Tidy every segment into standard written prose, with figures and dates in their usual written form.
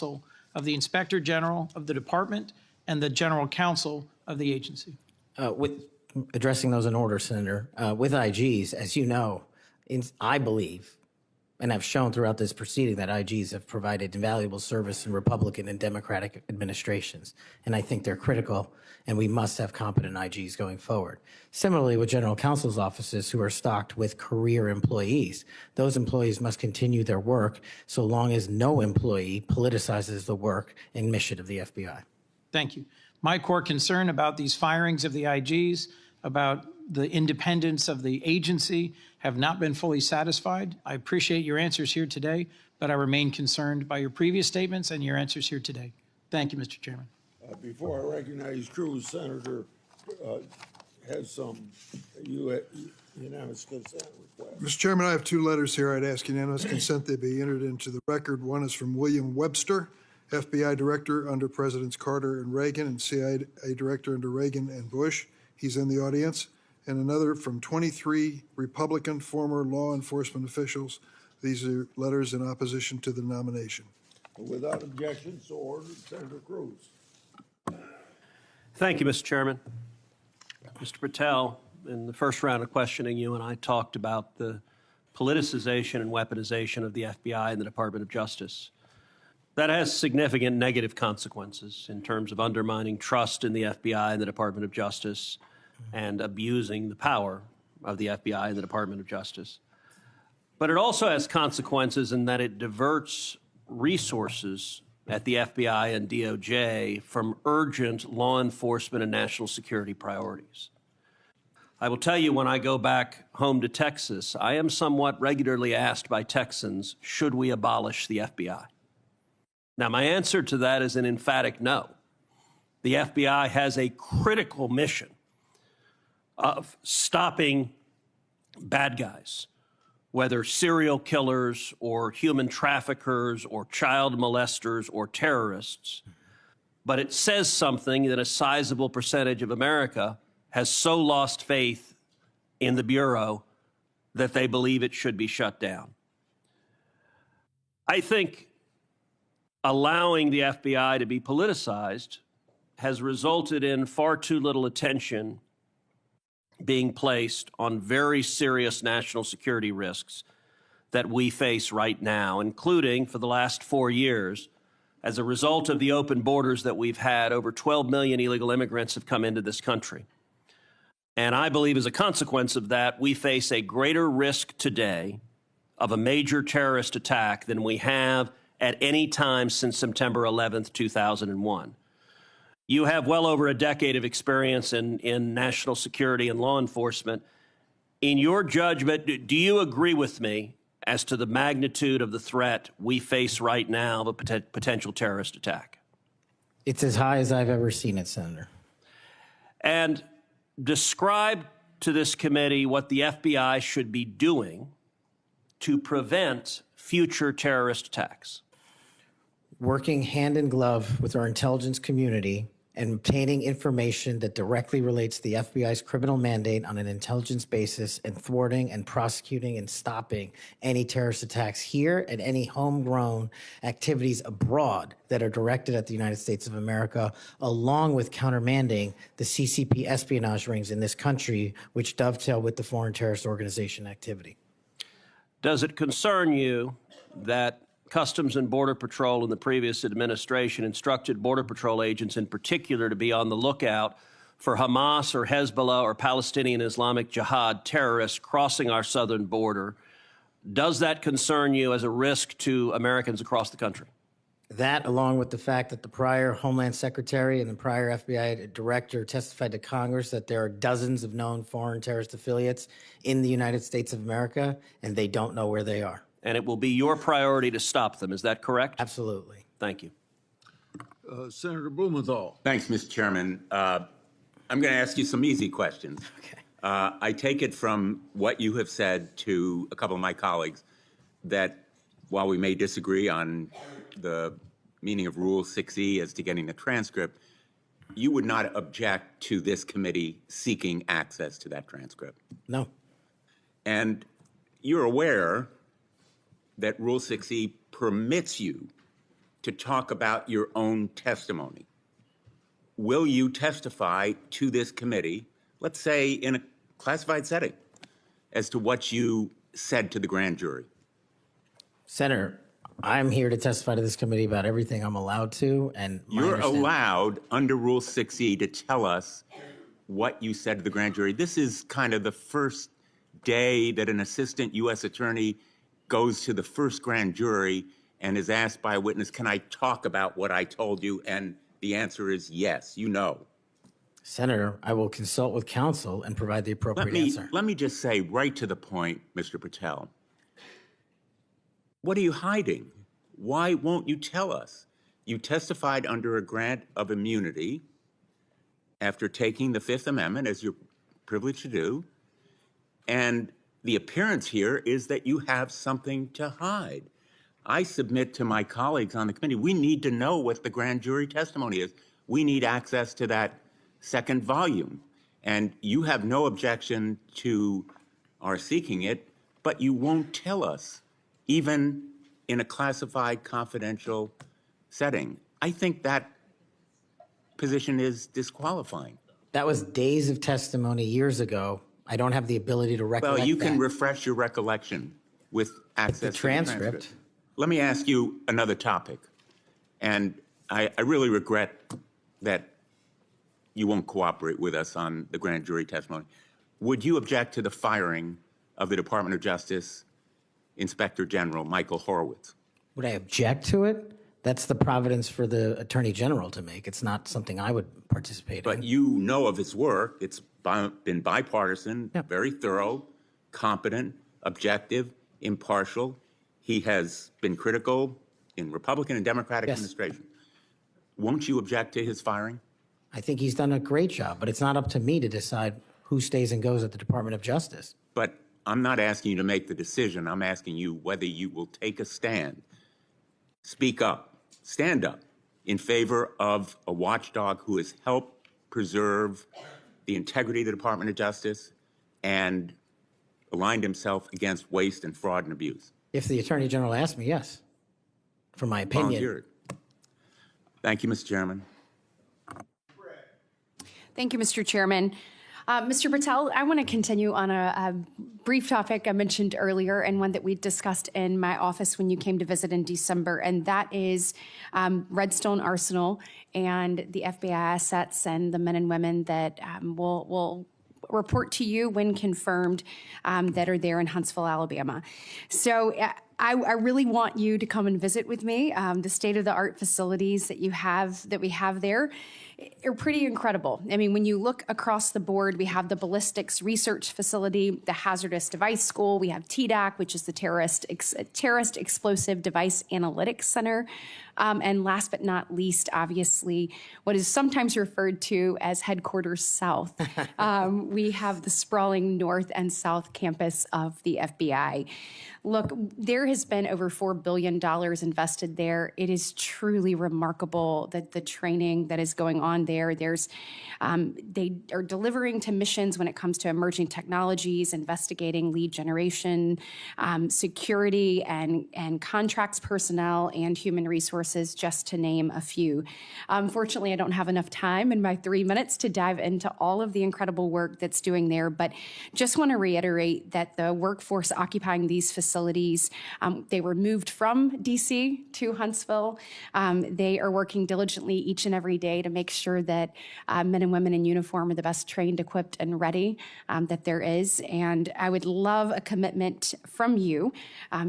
counsel of the Inspector General of the Department and the General Counsel of the agency? With addressing those in order, Senator, with IGs, as you know, I believe, and I've shown throughout this proceeding, that IGs have provided invaluable service in Republican and Democratic administrations. And I think they're critical, and we must have competent IGs going forward. Similarly, with General Counsel's offices who are stocked with career employees, those employees must continue their work so long as no employee politicizes the work and mission of the FBI. Thank you. My core concern about these firings of the IGs, about the independence of the agency, have not been fully satisfied. I appreciate your answers here today, but I remain concerned by your previous statements and your answers here today. Thank you, Mr. Chairman. Before I recognize Cruz, Senator has some unanimous consent request. Mr. Chairman, I have two letters here. I'd ask unanimous consent they be entered into the record. One is from William Webster, FBI Director under Presidents Carter and Reagan, and CIA Director under Reagan and Bush. He's in the audience. And another from 23 Republican former law enforcement officials. These are letters in opposition to the nomination. Without objection, so ordered. Senator Cruz. Thank you, Mr. Chairman. Mr. Patel, in the first round of questioning, you and I talked about the politicization and weaponization of the FBI and the Department of Justice. That has significant negative consequences in terms of undermining trust in the FBI and the Department of Justice and abusing the power of the FBI and the Department of Justice. But it also has consequences in that it diverts resources at the FBI and DOJ from urgent law enforcement and national security priorities. I will tell you, when I go back home to Texas, I am somewhat regularly asked by Texans, should we abolish the FBI? Now, my answer to that is an emphatic no. The FBI has a critical mission of stopping bad guys, whether serial killers or human traffickers or child molesters or terrorists. But it says something that a sizable percentage of America has so lost faith in the Bureau that they believe it should be shut down. I think allowing the FBI to be politicized has resulted in far too little attention being placed on very serious national security risks that we face right now, including for the last 4 years. As a result of the open borders that we've had, over 12 million illegal immigrants have come into this country. And I believe as a consequence of that, we face a greater risk today of a major terrorist attack than we have at any time since September 11th, 2001. You have well over a decade of experience in national security and law enforcement. In your judgment, do you agree with me as to the magnitude of the threat we face right now of a potential terrorist attack? It's as high as I've ever seen it, Senator. And describe to this committee what the FBI should be doing to prevent future terrorist attacks. Working hand in glove with our intelligence community and obtaining information that directly relates to the FBI's criminal mandate on an intelligence basis, and thwarting and prosecuting and stopping any terrorist attacks here and any homegrown activities abroad that are directed at the United States of America, along with countermanding the CCP espionage rings in this country, which dovetail with the foreign terrorist organization activity. Does it concern you that Customs and Border Patrol in the previous administration instructed Border Patrol agents in particular to be on the lookout for Hamas or Hezbollah or Palestinian Islamic Jihad terrorists crossing our southern border? Does that concern you as a risk to Americans across the country? That, along with the fact that the prior Homeland Secretary and the prior FBI director testified to Congress that there are dozens of known foreign terrorist affiliates in the United States of America, and they don't know where they are. And it will be your priority to stop them. Is that correct? Absolutely. Thank you. Senator Blumenthal. Thanks, Mr. Chairman. I'm going to ask you some easy questions. Okay. I take it from what you have said to a couple of my colleagues that while we may disagree on the meaning of Rule 6E as to getting the transcript, you would not object to this committee seeking access to that transcript. No. And you're aware that Rule 6E permits you to talk about your own testimony. Will you testify to this committee, let's say in a classified setting, as to what you said to the grand jury? Senator, I'm here to testify to this committee about everything I'm allowed to, and You're allowed under Rule 6E to tell us what you said to the grand jury. This is kind of the first day that an assistant U.S. attorney goes to the first grand jury and is asked by a witness, can I talk about what I told you? And the answer is yes, you know. Senator, I will consult with counsel and provide the appropriate answer. Let me just say right to the point, Mr. Patel. What are you hiding? Why won't you tell us? You testified under a grant of immunity after taking the Fifth Amendment, as you're privileged to do, and the appearance here is that you have something to hide. I submit to my colleagues on the committee, we need to know what the grand jury testimony is. We need access to that second volume. And you have no objection to our seeking it, but you won't tell us, even in a classified confidential setting. I think that position is disqualifying. That was days of testimony years ago. I don't have the ability to recollect Well, you can that. refresh your recollection with access The to transcript. Let me ask you another topic. And I really regret that you won't cooperate with us on the grand jury testimony. Would you object to the firing of the Department of Justice Inspector General Michael Horowitz? Would I object to it? That's the providence for the Attorney General to make. It's not something I would participate But in. you know of his work. It's been bipartisan, very thorough, competent, objective, impartial. He has been critical in Republican and Democratic administration. Won't you object to his firing? I think he's done a great job, but it's not up to me to decide who stays and goes at the Department of Justice. But I'm not asking you to make the decision. I'm asking you whether you will take a stand, speak up, stand up in favor of a watchdog who has helped preserve the integrity of the Department of Justice and aligned himself against waste and fraud and abuse. If the Attorney General asked me, yes, for my opinion. Volunteered. Thank you, Mr. Chairman. Thank you, Mr. Chairman. Mr. Patel, I want to continue on a brief topic I mentioned earlier and one that we discussed in my office when you came to visit in December, and that is Redstone Arsenal and the FBI assets and the men and women that will report to you when confirmed that are there in Huntsville, Alabama. So I really want you to come and visit with me. The state-of-the-art facilities that we have there are pretty incredible. I mean, when you look across the board, we have the ballistics research facility, the hazardous device school, we have TDAC, which is the terrorist explosive device analytics center. And last but not least, obviously, what is sometimes referred to as Headquarters South. We have the sprawling north and south campus of the FBI. Look, there has been over $4 billion invested there. It is truly remarkable that the training that is going on there. They are delivering to missions when it comes to emerging technologies, investigating lead generation, security, and contracts personnel and human resources, just to name a few. Unfortunately, I don't have enough time in my 3 minutes to dive into all of the incredible work that's doing there, but just want to reiterate that the workforce occupying these facilities, they were moved from DC to Huntsville. They are working diligently each and every day to make sure that men and women in uniform are the best trained, equipped, and ready that there is. And I would love a commitment from you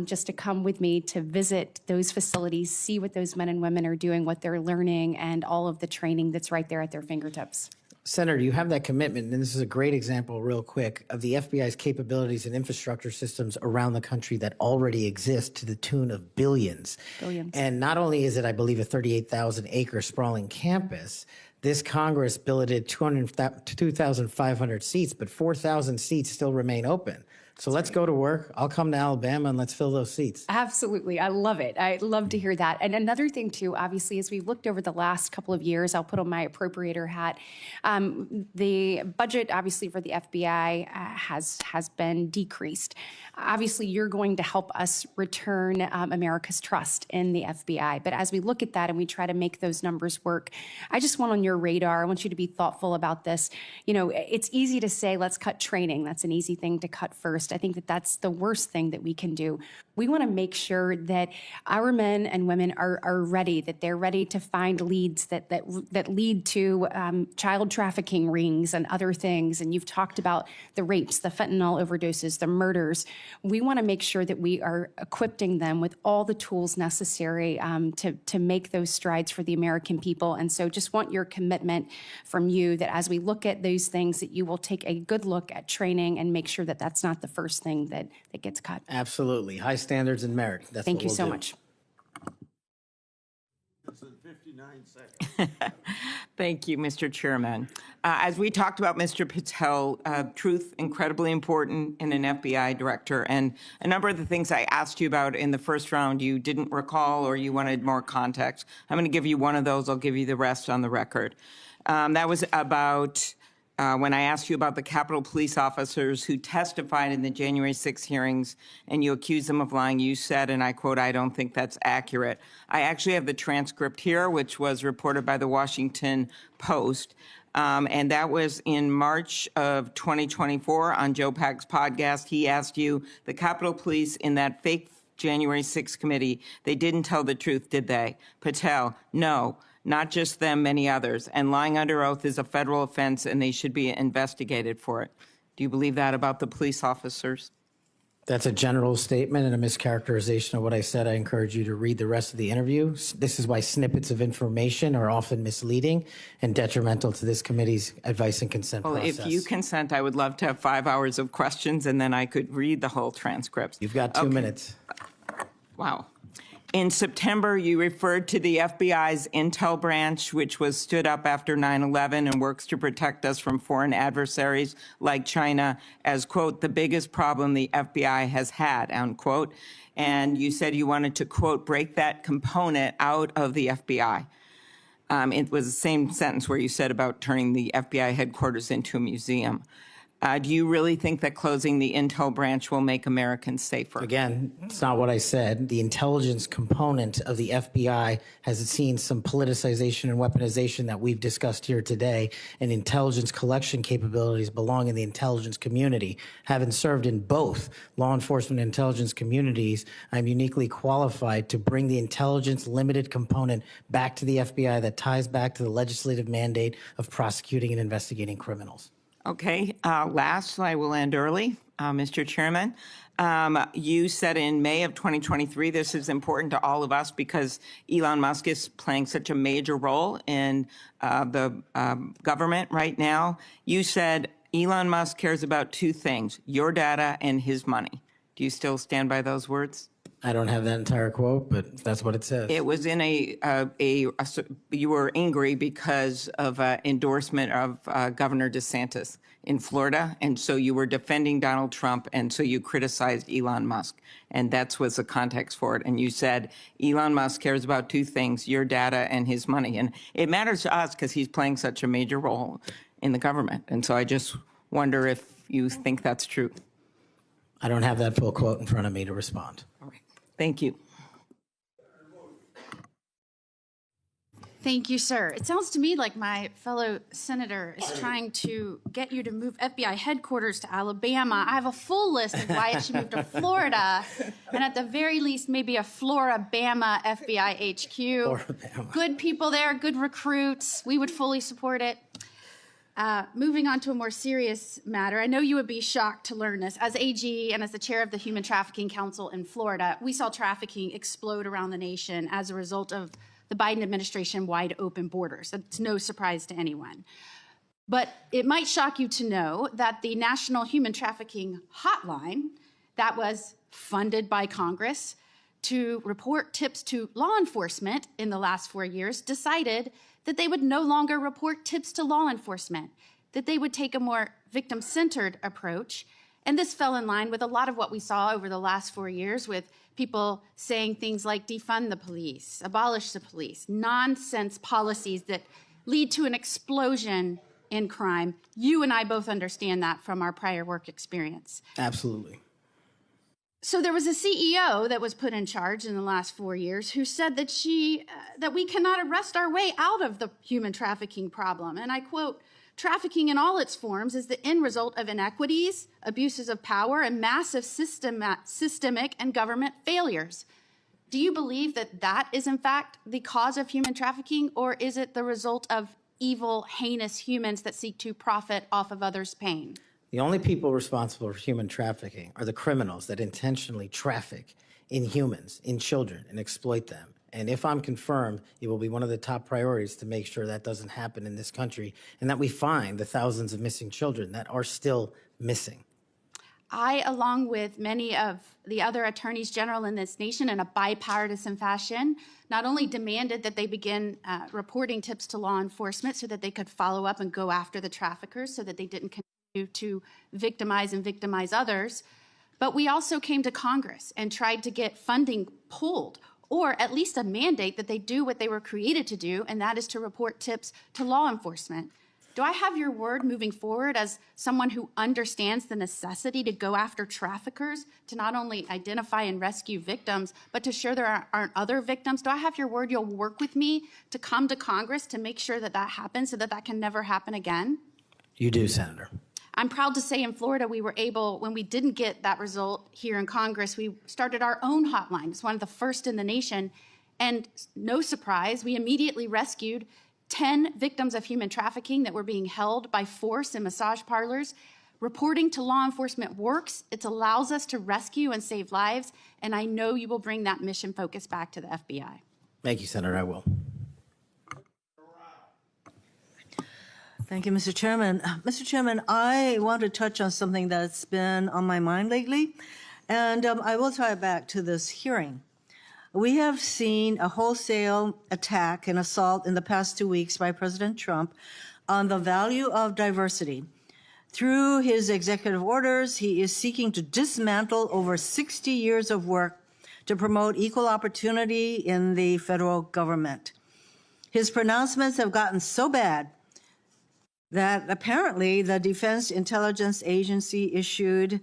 just to come with me to visit those facilities, see what those men and women are doing, what they're learning, and all of the training that's right there at their fingertips. Senator, you have that commitment, and this is a great example, real quick, of the FBI's capabilities and infrastructure systems around the country that already exist to the tune of billions. Billions. And not only is it, I believe, a 38,000-acre sprawling campus, this Congress billeted 2,500 seats, but 4,000 seats still remain open. So let's go to work. I'll come to Alabama and let's fill those seats. Absolutely. I love it. I love to hear that. And another thing, too, obviously, as we've looked over the last couple of years, I'll put on my appropriator hat. The budget, obviously, for the FBI has been decreased. Obviously, you're going to help us return America's trust in the FBI. But as we look at that and we try to make those numbers work, I just want on your radar, I want you to be thoughtful about this. You know, it's easy to say, let's cut training. That's an easy thing to cut first. I think that that's the worst thing that we can do. We want to make sure that our men and women are ready, that they're ready to find leads that lead to child trafficking rings and other things. And you've talked about the rapes, the fentanyl overdoses, the murders. We want to make sure that we are equipping them with all the tools necessary to make those strides for the American people. And so just want your commitment from you that as we look at those things, that you will take a good look at training and make sure that that's not the first thing that gets cut. Absolutely. High standards and merit. That's Thank what you we'll so do. much. It's in 59 seconds. Thank you, Mr. Chairman. As we talked about, Mr. Patel, truth incredibly important in an FBI director, and a number of the things I asked you about in the first round you didn't recall or you wanted more context. I'm going to give you one of those. I'll give you the rest on the record. That was about when I asked you about the Capitol Police officers who testified in the January 6 hearings and you accused them of lying. You said, and I quote, "I don't think that's accurate." I actually have the transcript here, which was reported by the Washington Post. And that was in March of 2024 on Joe Pack's podcast. He asked you, the Capitol Police in that fake January 6 committee, they didn't tell the truth, did they? Patel, no. Not just them, many others. And lying under oath is a federal offense and they should be investigated for it. Do you believe that about the police officers? That's a general statement and a mischaracterization of what I said. I encourage you to read the rest of the interview. This is why snippets of information are often misleading and detrimental to this committee's advice and consent process. If you consent, I would love to have 5 hours of questions and then I could read the whole transcript. You've got 2 minutes. Wow. In September, you referred to the FBI's intel branch, which was stood up after 9/11 and works to protect us from foreign adversaries like China, as, quote, the biggest problem the FBI has had, unquote. And you said you wanted to, quote, break that component out of the FBI. It was the same sentence where you said about turning the FBI headquarters into a museum. Do you really think that closing the intel branch will make Americans safer? Again, it's not what I said. The intelligence component of the FBI has seen some politicization and weaponization that we've discussed here today, and intelligence collection capabilities belong in the intelligence community. Having served in both law enforcement and intelligence communities, I'm uniquely qualified to bring the intelligence limited component back to the FBI that ties back to the legislative mandate of prosecuting and investigating criminals. Okay, last, I will end early, Mr. Chairman. You said in May of 2023, this is important to all of us because Elon Musk is playing such a major role in the government right now. You said Elon Musk cares about 2 things, your data and his money. Do you still stand by those words? I don't have that entire quote, but that's what it says. It was in you were angry because of an endorsement of Governor DeSantis in Florida, and so you were defending Donald Trump, and so you criticized Elon Musk, and that was the context for it. And you said Elon Musk cares about 2 things, your data and his money, and it matters to us because he's playing such a major role in the government, and so I just wonder if you think that's true. I don't have that full quote in front of me to respond. All right. Thank you. Thank you, sir. It sounds to me like my fellow senator is trying to get you to move FBI headquarters to Alabama. I have a full list of why it should move to Florida, and at the very least, maybe a Florida-Bama FBI HQ. Florida-Bama. Good people there, good recruits. We would fully support it. Moving on to a more serious matter, I know you would be shocked to learn this. As AG and as the chair of the Human Trafficking Council in Florida, we saw trafficking explode around the nation as a result of the Biden administration wide open borders. That's no surprise to anyone. But it might shock you to know that the National Human Trafficking Hotline that was funded by Congress to report tips to law enforcement in the last 4 years decided that they would no longer report tips to law enforcement, that they would take a more victim-centered approach And this fell in line with a lot of what we saw over the last 4 years, with people saying things like defund the police, abolish the police, nonsense policies that lead to an explosion in crime. You and I both understand that from our prior work experience. Absolutely. So there was a CEO that was put in charge in the last 4 years who said that that we cannot arrest our way out of the human trafficking problem. And I quote, "Trafficking in all its forms is the end result of inequities, abuses of power, and massive systemic and government failures." Do you believe that that is in fact the cause of human trafficking, or is it the result of evil, heinous humans that seek to profit off of others' pain? The only people responsible for human trafficking are the criminals that intentionally traffic in humans, in children, and exploit them. And if I'm confirmed, it will be one of the top priorities to make sure that doesn't happen in this country and that we find the thousands of missing children that are still missing. I, along with many of the other attorneys general in this nation, in a bipartisan fashion, not only demanded that they begin reporting tips to law enforcement so that they could follow up and go after the traffickers so that they didn't continue to victimize others, but we also came to Congress and tried to get funding pulled, or at least a mandate that they do what they were created to do, and that is to report tips to law enforcement. Do I have your word moving forward as someone who understands the necessity to go after traffickers, to not only identify and rescue victims, but to ensure there aren't other victims? Do I have your word you'll work with me to come to Congress to make sure that that happens so that that can never happen again? You do, Senator. I'm proud to say in Florida, we were able, when we didn't get that result here in Congress, we started our own hotline. It's one of the first in the nation. And no surprise, we immediately rescued 10 victims of human trafficking that were being held by force in massage parlors. Reporting to law enforcement works. It allows us to rescue and save lives. And I know you will bring that mission focus back to the FBI. Thank you, Senator. I will. Thank you, Mr. Chairman. Mr. Chairman, I want to touch on something that's been on my mind lately, and I will tie it back to this hearing. We have seen a wholesale attack and assault in the past 2 weeks by President Trump on the value of diversity. Through his executive orders, he is seeking to dismantle over 60 years of work to promote equal opportunity in the federal government. His pronouncements have gotten so bad that apparently the Defense Intelligence Agency issued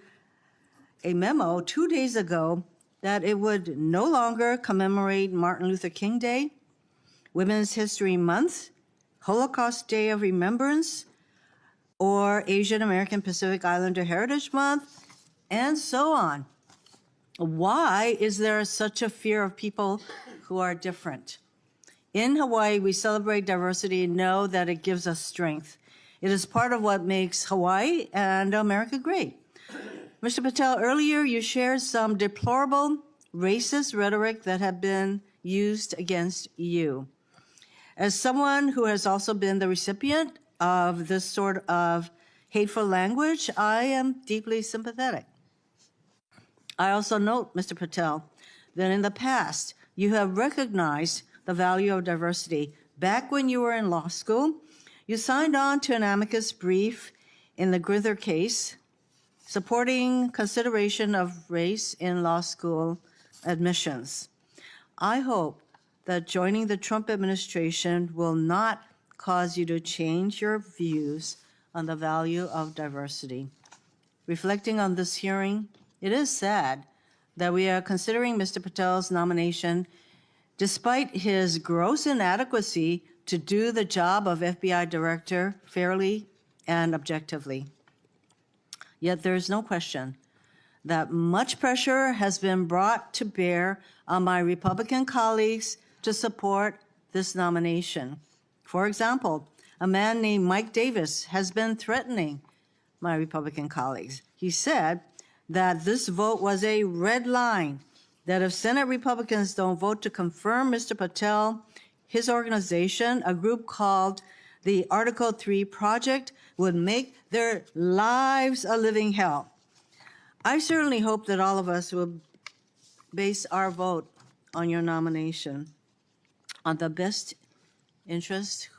a memo 2 days ago that it would no longer commemorate Martin Luther King Day, Women's History Month, Holocaust Day of Remembrance, or Asian American Pacific Islander Heritage Month, and so on. Why is there such a fear of people who are different? In Hawaii, we celebrate diversity and know that it gives us strength. It is part of what makes Hawaii and America great. Mr. Patel, earlier you shared some deplorable racist rhetoric that had been used against you. As someone who has also been the recipient of this sort of hateful language, I am deeply sympathetic. I also note, Mr. Patel, that in the past you have recognized the value of diversity. Back when you were in law school, you signed on to an amicus brief in the Grither case, supporting consideration of race in law school admissions. I hope that joining the Trump administration will not cause you to change your views on the value of diversity. Reflecting on this hearing, it is sad that we are considering Mr. Patel's nomination despite his gross inadequacy to do the job of FBI director fairly and objectively. Yet there is no question that much pressure has been brought to bear on my Republican colleagues to support this nomination. For example, a man named Mike Davis has been threatening my Republican colleagues. He said that this vote was a red line, that if Senate Republicans don't vote to confirm Mr. Patel, his organization, a group called the Article 3 Project, would make their lives a living hell. I certainly hope that all of us will base our vote on your nomination on the best interest,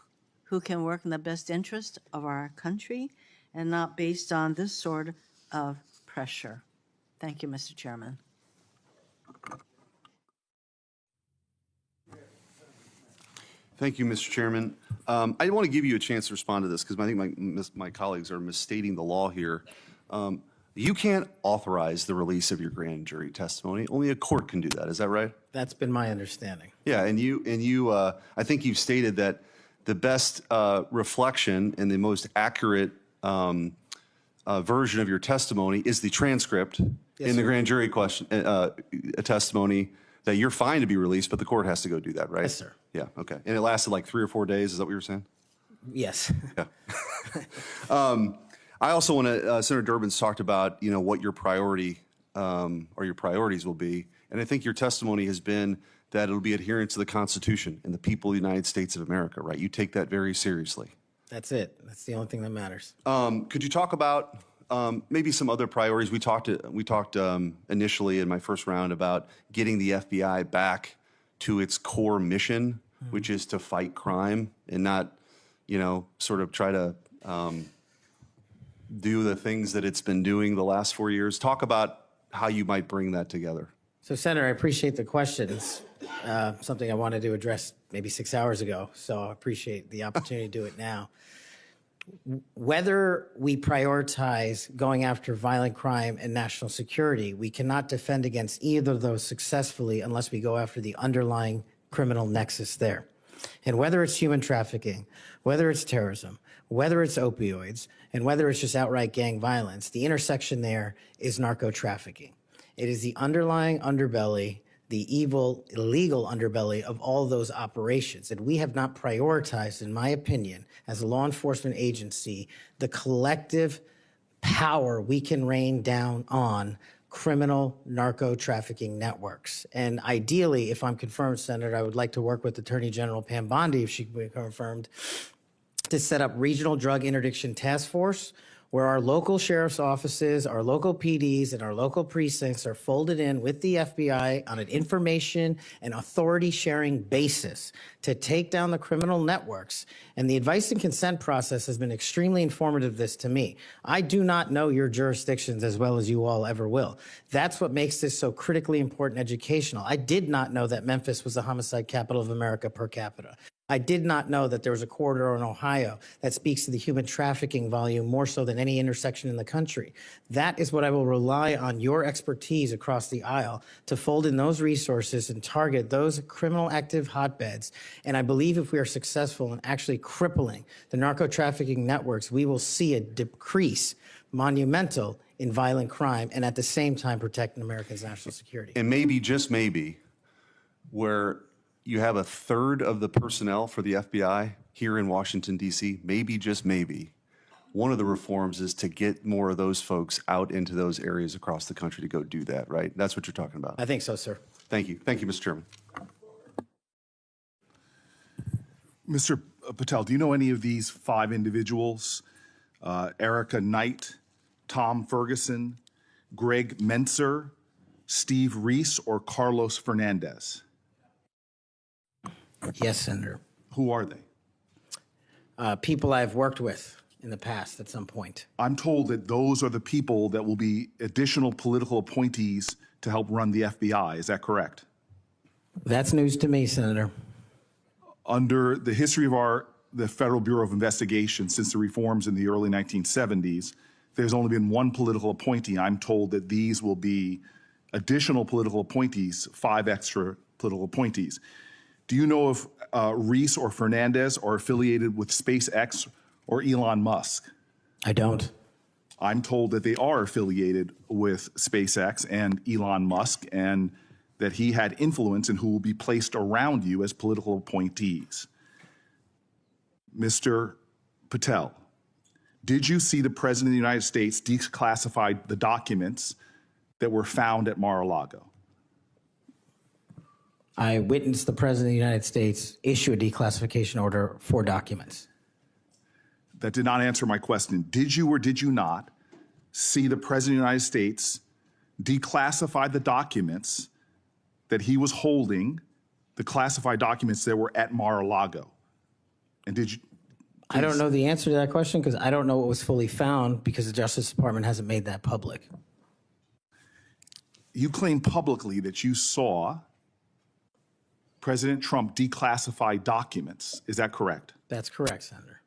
who can work in the best interest of our country, and not based on this sort of prejudice. pressure. Thank you, Mr. Chairman. Thank you, Mr. Chairman. I want to give you a chance to respond to this because I think my colleagues are misstating the law here. You can't authorize the release of your grand jury testimony. Only a court can do that. Is that right? That's been my understanding. Yeah, I think you've stated that the best reflection and the most accurate version of your testimony is the transcript in the grand jury testimony that you're fine to be released, but the court has to go do that, right? Yes, sir. Yeah, okay. And it lasted like 3 or 4 days. Is that what you were saying? Yes. Yeah. I also want to, Senator Durbin's talked about, what your priority or your priorities will be. And I think your testimony has been that it'll be adherence to the Constitution and the people of the United States of America, right? You take that very seriously. That's it. That's the only thing that matters. Could you talk about maybe some other priorities? We talked initially in my first round about getting the FBI back to its core mission, which is to fight crime and not, sort of try to do the things that it's been doing the last 4 years. Talk about how you might bring that together. So, Senator, I appreciate the question. It's something I wanted to address maybe 6 hours ago, so I appreciate the opportunity to do it now. Whether we prioritize going after violent crime and national security, we cannot defend against either of those successfully unless we go after the underlying criminal nexus there. And whether it's human trafficking, whether it's terrorism, whether it's opioids, and whether it's just outright gang violence, the intersection there is narco trafficking. It is the underlying underbelly, the evil, illegal underbelly of all those operations. And we have not prioritized, in my opinion, as a law enforcement agency, the collective power we can rain down on criminal narco trafficking networks. And ideally, if I'm confirmed, Senator, I would like to work with Attorney General Pam Bondi, if she can be confirmed, to set up regional drug interdiction task force where our local sheriff's offices, our local PDs, and our local precincts are folded in with the FBI on an information and authority sharing basis to take down the criminal networks. And the advice and consent process has been extremely informative to me. I do not know your jurisdictions as well as you all ever will. That's what makes this so critically important educational. I did not know that Memphis was the homicide capital of America per capita. I did not know that there was a corridor in Ohio that speaks to the human trafficking volume more so than any intersection in the country. That is what I will rely on your expertise across the aisle to fold in those resources and target those criminal active hotbeds. And I believe if we are successful in actually crippling the narco trafficking networks, we will see a decrease monumental in violent crime and at the same time protecting Americans' national security. And maybe, just maybe, where you have a third of the personnel for the FBI here in Washington, D.C., maybe, just maybe, one of the reforms is to get more of those folks out into those areas across the country to go do that, right? That's what you're talking about. I think so, sir. Thank you. Thank you, Mr. Chairman. Mr. Patel, do you know any of these 5 individuals? Erica Knight, Tom Ferguson, Greg Mentzer, Steve Reese, or Carlos Fernandez? Yes, Senator. Who are they? People I've worked with in the past at some point. I'm told that those are the people that will be additional political appointees to help run the FBI. Is that correct? That's news to me, Senator. Under the history of the Federal Bureau of Investigation since the reforms in the early 1970s, there's only been one political appointee. I'm told that these will be additional political appointees, 5 extra political appointees. Do you know if Reese or Fernandez are affiliated with SpaceX or Elon Musk? I don't. I'm told that they are affiliated with SpaceX and Elon Musk, and that he had influence in who will be placed around you as political appointees. Mr. Patel, did you see the President of the United States declassify the documents that were found at Mar-a-Lago? I witnessed the President of the United States issue a declassification order for documents. That did not answer my question. Did you or did you not see the President of the United States declassify the documents that he was holding, the classified documents that were at Mar-a-Lago? And did you? I don't know the answer to that question because I don't know what was fully found because the Justice Department hasn't made that public. you claim publicly that you saw President Trump declassify documents. Is that correct? That's correct, Senator.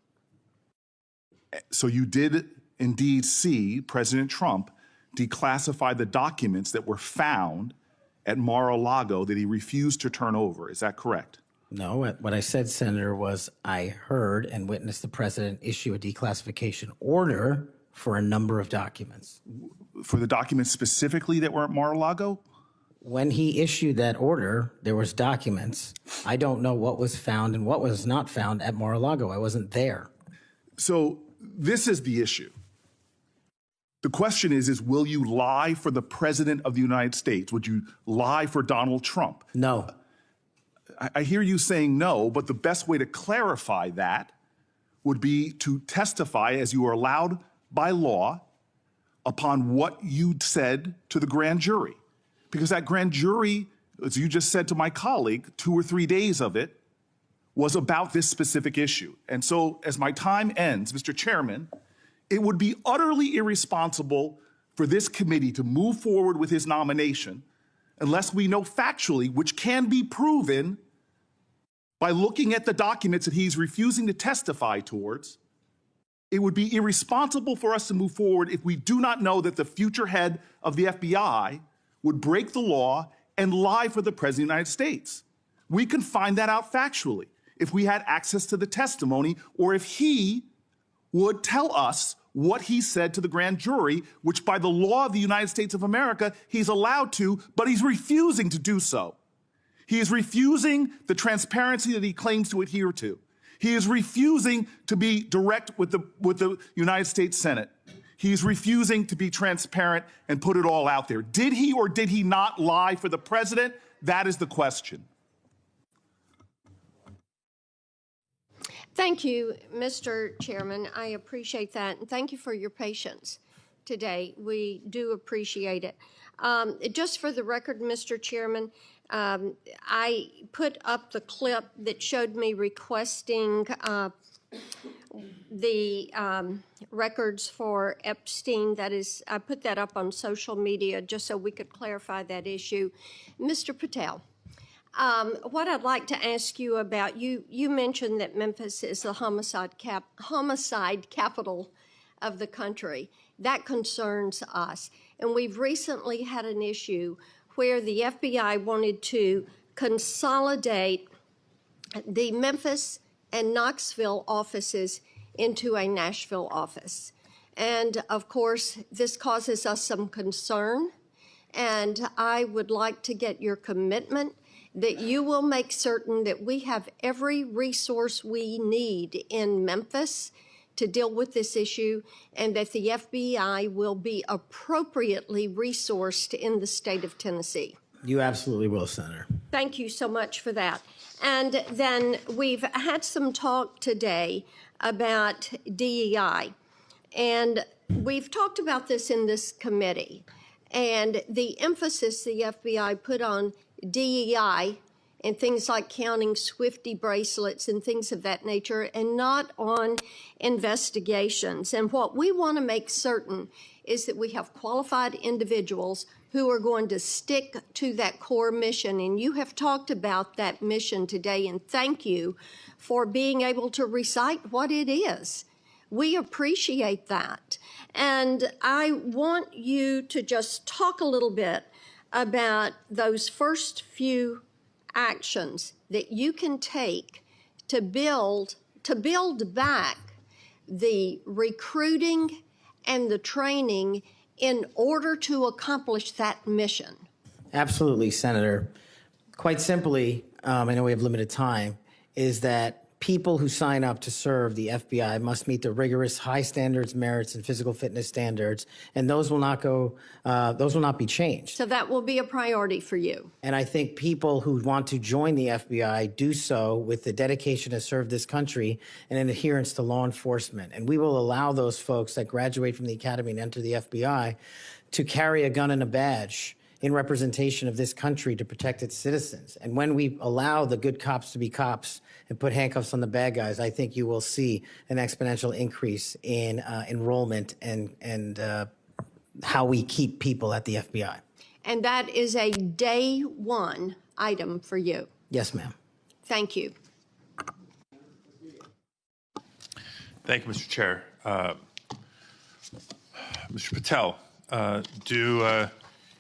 So you did indeed see President Trump declassify the documents that were found at Mar-a-Lago that he refused to turn over. Is that correct? No, what I said, Senator, was I heard and witnessed the president issue a declassification order for a number of documents. For the documents specifically that were at Mar-a-Lago? When he issued that order, there was documents. I don't know what was found and what was not found at Mar-a-Lago. I wasn't there. So this is the issue. The question is will you lie for the President of the United States? Would you lie for Donald Trump? No. I hear you saying no, but the best way to clarify that would be to testify, as you are allowed by law, upon what you said to the grand jury. Because that grand jury, as you just said to my colleague, 2 or 3 days of it was about this specific issue. And so as my time ends, Mr. Chairman, it would be utterly irresponsible for this committee to move forward with his nomination unless we know factually, which can be proven by looking at the documents that he's refusing to testify towards. It would be irresponsible for us to move forward if we do not know that the future head of the FBI would break the law and lie for the President of the United States. We can find that out factually if we had access to the testimony or if he would tell us what he said to the grand jury, which by the law of the United States of America, he's allowed to, but he's refusing to do so. He is refusing the transparency that he claims to adhere to. He is refusing to be direct with the United States Senate. He's refusing to be transparent and put it all out there. Did he or did he not lie for the president? That is the question. Thank you, Mr. Chairman. I appreciate that. And thank you for your patience today. We do appreciate it. Just for the record, Mr. Chairman, I put up the clip that showed me requesting the records for Epstein. That is, I put that up on social media just so we could clarify that issue. Mr. Patel, what I'd like to ask you about, you mentioned that Memphis is the homicide capital of the country. That concerns us. And we've recently had an issue where the FBI wanted to consolidate the Memphis and Knoxville offices into a Nashville office. And of course, this causes us some concern. And I would like to get your commitment that you will make certain that we have every resource we need in Memphis to deal with this issue, and that the FBI will be appropriately resourced in the state of Tennessee. You absolutely will, Senator. Thank you so much for that. And then we've had some talk today about DEI, and we've talked about this in this committee, and the emphasis the FBI put on DEI and things like counting Swifty bracelets and things of that nature, and not on investigations. And what we want to make certain is that we have qualified individuals who are going to stick to that core mission. And you have talked about that mission today, and thank you for being able to recite what it is. We appreciate that. And I want you to just talk a little bit about those first few actions that you can take to build back the recruiting and the training in order to accomplish that mission. Absolutely, Senator. Quite simply, I know we have limited time, is that people who sign up to serve the FBI must meet the rigorous high standards, merits, and physical fitness standards, and those will not be changed. So that will be a priority for you. And I think people who want to join the FBI do so with the dedication to serve this country and an adherence to law enforcement. And we will allow those folks that graduate from the academy and enter the FBI to carry a gun and a badge in representation of this country to protect its citizens. And when we allow the good cops to be cops and put handcuffs on the bad guys, I think you will see an exponential increase in enrollment and how we keep people at the FBI. And that is a day one item for you. Yes, ma'am. Thank you. Thank you, Mr. Chair. Mr. Patel, do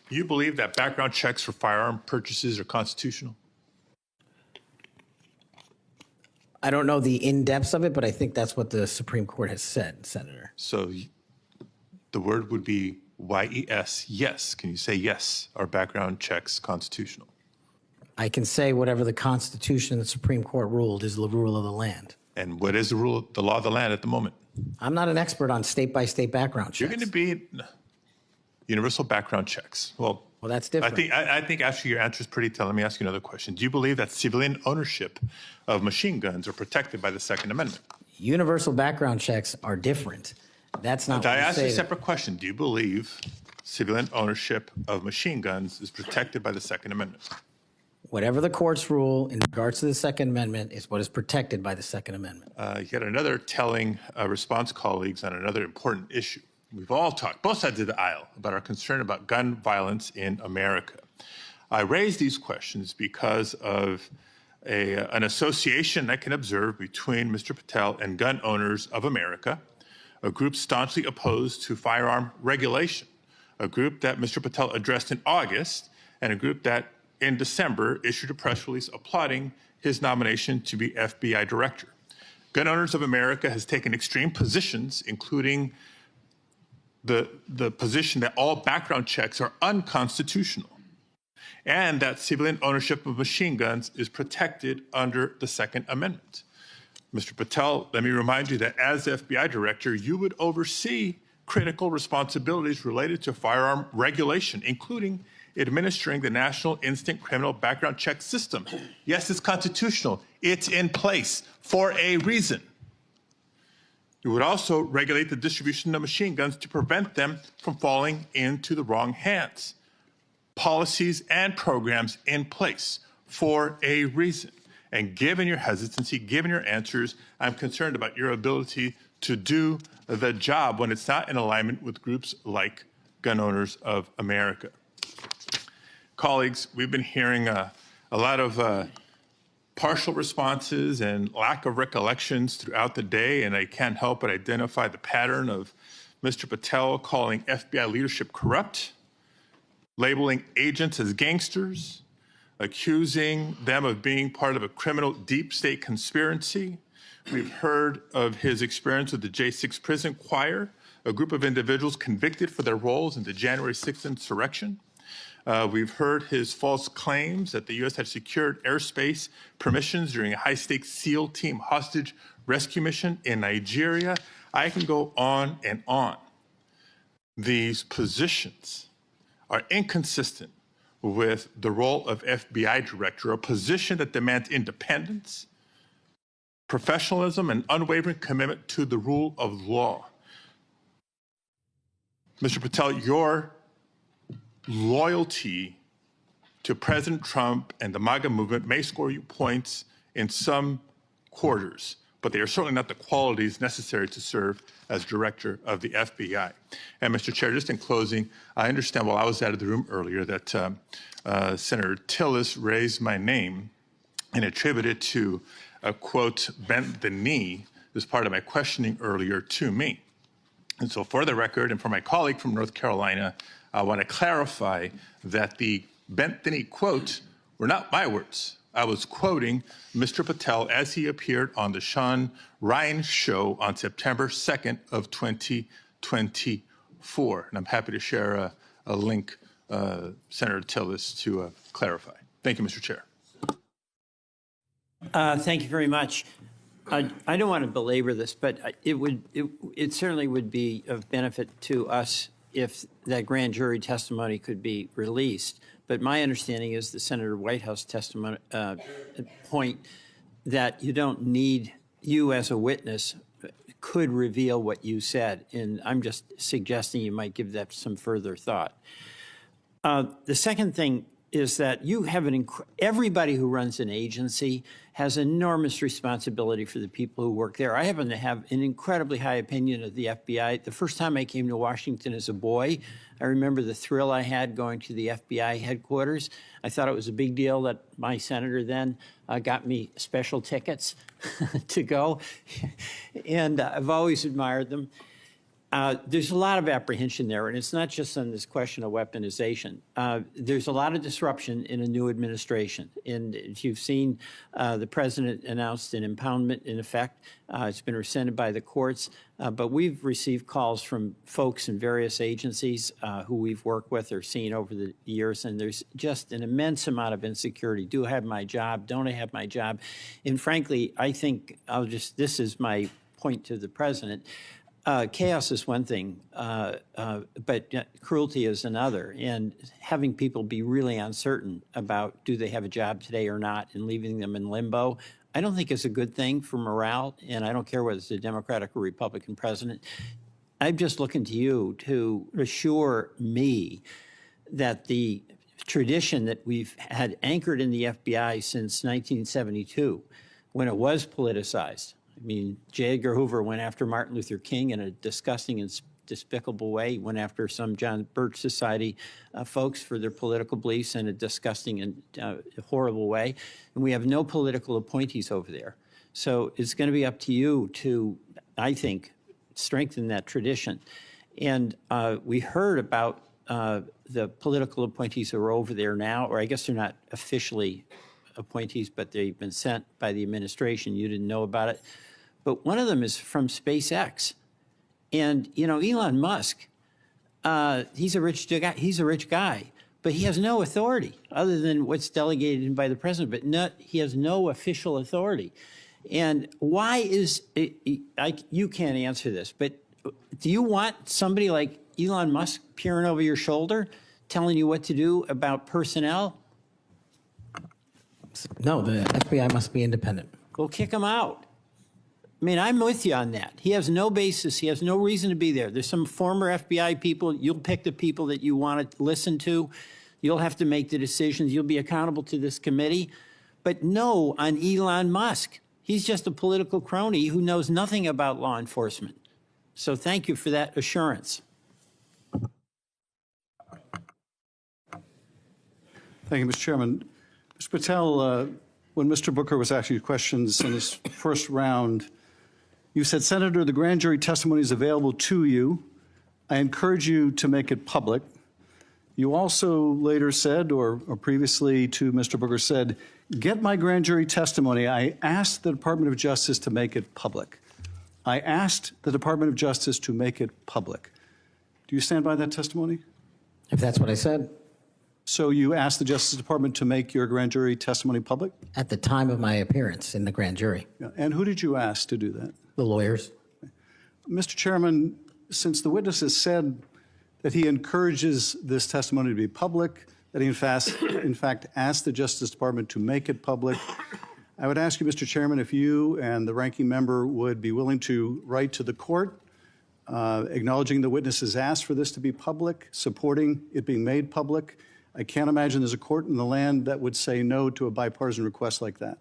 you believe that background checks for firearm purchases are constitutional? I don't know the in-depths of it, but I think that's what the Supreme Court has said, Senator. So the word would be YES, yes. Can you say yes, are background checks constitutional? I can say whatever the Constitution and the Supreme Court ruled is the rule of the land. And what is the rule, the law of the land at the moment? I'm not an expert on state-by-state background checks. You're going to be universal background checks. Well, that's different. I think actually your answer is pretty telling. Let me ask you another question. Do you believe that civilian ownership of machine guns are protected by the Second Amendment? Universal background checks are different. That's not. I asked you a separate question. Do you believe civilian ownership of machine guns is protected by the Second Amendment? Whatever the courts rule in regards to the Second Amendment is what is protected by the Second Amendment. Yet another telling response, colleagues, on another important issue. We've all talked, both sides of the aisle, about our concern about gun violence in America. I raise these questions because of an association I can observe between Mr. Patel and gun owners of America, a group staunchly opposed to firearm regulation, a group that Mr. Patel addressed in August, and a group that in December issued a press release applauding his nomination to be FBI director. Gun Owners of America has taken extreme positions, including the position that all background checks are unconstitutional and that civilian ownership of machine guns is protected under the Second Amendment. Mr. Patel, let me remind you that as FBI director, you would oversee critical responsibilities related to firearm regulation, including administering the National Instant Criminal Background Check System. Yes, it's constitutional. It's in place for a reason. You would also regulate the distribution of machine guns to prevent them from falling into the wrong hands. Policies and programs in place for a reason. And given your hesitancy, given your answers, I'm concerned about your ability to do the job when it's not in alignment with groups like Gun Owners of America. Colleagues, we've been hearing a lot of partial responses and lack of recollections throughout the day, and I can't help but identify the pattern of Mr. Patel calling FBI leadership corrupt, labeling agents as gangsters, accusing them of being part of a criminal deep state conspiracy. We've heard of his experience with the J6 prison choir, a group of individuals convicted for their roles in the January 6th insurrection. We've heard his false claims that the U.S. had secured airspace permissions during a high-stakes SEAL team hostage rescue mission in Nigeria. I can go on and on. These positions are inconsistent with the role of FBI director, a position that demands independence, professionalism, and unwavering commitment to the rule of law. Mr. Patel, your loyalty to President Trump and the MAGA movement may score you points in some quarters, but they are certainly not the qualities necessary to serve as director of the FBI. And Mr. Chair, just in closing, I understand while I was out of the room earlier that Senator Tillis raised my name and attributed to a quote, bent the knee as part of my questioning earlier to me. And so for the record and for my colleague from North Carolina, I want to clarify that the bent the knee quote were not my words. I was quoting Mr. Patel as he appeared on the Sean Ryan show on September 2nd of 2024. And I'm happy to share a link, Senator Tillis, to clarify. Thank you, Mr. Chair. Thank you very much. I don't want to belabor this, but it certainly would be of benefit to us if that grand jury testimony could be released. But my understanding is the Senator Whitehouse testimony point that you don't need, you as a witness could reveal what you said. And I'm just suggesting you might give that some further thought. The second thing is that you have everybody who runs an agency has enormous responsibility for the people who work there. I happen to have an incredibly high opinion of the FBI. The first time I came to Washington as a boy, I remember the thrill I had going to the FBI headquarters. I thought it was a big deal that my senator then got me special tickets to go, and I've always admired them. There's a lot of apprehension there, and it's not just on this question of weaponization. There's a lot of disruption in a new administration. And if you've seen, the president announced an impoundment in effect. It's been rescinded by the courts. But we've received calls from folks in various agencies who we've worked with or seen over the years, and there's just an immense amount of insecurity. Do I have my job? Don't I have my job? And frankly, I think this is my point to the president. Chaos is one thing, but cruelty is another. And having people be really uncertain about do they have a job today or not and leaving them in limbo, I don't think is a good thing for morale. And I don't care whether it's a Democratic or Republican president. I'm just looking to you to assure me that the tradition that we've had anchored in the FBI since 1972, when it was politicized. I mean, J. Edgar Hoover went after Martin Luther King in a disgusting and despicable way. He went after some John Birch Society folks for their political beliefs in a disgusting and horrible way. And we have no political appointees over there. So it's going to be up to you to, I think, strengthen that tradition. And we heard about the political appointees who are over there now, or I guess they're not officially appointees, but they've been sent by the administration. You didn't know about it. But one of them is from SpaceX. And, you know, Elon Musk, he's a rich guy, but he has no authority other than what's delegated by the president, but he has no official authority. And why is it, you can't answer this, but do you want somebody like Elon Musk peering over your shoulder, telling you what to do about personnel? No, the FBI must be independent. Go kick him out. I mean, I'm with you on that. He has no basis. He has no reason to be there. There's some former FBI people. You'll pick the people that you want to listen to. You'll have to make the decisions. You'll be accountable to this committee. But no on Elon Musk. He's just a political crony who knows nothing about law enforcement. So thank you for that assurance. Thank you, Mr. Chairman. Mr. Patel, when Mr. Booker was asking you questions in his first round, you said, Senator, the grand jury testimony is available to you. I encourage you to make it public. You also later said, or previously to Mr. Booker said, get my grand jury testimony. I asked the Department of Justice to make it public. I asked the Department of Justice to make it public. Do you stand by that testimony? If that's what I said. So you asked the Justice Department to make your grand jury testimony public? At the time of my appearance in the grand jury. Yeah. And who did you ask to do that? The lawyers. Mr. Chairman, since the witness has said that he encourages this testimony to be public, that he in fact asked the Justice Department to make it public, I would ask you, Mr. Chairman, if you and the ranking member would be willing to write to the court acknowledging the witness has asked for this to be public, supporting it being made public. I can't imagine there's a court in the land that would say no to a bipartisan request like that.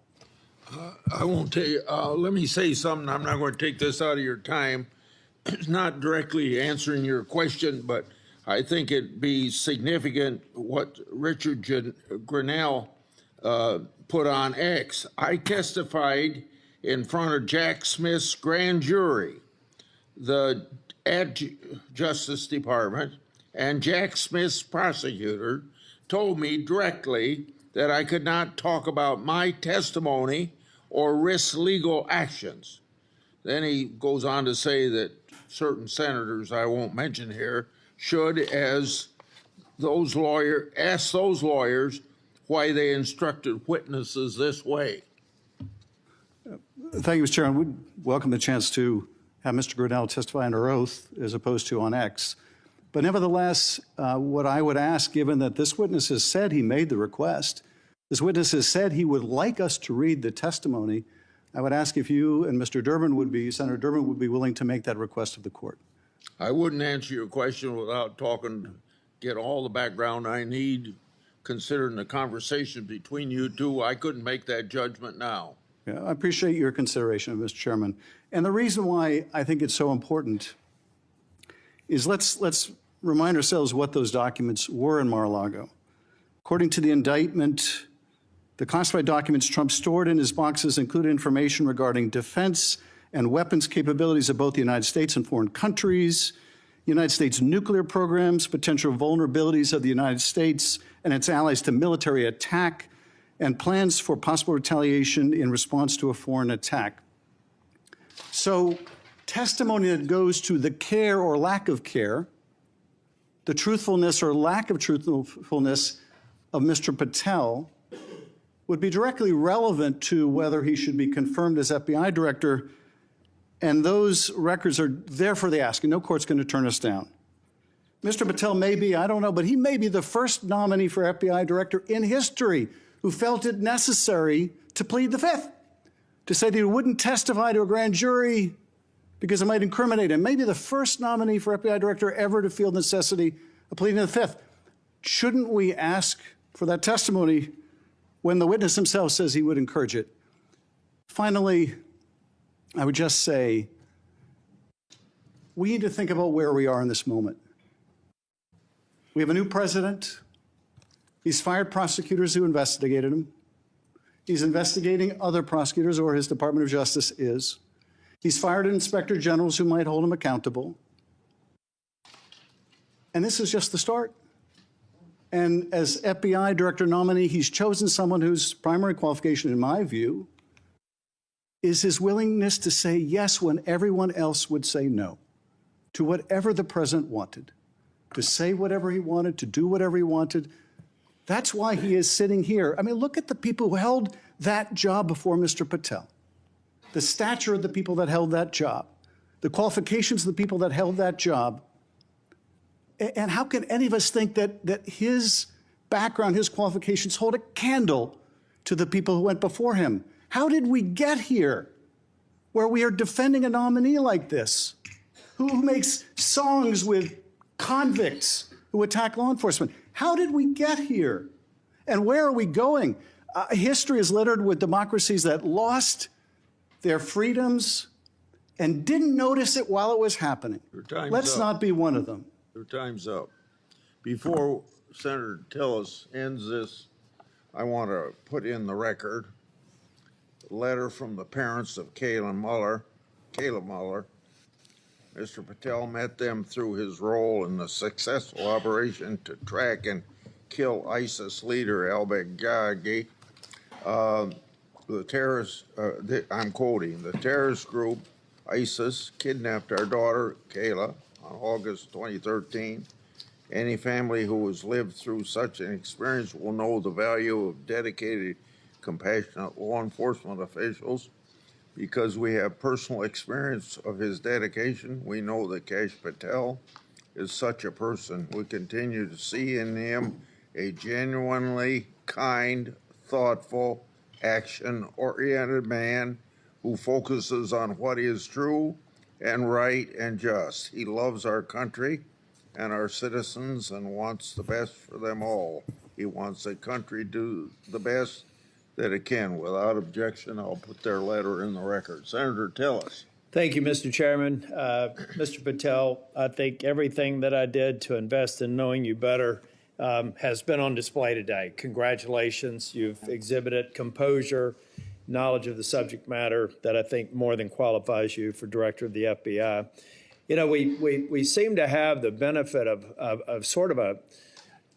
I won't tell you. Let me say something. I'm not going to take this out of your time. It's not directly answering your question, but I think it'd be significant what Richard Grinnell put on X. I testified in front of Jack Smith's grand jury, at Justice Department, and Jack Smith's prosecutor told me directly that I could not talk about my testimony or risk legal actions. Then he goes on to say that certain senators, I won't mention here, should, as those ask those lawyers why they instructed witnesses this way. Thank you, Mr. Chairman. We'd welcome the chance to have Mr. Grinnell testify under oath as opposed to on X. But nevertheless, what I would ask, given that this witness has said he made the request, this witness has said he would like us to read the testimony, I would ask if you and Senator Durbin would be willing to make that request of the court. I wouldn't answer your question without get all the background I need considering the conversation between you two, I couldn't make that judgment now. Yeah, I appreciate your consideration, Mr. Chairman. And the reason why I think it's so important is let's remind ourselves what those documents were in Mar-a-Lago. According to the indictment, the classified documents Trump stored in his boxes included information regarding defense and weapons capabilities of both the United States and foreign countries, United States nuclear programs, potential vulnerabilities of the United States and its allies to military attack, and plans for possible retaliation in response to a foreign attack. So testimony that goes to the care or lack of care, the truthfulness or lack of truthfulness of Mr. Patel would be directly relevant to whether he should be confirmed as FBI director, and those records are there for the asking. No court's going to turn us down. Mr. Patel may be, I don't know, but he may be the first nominee for FBI director in history who felt it necessary to plead the fifth, to say that he wouldn't testify to a grand jury because it might incriminate him. Maybe the first nominee for FBI director ever to feel the necessity of pleading the fifth. Shouldn't we ask for that testimony when the witness himself says he would encourage it? Finally, I would just say we need to think about where we are in this moment. We have a new president. He's fired prosecutors who investigated him. He's investigating other prosecutors, or his Department of Justice is. He's fired inspector generals who might hold him accountable. And this is just the start. And as FBI director nominee, he's chosen someone whose primary qualification, in my view, is his willingness to say yes when everyone else would say no to whatever the president wanted, to say whatever he wanted, to do whatever he wanted. That's why he is sitting here. I mean, look at the people who held that job before Mr. Patel, the stature of the people that held that job, the qualifications of the people that held that job. And how can any of us think that his background, his qualifications hold a candle to the people who went before him? How did we get here where we are defending a nominee like this, who makes songs with convicts who attack law enforcement? How did we get here? And where are we going? History is littered with democracies that lost their freedoms and didn't notice it while it was happening. Let's not be one of them. Your time's up. Before Senator Tillis ends this, I want to put in the record a letter from the parents of Kayla Mueller. Mr. Patel met them through his role in the successful operation to track and kill ISIS leader al-Baghdadi. The terrorist, I'm quoting, the terrorist group ISIS kidnapped our daughter, Kayla, on August 2013. Any family who has lived through such an experience will know the value of dedicated, compassionate law enforcement officials. Because we have personal experience of his dedication, we know that Kash Patel is such a person. We continue to see in him a genuinely kind, thoughtful, action-oriented man who focuses on what is true and right and just. He loves our country and our citizens and wants the best for them all. He wants the country to do the best that it can. Without objection, I'll put their letter in the record. Senator Tillis. Thank you, Mr. Chairman. Mr. Patel, I think everything that I did to invest in knowing you better has been on display today. Congratulations. You've exhibited composure, knowledge of the subject matter that I think more than qualifies you for director of the FBI. You know, we seem to have the benefit of sort of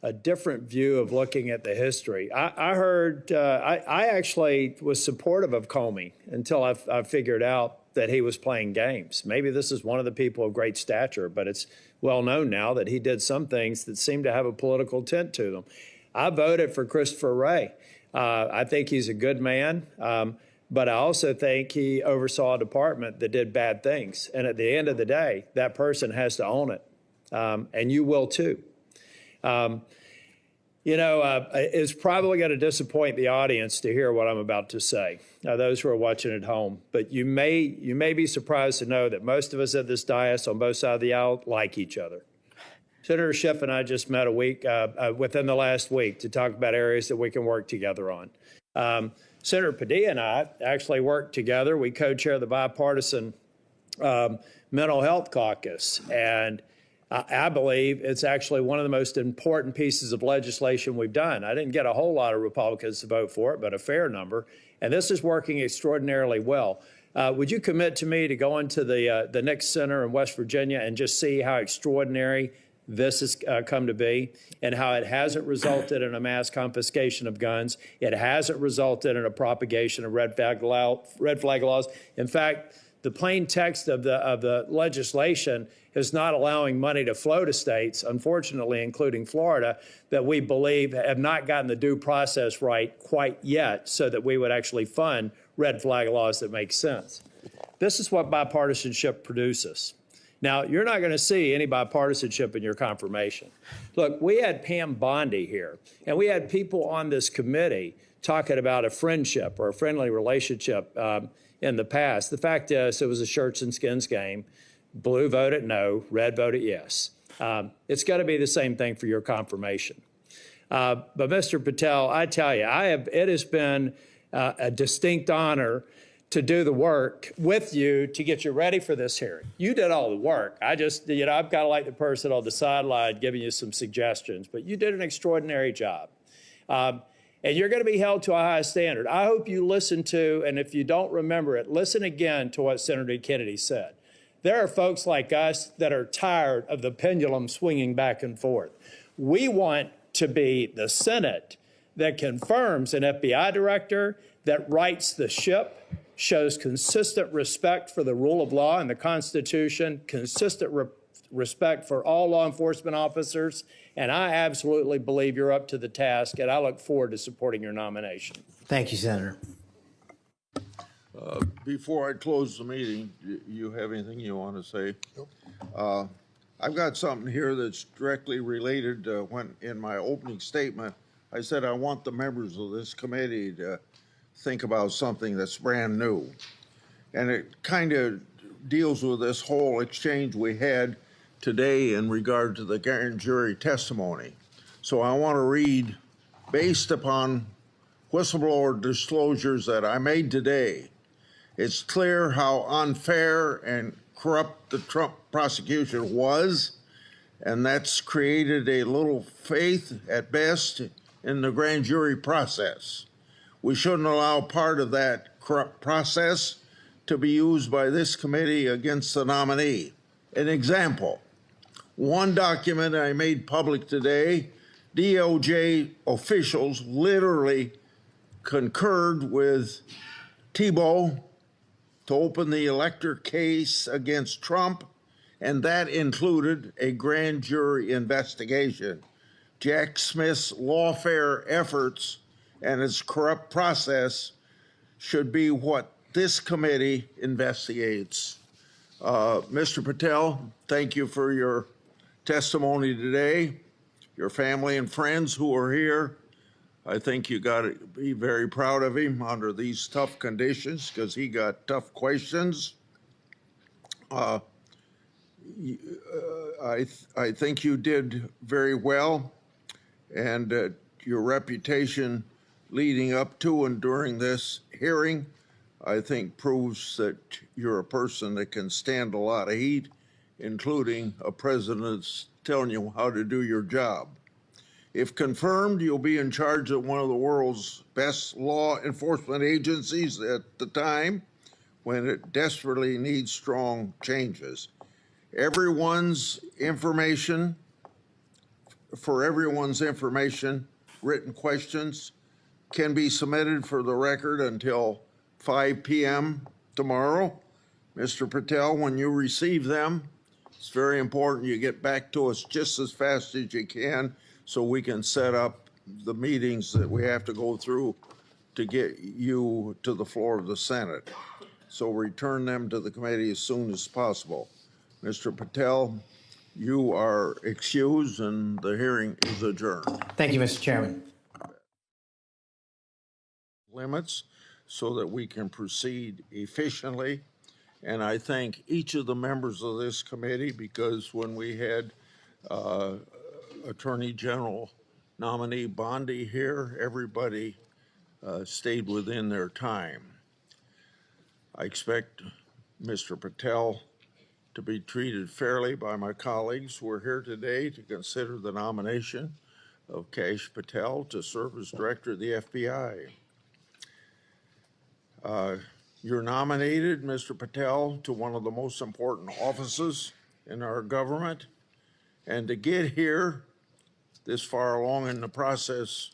a different view of looking at the history. I actually was supportive of Comey until I figured out that he was playing games. Maybe this is one of the people of great stature, but it's well known now that he did some things that seem to have a political tint to them. I voted for Christopher Wray. I think he's a good man, but I also think he oversaw a department that did bad things. And at the end of the day, that person has to own it, and you will too. It's probably going to disappoint the audience to hear what I'm about to say, those who are watching at home. But you may be surprised to know that most of us at this dais on both sides of the aisle like each other. Senator Schiff and I just met within the last week to talk about areas that we can work together on. Senator Padilla and I actually worked together. We co-chair the bipartisan mental health caucus, and I believe it's actually one of the most important pieces of legislation we've done. I didn't get a whole lot of Republicans to vote for it, but a fair number, and this is working extraordinarily well. Would you commit to me to go into the Nix Center in West Virginia and just see how extraordinary this has come to be, and how it hasn't resulted in a mass confiscation of guns? It hasn't resulted in a propagation of red flag laws. In fact, the plain text of the legislation is not allowing money to flow to states, unfortunately, including Florida, that we believe have not gotten the due process right quite yet, so that we would actually fund red flag laws that make sense. This is what bipartisanship produces. Now, you're not going to see any bipartisanship in your confirmation. Look, we had Pam Bondi here, and we had people on this committee talking about a friendship or a friendly relationship in the past. The fact is, it was a shirts and skins game. Blue voted no, red voted yes. It's got to be the same thing for your confirmation. But Mr. Patel, I tell you, it has been a distinct honor to do the work with you to get you ready for this hearing. You did all the work. I'm kind of like the person on the sideline giving you some suggestions, but you did an extraordinary job. And you're going to be held to a high standard. I hope you listen to, and if you don't remember it, listen again to what Senator Kennedy said. There are folks like us that are tired of the pendulum swinging back and forth. We want to be the Senate that confirms an FBI director, that rights the ship, shows consistent respect for the rule of law and the Constitution, consistent respect for all law enforcement officers, and I absolutely believe you're up to the task, and I look forward to supporting your nomination. Thank you, Senator. Before I close the meeting, you have anything you want to say? Nope. I've got something here that's directly related. When in my opening statement, I said I want the members of this committee to think about something that's brand new. And it kind of deals with this whole exchange we had today in regard to the grand jury testimony. So I want to read, based upon whistleblower disclosures that I made today, it's clear how unfair and corrupt the Trump prosecution was, and that's created a little faith at best in the grand jury process. We shouldn't allow part of that corrupt process to be used by this committee against the nominee. An example, one document I made public today, DOJ officials literally concurred with Thibault to open the elector case against Trump, and that included a grand jury investigation. Jack Smith's lawfare efforts and its corrupt process should be what this committee investigates. Mr. Patel, thank you for your testimony today. Your family and friends who are here, I think you got to be very proud of him under these tough conditions, because he got tough questions. I think you did very well, and your reputation leading up to and during this hearing, I think, proves that you're a person that can stand a lot of heat, including a president that's telling you how to do your job. If confirmed, you'll be in charge of one of the world's best law enforcement agencies at the time when it desperately needs strong changes. Everyone's information, written questions can be submitted for the record until 5 p.m. tomorrow. Mr. Patel, when you receive them, it's very important you get back to us just as fast as you can so we can set up the meetings that we have to go through to get you to the floor of the Senate. So return them to the committee as soon as possible. Mr. Patel, you are excused and the hearing is adjourned. Thank you, Mr. Chairman. Limits so that we can proceed efficiently. And I thank each of the members of this committee, because when we had Attorney General nominee Bondi here. Everybody stayed within their time. I expect Mr. Patel to be treated fairly by my colleagues. We're here today to consider the nomination of Kash Patel to serve as director of the FBI. You're nominated, Mr. Patel, to one of the most important offices in our government. And to get here this far along in the process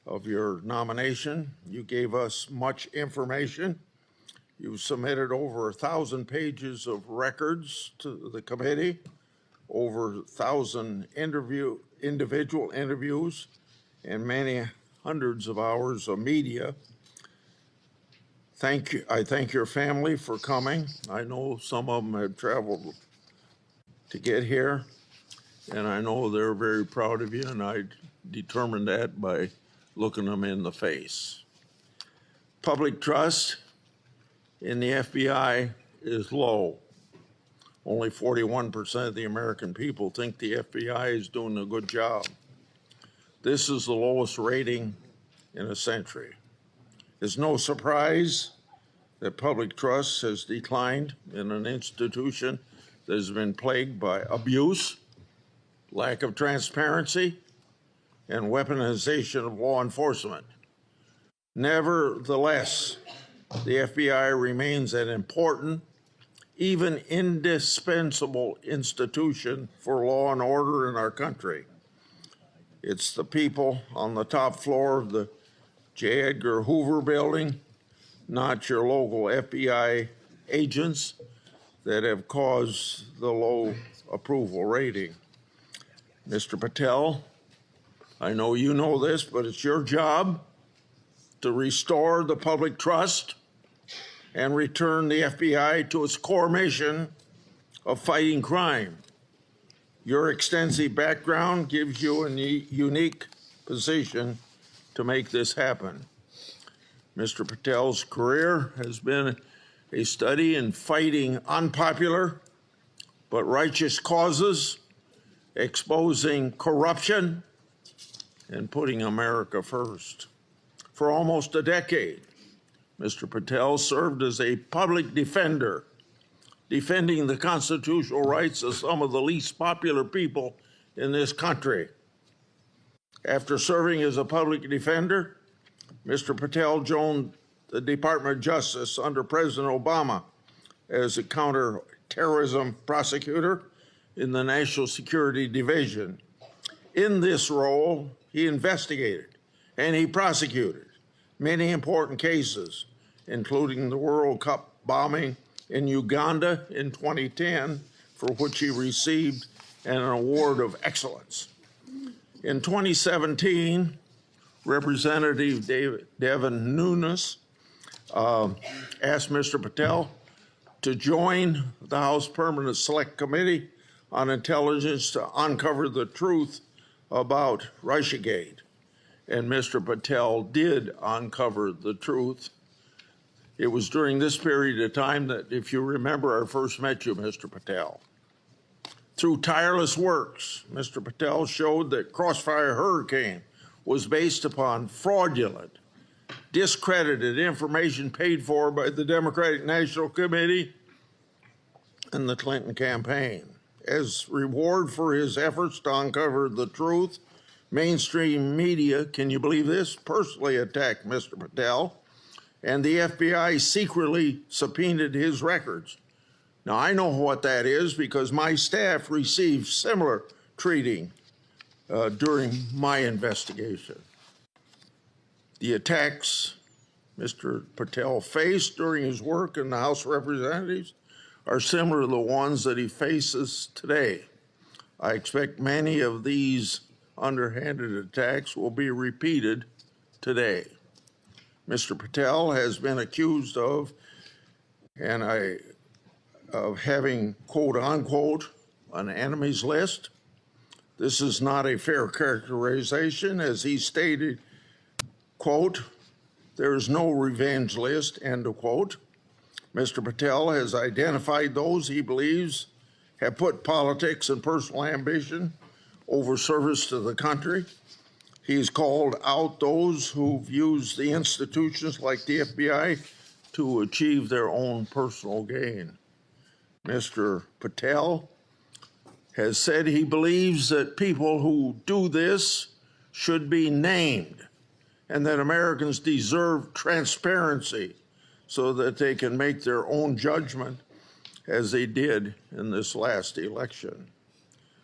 of your nomination, you gave us much information. You submitted over 1,000 pages of records to the committee, over 1,000 individual interviews, and many hundreds of hours of media. Thank you. I thank your family for coming. I know some of them have traveled to get here, and I know they're very proud of you, and I determined that by looking them in the face. Public trust in the FBI is low. Only 41% of the American people think the FBI is doing a good job. This is the lowest rating in a century. It's no surprise that public trust has declined in an institution that has been plagued by abuse, lack of transparency, and weaponization of law enforcement. Nevertheless, the FBI remains an important, even indispensable institution for law and order in our country. It's the people on the top floor of the J. Edgar Hoover building, not your local FBI agents, that have caused the low approval rating. Mr. Patel, I know you know this, but it's your job to restore the public trust and return the FBI to its core mission of fighting crime. Your extensive background gives you a unique position to make this happen. Mr. Patel's career has been a study in fighting unpopular but righteous causes, exposing corruption, and putting America first. For almost a decade, Mr. Patel served as a public defender, defending the constitutional rights of some of the least popular people in this country. After serving as a public defender, Mr. Patel joined the Department of Justice under President Obama as a counterterrorism prosecutor in the National Security Division. In this role, he investigated and he prosecuted many important cases, including the World Cup bombing in Uganda in 2010, for which he received an award of excellence. In 2017, Representative Devin Nunes asked Mr. Patel to join the House Permanent Select Committee on Intelligence to uncover the truth about Russiagate. And Mr. Patel did uncover the truth. It was during this period of time that, if you remember, I first met you, Mr. Patel. Through tireless works, Mr. Patel showed that Crossfire Hurricane was based upon fraudulent, discredited information paid for by the Democratic National Committee and the Clinton campaign. As reward for his efforts to uncover the truth, mainstream media, can you believe this, personally attacked Mr. Patel, and the FBI secretly subpoenaed his records. Now, I know what that is because my staff received similar treating during my investigation. The attacks Mr. Patel faced during his work in the House of Representatives are similar to the ones that he faces today. I expect many of these underhanded attacks will be repeated today. Mr. Patel has been accused of having, quote unquote, an enemies list. This is not a fair characterization, as he stated, quote, there is no revenge list, end of quote. Mr. Patel has identified those he believes have put politics and personal ambition over service to the country. He's called out those who've used the institutions like the FBI to achieve their own personal gain. Mr. Patel has said he believes that people who do this should be named and that Americans deserve transparency so that they can make their own judgment as they did in this last election.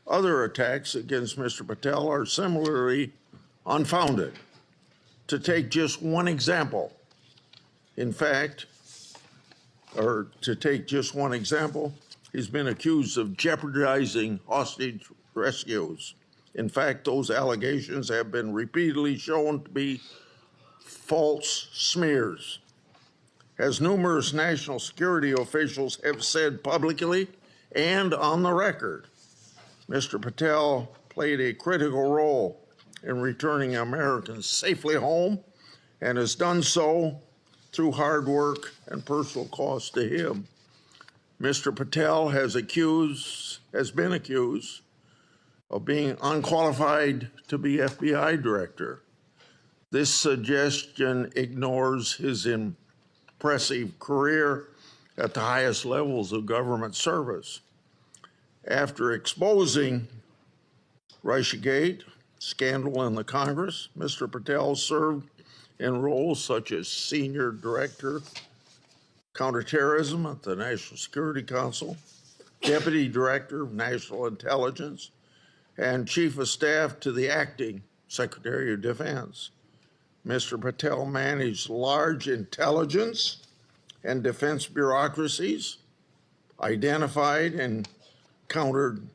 Other attacks against Mr. Patel are similarly unfounded. To take just one example, he's been accused of jeopardizing hostage rescues. In fact, those allegations have been repeatedly shown to be false smears. As numerous national security officials have said publicly and on the record, Mr. Patel played a critical role in returning Americans safely home and has done so through hard work and personal cost to him. Mr. Patel has been accused of being unqualified to be FBI director. This suggestion ignores his impressive career at the highest levels of government service. After exposing Russiagate scandal in the Congress, Mr. Patel served in roles such as Senior Director, Counterterrorism at the National Security Council, Deputy Director of National Intelligence, and Chief of Staff to the Acting Secretary of Defense. Mr. Patel managed large intelligence and defense bureaucracies, identified and countered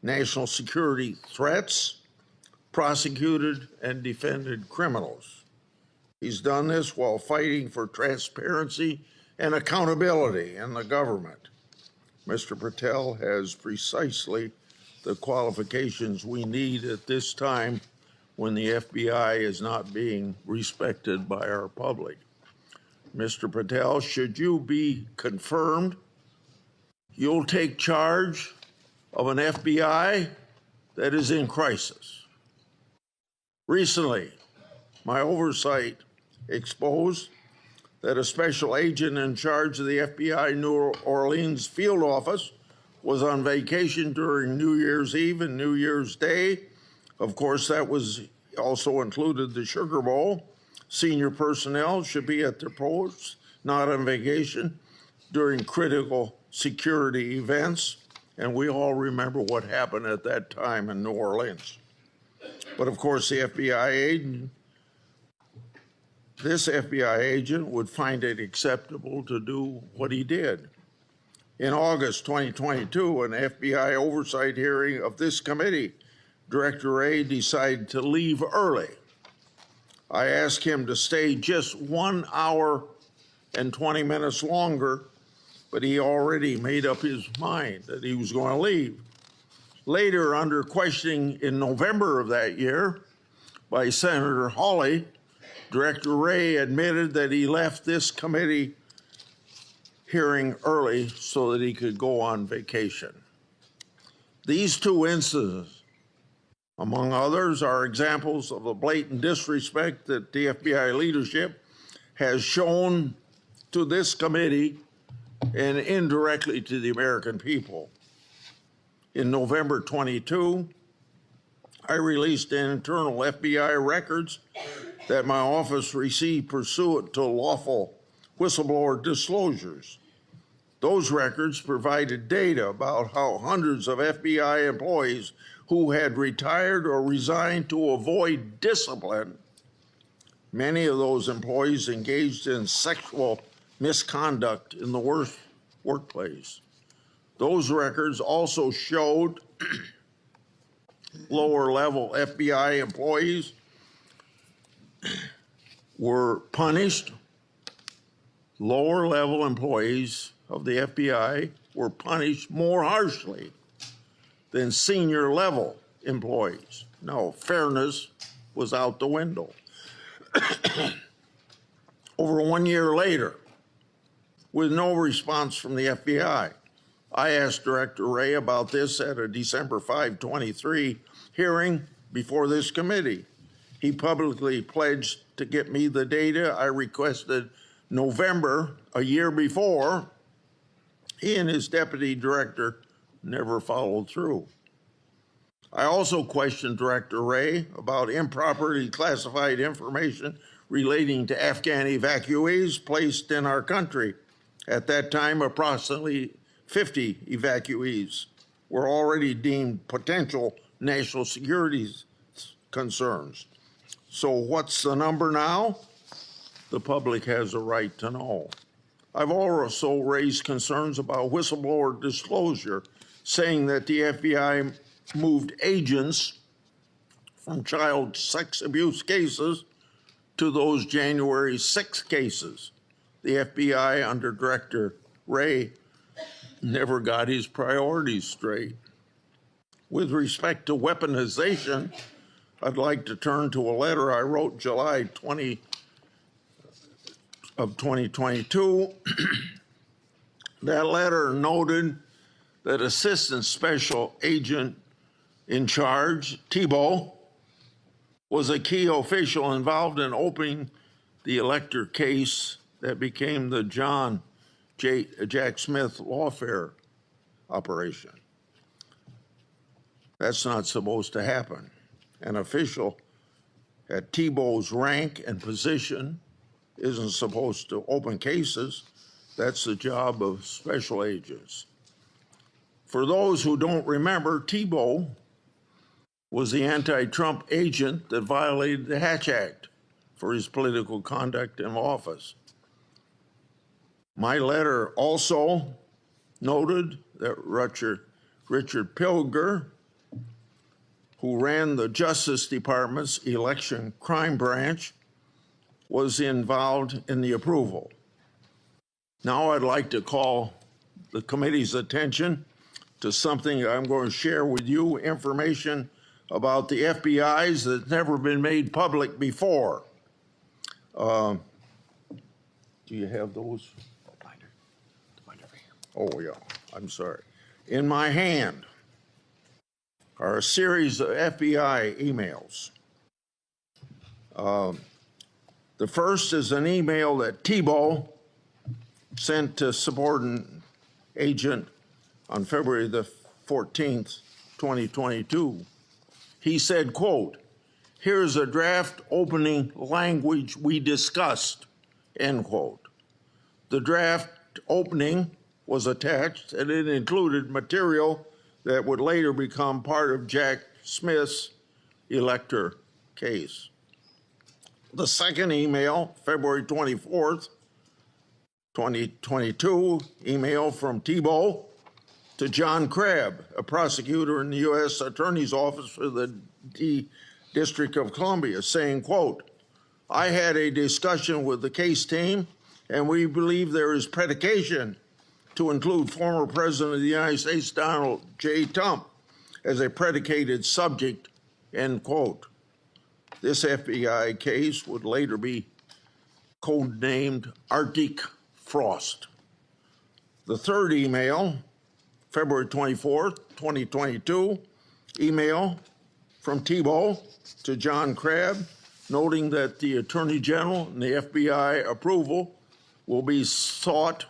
national security threats, prosecuted and defended criminals. He's done this while fighting for transparency and accountability in the government. Mr. Patel has precisely the qualifications we need at this time when the FBI is not being respected by our public. Mr. Patel, should you be confirmed, you'll take charge of an FBI that is in crisis. Recently, my oversight exposed that a special agent in charge of the FBI New Orleans field office was on vacation during New Year's Eve and New Year's Day. Of course, that was also included the Sugar Bowl. Senior personnel should be at their posts, not on vacation, during critical security events. And we all remember what happened at that time in New Orleans. But of course, this FBI agent would find it acceptable to do what he did. In August 2022, an FBI oversight hearing of this committee, Director Wray decided to leave early. I asked him to stay just 1 hour and 20 minutes longer, but he already made up his mind that he was going to leave. Later, under questioning in November of that year by Senator Hawley, Director Wray admitted that he left this committee hearing early so that he could go on vacation. These two incidents, among others, are examples of the blatant disrespect that the FBI leadership has shown to this committee and indirectly to the American people. In November 22, I released internal FBI records that my office received pursuant to lawful whistleblower disclosures. Those records provided data about how hundreds of FBI employees who had retired or resigned to avoid discipline, many of those employees engaged in sexual misconduct in the worst workplace. Those records also showed lower-level FBI employees were punished. Lower-level employees of the FBI were punished more harshly than senior-level employees. No, fairness was out the window. Over 1 year later, with no response from the FBI, I asked Director Wray about this at a December 5, 23 hearing before this committee. He publicly pledged to get me the data I requested November, a year before. He and his deputy director never followed through. I also questioned Director Wray about improperly classified information relating to Afghan evacuees placed in our country. At that time, approximately 50 evacuees were already deemed potential national security concerns. So what's the number now? The public has a right to know. I've also raised concerns about whistleblower disclosure, saying that the FBI moved agents from child sex abuse cases to those January 6 cases. The FBI under Director Wray never got his priorities straight. With respect to weaponization, I'd like to turn to a letter I wrote July 20 of 2022. That letter noted that Assistant Special Agent in charge, Thibault, was a key official involved in opening the Elector case that became the Jack Smith lawfare operation. That's not supposed to happen. An official at Thibault's rank and position isn't supposed to open cases. That's the job of special agents. For those who don't remember, Thibault was the anti-Trump agent that violated the Hatch Act for his political conduct in office. My letter also noted that Richard Pilger, who ran the Justice Department's election crime branch, was involved in the approval. Now I'd like to call the committee's attention to something I'm going to share with you, information about the FBI's that's never been made public before. Do you have those? Oh, yeah, I'm sorry. In my hand are a series of FBI emails. The first is an email that Thibault sent to subordinate agent on February the 14th, 2022. He said, quote, "Here's a draft opening language we discussed," end quote. The draft opening was attached and it included material that would later become part of Jack Smith's Elector case. The second email, February 24th, 2022, email from Thibault to John Crabb, a prosecutor in the U.S. Attorney's Office for the District of Columbia, saying, quote, "I had a discussion with the case team and we believe there is predication to include former President of the United States, Donald J. Trump, as a predicated subject," end quote. This FBI case would later be codenamed Arctic Frost. The third email, February 24th, 2022, email from Thibault to John Crabb, noting that the Attorney General and the FBI approval will be sought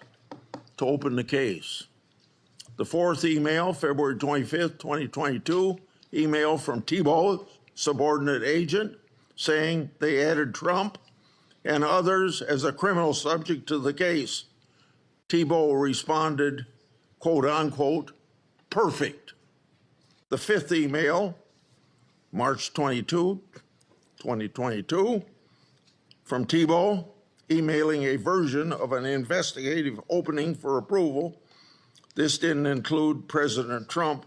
to open the case. The fourth email, February 25th, 2022, email from Thibault's subordinate agent saying they added Trump and others as a criminal subject to the case. Thibault responded, quote unquote, "perfect." The fifth email, March 22, 2022, from Thibault, emailing a version of an investigative opening for approval. This didn't include President Trump.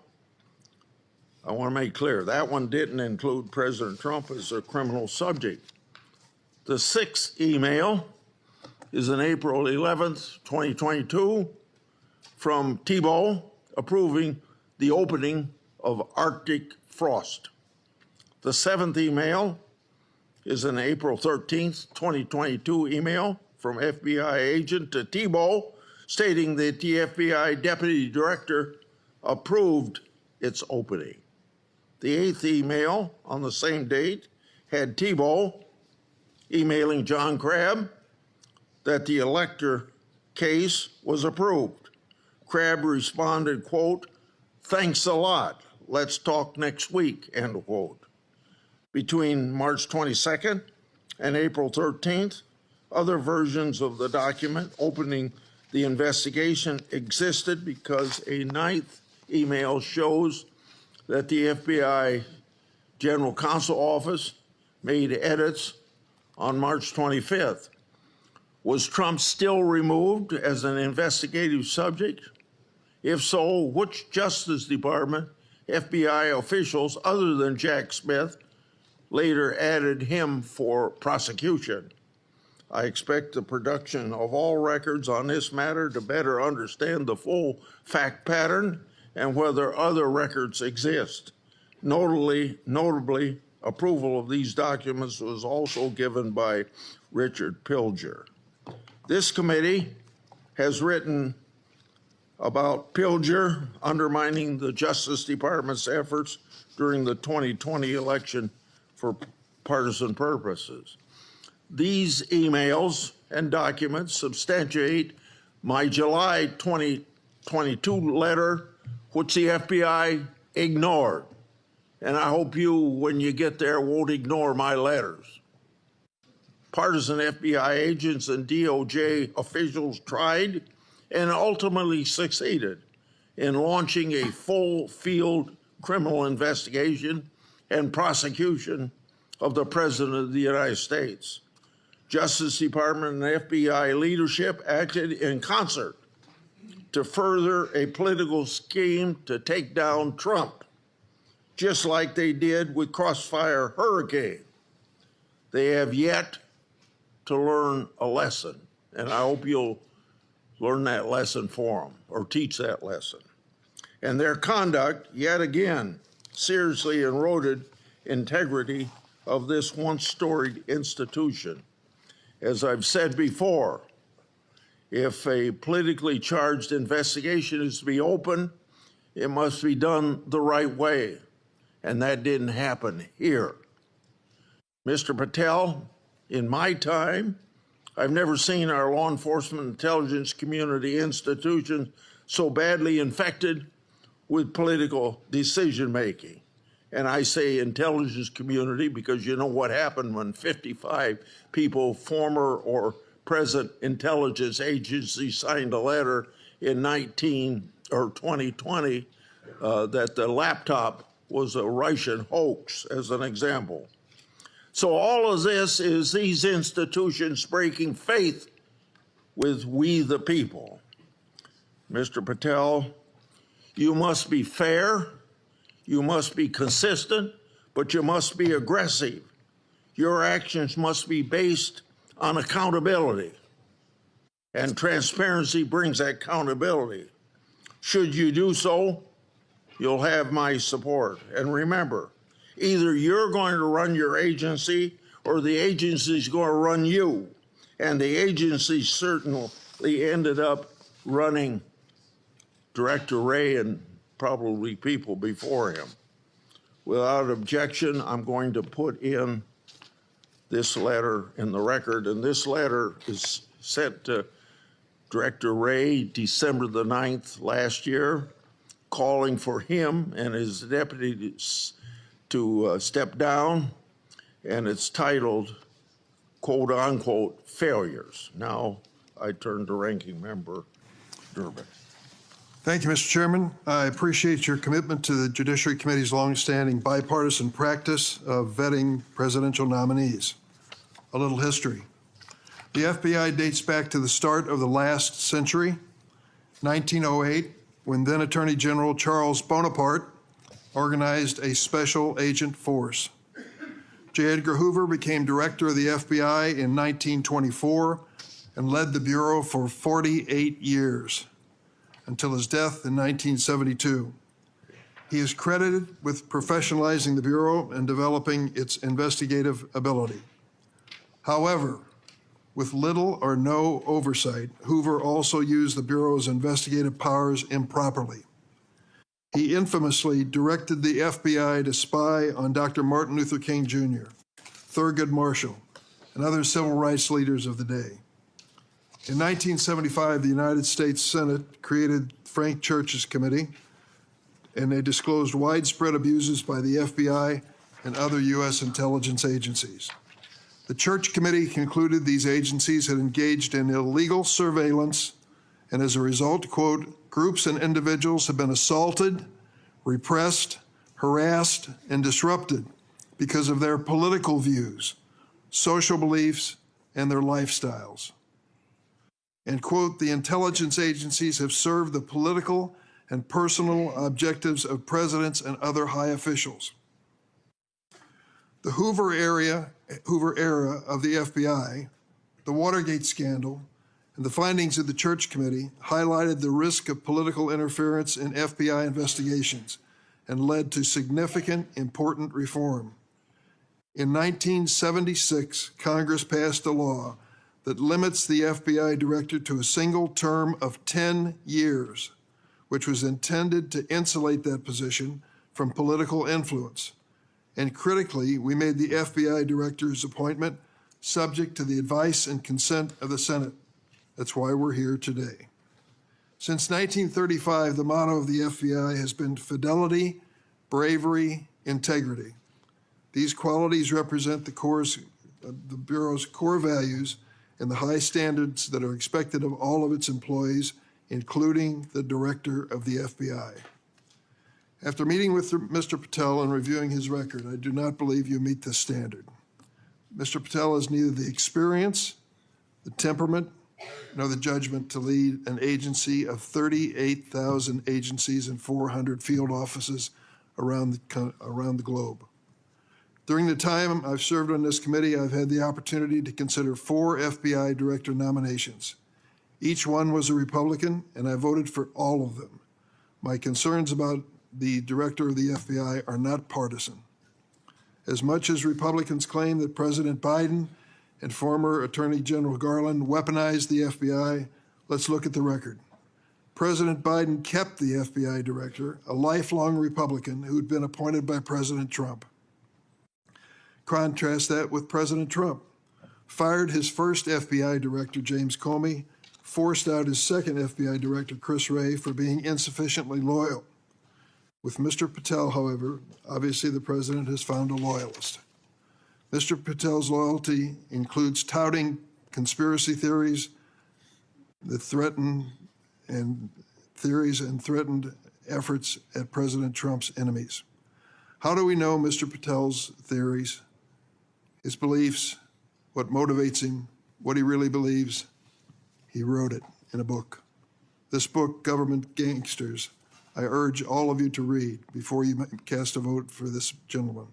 I want to make clear, that one didn't include President Trump as a criminal subject. The sixth email is on April 11th, 2022, from Thibault approving the opening of Arctic Frost. The seventh email is an April 13th, 2022 email from FBI agent to Thibault stating that the FBI deputy director approved its opening. The 8th email on the same date had Thibault emailing John Crabb that the elector case was approved. Crabb responded, quote, "Thanks a lot. Let's talk next week," end quote. Between March 22nd and April 13th, other versions of the document opening the investigation existed because a 9th email shows that the FBI General Counsel Office made edits on March 25th. Was Trump still removed as an investigative subject? If so, which Justice Department FBI officials other than Jack Smith later added him for prosecution? I expect the production of all records on this matter to better understand the full fact pattern and whether other records exist. Notably, approval of these documents was also given by Richard Pilger. This committee has written about Pilger undermining the Justice Department's efforts during the 2020 election for partisan purposes. These emails and documents substantiate my July 2022 letter, which the FBI ignored. And I hope you, when you get there, won't ignore my letters. Partisan FBI agents and DOJ officials tried and ultimately succeeded in launching a full field criminal investigation and prosecution of the President of the United States. Justice Department and FBI leadership acted in concert to further a political scheme to take down Trump, just like they did with Crossfire Hurricane. They have yet to learn a lesson, and I hope you'll learn that lesson for them or teach that lesson. And their conduct, yet again, seriously eroded integrity of this once storied institution. As I've said before, if a politically charged investigation is to be open, it must be done the right way, and that didn't happen here. Mr. Patel, in my time, I've never seen our law enforcement intelligence community institutions so badly infected with political decision-making. And I say intelligence community because you know what happened when 55 people, former or present intelligence agencies, signed a letter in 2020 that the laptop was a Russian hoax, as an example. So all of this is these institutions breaking faith with we the people. Mr. Patel, you must be fair, you must be consistent, but you must be aggressive. Your actions must be based on accountability, and transparency brings accountability. Should you do so, you'll have my support. And remember, either you're going to run your agency or the agency's going to run you. And the agency certainly ended up running Director Wray and probably people before him. Without objection, I'm going to put in this letter in the record, and this letter is sent to Director Wray December the 9th last year, calling for him and his deputies to step down, and it's titled, quote unquote, failures. Now I turn to Ranking Member Durbin. Thank you, Mr. Chairman. I appreciate your commitment to the Judiciary Committee's longstanding bipartisan practice of vetting presidential nominees. A little history. The FBI dates back to the start of the last century, 1908, when then Attorney General Charles Bonaparte organized a special agent force. J. Edgar Hoover became director of the FBI in 1924 and led the Bureau for 48 years until his death in 1972. He is credited with professionalizing the Bureau and developing its investigative ability. However, With little or no oversight, Hoover also used the Bureau's investigative powers improperly. He infamously directed the FBI to spy on Dr. Martin Luther King Jr., Thurgood Marshall, and other civil rights leaders of the day. In 1975, the United States Senate created Frank Church's committee, and they disclosed widespread abuses by the FBI and other U.S. intelligence agencies. The Church Committee concluded these agencies had engaged in illegal surveillance, and as a result, quote, groups and individuals have been assaulted, repressed, harassed, and disrupted because of their political views, social beliefs, and their lifestyles. And quote, the intelligence agencies have served the political and personal objectives of presidents and other high officials. The Hoover era of the FBI, the Watergate scandal, and the findings of the Church Committee highlighted the risk of political interference in FBI investigations and led to significant, important reform. In 1976, Congress passed a law that limits the FBI director to a single term of 10 years, which was intended to insulate that position from political influence. And critically, we made the FBI director's appointment subject to the advice and consent of the Senate. That's why we're here today. Since 1935, the motto of the FBI has been fidelity, bravery, integrity. These qualities represent the Bureau's core values and the high standards that are expected of all of its employees, including the director of the FBI. After meeting with Mr. Patel and reviewing his record, I do not believe you meet this standard. Mr. Patel has neither the experience, the temperament, nor the judgment to lead an agency of 38,000 agencies and 400 field offices around the globe. During the time I've served on this committee, I've had the opportunity to consider 4 FBI director nominations. Each one was a Republican, and I voted for all of them. My concerns about the director of the FBI are not partisan. As much as Republicans claim that President Biden and former Attorney General Garland weaponized the FBI, let's look at the record. President Biden kept the FBI director, a lifelong Republican who'd been appointed by President Trump. Contrast that with President Trump. Fired his first FBI director, James Comey, forced out his second FBI director, Chris Wray, for being insufficiently loyal. With Mr. Patel, however, obviously the president has found a loyalist. Mr. Patel's loyalty includes touting conspiracy theories that threatened efforts at President Trump's enemies. How do we know Mr. Patel's theories, his beliefs, what motivates him, what he really believes? He wrote it in a book. This book, Government Gangsters, I urge all of you to read before you cast a vote for this gentleman.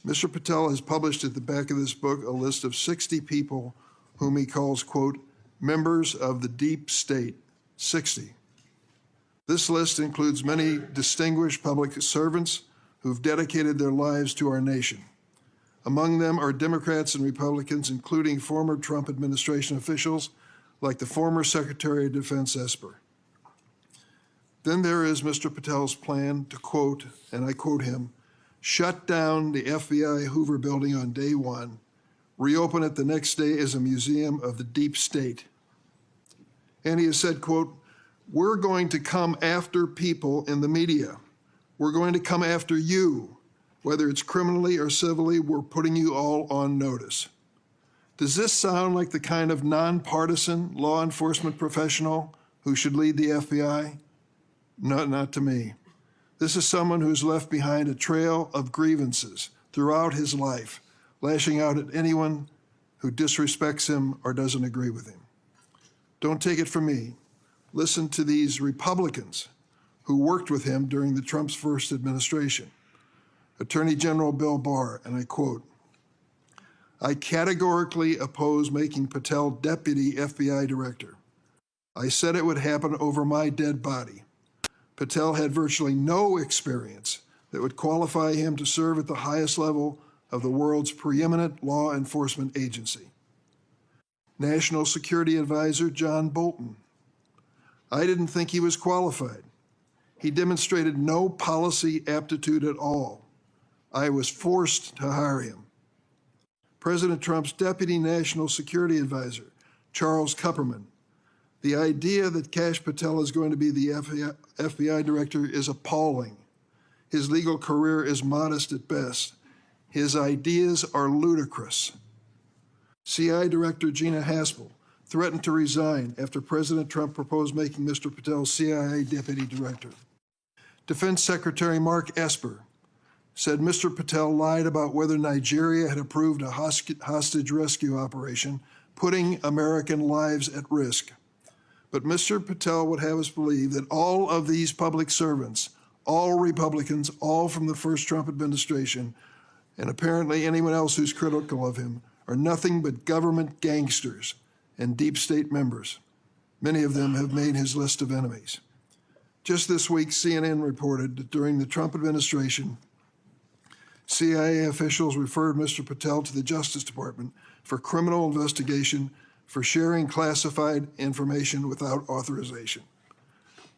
Mr. Patel has published at the back of this book a list of 60 people whom he calls, quote, members of the deep state, 60. This list includes many distinguished public servants who've dedicated their lives to our nation. Among them are Democrats and Republicans, including former Trump administration officials like the former Secretary of Defense Esper. Then there is Mr. Patel's plan to quote, and I quote him, shut down the FBI Hoover building on day one, reopen it the next day as a museum of the deep state. And he has said, quote, we're going to come after people in the media. We're going to come after you. Whether it's criminally or civilly, we're putting you all on notice. Does this sound like the kind of nonpartisan law enforcement professional who should lead the FBI? No, not to me. This is someone who's left behind a trail of grievances throughout his life, lashing out at anyone who disrespects him or doesn't agree with him. Don't take it from me. Listen to these Republicans who worked with him during the Trump's first administration. Attorney General Bill Barr, and I quote, I categorically oppose making Patel deputy FBI director. I said it would happen over my dead body. Patel had virtually no experience that would qualify him to serve at the highest level of the world's preeminent law enforcement agency. National Security Advisor John Bolton. I didn't think he was qualified. He demonstrated no policy aptitude at all. I was forced to hire him. President Trump's Deputy National Security Advisor, Charles Kupperman. The idea that Kash Patel is going to be the FBI director is appalling. His legal career is modest at best. His ideas are ludicrous. CIA Director Gina Haspel threatened to resign after President Trump proposed making Mr. Patel CIA Deputy Director. Defense Secretary Mark Esper said Mr. Patel lied about whether Nigeria had approved a hostage rescue operation, putting American lives at risk. But Mr. Patel would have us believe that all of these public servants, all Republicans, all from the first Trump administration, and apparently anyone else who's critical of him, are nothing but government gangsters and deep state members. Many of them have made his list of enemies. Just this week, CNN reported that during the Trump administration, CIA officials referred Mr. Patel to the Justice Department for criminal investigation for sharing classified information without authorization.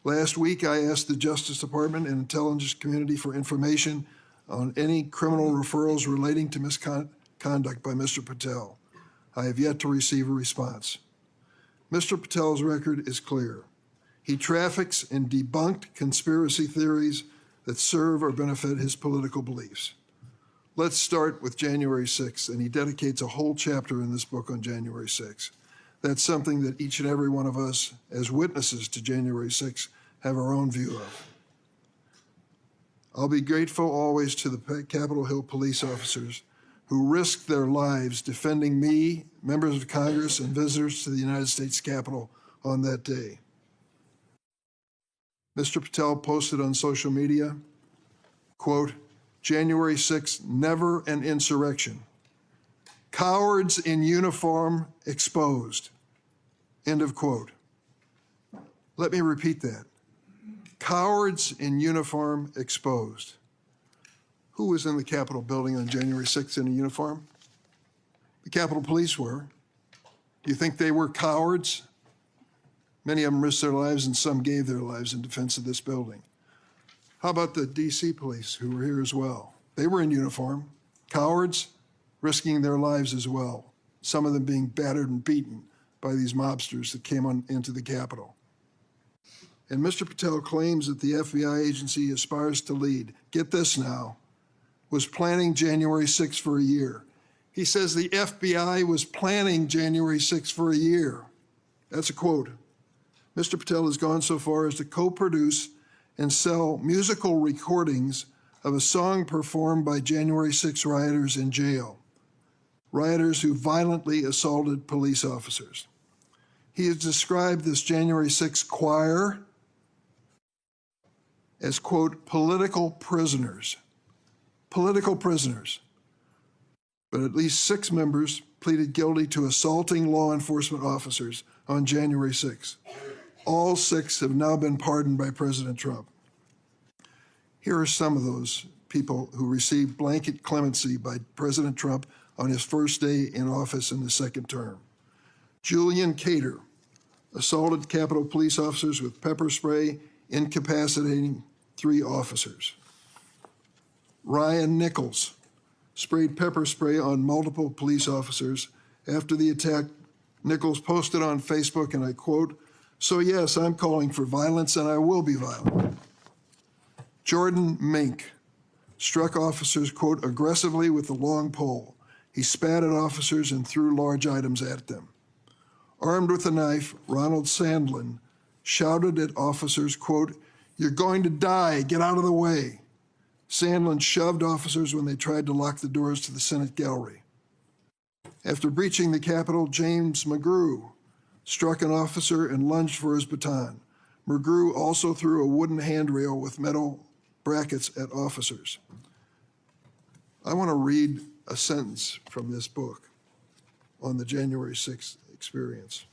Last week, I asked the Justice Department and intelligence community for information on any criminal referrals relating to misconduct by Mr. Patel. I have yet to receive a response. Mr. Patel's record is clear. He traffics in debunked conspiracy theories that serve or benefit his political beliefs. Let's start with January 6th, and he dedicates a whole chapter in this book on January 6th. That's something that each and every one of us, as witnesses to January 6th, have our own view of. I'll be grateful always to the Capitol Hill police officers who risked their lives defending me, members of Congress, and visitors to the United States Capitol on that day. Mr. Patel posted on social media, quote, January 6th, never an insurrection. Cowards in uniform exposed. End of quote. Let me repeat that. Cowards in uniform exposed. Who was in the Capitol building on January 6th in a uniform? The Capitol Police were. Do you think they were cowards? Many of them risked their lives and some gave their lives in defense of this building. How about the DC police who were here as well? They were in uniform. Cowards risking their lives as well. Some of them being battered and beaten by these mobsters that came into the Capitol. And Mr. Patel claims that the FBI agency aspires to lead. Get this now. Was planning January 6th for a year. He says the FBI was planning January 6th for a year. That's a quote. Mr. Patel has gone so far as to co-produce and sell musical recordings of a song performed by January 6 rioters in jail, rioters who violently assaulted police officers. He has described this January 6 choir as, quote, political prisoners. Political prisoners. But at least 6 members pleaded guilty to assaulting law enforcement officers on January 6. All 6 have now been pardoned by President Trump. Here are some of those people who received blanket clemency by President Trump on his first day in office in the second term. Julian Cater assaulted Capitol police officers with pepper spray, incapacitating 3 officers. Ryan Nichols sprayed pepper spray on multiple police officers. After the attack, Nichols posted on Facebook, and I quote, "So yes, I'm calling for violence and I will be violent." Jordan Mink struck officers, quote, aggressively with a long pole. He spat at officers and threw large items at them. Armed with a knife, Ronald Sandlin shouted at officers, quote, "You're going to die, get out of the way." Sandlin shoved officers when they tried to lock the doors to the Senate gallery. After breaching the Capitol, James McGrew struck an officer and lunged for his baton. McGrew also threw a wooden handrail with metal brackets at officers. I want to read a sentence from this book on the January 6th experience,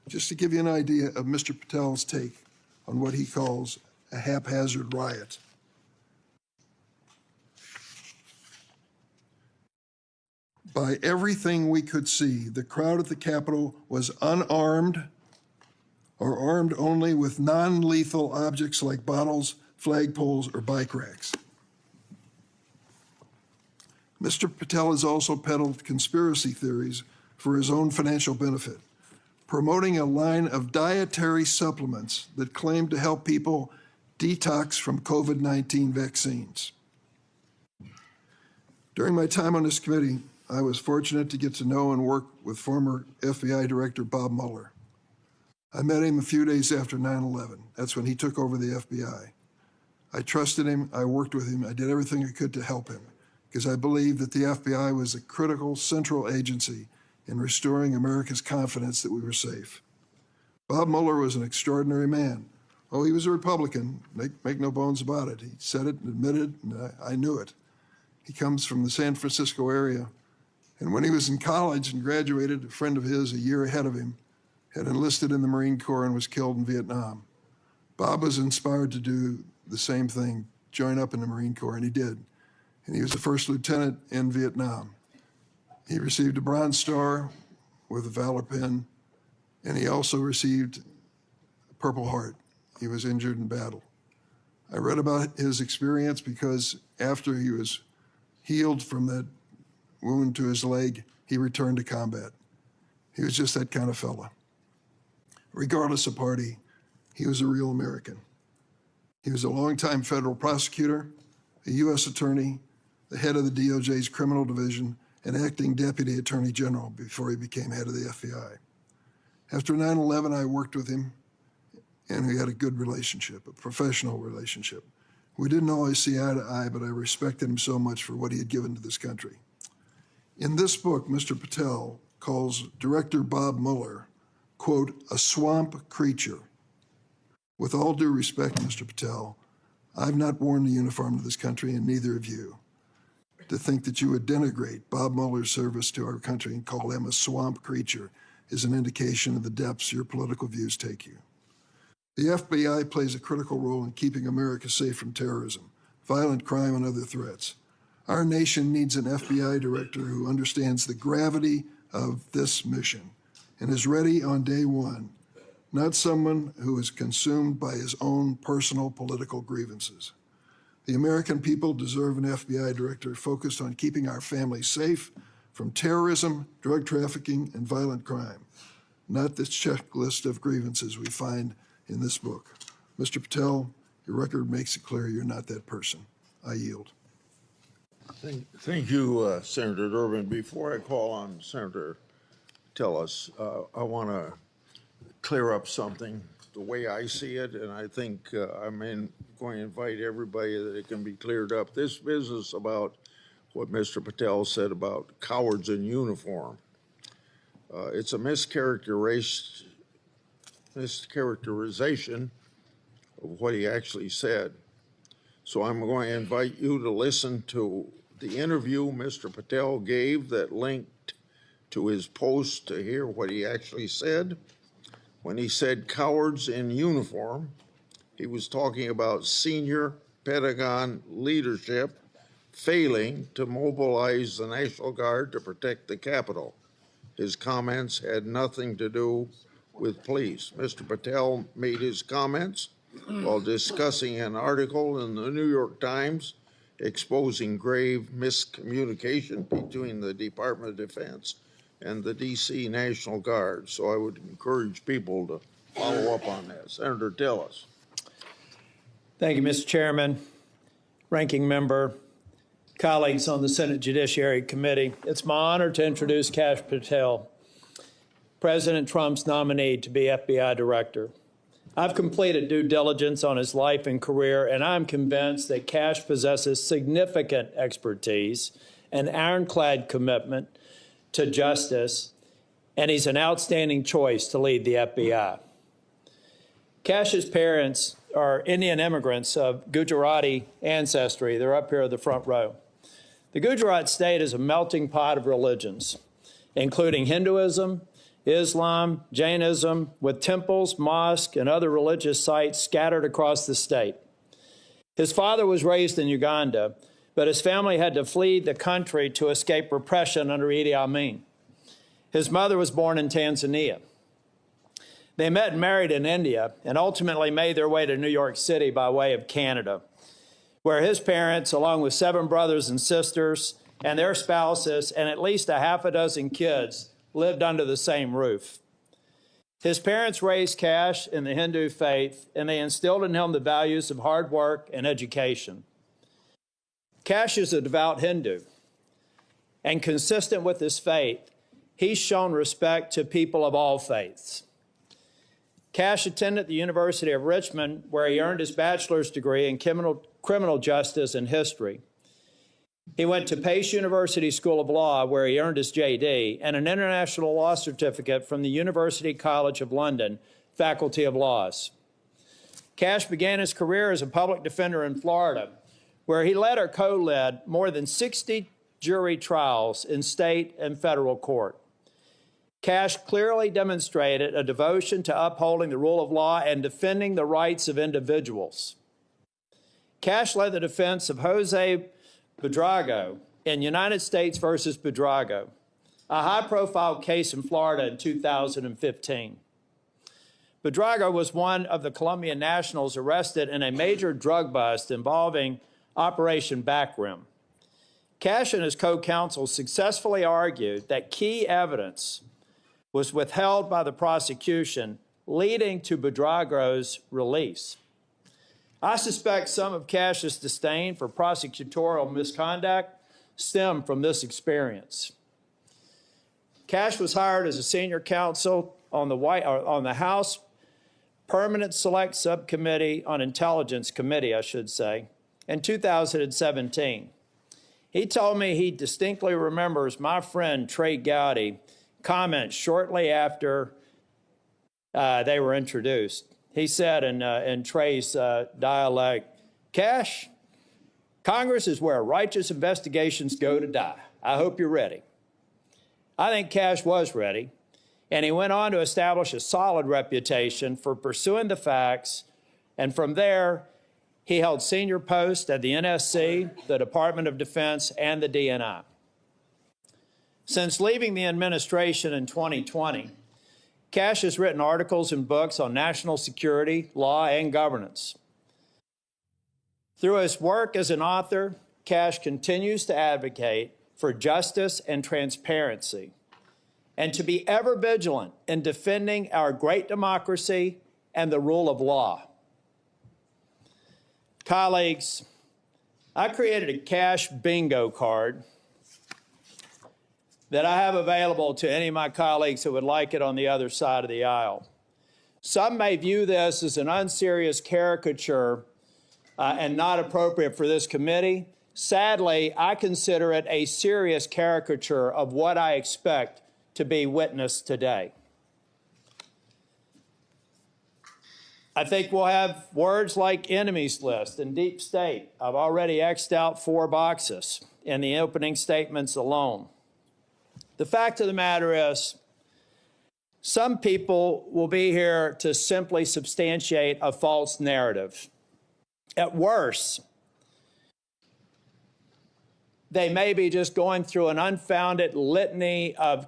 just to give you an idea of Mr. Patel's take on what he calls a haphazard riot. By everything we could see, the crowd at the Capitol was unarmed or armed only with non-lethal objects like bottles, flagpoles, or bike racks. Mr. Patel has also peddled conspiracy theories for his own financial benefit, promoting a line of dietary supplements that claim to help people detox from COVID-19 vaccines. During my time on this committee, I was fortunate to get to know and work with former FBI Director Bob Mueller. I met him a few days after 9/11. That's when he took over the FBI. I trusted him, I worked with him, I did everything I could to help him, because I believed that the FBI was a critical central agency in restoring America's confidence that we were safe. Bob Mueller was an extraordinary man. Oh, he was a Republican, make no bones about it. He said it and admitted it, and I knew it. He comes from the San Francisco area. And when he was in college and graduated, a friend of his, a year ahead of him, had enlisted in the Marine Corps and was killed in Vietnam. Bob was inspired to do the same thing, join up in the Marine Corps, and he did. And he was a first lieutenant in Vietnam. He received a Bronze Star with a Valor Pin, and he also received a Purple Heart. He was injured in battle. I read about his experience because after he was healed from that wound to his leg, he returned to combat. He was just that kind of fella. Regardless of party, he was a real American. He was a longtime federal prosecutor, a U.S. attorney, the head of the DOJ's criminal division, and acting deputy attorney general before he became head of the FBI. After 9/11, I worked with him, and we had a good relationship, a professional relationship. We didn't always see eye to eye, but I respected him so much for what he had given to this country. In this book, Mr. Patel calls Director Bob Mueller, quote, a swamp creature. With all due respect, Mr. Patel, I've not worn the uniform of this country, and neither have you. To think that you would denigrate Bob Mueller's service to our country and call him a swamp creature is an indication of the depths your political views take you. The FBI plays a critical role in keeping America safe from terrorism, violent crime, and other threats. Our nation needs an FBI director who understands the gravity of this mission and is ready on day one, not someone who is consumed by his own personal political grievances. The American people deserve an FBI director focused on keeping our families safe from terrorism, drug trafficking, and violent crime, not this checklist of grievances we find in this book. Mr. Patel, your record makes it clear you're not that person. I yield. Thank you, Senator Durbin. Before I call on Senator Tillis, I want to clear up something the way I see it, and I think I'm going to invite everybody that it can be cleared up. This business about what Mr. Patel said about cowards in uniform, it's a mischaracterization of what he actually said. So I'm going to invite you to listen to the interview Mr. Patel gave that linked to his post to hear what he actually said. When he said cowards in uniform, he was talking about senior Pentagon leadership failing to mobilize the National Guard to protect the Capitol. His comments had nothing to do with police. Mr. Patel made his comments while discussing an article in the New York Times exposing grave miscommunication between the Department of Defense and the D.C. National Guard. So I would encourage people to follow up on that. Senator Tillis. Thank you, Mr. Chairman, Ranking Member, colleagues on the Senate Judiciary Committee. It's my honor to introduce Kash Patel, President Trump's nominee to be FBI Director. I've completed due diligence on his life and career, and I'm convinced that Kash possesses significant expertise and ironclad commitment to justice, and he's an outstanding choice to lead the FBI. Kash's parents are Indian immigrants of Gujarati ancestry. They're up here in the front row. The Gujarat state is a melting pot of religions, including Hinduism, Islam, Jainism, with temples, mosques, and other religious sites scattered across the state. His father was raised in Uganda, but his family had to flee the country to escape repression under Idi Amin. His mother was born in Tanzania. They met and married in India and ultimately made their way to New York City by way of Canada, where his parents, along with 7 brothers and sisters and their spouses and at least a half a dozen kids, lived under the same roof. His parents raised Kash in the Hindu faith, and they instilled in him the values of hard work and education. Kash is a devout Hindu, and consistent with his faith, he's shown respect to people of all faiths. Kash attended the University of Richmond, where he earned his bachelor's degree in criminal justice and history. He went to Pace University School of Law, where he earned his JD, and an international law certificate from the University College of London, Faculty of Laws. Kash began his career as a public defender in Florida, where he led or co-led more than 60 jury trials in state and federal court. Kash clearly demonstrated a devotion to upholding the rule of law and defending the rights of individuals. Kash led the defense of Jose Buitrago in United States versus Buitrago, a high-profile case in Florida in 2015. Buitrago was one of the Colombian nationals arrested in a major drug bust involving Operation Backrim. Kash and his co-counsel successfully argued that key evidence was withheld by the prosecution, leading to Buitrago's release. I suspect some of Kash's disdain for prosecutorial misconduct stemmed from this experience. Kash was hired as a senior counsel on the House Permanent Select Subcommittee on Intelligence Committee, I should say, in 2017. He told me he distinctly remembers my friend Trey Gowdy comment shortly after they were introduced. He said in Trey's dialect, "Kash, Congress is where righteous investigations go to die. I hope you're ready." I think Kash was ready, and he went on to establish a solid reputation for pursuing the facts, and from there, he held senior posts at the NSC, the Department of Defense, and the DNI. Since leaving the administration in 2020, Kash has written articles and books on national security, law, and governance. Through his work as an author, Kash continues to advocate for justice and transparency, and to be ever vigilant in defending our great democracy and the rule of law. Colleagues, I created a Kash bingo card that I have available to any of my colleagues who would like it on the other side of the aisle. Some may view this as an unserious caricature and not appropriate for this committee. Sadly, I consider it a serious caricature of what I expect to be witnessed today. I think we'll have words like enemies list and deep state. I've already X'd out 4 boxes in the opening statements alone. The fact of the matter is, some people will be here to simply substantiate a false narrative. At worst, they may be just going through an unfounded litany of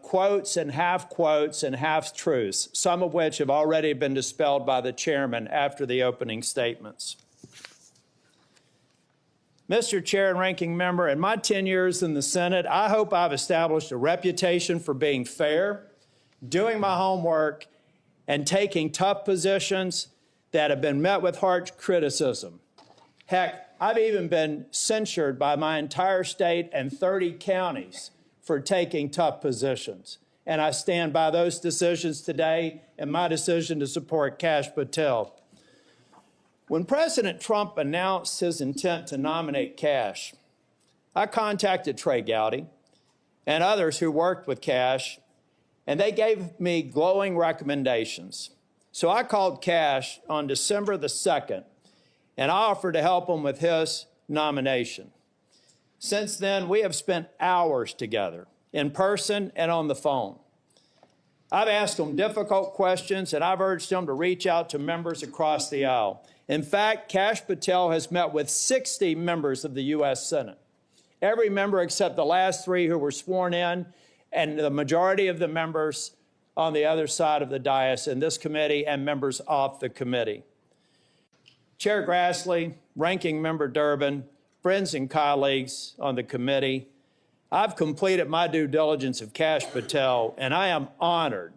quotes and half-truths, some of which have already been dispelled by the chairman after the opening statements. Mr. Chair and Ranking Member, in my 10 years in the Senate, I hope I've established a reputation for being fair, doing my homework, and taking tough positions that have been met with harsh criticism. Heck, I've even been censured by my entire state and 30 counties for taking tough positions. And I stand by those decisions today and my decision to support Kash Patel. When President Trump announced his intent to nominate Kash, I contacted Trey Gowdy and others who worked with Kash, and they gave me glowing recommendations. So I called Kash on December the 2nd, and I offered to help him with his nomination. Since then, we have spent hours together, in person and on the phone. I've asked them difficult questions, and I've urged them to reach out to members across the aisle. In fact, Kash Patel has met with 60 members of the U.S. Senate. Every member except the last 3 who were sworn in, and the majority of the members on the other side of the dais in this committee and members off the committee. Chair Grassley, Ranking Member Durbin, friends and colleagues on the committee, I've completed my due diligence of Kash Patel, and I am honored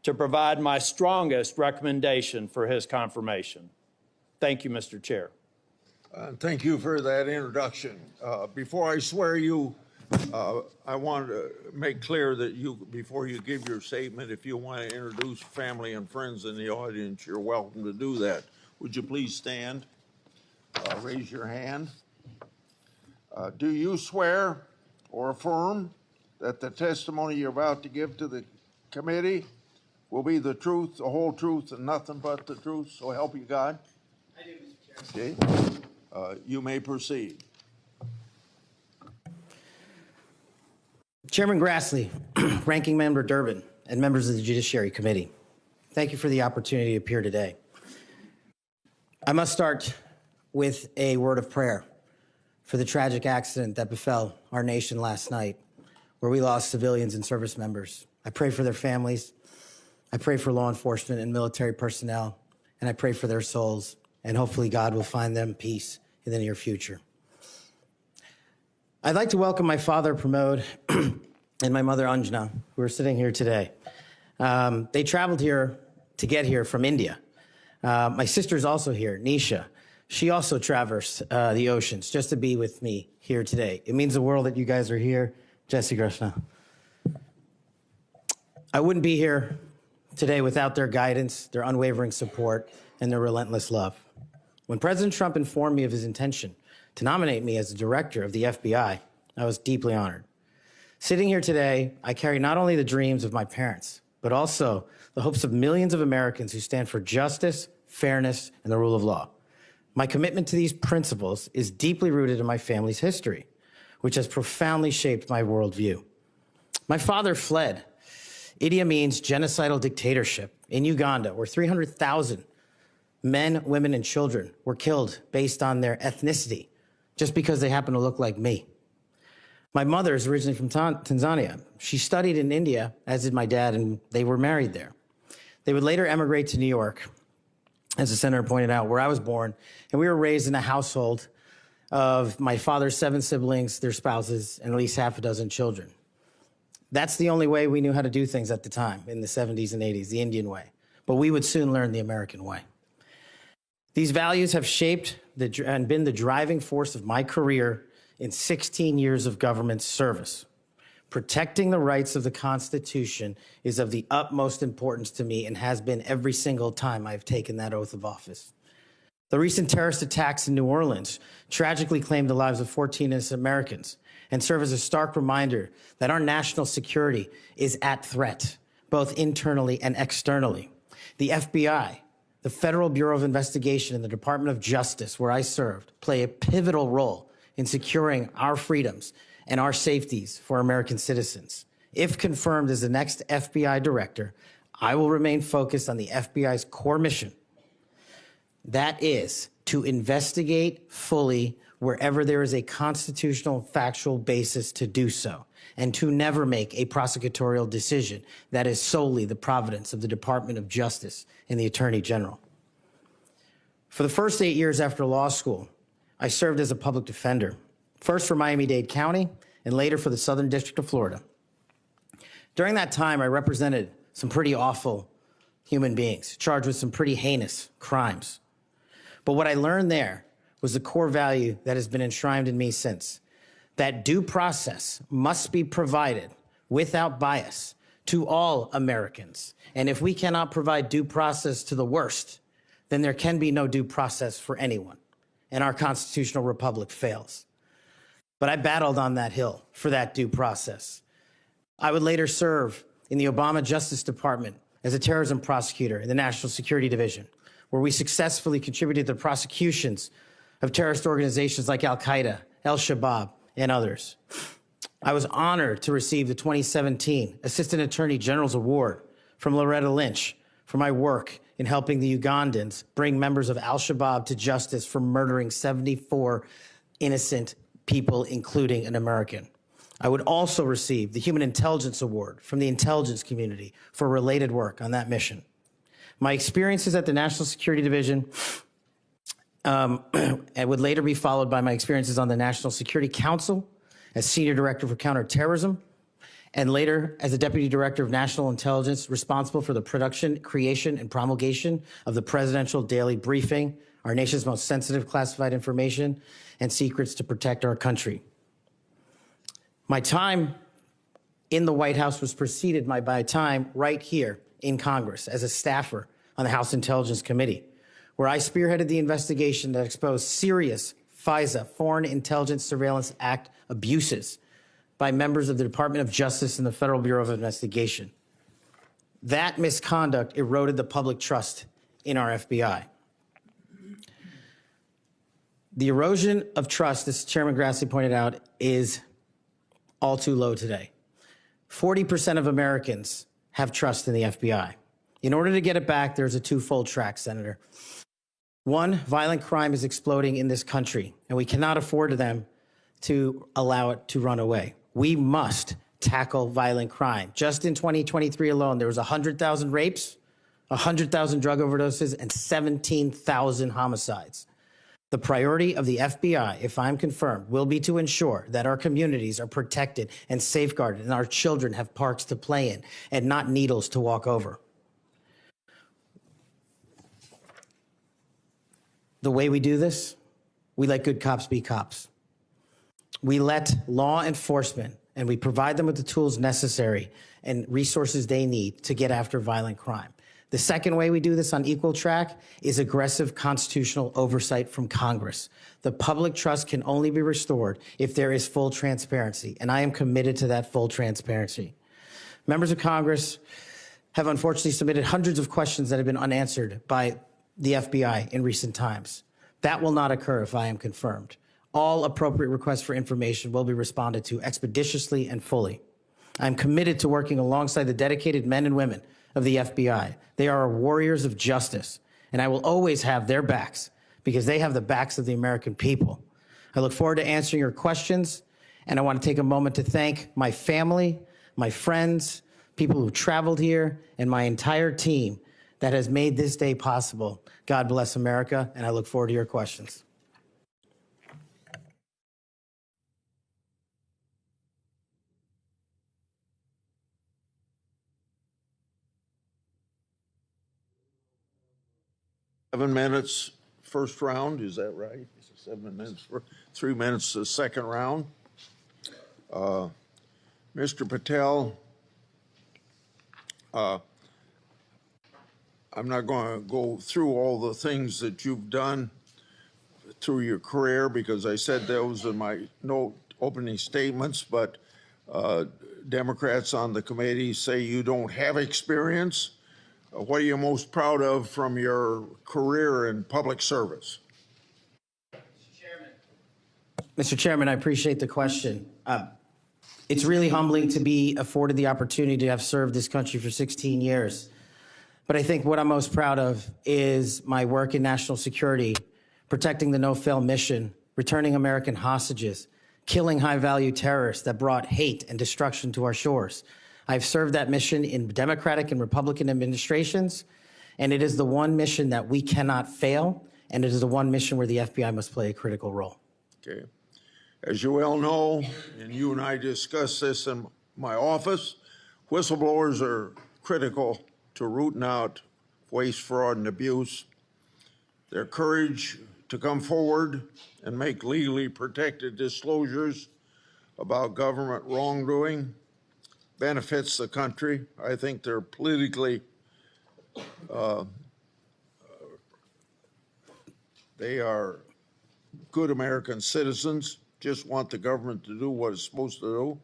to provide my strongest recommendation for his confirmation. Thank you, Mr. Chair. Thank you for that introduction. Before I swear you, I want to make clear that before you give your statement, if you want to introduce family and friends in the audience, you're welcome to do that. Would you please stand? Raise your hand. Do you swear or affirm that the testimony you're about to give to the committee will be the truth, the whole truth, and nothing but the truth, so help you God? I do, Mr. Chair. Okay. You may proceed. Chairman Grassley, Ranking Member Durbin, and members of the Judiciary Committee, thank you for the opportunity to appear today. I must start with a word of prayer for the tragic accident that befell our nation last night, where we lost civilians and service members. I pray for their families. I pray for law enforcement and military personnel, and I pray for their souls, and hopefully God will find them peace in the near future. I'd like to welcome my father, Pramod, and my mother, Anjana, who are sitting here today. They traveled here to get here from India. My sister's also here, Nisha. She also traversed the oceans just to be with me here today. It means the world that you guys are here. Jesse Krishna. I wouldn't be here today without their guidance, their unwavering support, and their relentless love. When President Trump informed me of his intention to nominate me as the director of the FBI, I was deeply honored. Sitting here today, I carry not only the dreams of my parents, but also the hopes of millions of Americans who stand for justice, fairness, and the rule of law. My commitment to these principles is deeply rooted in my family's history, which has profoundly shaped my worldview. My father fled Idi Amin's genocidal dictatorship in Uganda, where 300,000 men, women, and children were killed based on their ethnicity, just because they happen to look like me. My mother is originally from Tanzania. She studied in India, as did my dad, and they were married there. They would later emigrate to New York, as the senator pointed out, where I was born, and we were raised in a household of my father's 7 siblings, their spouses, and at least half a dozen children. That's the only way we knew how to do things at the time, in the 70s and 80s, the Indian way. But we would soon learn the American way. These values have shaped and been the driving force of my career in 16 years of government service. Protecting the rights of the Constitution is of the utmost importance to me and has been every single time I've taken that oath of office. The recent terrorist attacks in New Orleans tragically claimed the lives of 14 innocent Americans and serve as a stark reminder that our national security is at threat, both internally and externally. The FBI, the Federal Bureau of Investigation, and the Department of Justice, where I served, play a pivotal role in securing our freedoms and our safeties for American citizens. If confirmed as the next FBI director, I will remain focused on the FBI's core mission. That is to investigate fully wherever there is a constitutional factual basis to do so, and to never make a prosecutorial decision that is solely the providence of the Department of Justice and the Attorney General. For the first 8 years after law school, I served as a public defender, first for Miami-Dade County and later for the Southern District of Florida. During that time, I represented some pretty awful human beings, charged with some pretty heinous crimes. But what I learned there was the core value that has been enshrined in me since, that due process must be provided without bias to all Americans. And if we cannot provide due process to the worst, then there can be no due process for anyone, and our constitutional republic fails. But I battled on that hill for that due process. I would later serve in the Obama Justice Department as a terrorism prosecutor in the National Security Division, where we successfully contributed to the prosecutions of terrorist organizations like Al-Qaeda, Al-Shabaab, and others. I was honored to receive the 2017 Assistant Attorney General's Award from Loretta Lynch for my work in helping the Ugandans bring members of al-Shabaab to justice for murdering 74 innocent people, including an American. I would also receive the Human Intelligence Award from the intelligence community for related work on that mission. My experiences at the National Security Division and would later be followed by my experiences on the National Security Council as Senior Director for Counterterrorism, and later as a Deputy Director of National Intelligence responsible for the production, creation, and promulgation of the Presidential Daily Briefing, our nation's most sensitive classified information and secrets to protect our country. My time in the White House was preceded by my time right here in Congress as a staffer on the House Intelligence Committee, where I spearheaded the investigation that exposed serious FISA, Foreign Intelligence Surveillance Act abuses by members of the Department of Justice and the Federal Bureau of Investigation. That misconduct eroded the public trust in our FBI. The erosion of trust, as Chairman Grassley pointed out, is all too low today. 40% of Americans have trust in the FBI. In order to get it back, there's a twofold track, Senator. One, violent crime is exploding in this country, and we cannot afford them to allow it to run away. We must tackle violent crime. Just in 2023 alone, there was 100,000 rapes, 100,000 drug overdoses, and 17,000 homicides. The priority of the FBI, if I'm confirmed, will be to ensure that our communities are protected and safeguarded and our children have parks to play in and not needles to walk over. The way we do this, we let good cops be cops. We let law enforcement and we provide them with the tools necessary and resources they need to get after violent crime. The second way we do this on equal track is aggressive constitutional oversight from Congress. The public trust can only be restored if there is full transparency, and I am committed to that full transparency. Members of Congress have unfortunately submitted hundreds of questions that have been unanswered by the FBI in recent times. That will not occur if I am confirmed. All appropriate requests for information will be responded to expeditiously and fully. I'm committed to working alongside the dedicated men and women of the FBI. They are our warriors of justice, and I will always have their backs because they have the backs of the American people. I look forward to answering your questions, and I want to take a moment to thank my family, my friends, people who traveled here, and my entire team that has made this day possible. God bless America, and I look forward to your questions. Seven minutes first round, is that right? 7 minutes for 3 minutes the second round. Mr. Patel, I'm not going to go through all the things that you've done through your career because I said those in my opening statements, but Democrats on the committee say you don't have experience. What are you most proud of from your career in public service? Mr. Chairman, I appreciate the question. It's really humbling to be afforded the opportunity to have served this country for 16 years. But I think what I'm most proud of is my work in national security, protecting the no-fail mission, returning American hostages, killing high-value terrorists that brought hate and destruction to our shores. I've served that mission in Democratic and Republican administrations, and it is the one mission that we cannot fail, and it is the one mission where the FBI must play a critical role. Okay. As you well know, and you and I discussed this in my office, whistleblowers are critical to rooting out waste, fraud, and abuse. Their courage to come forward and make legally protected disclosures about government wrongdoing benefits the country. I think they're politically, they are good American citizens, just want the government to do what it's supposed to do.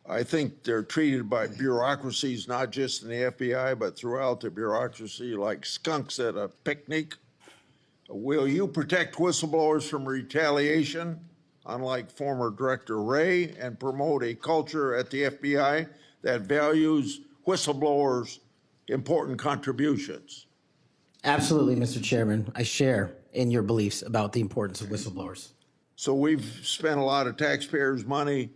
I think they're treated by bureaucracies, not just in the FBI, but throughout the bureaucracy, like skunks at a picnic. Will you protect whistleblowers from retaliation, unlike former Director Wray, and promote a culture at the FBI that values whistleblowers' important contributions? Absolutely, Mr. Chairman. I share in your beliefs about the importance of whistleblowers. So we've spent a lot of taxpayers' money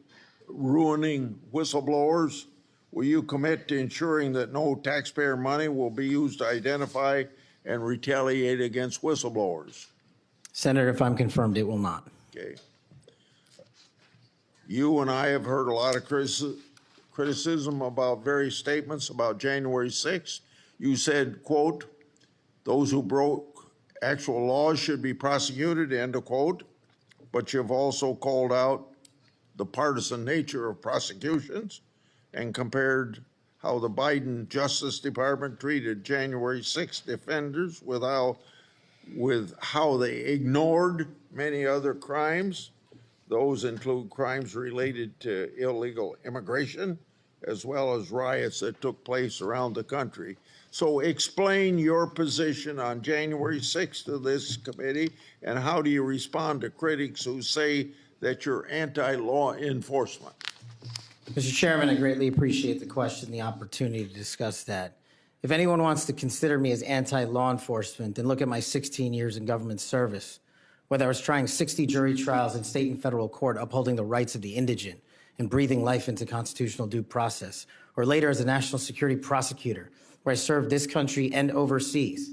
ruining whistleblowers. Will you commit to ensuring that no taxpayer money will be used to identify and retaliate against whistleblowers? Senator, if I'm confirmed, it will not. Okay. You and I have heard a lot of criticism about various statements about January 6th. You said, quote, those who broke actual laws should be prosecuted, end of quote. But you've also called out the partisan nature of prosecutions and compared how the Biden Justice Department treated January 6th defenders with how they ignored many other crimes. Those include crimes related to illegal immigration, as well as riots that took place around the country. So explain your position on January 6th to this committee, and how do you respond to critics who say that you're anti-law enforcement? Mr. Chairman, I greatly appreciate the question, the opportunity to discuss that. If anyone wants to consider me as anti-law enforcement, then look at my 16 years in government service, whether I was trying 60 jury trials in state and federal court upholding the rights of the indigent and breathing life into constitutional due process, or later as a national security prosecutor, where I served this country and overseas,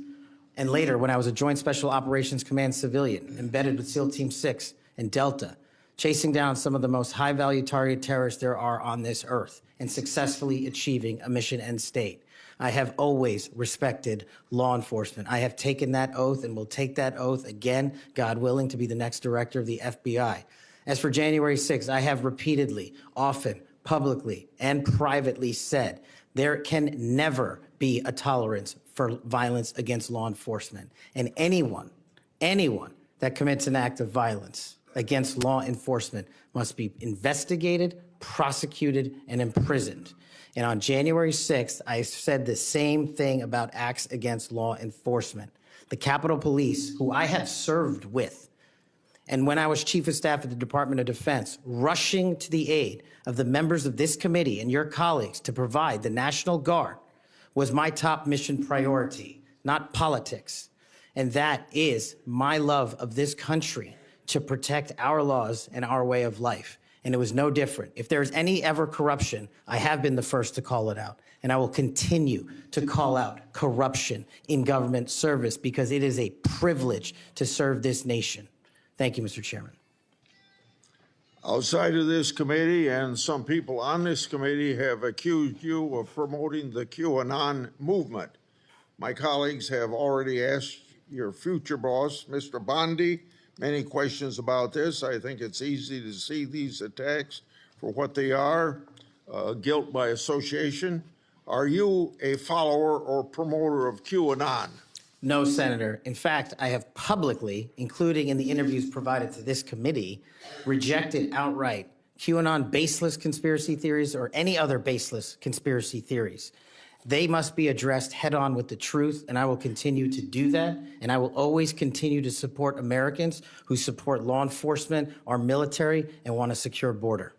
and later when I was a Joint Special Operations Command civilian embedded with SEAL Team 6 and Delta, chasing down some of the most high-value target terrorists there are on this earth and successfully achieving a mission end state. I have always respected law enforcement. I have taken that oath and will take that oath again, God willing, to be the next director of the FBI. As for January 6th, I have repeatedly, often, publicly, and privately said there can never be a tolerance for violence against law enforcement. And anyone that commits an act of violence against law enforcement must be investigated, prosecuted, and imprisoned. And on January 6th, I said the same thing about acts against law enforcement. The Capitol Police, who I have served with, and when I was Chief of Staff at the Department of Defense, rushing to the aid of the members of this committee and your colleagues to provide the National Guard, was my top mission priority, not politics. And that is my love of this country, to protect our laws and our way of life. And it was no different. If there's any ever corruption, I have been the first to call it out. And I will continue to call out corruption in government service, because it is a privilege to serve this nation. Thank you, Mr. Chairman. Outside of this committee, and some people on this committee have accused you of promoting the QAnon movement. My colleagues have already asked your future boss, Mr. Bondi, many questions about this. I think it's easy to see these attacks for what they are, guilt by association. Are you a follower or promoter of QAnon? No, Senator. In fact, I have publicly, including in the interviews provided to this committee, rejected outright QAnon baseless conspiracy theories or any other baseless conspiracy theories. They must be addressed head on with the truth, and I will continue to do that. And I will always continue to support Americans who support law enforcement, our military, and want a secure border.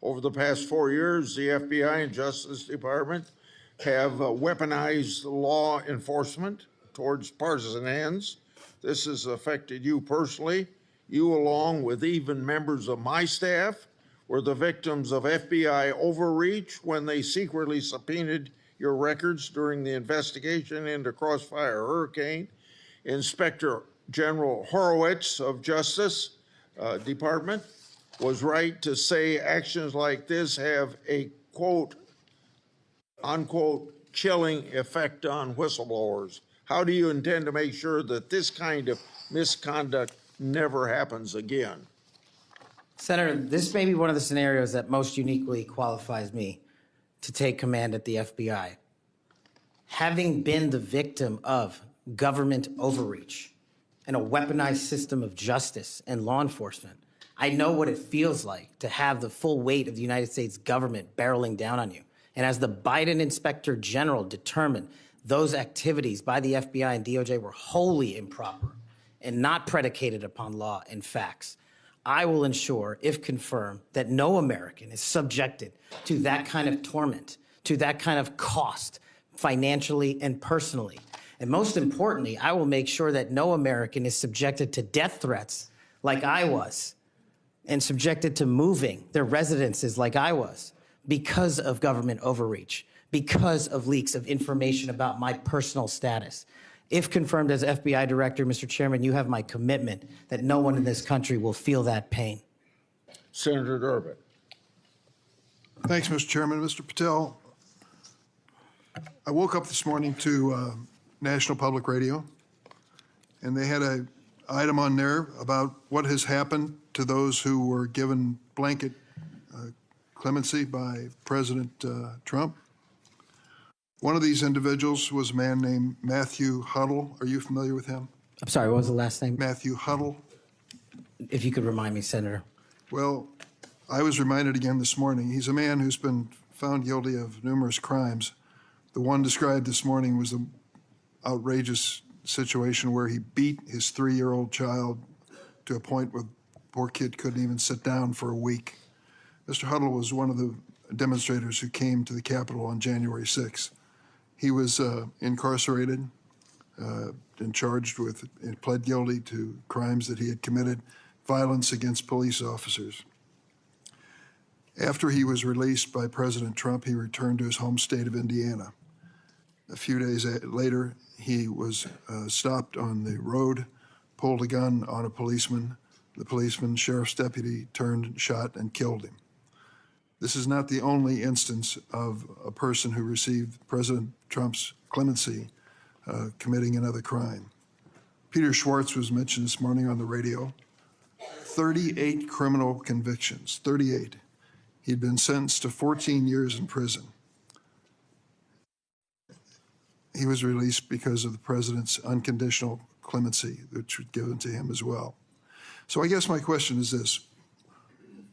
Over the past 4 years, the FBI and Justice Department have weaponized law enforcement towards partisan ends. This has affected you personally. You, along with even members of my staff, were the victims of FBI overreach when they secretly subpoenaed your records during the investigation into Crossfire Hurricane. Inspector General Horowitz of Justice Department was right to say actions like this have a quote, unquote, chilling effect on whistleblowers. How do you intend to make sure that this kind of misconduct never happens again? Senator, this may be one of the scenarios that most uniquely qualifies me to take command at the FBI. Having been the victim of government overreach and a weaponized system of justice and law enforcement, I know what it feels like to have the full weight of the United States government barreling down on you. And as the Biden Inspector General determined, those activities by the FBI and DOJ were wholly improper and not predicated upon law and facts. I will ensure, if confirmed, that no American is subjected to that kind of torment, to that kind of cost, financially and personally. And most importantly, I will make sure that no American is subjected to death threats like I was, and subjected to moving their residences like I was, because of government overreach, because of leaks of information about my personal status. If confirmed as FBI director, Mr. Chairman, you have my commitment that no one in this country will feel that pain. Senator Durbin. Thanks, Mr. Chairman. Mr. Patel, I woke up this morning to National Public Radio, and they had an item on there about what has happened to those who were given blanket clemency by President Trump. One of these individuals was a man named Matthew Huddle. Are you familiar with him? I'm sorry, what was the last name? Matthew Huddle. If you could remind me, Senator. Well, I was reminded again this morning. He's a man who's been found guilty of numerous crimes. The one described this morning was an outrageous situation where he beat his 3-year-old child to a point where the poor kid couldn't even sit down for a week. Mr. Huddle was one of the demonstrators who came to the Capitol on January 6th. He was incarcerated and charged with, and pled guilty to crimes that he had committed, violence against police officers. After he was released by President Trump, he returned to his home state of Indiana. A few days later, he was stopped on the road, pulled a gun on a policeman. The policeman, sheriff's deputy, turned, shot, and killed him. This is not the only instance of a person who received President Trump's clemency committing another crime. Peter Schwartz was mentioned this morning on the radio. 38 criminal convictions, 38. He'd been sentenced to 14 years in prison. He was released because of the president's unconditional clemency, which was given to him as well. So I guess my question is this.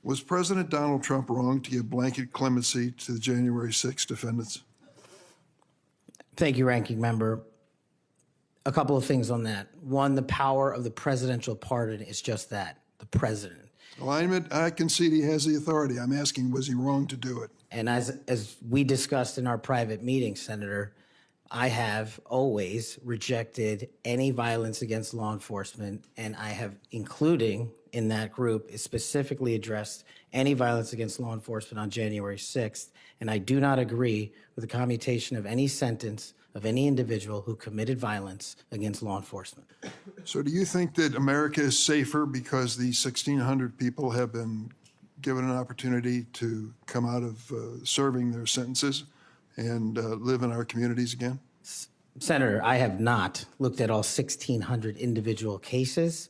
Was President Donald Trump wrong to give blanket clemency to the January 6 defendants? Thank you, Ranking Member. A couple of things on that. One, the power of the presidential pardon is just that, the president. Well, I concede he has the authority. I'm asking, was he wrong to do it? And as we discussed in our private meeting, Senator, I have always rejected any violence against law enforcement, and I have, including in that group, is specifically addressed any violence against law enforcement on January 6th, and I do not agree with the commutation of any sentence of any individual who committed violence against law enforcement. So do you think that America is safer because these 1,600 people have been given an opportunity to come out of serving their sentences and live in our communities again? Senator, I have not looked at all 1,600 individual cases.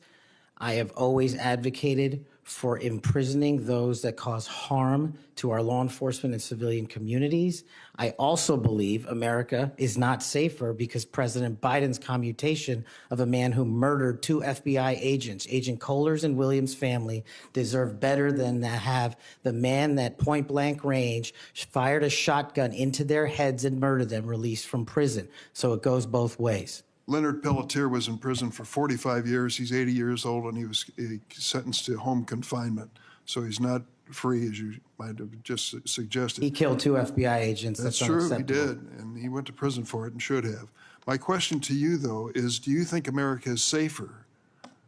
I have always advocated for imprisoning those that cause harm to our law enforcement and civilian communities. I also believe America is not safer because President Biden's commutation of a man who murdered 2 FBI agents, Agent Kohlers and Williams' family, deserve better than to have the man that point blank range fired a shotgun into their heads and murdered them released from prison. So it goes both ways. Leonard Pelletier was in prison for 45 years. He's 80 years old, and he was sentenced to home confinement. So he's not free, as you might have just suggested. He killed 2 FBI agents. That's true, he did, and he went to prison for it and should have. My question to you, though, is do you think America is safer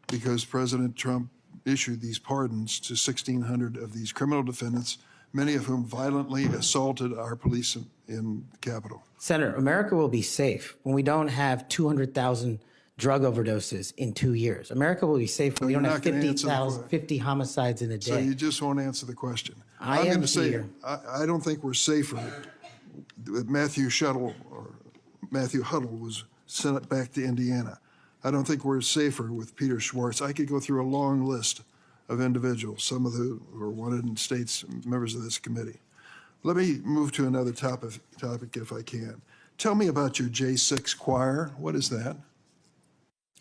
because President Trump issued these pardons to 1,600 of these criminal defendants, many of whom violently assaulted our police in the Capitol? Senator, America will be safe when we don't have 200,000 drug overdoses in 2 years. America will be safe when we don't have 50 homicides in a day. So you just won't answer the question. I'm going to say, here. I don't think we're safer that Matthew Huddle was sent back to Indiana. I don't think we're safer with Peter Schwartz. I could go through a long list of individuals, some of who are wanted in states, members of this committee. Let me move to another topic if I can. Tell me about your J6 choir. What is that?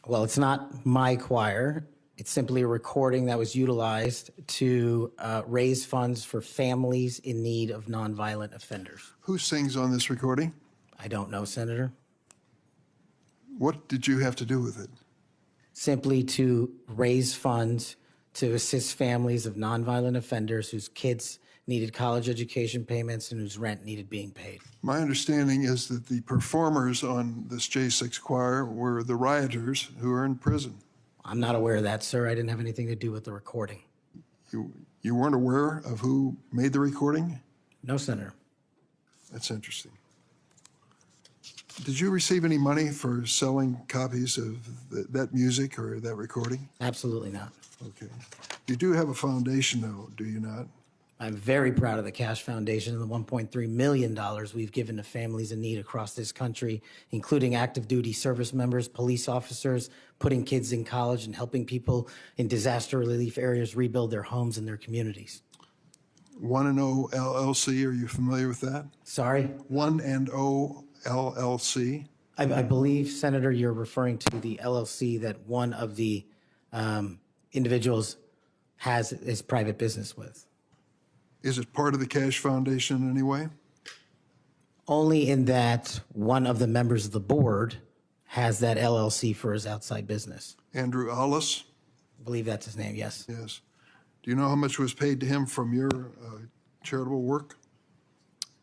Well, it's not my choir. It's simply a recording that was utilized to raise funds for families in need of nonviolent offenders. Who sings on this recording? I don't know, Senator. What did you have to do with it? Simply to raise funds to assist families of nonviolent offenders whose kids needed college education payments and whose rent needed being paid. My understanding is that the performers on this J6 choir were the rioters who are in prison. I'm not aware of that, sir. I didn't have anything to do with the recording. You weren't aware of who made the recording? No, Senator. That's interesting. Did you receive any money for selling copies of that music or that recording? Absolutely not. Okay. You do have a foundation, though, do you not? I'm very proud of the Cash Foundation and the $1.3 million we've given to families in need across this country, including active duty service members, police officers, putting kids in college, and helping people in disaster relief areas rebuild their homes and their communities. 1&0 LLC, are you familiar with that? Sorry? 1&0 LLC? I believe, Senator, you're referring to the LLC that one of the individuals has his private business with. Is it part of the Cash Foundation in any way? Only in that one of the members of the board has that LLC for his outside business. Andrew Allis? I believe that's his name, yes. Yes. Do you know how much was paid to him from your charitable work?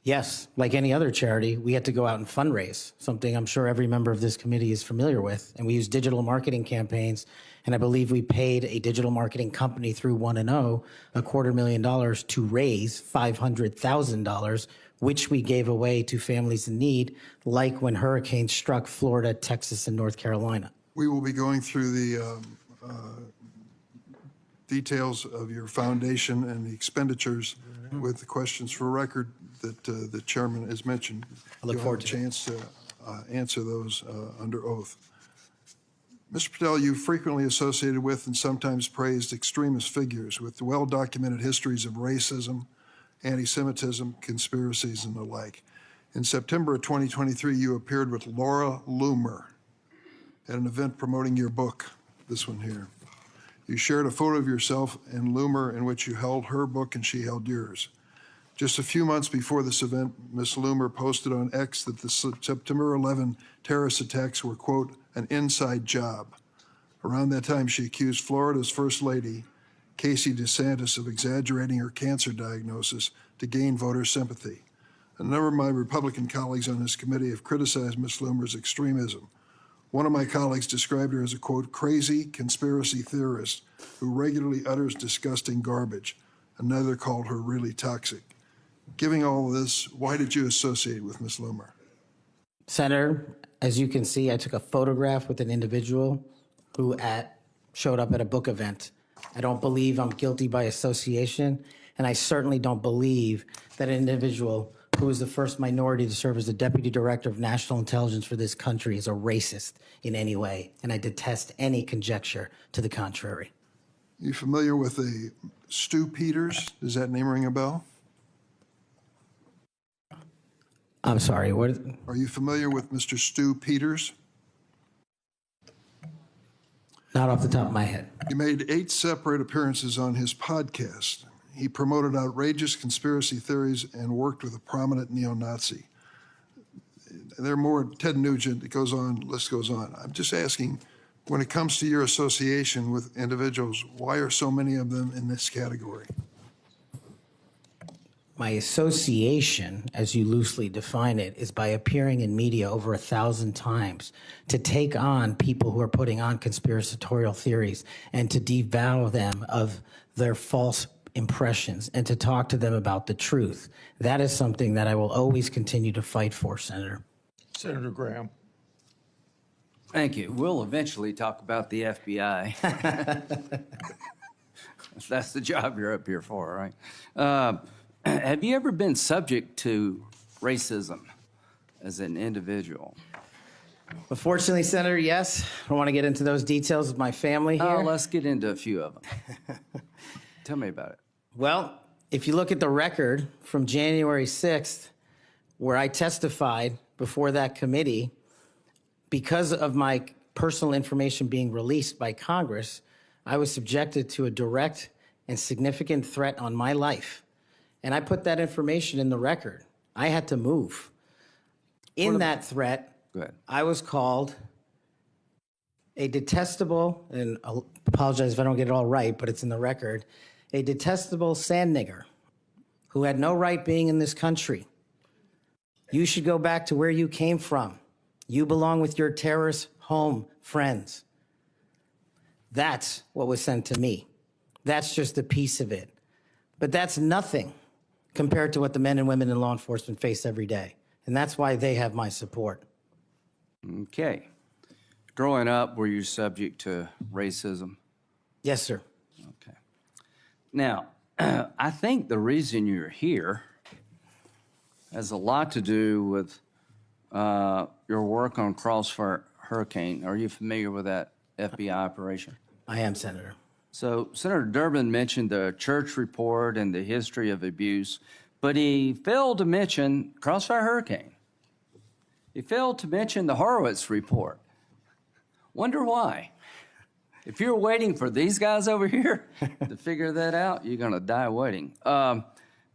Yes, like any other charity, we had to go out and fundraise, something I'm sure every member of this committee is familiar with. And we used digital marketing campaigns, and I believe we paid a digital marketing company through 1&0 $250,000 to raise $500,000, which we gave away to families in need, like when hurricanes struck Florida, Texas, and North Carolina. We will be going through the details of your foundation and the expenditures with the questions for record that the chairman has mentioned. I look forward to a chance to answer those under oath. Mr. Patel, you frequently associated with and sometimes praised extremist figures with well-documented histories of racism, anti-Semitism, conspiracies, and the like. In September of 2023, you appeared with Laura Loomer at an event promoting your book, this one here. You shared a photo of yourself and Loomer in which you held her book and she held yours. Just a few months before this event, Ms. Loomer posted on X that the September 11 terrorist attacks were, quote, an inside job. Around that time, she accused Florida's First Lady, Casey DeSantis, of exaggerating her cancer diagnosis to gain voter sympathy. A number of my Republican colleagues on this committee have criticized Ms. Loomer's extremism. One of my colleagues described her as a, quote, crazy conspiracy theorist who regularly utters disgusting garbage. Another called her really toxic. Given all of this, why did you associate with Ms. Loomer? Senator, as you can see, I took a photograph with an individual who showed up at a book event. I don't believe I'm guilty by association, and I certainly don't believe that an individual who was the first minority to serve as the Deputy Director of National Intelligence for this country is a racist in any way, and I detest any conjecture to the contrary. You familiar with the Stu Peters? Does that name ring a bell? I'm sorry, what? Are you familiar with Mr. Stu Peters? Not off the top of my head. You made 8 separate appearances on his podcast. He promoted outrageous conspiracy theories and worked with a prominent neo-Nazi. There are more, Ted Nugent, it goes on, list goes on. I'm just asking, when it comes to your association with individuals, why are so many of them in this category? My association, as you loosely define it, is by appearing in media over 1,000 times to take on people who are putting on conspiratorial theories and to devour them of their false impressions and to talk to them about the truth. That is something that I will always continue to fight for, Senator. Senator Graham. Thank you. We'll eventually talk about the FBI. That's the job you're up here for, right? Have you ever been subject to racism as an individual? Unfortunately, Senator, yes. I don't want to get into those details with my family here. Oh, let's get into a few of them. Tell me about it. Well, if you look at the record from January 6th, where I testified before that committee, because of my personal information being released by Congress, I was subjected to a direct and significant threat on my life. And I put that information in the record. I had to move. In that threat, I was called a detestable, and I'll apologize if I don't get it all right, but it's in the record, a detestable sand nigger, who had no right being in this country. You should go back to where you came from. You belong with your terrorist home friends. That's what was sent to me. That's just a piece of it. But that's nothing compared to what the men and women in law enforcement face every day. And that's why they have my support. Okay. Growing up, were you subject to racism? Yes, sir. Okay. Now, I think the reason you're here has a lot to do with your work on Crossfire Hurricane. Are you familiar with that FBI operation? I am, Senator. So Senator Durbin mentioned the church report and the history of abuse, but he failed to mention Crossfire Hurricane. He failed to mention the Horowitz report. Wonder why? If you're waiting for these guys over here to figure that out, you're going to die waiting.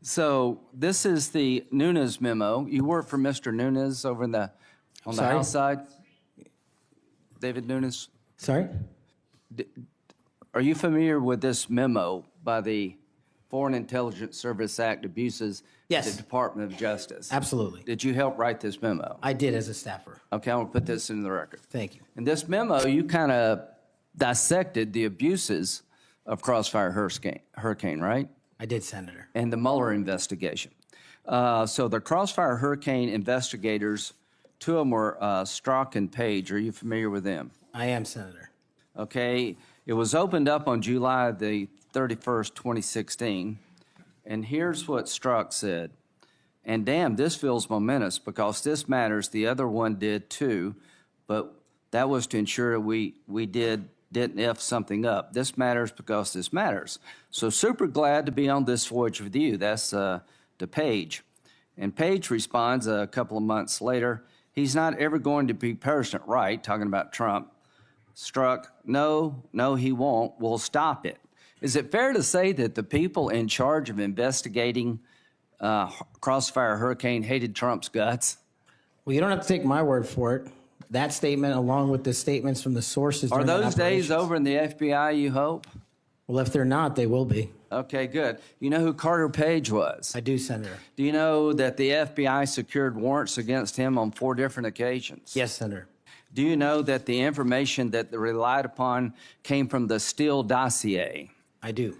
So this is the Nunes memo. You work for Mr. Nunes over on the House side? David Nunes? Sorry? Are you familiar with this memo by the Foreign Intelligence Service Act abuses Yes. the Department of Justice? Absolutely. Did you help write this memo? I did as a staffer. Okay, I'm going to put this in the record. Thank you. In this memo, you kind of dissected the abuses of Crossfire Hurricane, right? I did, Senator. And the Mueller investigation. So the Crossfire Hurricane investigators, two of them were Strzok and Page. Are you familiar with them? I am, Senator. Okay. It was opened up on July the 31st, 2016. And here's what Strzok said. And damn, this feels momentous because this matters. The other one did too, but that was to ensure we didn't F something up. This matters because this matters. So super glad to be on this voyage with you. That's to Page. And Page responds a couple of months later, he's not ever going to be President, right? Talking about Trump. Strzok, no, he won't. We'll stop it. Is it fair to say that the people in charge of investigating Crossfire Hurricane hated Trump's guts? Well, you don't have to take my word for it. That statement, along with the statements from the sources. Are during the those days operations- over in the FBI, you hope? Well, if they're not, they will be. Okay, good. You know who Carter Page was? I do, Senator. Do you know that the FBI secured warrants against him on 4 different occasions? Yes, Senator. Do you know that the information that they relied upon came from the Steele dossier? I do.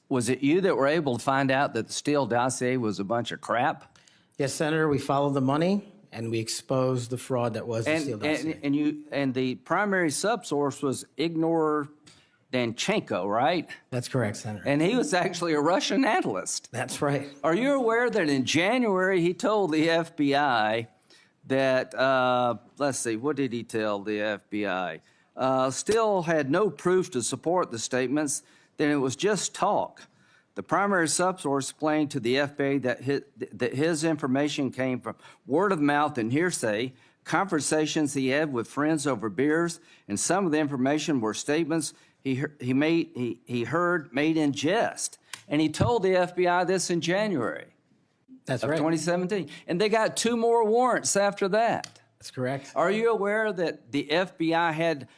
Was it you that were able to find out that the Steele dossier was a bunch of crap? Yes, Senator. We followed the money and we exposed the fraud that was the Steele dossier. And the primary subsource was Igor Danchenko, right? That's correct, Senator. And he was actually a Russian analyst. That's right. Are you aware that in January he told the FBI that, let's see, what did he tell the FBI? Steele had no proof to support the statements, then it was just talk. The primary subsource explained to the FBI that his information came from word of mouth and hearsay, conversations he had with friends over beers, and some of the information were statements he heard made in jest. And he told the FBI this in January. That's of right. 2017. And they got 2 more warrants after that. That's correct. Are you aware that the FBI had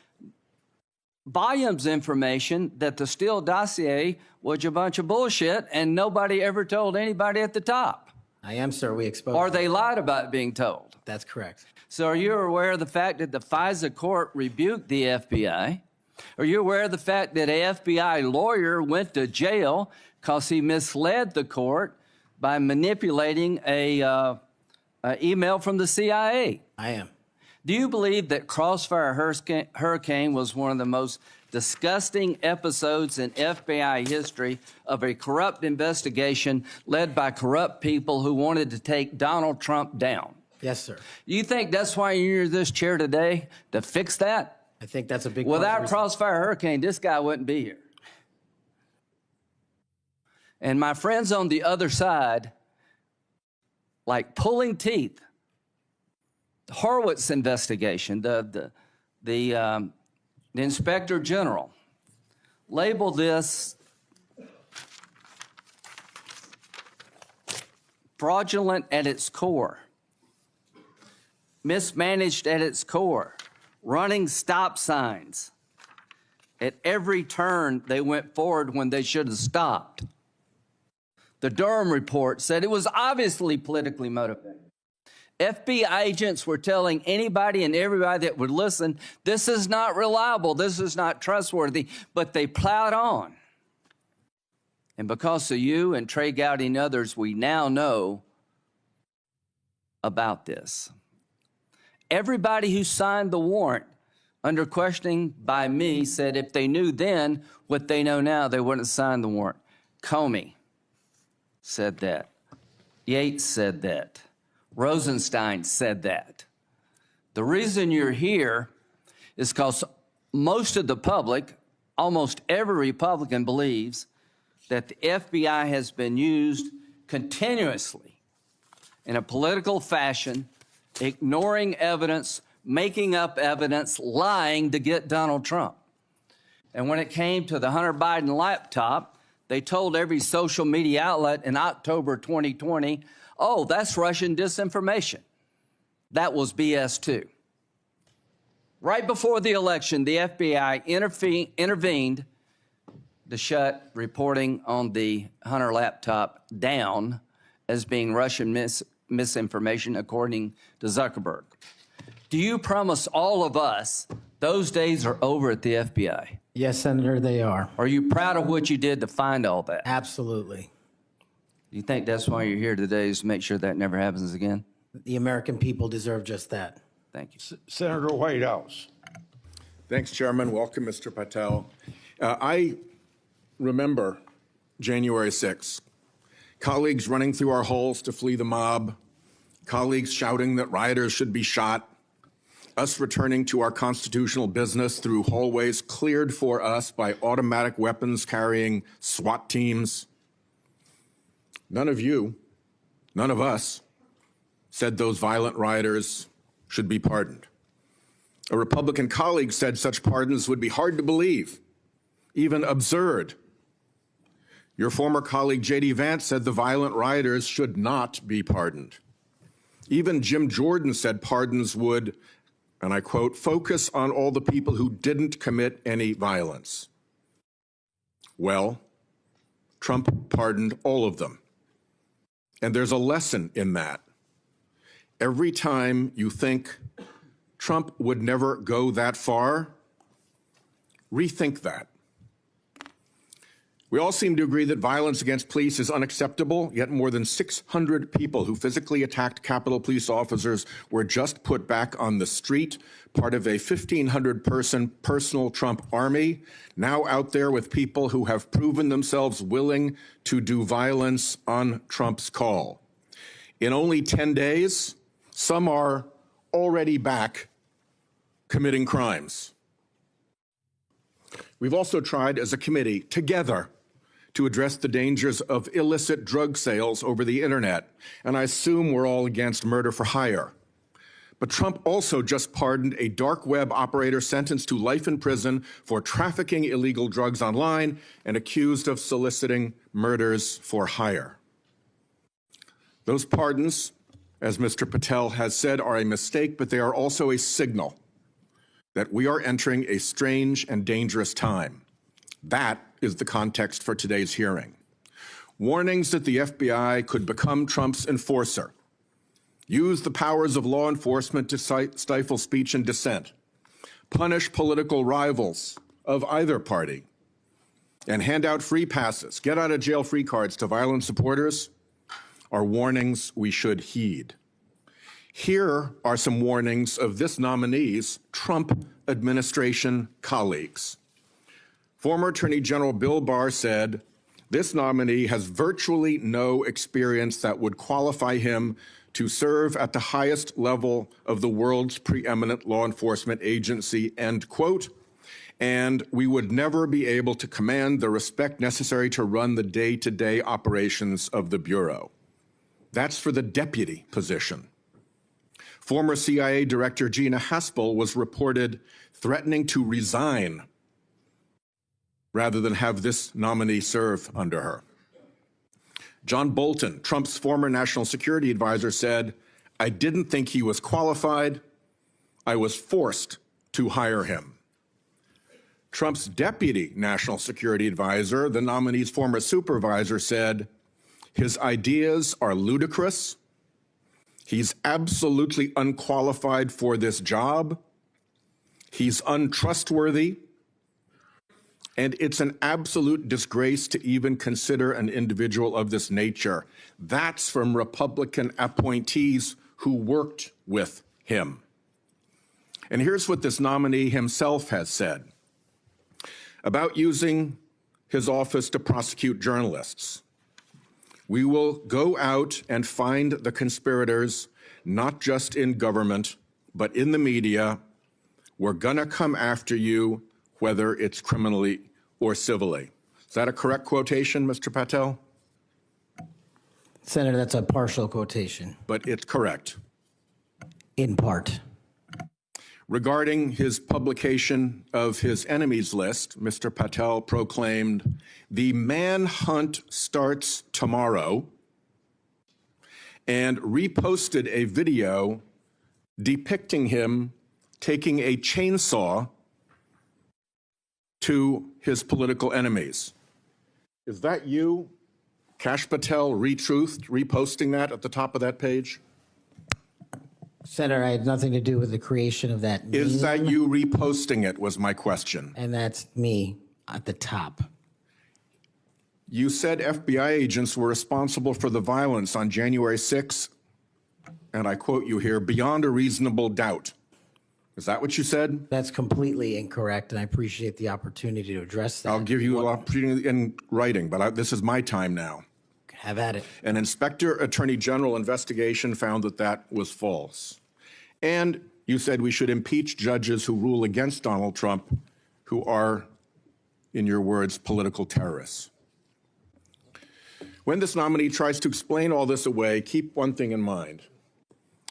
volumes of information that the Steele dossier was a bunch of bullshit and nobody ever told anybody at the top? I am, sir. We exposed. Or they lied about being told. That's correct. So are you aware of the fact that the FISA court rebuked the FBI? Are you aware of the fact that an FBI lawyer went to jail because he misled the court by manipulating a email from the CIA? I am. Do you believe that Crossfire Hurricane was one of the most disgusting episodes in FBI history of a corrupt investigation led by corrupt people who wanted to take Donald Trump down? Yes, sir. You think that's why you're in this chair today, to fix that? I think that's a big part of the Without reason. Crossfire Hurricane, this guy wouldn't be here. And my friends on the other side, like pulling teeth, the Horowitz investigation, the Inspector General labeled this fraudulent at its core, mismanaged at its core, running stop signs. At every turn, they went forward when they should have stopped. The Durham report said it was obviously politically motivated. FBI agents were telling anybody and everybody that would listen, this is not reliable, this is not trustworthy, but they plowed on. And because of you and Trey Gowdy and others, we now know about this. Everybody who signed the warrant under questioning by me said if they knew then what they know now, they wouldn't have signed the warrant. Comey said that. Yates said that. Rosenstein said that. The reason you're here is because most of the public, almost every Republican believes that the FBI has been used continuously in a political fashion, ignoring evidence, making up evidence, lying to get Donald Trump. And when it came to the Hunter Biden laptop, they told every social media outlet in October 2020, oh, that's Russian disinformation. That was BS too. Right before the election, the FBI intervened to shut reporting on the Hunter laptop down as being Russian misinformation, according to Zuckerberg. Do you promise all of us those days are over at the FBI? Yes, Senator, they are. Are you proud of what you did to find all that? Absolutely. You think that's why you're here today, is to make sure that never happens again? The American people deserve just that. Thank you. Senator Whitehouse. Thanks, Chairman. Welcome, Mr. Patel. I remember January 6th. Colleagues running through our halls to flee the mob, colleagues shouting that rioters should be shot, us returning to our constitutional business through hallways cleared for us by automatic weapons carrying SWAT teams. None of you, none of us, said those violent rioters should be pardoned. A Republican colleague said such pardons would be hard to believe, even absurd. Your former colleague, J.D. Vance, said the violent rioters should not be pardoned. Even Jim Jordan said pardons would, and I quote, focus on all the people who didn't commit any violence. Well, Trump pardoned all of them. And there's a lesson in that. Every time you think Trump would never go that far, rethink that. We all seem to agree that violence against police is unacceptable, yet more than 600 people who physically attacked Capitol Police officers were just put back on the street, part of a 1,500-person personal Trump army, now out there with people who have proven themselves willing to do violence on Trump's call. In only 10 days, some are already back committing crimes. We've also tried as a committee together to address the dangers of illicit drug sales over the internet, and I assume we're all against murder for hire. But Trump also just pardoned a dark web operator sentenced to life in prison for trafficking illegal drugs online and accused of soliciting murders for hire. Those pardons, as Mr. Patel has said, are a mistake, but they are also a signal that we are entering a strange and dangerous time. That is the context for today's hearing. Warnings that the FBI could become Trump's enforcer, use the powers of law enforcement to stifle speech and dissent, punish political rivals of either party, and hand out free passes, get out of jail free cards to violent supporters are warnings we should heed. Here are some warnings of this nominee's Trump administration colleagues. Former Attorney General Bill Barr said, this nominee has virtually no experience that would qualify him to serve at the highest level of the world's preeminent law enforcement agency, end quote, and we would never be able to command the respect necessary to run the day-to-day operations of the Bureau. That's for the deputy position. Former CIA Director Gina Haspel was reported threatening to resign rather than have this nominee serve under her. John Bolton, Trump's former national security advisor, said, I didn't think he was qualified. I was forced to hire him. Trump's deputy national security advisor, the nominee's former supervisor, said, His ideas are ludicrous. He's absolutely unqualified for this job. He's untrustworthy. And it's an absolute disgrace to even consider an individual of this nature. That's from Republican appointees who worked with him. And here's what this nominee himself has said about using his office to prosecute journalists. We will go out and find the conspirators, not just in government, but in the media. We're gonna come after you, whether it's criminally or civilly. Is that a correct quotation, Mr. Patel? Senator, that's a partial quotation. But it's correct. In part. Regarding his publication of his enemies list, Mr. Patel proclaimed, "The manhunt starts tomorrow," and reposted a video depicting him taking a chainsaw to his political enemies. Is that you, Kash Patel, reposting that at the top of that page? Senator, I had nothing to do with the creation of that meme. Is that you reposting it, was my question. And that's me at the top. You said FBI agents were responsible for the violence on January 6th, and I quote you here, beyond a reasonable doubt. Is that what you said? That's completely incorrect, and I appreciate the opportunity to address that. I'll give you an opportunity in writing, but this is my time now. Have at it. An Inspector Attorney General investigation found that that was false. And you said we should impeach judges who rule against Donald Trump, who are, in your words, political terrorists. When this nominee tries to explain all this away, keep one thing in mind.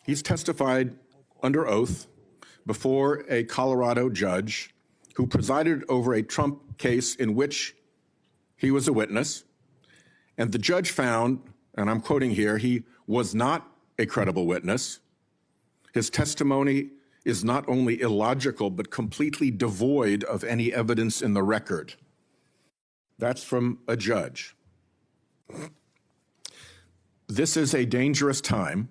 He's testified under oath before a Colorado judge who presided over a Trump case in which he was a witness. And the judge found, and I'm quoting here, he was not a credible witness. His testimony is not only illogical, but completely devoid of any evidence in the record. That's from a judge. This is a dangerous time,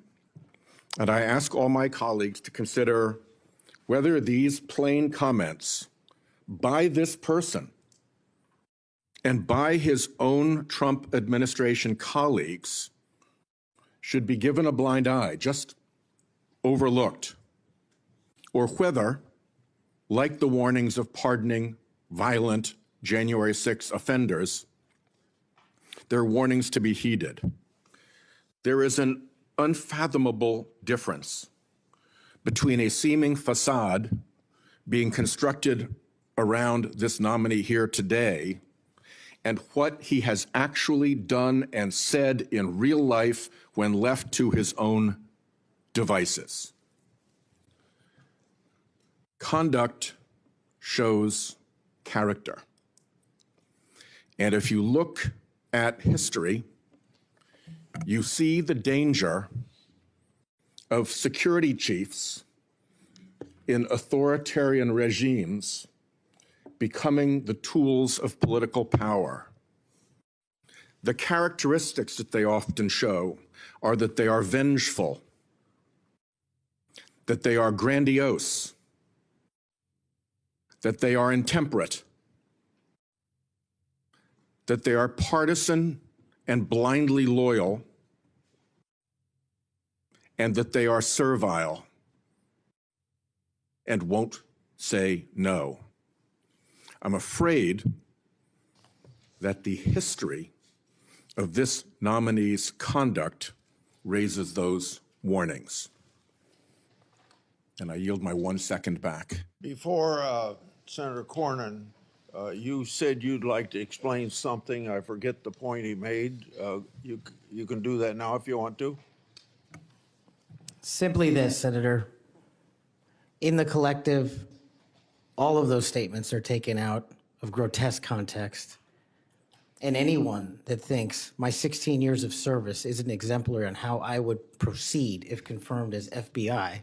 and I ask all my colleagues to consider whether these plain comments by this person and by his own Trump administration colleagues should be given a blind eye, just overlooked, or whether, like the warnings of pardoning violent January 6 offenders, they're warnings to be heeded. There is an unfathomable difference between a seeming facade being constructed around this nominee here today and what he has actually done and said in real life when left to his own devices. Conduct shows character. And if you look at history, you see the danger of security chiefs in authoritarian regimes becoming the tools of political power. The characteristics that they often show are that they are vengeful, that they are grandiose, that they are intemperate, that they are partisan and blindly loyal, and that they are servile and won't say no. I'm afraid that the history of this nominee's conduct raises those warnings. And I yield my 1 second back. Before Senator Cornyn, you said you'd like to explain something. I forget the point he made. You can do that now if you want to. Simply this, Senator. In the collective, all of those statements are taken out of grotesque context. And anyone that thinks my 16 years of service isn't exemplary on how I would proceed if confirmed as FBI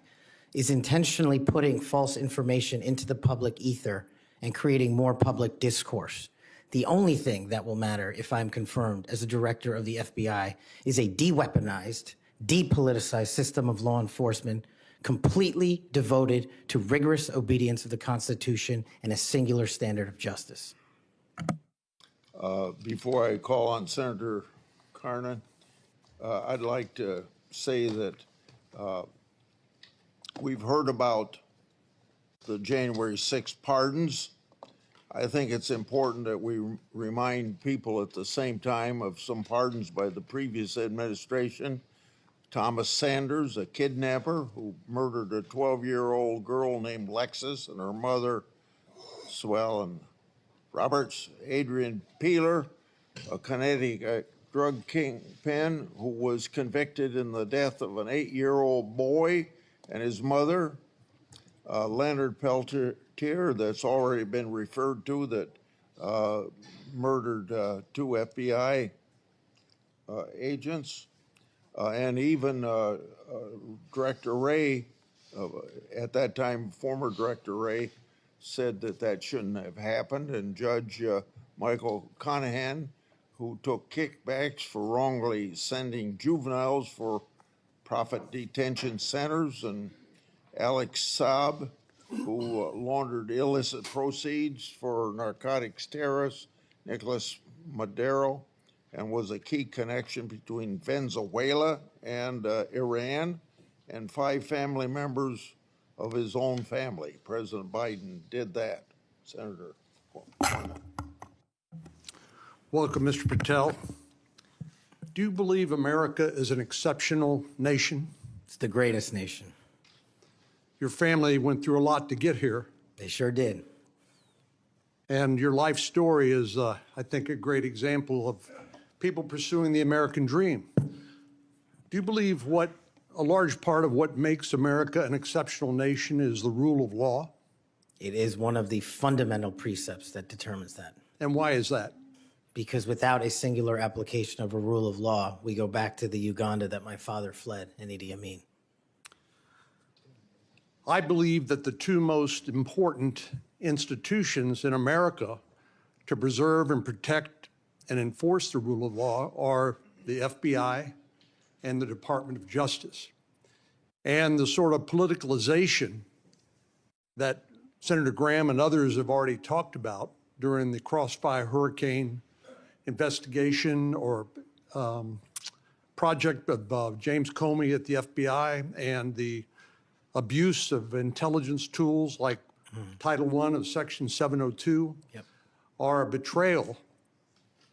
is intentionally putting false information into the public ether and creating more public discourse. The only thing that will matter if I'm confirmed as a director of the FBI is a de-weaponized, depoliticized system of law enforcement completely devoted to rigorous obedience of the Constitution and a singular standard of justice. Before I call on Senator Carnan, I'd like to say that we've heard about the January 6th pardons. I think it's important that we remind people at the same time of some pardons by the previous administration. Thomas Sanders, a kidnapper who murdered a 12-year-old girl named Lexis and her mother, Swellen Roberts. Adrian Peeler, a Connecticut drug kingpin who was convicted in the death of an 8-year-old boy and his mother. Leonard Peltier, that's already been referred to, that murdered 2 FBI agents. And even Director Wray, at that time, former Director Wray, said that that shouldn't have happened. And Judge Michael Conahan, who took kickbacks for wrongly sending juveniles for profit detention centers, and Alex Saab, who laundered illicit proceeds for narcotics terrorists, Nicolas Maduro, and was a key connection between Venezuela and Iran, and 5 family members of his own family. President Biden did that. Senator. Welcome, Mr. Patel. Do you believe America is an exceptional nation? It's the greatest nation. Your family went through a lot to get here. They sure did. And your life story is, I think, a great example of people pursuing the American dream. Do you believe a large part of what makes America an exceptional nation is the rule of law? It is one of the fundamental precepts that determines that. And why is that? Because without a singular application of a rule of law, we go back to the Uganda that my father fled in Idi Amin. I believe that the 2 most important institutions in America to preserve and protect and enforce the rule of law are the FBI and the Department of Justice. And the sort of politicalization that Senator Graham and others have already talked about during the Crossfire Hurricane investigation or project of James Comey at the FBI, and the abuse of intelligence tools like Title I of Section 702 are a betrayal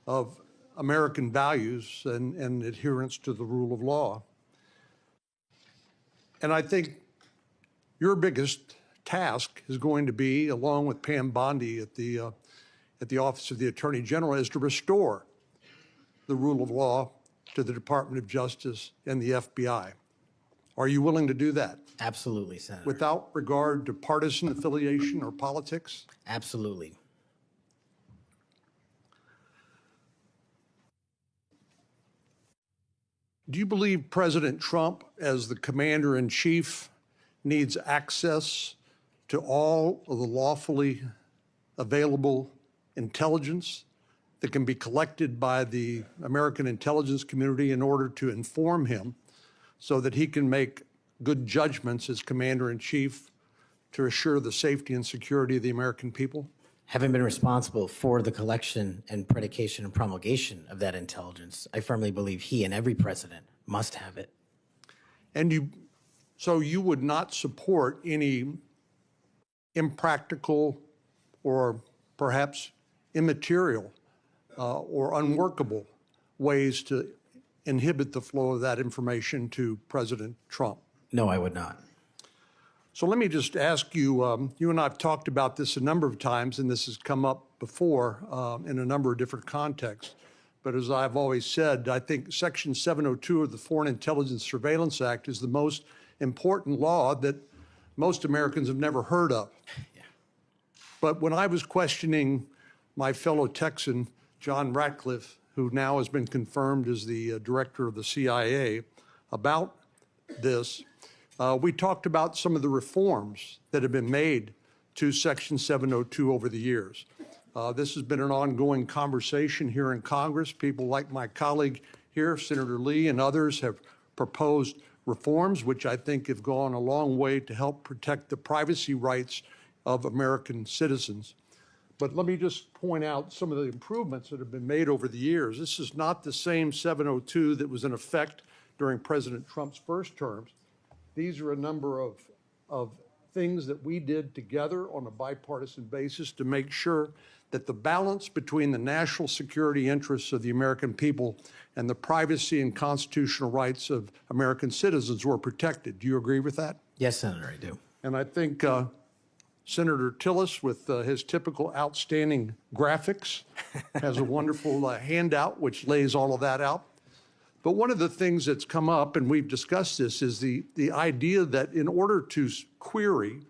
of American values and adherence to the rule of law. And I think your biggest task is going to be, along with Pam Bondi at the Office of the Attorney General, is to restore the rule of law to the Department of Justice and the FBI. Are you willing to do that? Absolutely, Senator. Without regard to partisan affiliation or politics? Absolutely. Do you believe President Trump, as the commander-in-chief, needs access to all of the lawfully available intelligence that can be collected by the American intelligence community in order to inform him so that he can make good judgments as commander-in-chief to assure the safety and security of the American people? Having been responsible for the collection and predication and promulgation of that intelligence, I firmly believe he and every president must have it. And so you would not support any impractical or perhaps immaterial or unworkable ways to inhibit the flow of that information to President Trump? No, I would not. So let me just ask you, you and I have talked about this a number of times, and this has come up before in a number of different contexts. But as I've always said, I think Section 702 of the Foreign Intelligence Surveillance Act is the most important law that most Americans have never heard of. Yeah. But when I was questioning my fellow Texan, John Ratcliffe, who now has been confirmed as the director of the CIA, about this, we talked about some of the reforms that have been made to Section 702 over the years. This has been an ongoing conversation here in Congress. People like my colleague here, Senator Lee, and others have proposed reforms, which I think have gone a long way to help protect the privacy rights of American citizens. But let me just point out some of the improvements that have been made over the years. This is not the same 702 that was in effect during President Trump's first terms. These are a number of things that we did together on a bipartisan basis to make sure that the balance between the national security interests of the American people and the privacy and constitutional rights of American citizens were protected. Do you agree with that? Yes, Senator, I do. And I think Senator Tillis, with his typical outstanding graphics, has a wonderful handout which lays all of that out. But one of the things that's come up, and we've discussed this, is the idea that in order to query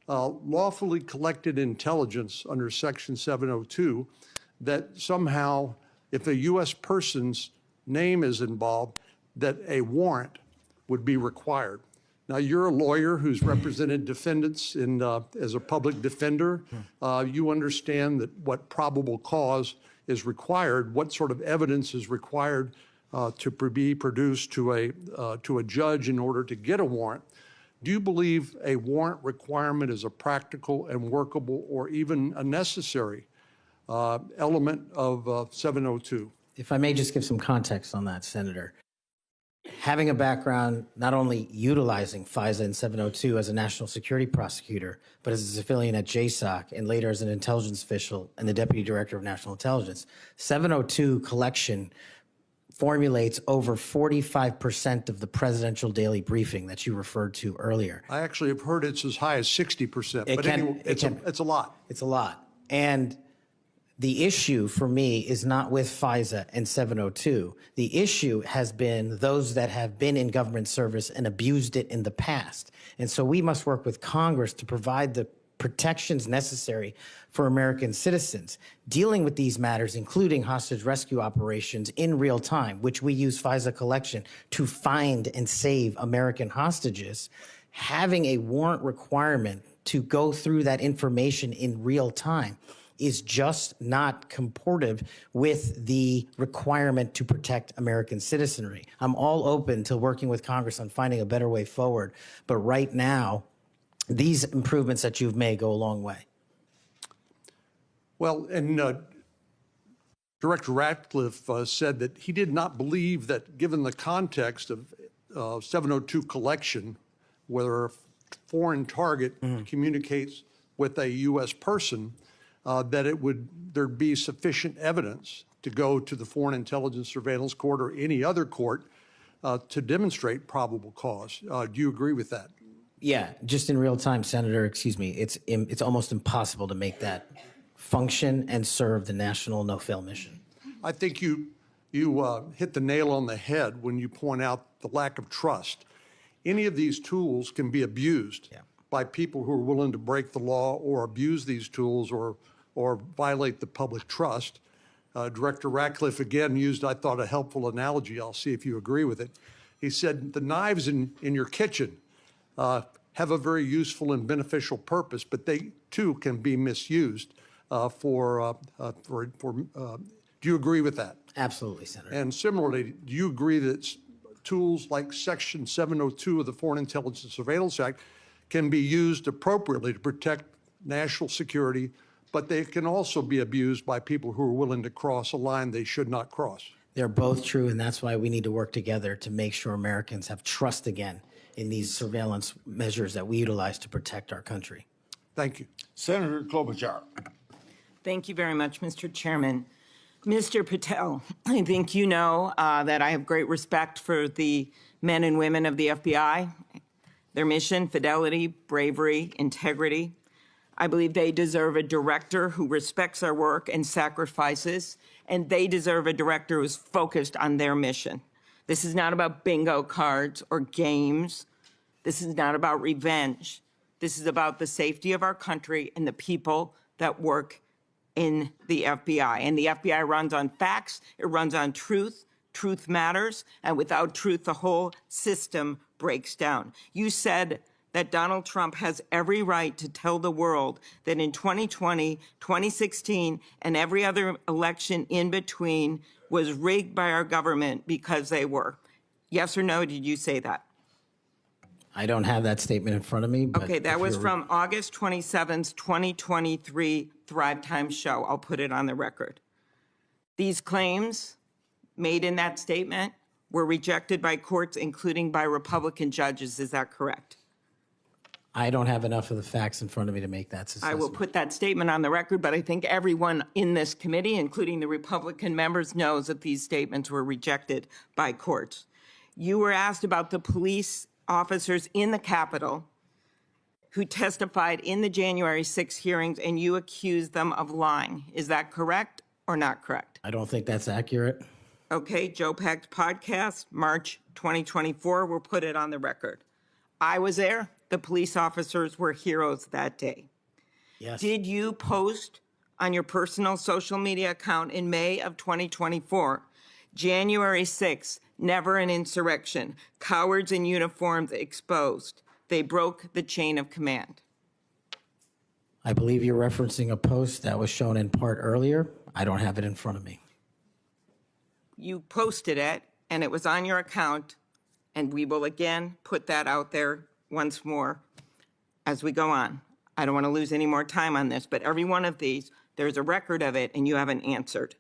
lawfully collected intelligence under Section 702, that somehow if a U.S. person's name is involved, that a warrant would be required. Now, you're a lawyer who's represented defendants as a public defender. You understand that what probable cause is required, what sort of evidence is required to be produced to a judge in order to get a warrant. Do you believe a warrant requirement is a practical and workable or even a necessary element of 702? If I may just give some context on that, Senator. Having a background not only utilizing FISA and 702 as a national security prosecutor, but as a civilian at JSOC and later as an intelligence official and the Deputy Director of National Intelligence, 702 collection formulates over 45% of the presidential daily briefing that you referred to earlier. I actually have heard it's as high as 60%, but anyway, it's a lot. It's a lot. And the issue for me is not with FISA and 702. The issue has been those that have been in government service and abused it in the past. And so we must work with Congress to provide the protections necessary for American citizens. Dealing with these matters, including hostage rescue operations in real time, which we use FISA collection to find and save American hostages, having a warrant requirement to go through that information in real time is just not comportive with the requirement to protect American citizenry. I'm all open to working with Congress on finding a better way forward, but right now, these improvements that you've made go a long way. Well, and Director Ratcliffe said that he did not believe that, given the context of 702 collection, whether a foreign target communicates with a U.S. person, that there'd be sufficient evidence to go to the Foreign Intelligence Surveillance Court or any other court to demonstrate probable cause. Do you agree with that? Yeah, just in real time, Senator, excuse me, it's almost impossible to make that function and serve the national no-fail mission. I think you hit the nail on the head when you point out the lack of trust. Any of these tools can be abused by people who are willing to break the law or abuse these tools or violate the public trust. Director Ratcliffe again used, I thought, a helpful analogy. I'll see if you agree with it. He said the knives in your kitchen have a very useful and beneficial purpose, but they too can be misused do you agree with that? Absolutely, Senator. And similarly, do you agree that tools like Section 702 of the Foreign Intelligence Surveillance Act can be used appropriately to protect national security, but they can also be abused by people who are willing to cross a line they should not cross? They're both true, and that's why we need to work together to make sure Americans have trust again in these surveillance measures that we utilize to protect our country. Thank you. Senator Klobuchar. Thank you very much, Mr. Chairman. Mr. Patel, I think you know that I have great respect for the men and women of the FBI, their mission, fidelity, bravery, integrity. I believe they deserve a director who respects our work and sacrifices, and they deserve a director who's focused on their mission. This is not about bingo cards or games. This is not about revenge. This is about the safety of our country and the people that work in the FBI. And the FBI runs on facts, it runs on truth. Truth matters, and without truth, the whole system breaks down. You said that Donald Trump has every right to tell the world that in 2020, 2016, and every other election in between was rigged by our government because they were? Yes or no, did you say that? I don't have that statement in front of me. But Okay, that was from August 27th, 2023 Thrive Time show. I'll put it on the record. These claims made in that statement were rejected by courts, including by Republican judges. Is that correct? I don't have enough of the facts in front of me to make that assessment. I will put that statement on the record, but I think everyone in this committee, including the Republican members, knows that these statements were rejected by courts. You were asked about the police officers in the Capitol who testified in the January 6 hearings, and you accused them of lying. Is that correct or not correct? I don't think that's accurate. Okay, Joe Pack's podcast, March 2024, we'll put it on the record. I was there. The police officers were heroes that day. Yes. Did you post on your personal social media account in May of 2024, January 6th, never an insurrection, cowards in uniforms exposed. They broke the chain of command? I believe you're referencing a post that was shown in part earlier. I don't have it in front of me. You posted it, and it was on your account, and we will again put that out there once more as we go on. I don't want to lose any more time on this, but every one of these, there's a record of it, and you haven't answered.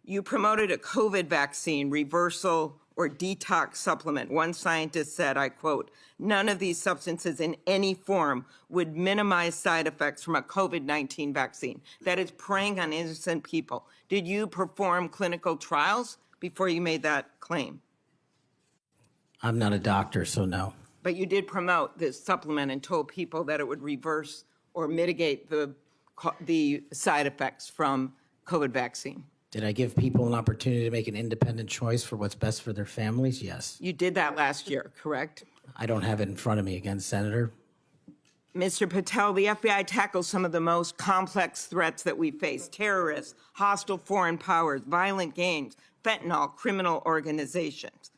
You promoted a COVID vaccine reversal or detox supplement. One scientist said, I quote, "None of these substances in any form would minimize side effects from a COVID-19 vaccine." That is preying on innocent people. Did you perform clinical trials before you made that claim? I'm not a doctor, so no. But you did promote this supplement and told people that it would reverse or mitigate the side effects from COVID vaccine. Did I give people an opportunity to make an independent choice for what's best for their families? Yes. You did that last year, correct? I don't have it in front of me again, Senator. Mr. Patel, the FBI tackles some of the most complex threats that we face: terrorists, hostile foreign powers, violent gangs, fentanyl, criminal organizations.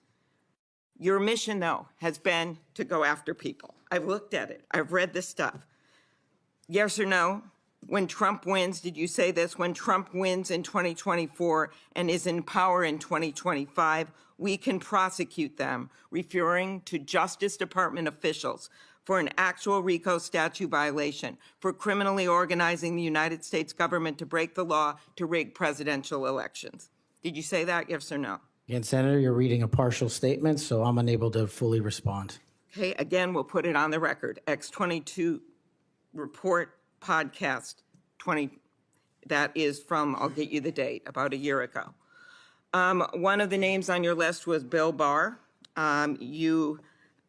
Your mission, though, has been to go after people. I've looked at it. I've read this stuff. Yes or no? When Trump wins, did you say this? When Trump wins in 2024 and is in power in 2025, we can prosecute them, referring to Justice Department officials, for an actual RICO statute violation, for criminally organizing the United States government to break the law to rig presidential elections. Did you say that, yes or no? Again, Senator, you're reading a partial statement, so I'm unable to fully respond. Okay, again, we'll put it on the record. X22 report podcast 20, that is from, I'll get you the date, about a year ago. One of the names on your list was Bill Barr. Chairman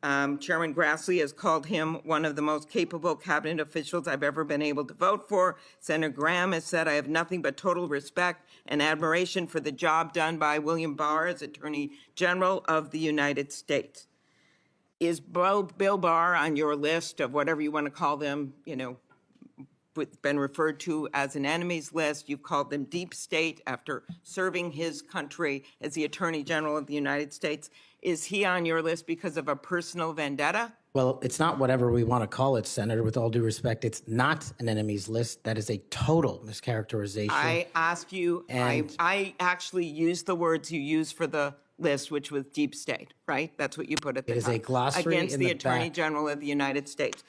Grassley has called him one of the most capable cabinet officials I've ever been able to vote for. Senator Graham has said, I have nothing but total respect and admiration for the job done by William Barr as Attorney General of the United States. Is Bill Barr on your list of whatever you want to call them, been referred to as an enemies list? You've called them deep state after serving his country as the Attorney General of the United States. Is he on your list because of a personal vendetta? Well, it's not whatever we want to call it, Senator. With all due respect, it's not an enemies list. That is a total mischaracterization. I asked you, I actually used the words you used for the list, which was deep state, right? That's what you put at the top. It is a glossary against in the the Attorney back. General of the United States.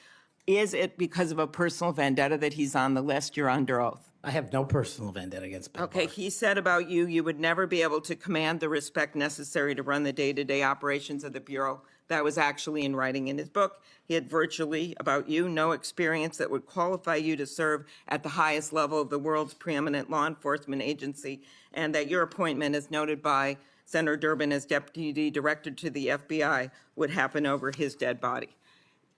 Is it because of a personal vendetta that he's on the list? You're under oath. I have no personal vendetta against Bill Okay, Barr. he said about you, you would never be able to command the respect necessary to run the day-to-day operations of the Bureau. That was actually in writing in his book. He had virtually, about you, no experience that would qualify you to serve at the highest level of the world's preeminent law enforcement agency, and that your appointment, as noted by Senator Durbin as Deputy Director to the FBI, would happen over his dead body.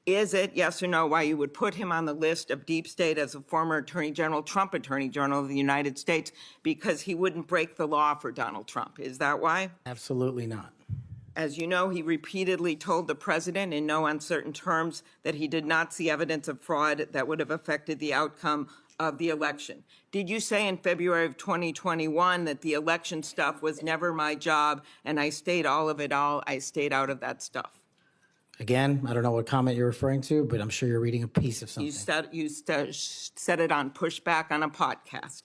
Is it, yes or no, why you would put him on the list of deep state as a former Attorney General, Trump Attorney General of the United States, because he wouldn't break the law for Donald Trump? Is that why? Absolutely not. As you know, he repeatedly told the president in no uncertain terms that he did not see evidence of fraud that would have affected the outcome of the election. Did you say in February of 2021 that the election stuff was never my job and I stayed all of it all, I stayed out of that stuff? Again, I don't know what comment you're referring to, but I'm sure you're reading a piece of something. You said it on Pushback on a podcast.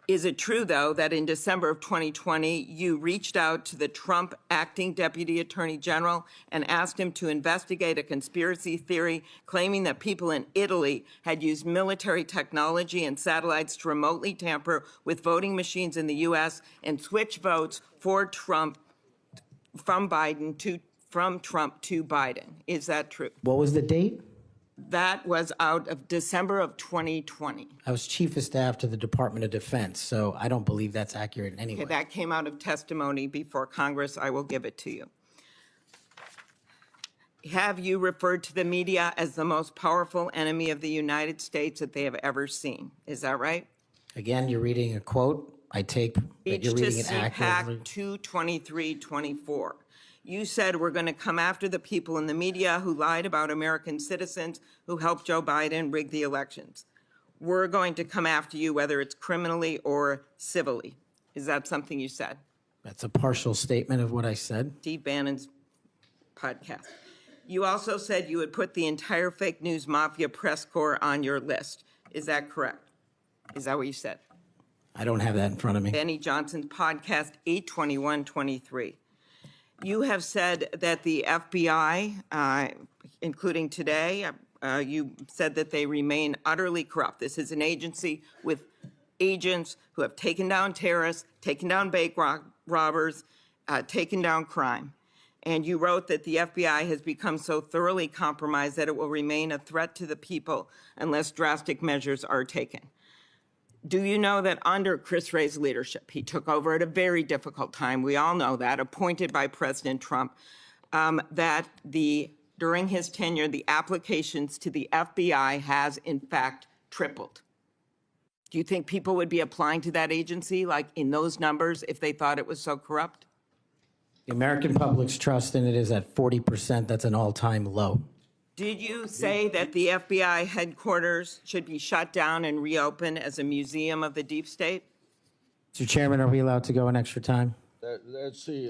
Is it true, though, that in December of 2020, you reached out to the Trump acting deputy attorney general and asked him to investigate a conspiracy theory claiming that people in Italy had used military technology and satellites to remotely tamper with voting machines in the U.S. and switch votes for Trump from Trump to Biden? Is that true? What was the date? That was out of December of 2020. I was chief of staff to the Department of Defense, so I don't believe that's accurate in any way. Okay, that came out of testimony before Congress. I will give it to you. Have you referred to the media as the most powerful enemy of the United States that they have ever seen? Is that right? Again, you're reading a quote. I take that you're reading it accurately. CPAC 22324. You said we're going to come after the people in the media who lied about American citizens who helped Joe Biden rig the elections. We're going to come after you whether it's criminally or civilly. Is that something you said? That's a partial statement of what I said. Steve Bannon's podcast. You also said you would put the entire fake news mafia press corps on your list. Is that correct? Is that what you said? I don't have that in front of me. Benny Johnson's podcast 82123. You have said that the FBI, including today, you said that they remain utterly corrupt. This is an agency with agents who have taken down terrorists, taken down bank robbers, taken down crime. And you wrote that the FBI has become so thoroughly compromised that it will remain a threat to the people unless drastic measures are taken. Do you know that under Chris Wray's leadership, he took over at a very difficult time, we all know that, appointed by President Trump, that during his tenure, the applications to the FBI has in fact tripled? Do you think people would be applying to that agency like in those numbers if they thought it was so corrupt? The American public's trust in it is at 40%. That's an all-time low. Did you say that the FBI headquarters should be shut down and reopened as a museum of the deep state? Mr. Chairman, are we allowed to go an extra time? Let's see,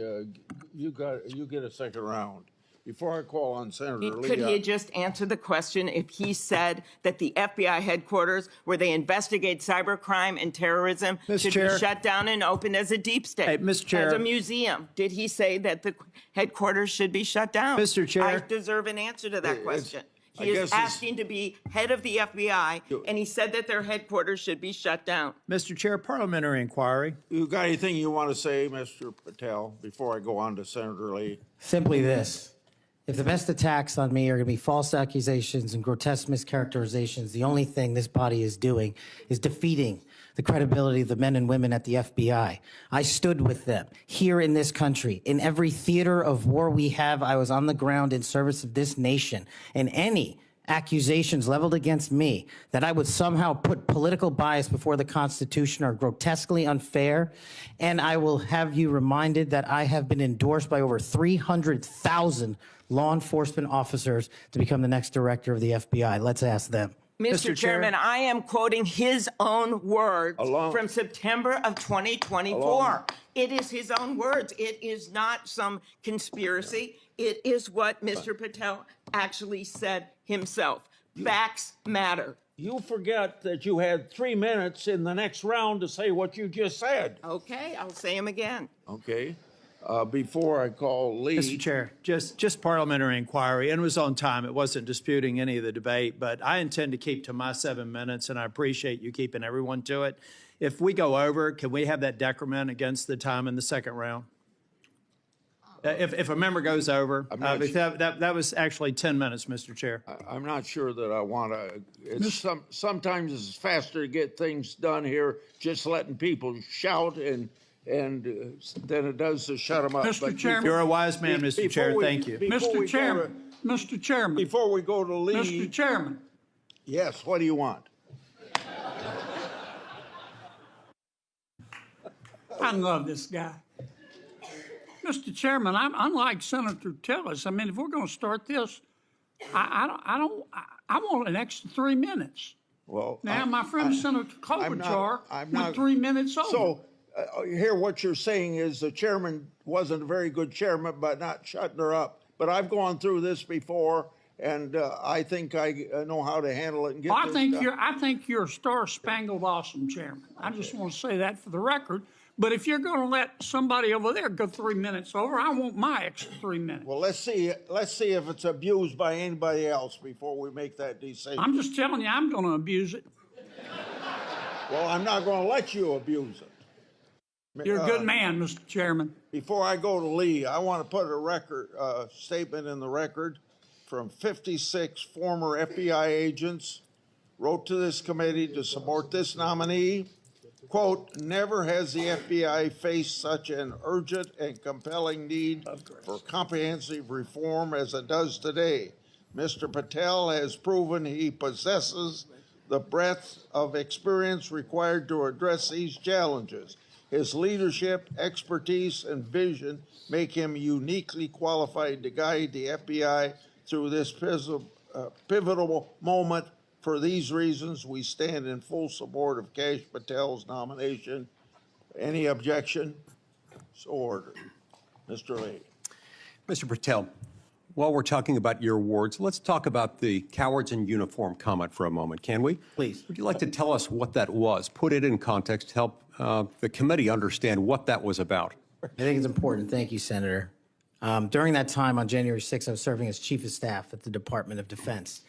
you get a second round. Before I call on Senator Lee. Could he just answer the question if he said that the FBI headquarters, where they investigate cybercrime and terrorism, should be shut down and opened as a deep state? Hey, Mr. Chair. As a museum. Did he say that the headquarters should be shut down? Mr. Chair. I deserve an answer to that question. He is asking to be head of the FBI, and he said that their headquarters should be shut down. Mr. Chair, parliamentary inquiry. You got anything you want to say, Mr. Patel, before I go on to Senator Lee? Simply this. If the best attacks on me are going to be false accusations and grotesque mischaracterizations, the only thing this body is doing is defeating the credibility of the men and women at the FBI. I stood with them here in this country. In every theater of war we have, I was on the ground in service of this nation. And any accusations leveled against me that I would somehow put political bias before the Constitution are grotesquely unfair. And I will have you reminded that I have been endorsed by over 300,000 law enforcement officers to become the next director of the FBI. Let's ask them. Mr. Chairman, I am quoting his own words from September of 2024. It is his own words. It is not some conspiracy. It is what Mr. Patel actually said himself. Facts matter. You forget that you had 3 minutes in the next round to say what you just said. Okay, I'll say them again. Okay. Before I call Lee. Mr. Chair, just parliamentary inquiry, and it was on time. It wasn't disputing any of the debate, but I intend to keep to my 7 minutes, and I appreciate you keeping everyone to it. If we go over, can we have that decrement against the time in the second round? If a member goes over, that was actually 10 minutes, Mr. Chair. I'm not sure that I want to. Sometimes it's faster to get things done here, just letting people shout and than it does to shut them up. Mr. Chairman, you're a wise man, Mr. Chair. Thank you. Mr. Chairman. Before we go to Lee. Mr. Chairman. Yes, what do you want? I love this guy. Mr. Chairman, I'm unlike Senator Tillis. I mean, if we're going to start this, I want an extra 3 minutes. Well, now, my friend Senator Klobuchar went 3 minutes over. So, here what you're saying is the chairman wasn't a very good chairman by not shutting her up but I've gone through this before, and I think I know how to handle it and get this done. I think you're a star-spangled awesome chairman. I just want to say that for the record. But if you're going to let somebody over there go 3 minutes over, I want my extra 3 minutes. Well, let's see if it's abused by anybody else before we make that decision. I'm just telling you, I'm going to abuse it. Well, I'm not going to let you abuse it. You're a good man, Mr. Chairman. Before I go to Lee, I want to put a statement in the record from 56 former FBI agents wrote to this committee to support this nominee. Quote, never has the FBI faced such an urgent and compelling need for comprehensive reform as it does today. Mr. Patel has proven he possesses the breadth of experience required to address these challenges. His leadership, expertise, and vision make him uniquely qualified to guide the FBI through this pivotal moment. For these reasons, we stand in full support of Kash Patel's nomination. Any objection? So ordered. Mr. Lee. Mr. Patel, while we're talking about your awards, let's talk about the cowards in uniform comment for a moment, can we? Please. Would you like to tell us what that was? Put it in context to help the committee understand what that was about. I think it's important. Thank you, Senator. During that time on January 6th, I was serving as Chief of Staff at the Department of Defense.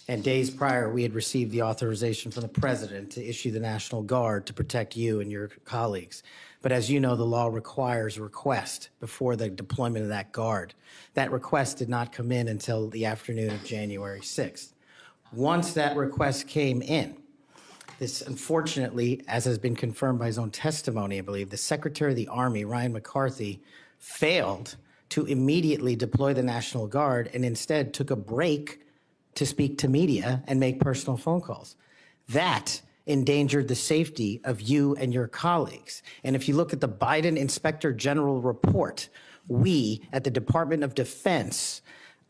And days prior, we had received the authorization from the President to issue the National Guard to protect you and your colleagues. But as you know, the law requires a request before the deployment of that guard. That request did not come in until the afternoon of January 6th. Once that request came in, this unfortunately, as has been confirmed by his own testimony, I believe, the Secretary of the Army, Ryan McCarthy, failed to immediately deploy the National Guard and instead took a break to speak to media and make personal phone calls. That endangered the safety of you and your colleagues. And if you look at the Biden Inspector General report, we at the Department of Defense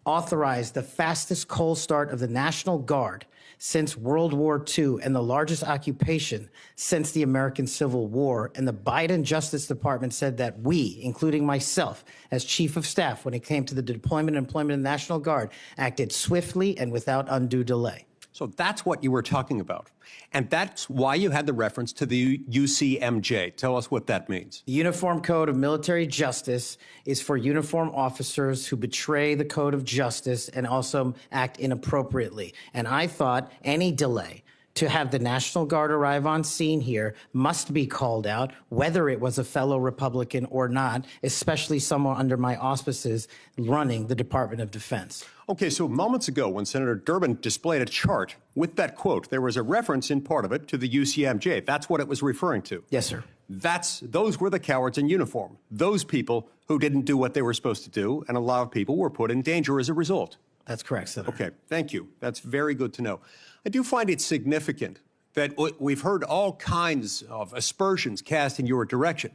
authorized the fastest cold start of the National Guard since World War II and the largest occupation since the American Civil War. And the Biden Justice Department said that we, including myself as Chief of Staff, when it came to the deployment and employment of the National Guard, acted swiftly and without undue delay. So that's what you were talking about. And that's why you had the reference to the UCMJ. Tell us what that means. The Uniform Code of Military Justice is for uniform officers who betray the code of justice and also act inappropriately. And I thought any delay to have the National Guard arrive on scene here must be called out, whether it was a fellow Republican or not, especially someone under my auspices running the Department of Defense. Okay, so moments ago when Senator Durbin displayed a chart with that quote, there was a reference in part of it to the UCMJ. That's what it was referring to. Yes, sir. Those were the cowards in uniform. Those people who didn't do what they were supposed to do, and a lot of people were put in danger as a result. That's correct, Senator. Okay, thank you. That's very good to know. I do find it significant that we've heard all kinds of aspersions cast in your direction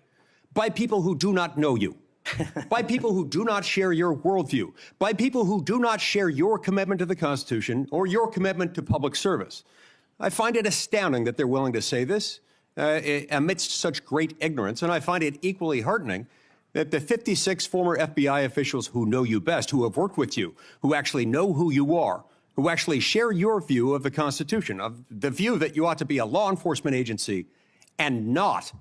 by people who do not know you, by people who do not share your worldview, by people who do not share your commitment to the Constitution or your commitment to public service. I find it astounding that they're willing to say this amidst such great ignorance, and I find it equally heartening that the 56 former FBI officials who know you best, who have worked with you, who actually know who you are, who actually share your view of the Constitution, of the view that you ought to be a law enforcement agency and not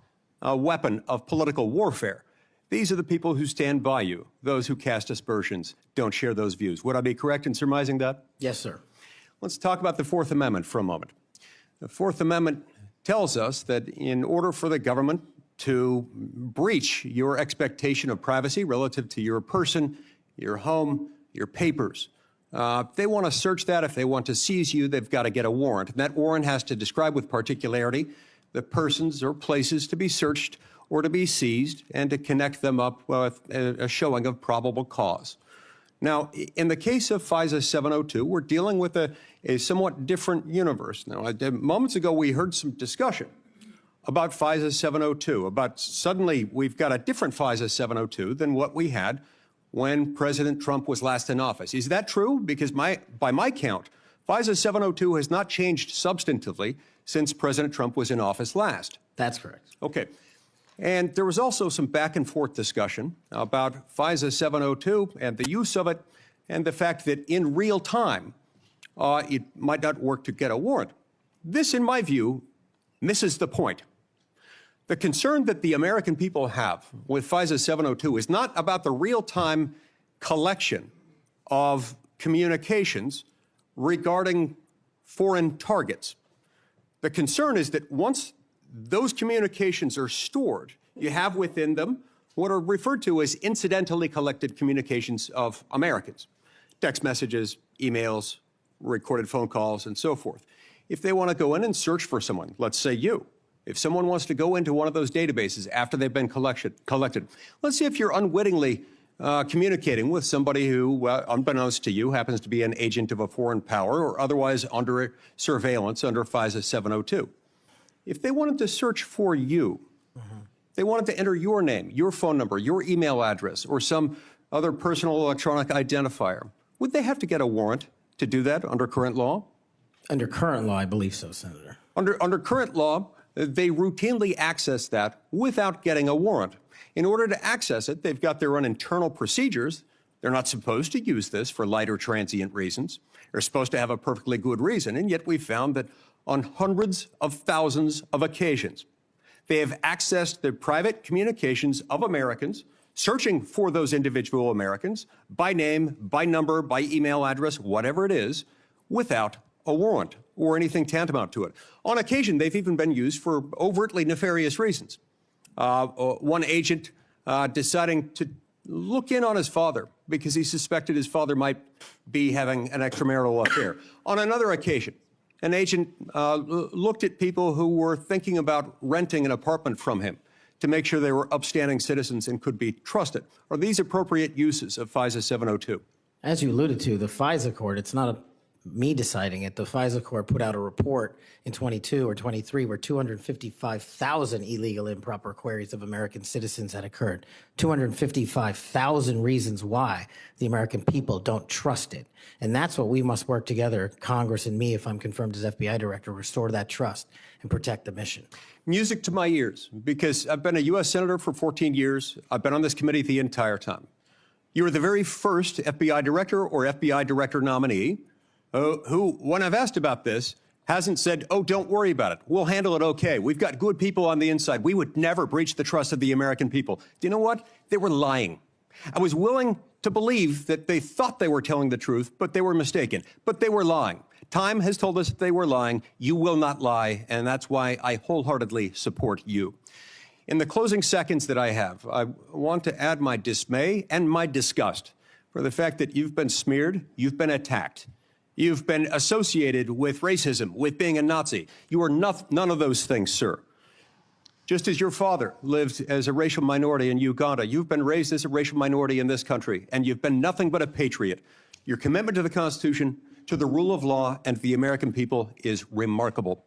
a weapon of political warfare. These are the people who stand by you. Those who cast aspersions don't share those views. Would I be correct in surmising that? Yes, sir. Let's talk about the Fourth Amendment for a moment. The Fourth Amendment tells us that in order for the government to breach your expectation of privacy relative to your person, your home, your papers, if they want to search that, if they want to seize you, they've got to get a warrant. And that warrant has to describe with particularity the persons or places to be searched or to be seized and to connect them up with a showing of probable cause. Now, in the case of FISA 702, we're dealing with a somewhat different universe. Now, moments ago, we heard some discussion about FISA 702, about suddenly we've got a different FISA 702 than what we had when President Trump was last in office. Is that true? Because by my count, FISA 702 has not changed substantively since President Trump was in office last. That's correct. Okay. And there was also some back and forth discussion about FISA 702 and the use of it and the fact that in real time, it might not work to get a warrant. This, in my view, misses the point. The concern that the American people have with FISA 702 is not about the real-time collection of communications regarding foreign targets. The concern is that once those communications are stored, you have within them what are referred to as incidentally collected communications of Americans. Text messages, emails, recorded phone calls, and so forth. If they want to go in and search for someone, let's say you, if someone wants to go into one of those databases after they've been collected, let's see if you're unwittingly communicating with somebody who, unbeknownst to you, happens to be an agent of a foreign power or otherwise under surveillance under FISA 702. If they wanted to search for you, they wanted to enter your name, your phone number, your email address, or some other personal electronic identifier, would they have to get a warrant to do that under current law? Under current law, I believe so, Senator. Under current law, they routinely access that without getting a warrant. In order to access it, they've got their own internal procedures. They're not supposed to use this for light or transient reasons. They're supposed to have a perfectly good reason, and yet we found that on hundreds of thousands of occasions, they have accessed the private communications of Americans, searching for those individual Americans by name, by number, by email address, whatever it is, without a warrant or anything tantamount to it. On occasion, they've even been used for overtly nefarious reasons. One agent deciding to look in on his father because he suspected his father might be having an extramarital affair. On another occasion, an agent looked at people who were thinking about renting an apartment from him to make sure they were upstanding citizens and could be trusted. Are these appropriate uses of FISA 702? As you alluded to, the FISA court, it's not me deciding it. The FISA court put out a report in 22 or 23 where 255,000 illegal improper queries of American citizens had occurred. 255,000 reasons why the American people don't trust it. And that's what we must work together, Congress and me, if I'm confirmed as FBI director, restore that trust and protect the mission. Music to my ears, because I've been a U.S. Senator for 14 years. I've been on this committee the entire time. You were the very first FBI director or FBI director nominee who, when I've asked about this, hasn't said, oh, don't worry about it. We'll handle it okay. We've got good people on the inside. We would never breach the trust of the American people. Do you know what? They were lying. I was willing to believe that they thought they were telling the truth, but they were mistaken. But they were lying. Time has told us that they were lying. You will not lie, and that's why I wholeheartedly support you. In the closing seconds that I have, I want to add my dismay and my disgust for the fact that you've been smeared, you've been attacked. You've been associated with racism, with being a Nazi. You are none of those things, sir. Just as your father lived as a racial minority in Uganda, you've been raised as a racial minority in this country, and you've been nothing but a patriot. Your commitment to the Constitution, to the rule of law, and to the American people is remarkable.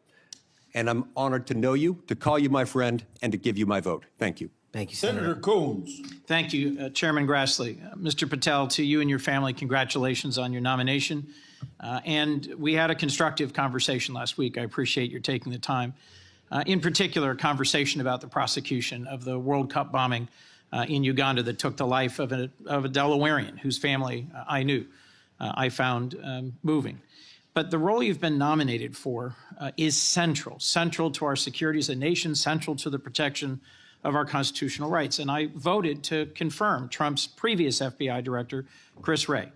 And I'm honored to know you, to call you my friend, and to give you my vote. Thank you. Thank you, Senator Coons. Thank you, Chairman Grassley. Mr. Patel, to you and your family, congratulations on your nomination. And we had a constructive conversation last week. I appreciate your taking the time. In particular, a conversation about the prosecution of the World Cup bombing in Uganda that took the life of a Delawarean whose family I knew. I found moving. But the role you've been nominated for is central to our security as a nation, central to the protection of our constitutional rights. And I voted to confirm Trump's previous FBI director, Chris Wray.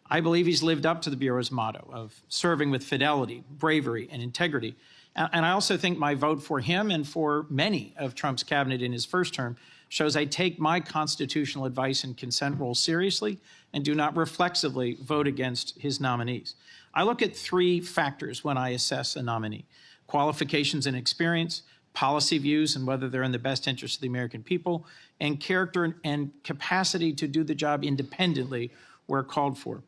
I believe he's lived up to the Bureau's motto of serving with fidelity, bravery, and integrity. And I also think my vote for him and for many of Trump's cabinet in his first term shows I take my constitutional advice and consent role seriously and do not reflexively vote against his nominees. I look at three factors when I assess a nominee: qualifications and experience, policy views and whether they're in the best interest of the American people, and character and capacity to do the job independently where called for.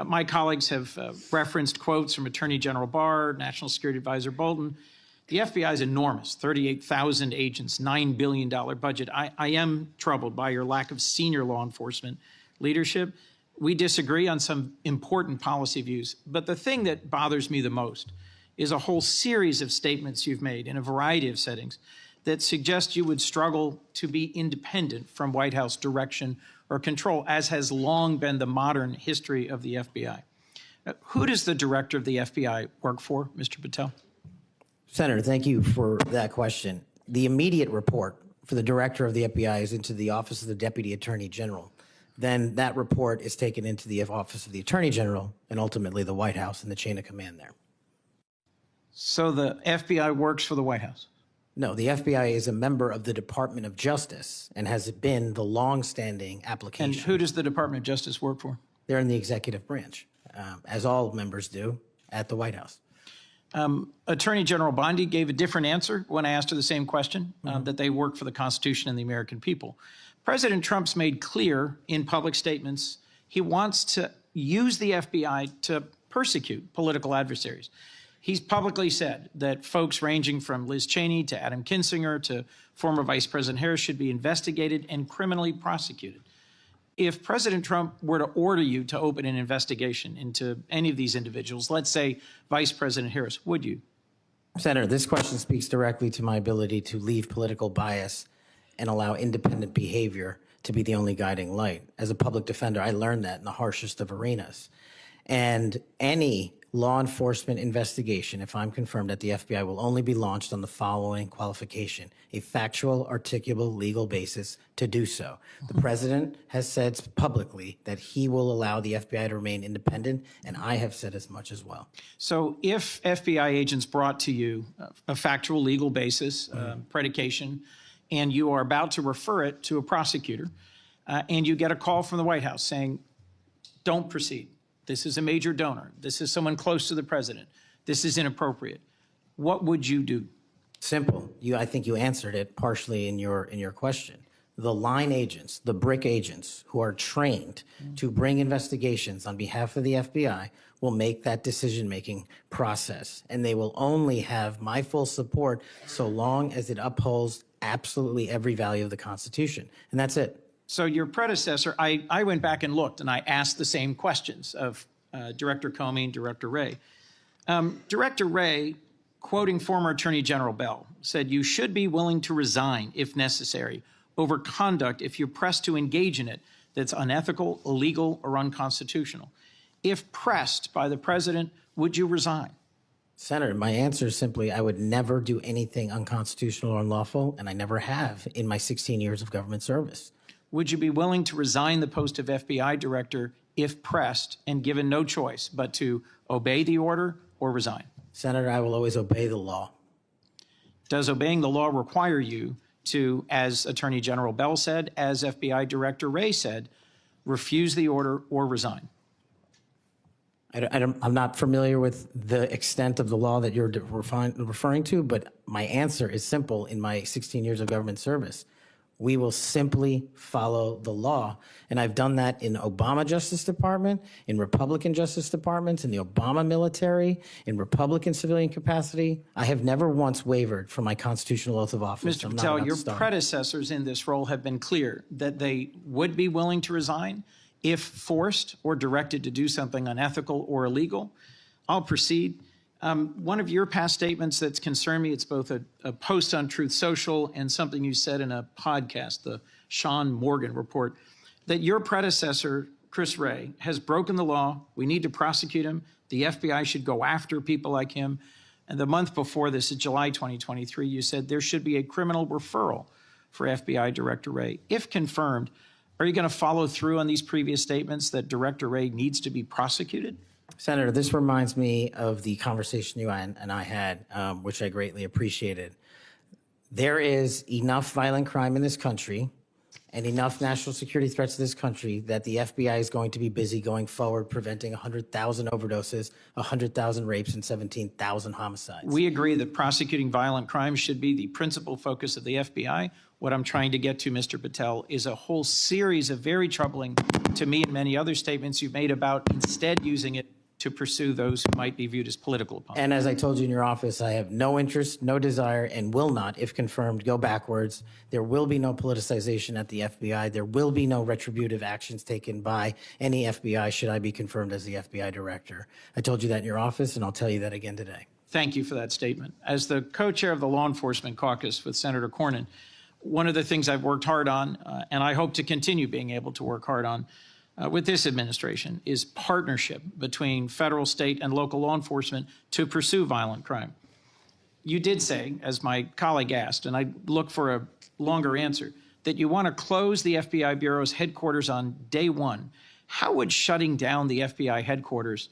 My colleagues have referenced quotes from Attorney General Barr, National Security Advisor Bolton. The FBI is enormous, 38,000 agents, $9 billion budget. I am troubled by your lack of senior law enforcement leadership. We disagree on some important policy views, but the thing that bothers me the most is a whole series of statements you've made in a variety of settings that suggest you would struggle to be independent from White House direction or control, as has long been the modern history of the FBI. Who does the director of the FBI work for, Mr. Patel? Senator, thank you for that question. The immediate report for the director of the FBI is into the Office of the Deputy Attorney General. Then that report is taken into the Office of the Attorney General and ultimately the White House and the chain of command there. So the FBI works for the White House? No, the FBI is a member of the Department of Justice and has been the long-standing application. And who does the Department of Justice work for? They're in the executive branch, as all members do at the White House. Attorney General Bondi gave a different answer when I asked her the same question, that they work for the Constitution and the American people. President Trump's made clear in public statements he wants to use the FBI to persecute political adversaries. He's publicly said that folks ranging from Liz Cheney to Adam Kinzinger to former Vice President Harris should be investigated and criminally prosecuted. If President Trump were to order you to open an investigation into any of these individuals, let's say Vice President Harris, would you? Senator, this question speaks directly to my ability to leave political bias and allow independent behavior to be the only guiding light. As a public defender, I learned that in the harshest of arenas. And any law enforcement investigation, if I'm confirmed at the FBI, will only be launched on the following qualification: a factual, articulable, legal basis to do so. The president has said publicly that he will allow the FBI to remain independent, and I have said as much as well. So if FBI agents brought to you a factual legal basis, predication, and you are about to refer it to a prosecutor, and you get a call from the White House saying, don't proceed. This is a major donor. This is someone close to the president. This is inappropriate. What would you do? Simple. I think you answered it partially in your question. The line agents, the brick agents who are trained to bring investigations on behalf of the FBI will make that decision-making process, and they will only have my full support so long as it upholds absolutely every value of the Constitution. And that's it. So your predecessor, I went back and looked, and I asked the same questions of Director Comey and Director Wray. Director Wray, quoting former Attorney General Bell, said, "You should be willing to resign if necessary over conduct if you're pressed to engage in it that's unethical, illegal, or unconstitutional. If pressed by the president, would you resign?" Senator, my answer is simply, I would never do anything unconstitutional or unlawful, and I never have in my 16 years of government service. Would you be willing to resign the post of FBI director if pressed and given no choice but to obey the order or resign? Senator, I will always obey the law. Does obeying the law require you to, as Attorney General Bell said, as FBI Director Wray said, refuse the order or resign? I'm not familiar with the extent of the law that you're referring to, but my answer is simple in my 16 years of government service. We will simply follow the law. And I've done that in Obama Justice Department, in Republican Justice Departments, in the Obama military, in Republican civilian capacity. I have never once wavered from my constitutional oath of office. Mr. Patel, your predecessors in this role have been clear that they would be willing to resign if forced or directed to do something unethical or illegal. I'll proceed. One of your past statements that's concerned me, it's both a post on Truth Social and something you said in a podcast, the Sean Morgan report, that your predecessor, Chris Wray, has broken the law. We need to prosecute him. The FBI should go after people like him. And the month before this, in July 2023, you said there should be a criminal referral for FBI Director Wray. If confirmed, are you going to follow through on these previous statements that Director Wray needs to be prosecuted? Senator, this reminds me of the conversation you and I had, which I greatly appreciated. There is enough violent crime in this country and enough national security threats to this country that the FBI is going to be busy going forward preventing 100,000 overdoses, 100,000 rapes, and 17,000 homicides. We agree that prosecuting violent crimes should be the principal focus of the FBI. What I'm trying to get to, Mr. Patel, is a whole series of very troubling, to me and many other statements you've made about instead using it to pursue those who might be viewed as political opponents. And as I told you in your office, I have no interest, no desire, and will not, if confirmed, go backwards. There will be no politicization at the FBI. There will be no retributive actions taken by any FBI should I be confirmed as the FBI director. I told you that in your office, and I'll tell you that again today. Thank you for that statement. As the co-chair of the Law Enforcement Caucus with Senator Cornyn, one of the things I've worked hard on, and I hope to continue being able to work hard on with this administration, is partnership between federal, state, and local law enforcement to pursue violent crime. You did say, as my colleague asked, and I look for a longer answer, that you want to close the FBI Bureau's headquarters on day one. How would shutting down the FBI headquarters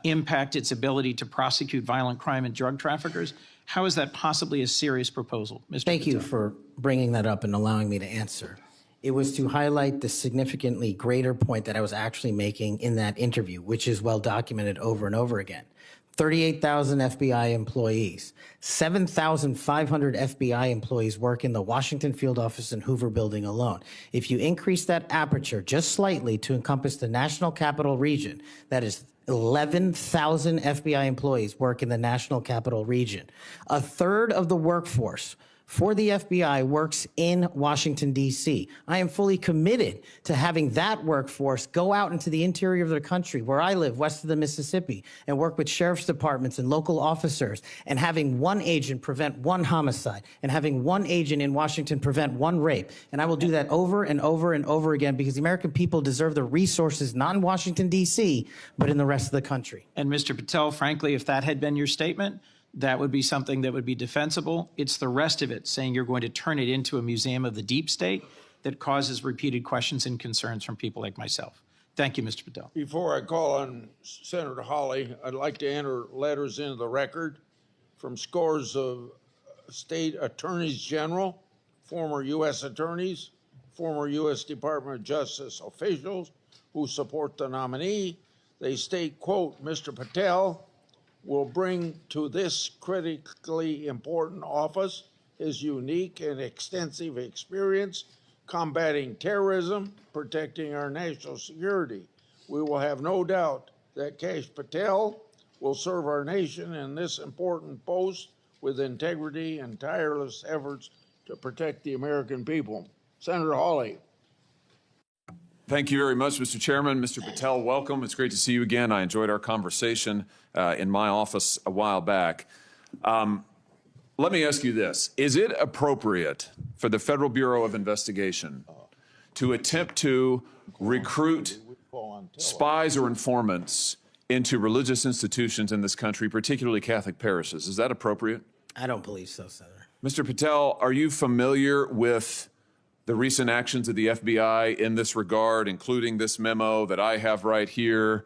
impact its ability to prosecute violent crime and drug traffickers? How is that possibly a serious proposal, Mr. Thank you Patel? for bringing that up and allowing me to answer. It was to highlight the significantly greater point that I was actually making in that interview, which is well documented over and over again. 38,000 FBI employees, 7,500 FBI employees work in the Washington field office and Hoover building alone. If you increase that aperture just slightly to encompass the National Capital Region, that is 11,000 FBI employees work in the National Capital Region. A third of the workforce for the FBI works in Washington, D.C. I am fully committed to having that workforce go out into the interior of the country, where I live, west of the Mississippi, and work with sheriff's departments and local officers, and having one agent prevent one homicide, and having one agent in Washington prevent one rape. And I will do that over and over and over again, because the American people deserve the resources, not in Washington, D.C., but in the rest of the country. And Mr. Patel, frankly, if that had been your statement, that would be something that would be defensible. It's the rest of it, saying you're going to turn it into a museum of the deep state, that causes repeated questions and concerns from people like myself. Thank you, Mr. Patel. Before I call on Senator Hawley, I'd like to enter letters into the record from scores of state attorneys general, former U.S. attorneys, former U.S. Department of Justice officials who support the nominee. They state, quote, Mr. Patel will bring to this critically important office his unique and extensive experience combating terrorism, protecting our national security. We will have no doubt that Kash Patel will serve our nation in this important post with integrity and tireless efforts to protect the American people. Senator Hawley. Thank you very much, Mr. Chairman. Mr. Patel, welcome. It's great to see you again. I enjoyed our conversation in my office a while back. Let me ask you this. Is it appropriate for the Federal Bureau of Investigation to attempt to recruit spies or informants into religious institutions in this country, particularly Catholic parishes? Is that appropriate? I don't believe so, Senator. Mr. Patel, are you familiar with the recent actions of the FBI in this regard, including this memo that I have right here,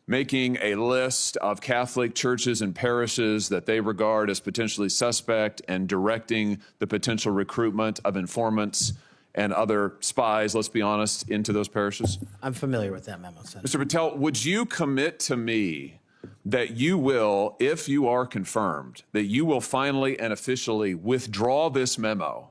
making a list of Catholic churches and parishes that they regard as potentially suspect and directing the potential recruitment of informants and other spies, let's be honest, into those parishes? I'm familiar with that memo, Senator. Mr. Patel, would you commit to me that you will, if you are confirmed, that you will finally and officially withdraw this memo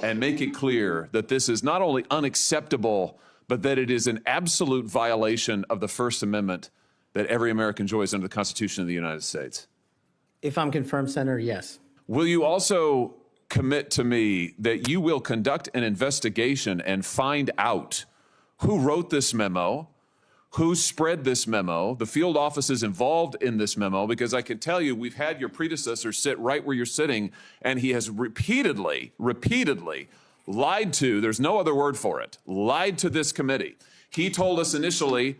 and make it clear that this is not only unacceptable, but that it is an absolute violation of the First Amendment that every American enjoys under the Constitution of the United States? If I'm confirmed, Senator, yes. Will you also commit to me that you will conduct an investigation and find out who wrote this memo, who spread this memo, the field offices involved in this memo? Because I can tell you, we've had your predecessor sit right where you're sitting, and he has repeatedly lied to, there's no other word for it, lied to this committee. He told us initially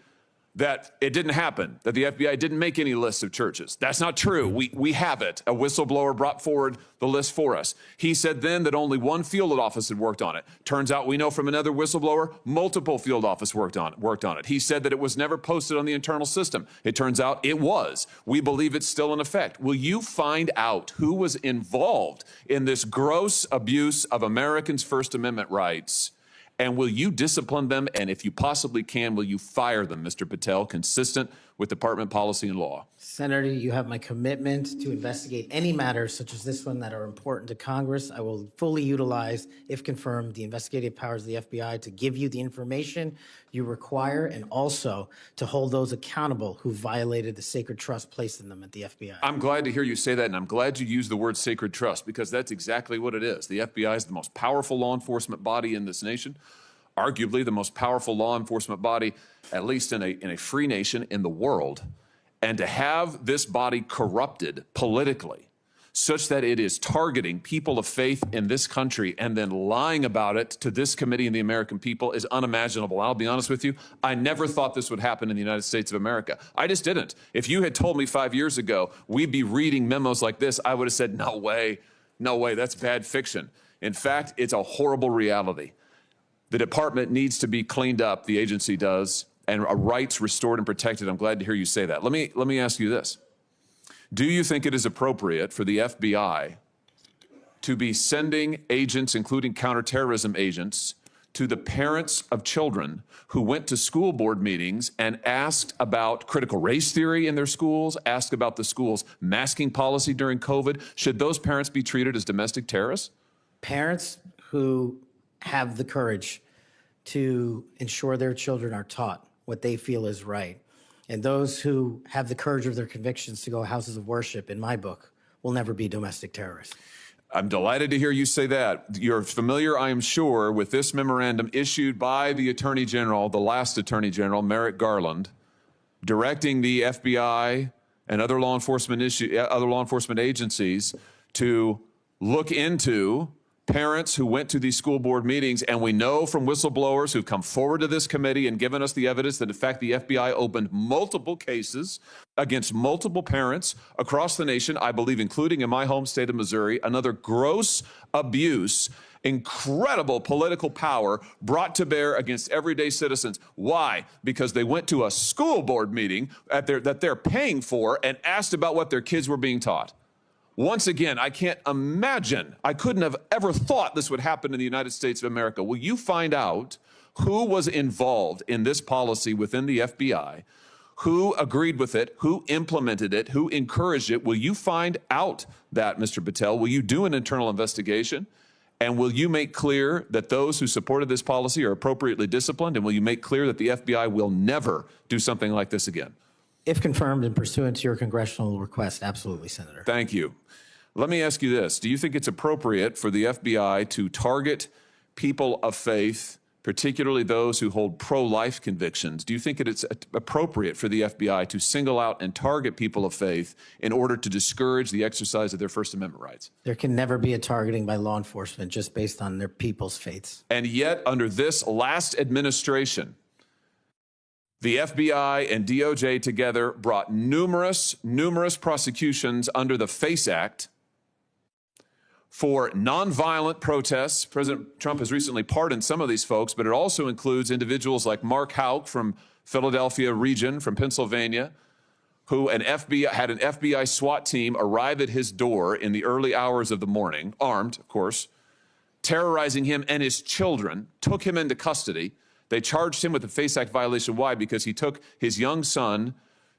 that it didn't happen, that the FBI didn't make any lists of churches. That's not true. We have it. A whistleblower brought forward the list for us. He said then that only one field office had worked on it. Turns out we know from another whistleblower, multiple field office worked on it. He said that it was never posted on the internal system. It turns out it was. We believe it's still in effect. Will you find out who was involved in this gross abuse of Americans' First Amendment rights? And will you discipline them? And if you possibly can, will you fire them, Mr. Patel, consistent with department policy and law? Senator, you have my commitment to investigate any matters such as this one that are important to Congress. I will fully utilize, if confirmed, the investigative powers of the FBI to give you the information you require, and also to hold those accountable who violated the sacred trust placed in them at the FBI. I'm glad to hear you say that, and I'm glad you use the word sacred trust, because that's exactly what it is. The FBI is the most powerful law enforcement body in this nation, arguably the most powerful law enforcement body, at least in a free nation in the world. and to have this body corrupted politically such that it is targeting people of faith in this country and then lying about it to this committee and the American people is unimaginable. I'll be honest with you, I never thought this would happen in the United States of America. I just didn't. If you had told me 5 years ago we'd be reading memos like this, I would have said, no way, that's bad fiction. In fact, it's a horrible reality. The department needs to be cleaned up, the agency does, and rights restored and protected. I'm glad to hear you say that. Let me ask you this. Do you think it is appropriate for the FBI to be sending agents, including counterterrorism agents, to the parents of children who went to school board meetings and asked about critical race theory in their schools, asked about the school's masking policy during COVID? Should those parents be treated as domestic terrorists? Parents who have the courage to ensure their children are taught what they feel is right, and those who have the courage of their convictions to go houses of worship, in my book, will never be domestic terrorists. I'm delighted to hear you say that. You're familiar, I am sure, with this memorandum issued by the Attorney General, the last Attorney General, Merrick Garland, directing the FBI and other law enforcement agencies to look into parents who went to these school board meetings, and we know from whistleblowers who've come forward to this committee and given us the evidence that, in fact, the FBI opened multiple cases against multiple parents across the nation, I believe, including in my home state of Missouri, another gross abuse, incredible political power brought to bear against everyday citizens. Why? Because they went to a school board meeting that they're paying for and asked about what their kids were being taught. Once again, I can't imagine, I couldn't have ever thought this would happen in the United States of America. Will you find out who was involved in this policy within the FBI, who agreed with it, who implemented it, who encouraged it? Will you find out that, Mr. Patel? Will you do an internal investigation? And will you make clear that those who supported this policy are appropriately disciplined? And will you make clear that the FBI will never do something like this again? If confirmed and pursuant to your congressional request, absolutely, Senator. Thank you. Let me ask you this. Do you think it's appropriate for the FBI to target people of faith, particularly those who hold pro-life convictions? Do you think it's appropriate for the FBI to single out and target people of faith in order to discourage the exercise of their First Amendment rights? There can never be a targeting by law enforcement just based on their people's faiths. And yet, under this last administration, the FBI and DOJ together brought numerous prosecutions under the FACE Act for nonviolent protests. President Trump has recently pardoned some of these folks, but it also includes individuals like Mark Houck from Philadelphia region, from Pennsylvania, who had an FBI SWAT team arrive at his door in the early hours of the morning, armed, of course, terrorizing him and his children, took him into custody. They charged him with a FACE Act violation. Why? Because he took his young son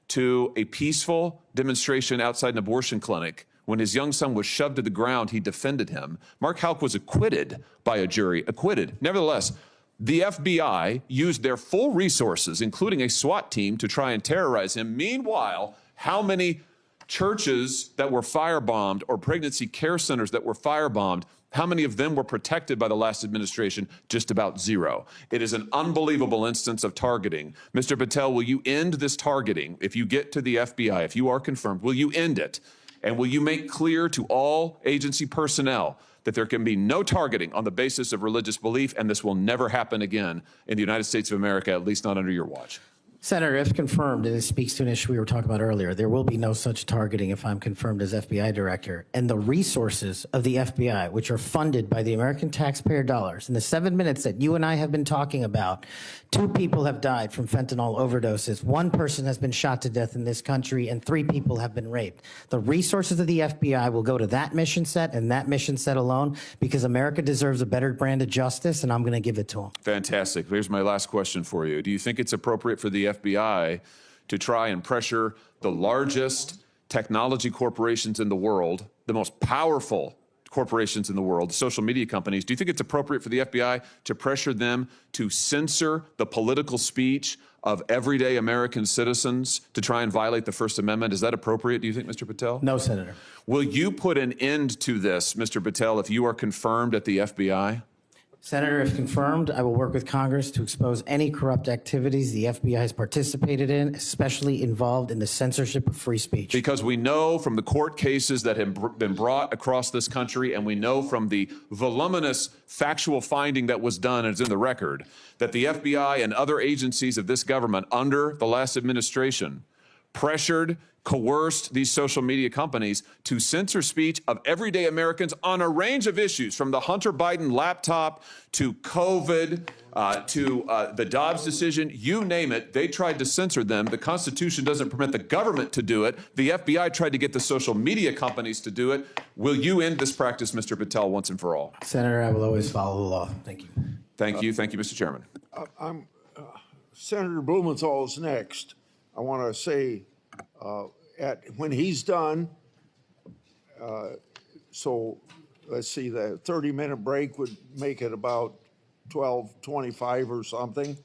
to a peaceful demonstration outside an abortion clinic. When his young son was shoved to the ground, he defended him. Mark Houck was acquitted by a jury, acquitted. Nevertheless, the FBI used their full resources, including a SWAT team, to try and terrorize him. Meanwhile, how many churches that were firebombed or pregnancy care centers that were firebombed, how many of them were protected by the last administration? Just about zero. It is an unbelievable instance of targeting. Mr. Patel, will you end this targeting? If you get to the FBI, if you are confirmed, will you end it? And will you make clear to all agency personnel that there can be no targeting on the basis of religious belief, and this will never happen again in the United States of America, at least not under your watch? Senator, if confirmed, and it speaks to an issue we were talking about earlier, there will be no such targeting if I'm confirmed as FBI director. And the resources of the FBI, which are funded by the American taxpayer dollars, in the 7 minutes that you and I have been talking about, 2 people have died from fentanyl overdoses, 1 person has been shot to death in this country, and 3 people have been raped. The resources of the FBI will go to that mission set and that mission set alone, because America deserves a better brand of justice, and I'm going to give it to them. Fantastic. Here's my last question for you. Do you think it's appropriate for the FBI to try and pressure the largest technology corporations in the world, the most powerful corporations in the world, social media companies? Do you think it's appropriate for the FBI to pressure them to censor the political speech of everyday American citizens to try and violate the First Amendment? Is that appropriate, do you think, Mr. Patel? No, Senator. Will you put an end to this, Mr. Patel, if you are confirmed at the FBI? Senator, if confirmed, I will work with Congress to expose any corrupt activities the FBI has participated in, especially involved in the censorship of free speech. Because we know from the court cases that have been brought across this country, and we know from the voluminous factual finding that was done, and it's in the record, that the FBI and other agencies of this government under the last administration pressured, coerced these social media companies to censor speech of everyday Americans on a range of issues, from the Hunter Biden laptop to COVID, to the Dobbs decision, you name it, they tried to censor them. The Constitution doesn't permit the government to do it. The FBI tried to get the social media companies to do it. Will you end this practice, Mr. Patel, once and for all? Senator, I will always follow the law. Thank you. Thank you. Thank you, Mr. Chairman. Senator Blumenthal is next. I want to say, when he's done, so let's see, the 30-minute break would make it about 12:25 or something.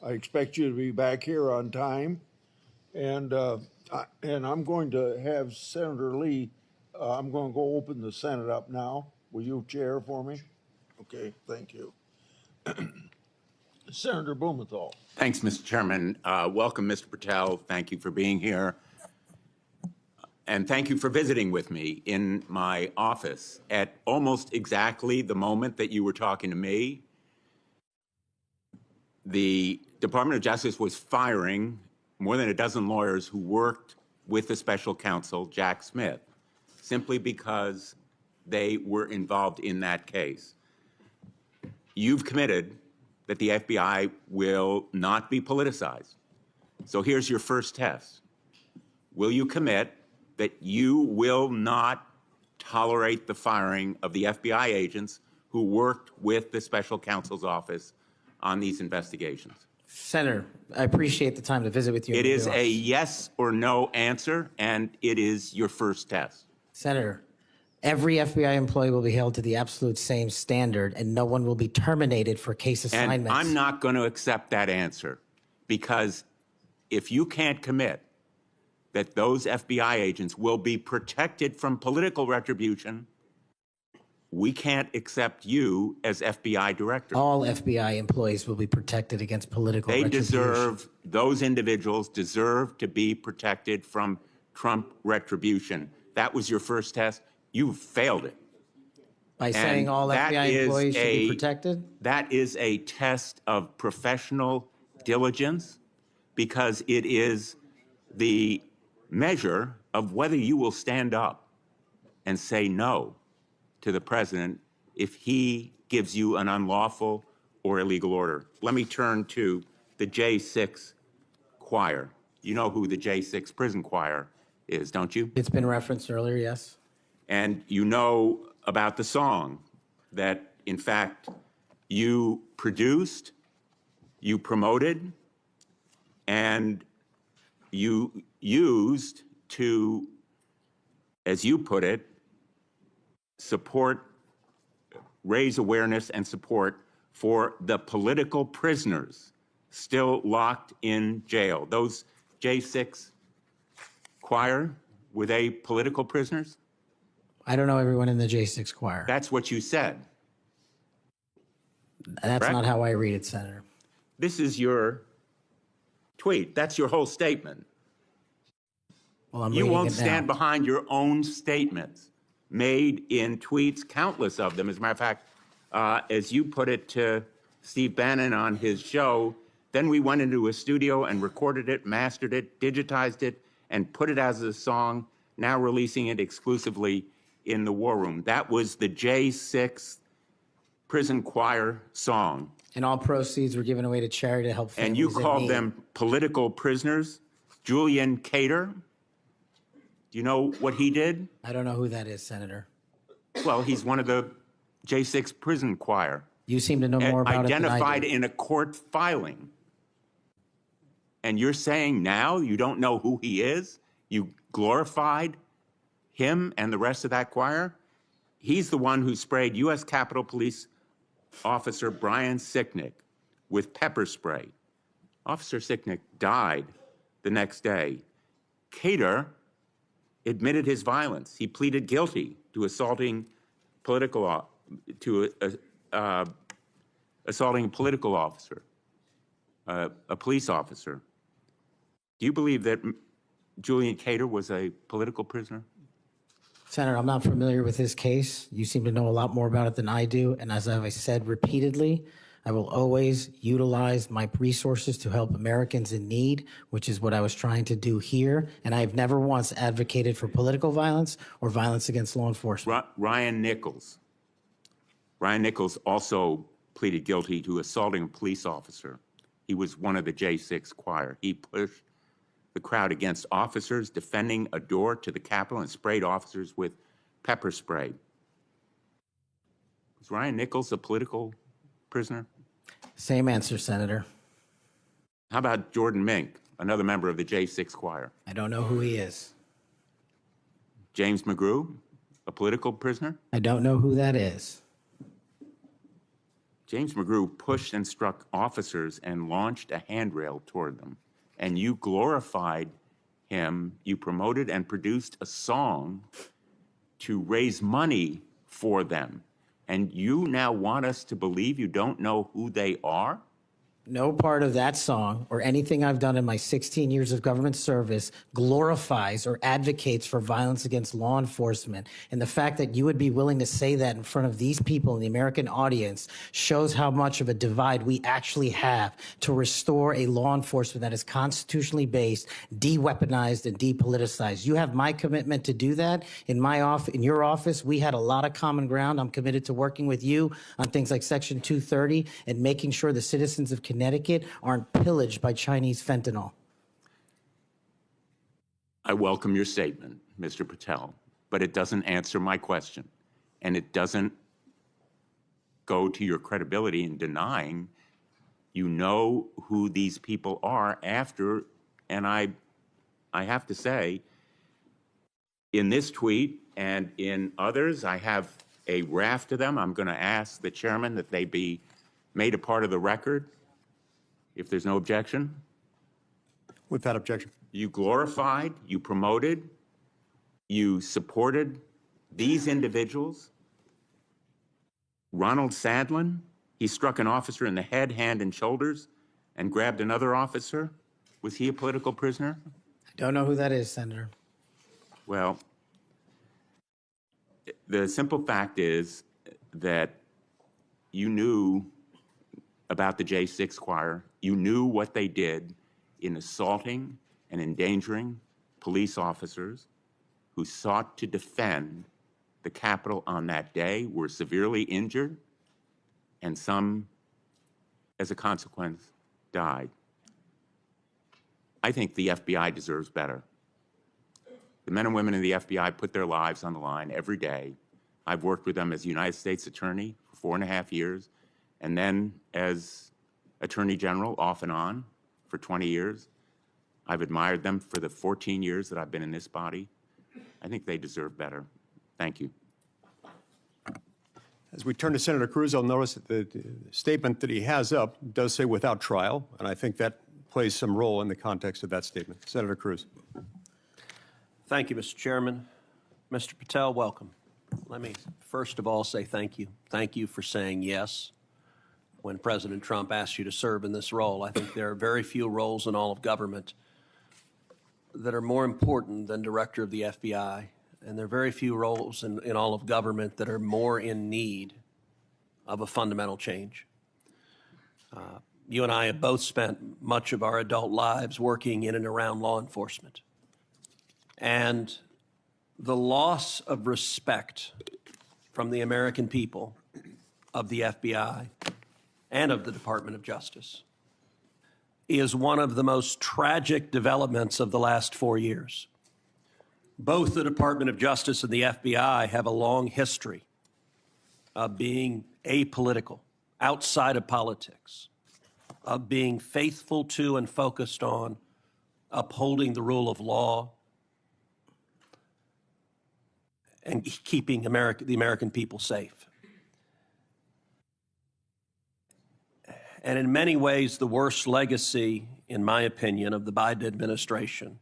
I expect you to be back here on time. And I'm going to have Senator Lee, I'm going to go open the Senate up now. Will you chair for me? Okay, thank you. Senator Blumenthal. Thanks, Mr. Chairman. Welcome, Mr. Patel. Thank you for being here. And thank you for visiting with me in my office at almost exactly the moment that you were talking to me. The Department of Justice was firing more than a dozen lawyers who worked with the special counsel, Jack Smith, simply because they were involved in that case. You've committed that the FBI will not be politicized. So here's your first test. Will you commit that you will not tolerate the firing of the FBI agents who worked with the special counsel's office on these investigations? Senator, I appreciate the time to visit with you. It is a yes or no answer, and it is your first test. Senator, every FBI employee will be held to the absolute same standard, and no one will be terminated for case assignments. And I'm not going to accept that answer, because if you can't commit that those FBI agents will be protected from political retribution, we can't accept you as FBI director. All FBI employees will be protected against political retribution. Those individuals deserve to be protected from Trump retribution. That was your first test. You failed it. By saying all FBI employees should be protected? That is a test of professional diligence, because it is the measure of whether you will stand up and say no to the president if he gives you an unlawful or illegal order. Let me turn to the J6 choir. You know who the J6 prison choir is, don't you? It's been referenced earlier, yes. And you know about the song that, in fact, you produced, you promoted, and you used to, as you put it, support, raise awareness and support for the political prisoners still locked in jail. Those J6 choir, were they political prisoners? I don't know everyone in the J6 choir. That's what you said. That's correct? not how I read it, Senator. This is your tweet. That's your whole statement. Well, you won't stand behind your own statements made in tweets, countless of them. As a matter of fact, as you put it to Steve Bannon on his show, then we went into a studio and recorded it, mastered it, digitized it, and put it as a song, now releasing it exclusively in the War Room. That was the J6 prison choir song. And all proceeds were given away to charity to help families And you in called need. them political prisoners. Julian Cater, do you know what he did? I don't know who that is, Senator. Well, he's one of the J6 prison choir. You seem to know more about it than I Identified do. in a court filing. And you're saying now you don't know who he is? You glorified him and the rest of that choir? He's the one who sprayed U.S. Capitol Police Officer Brian Sicknick with pepper spray. Officer Sicknick died the next day. Cater admitted his violence. He pleaded guilty to assaulting assaulting a political officer, a police officer. Do you believe that Julian Cater was a political prisoner? Senator, I'm not familiar with this case. You seem to know a lot more about it than I do. And as I've said repeatedly, I will always utilize my resources to help Americans in need, which is what I was trying to do here. And I have never once advocated for political violence or violence against law enforcement. Ryan Nichols. Ryan Nichols also pleaded guilty to assaulting a police officer. He was one of the J6 choir. He pushed the crowd against officers, defending a door to the Capitol, and sprayed officers with pepper spray. Was Ryan Nichols a political prisoner? Same answer, Senator. How about Jordan Mink, another member of the J6 choir? I don't know who he is. James McGrew, a political prisoner? I don't know who that is. James McGrew pushed and struck officers and launched a handrail toward them. And you glorified him. You promoted and produced a song to raise money for them. And you now want us to believe you don't know who they are? No part of that song or anything I've done in my 16 years of government service glorifies or advocates for violence against law enforcement. And the fact that you would be willing to say that in front of these people in the American audience shows how much of a divide we actually have to restore a law enforcement that is constitutionally based, de-weaponized, and depoliticized. You have my commitment to do that. In your office, we had a lot of common ground. I'm committed to working with you on things like Section 230 and making sure the citizens of Connecticut aren't pillaged by Chinese fentanyl. I welcome your statement, Mr. Patel, but it doesn't answer my question. And it doesn't go to your credibility in denying you know who these people are after, and I have to say, in this tweet and in others, I have a raft of them. I'm going to ask the chairman that they be made a part of the record. If there's no objection. Without objection. You glorified, you promoted, you supported these individuals. Ronald Sadlin, he struck an officer in the head, hand, and shoulders and grabbed another officer. Was he a political prisoner? I don't know who that is, Senator. Well, the simple fact is that you knew about the J6 choir. You knew what they did in assaulting and endangering police officers who sought to defend the Capitol on that day, were severely injured, and some, as a consequence, died. I think the FBI deserves better. The men and women in the FBI put their lives on the line every day. I've worked with them as United States Attorney for 4.5 years, and then as Attorney General off and on for 20 years. I've admired them for the 14 years that I've been in this body. I think they deserve better. Thank you. As we turn to Senator Cruz, I'll notice that the statement that he has up does say without trial, and I think that plays some role in the context of that statement. Senator Cruz. Thank you, Mr. Chairman. Mr. Patel, welcome. Let me first of all say thank you. Thank you for saying yes when President Trump asked you to serve in this role. I think there are very few roles in all of government that are more important than director of the FBI, and there are very few roles in all of government that are more in need of a fundamental change. You and I have both spent much of our adult lives working in and around law enforcement. And the loss of respect from the American people of the FBI and of the Department of Justice is one of the most tragic developments of the last 4 years. Both the Department of Justice and the FBI have a long history of being apolitical, outside of politics, of being faithful to and focused on upholding the rule of law and keeping the American people safe. And in many ways, the worst legacy, in my opinion, of the Biden administration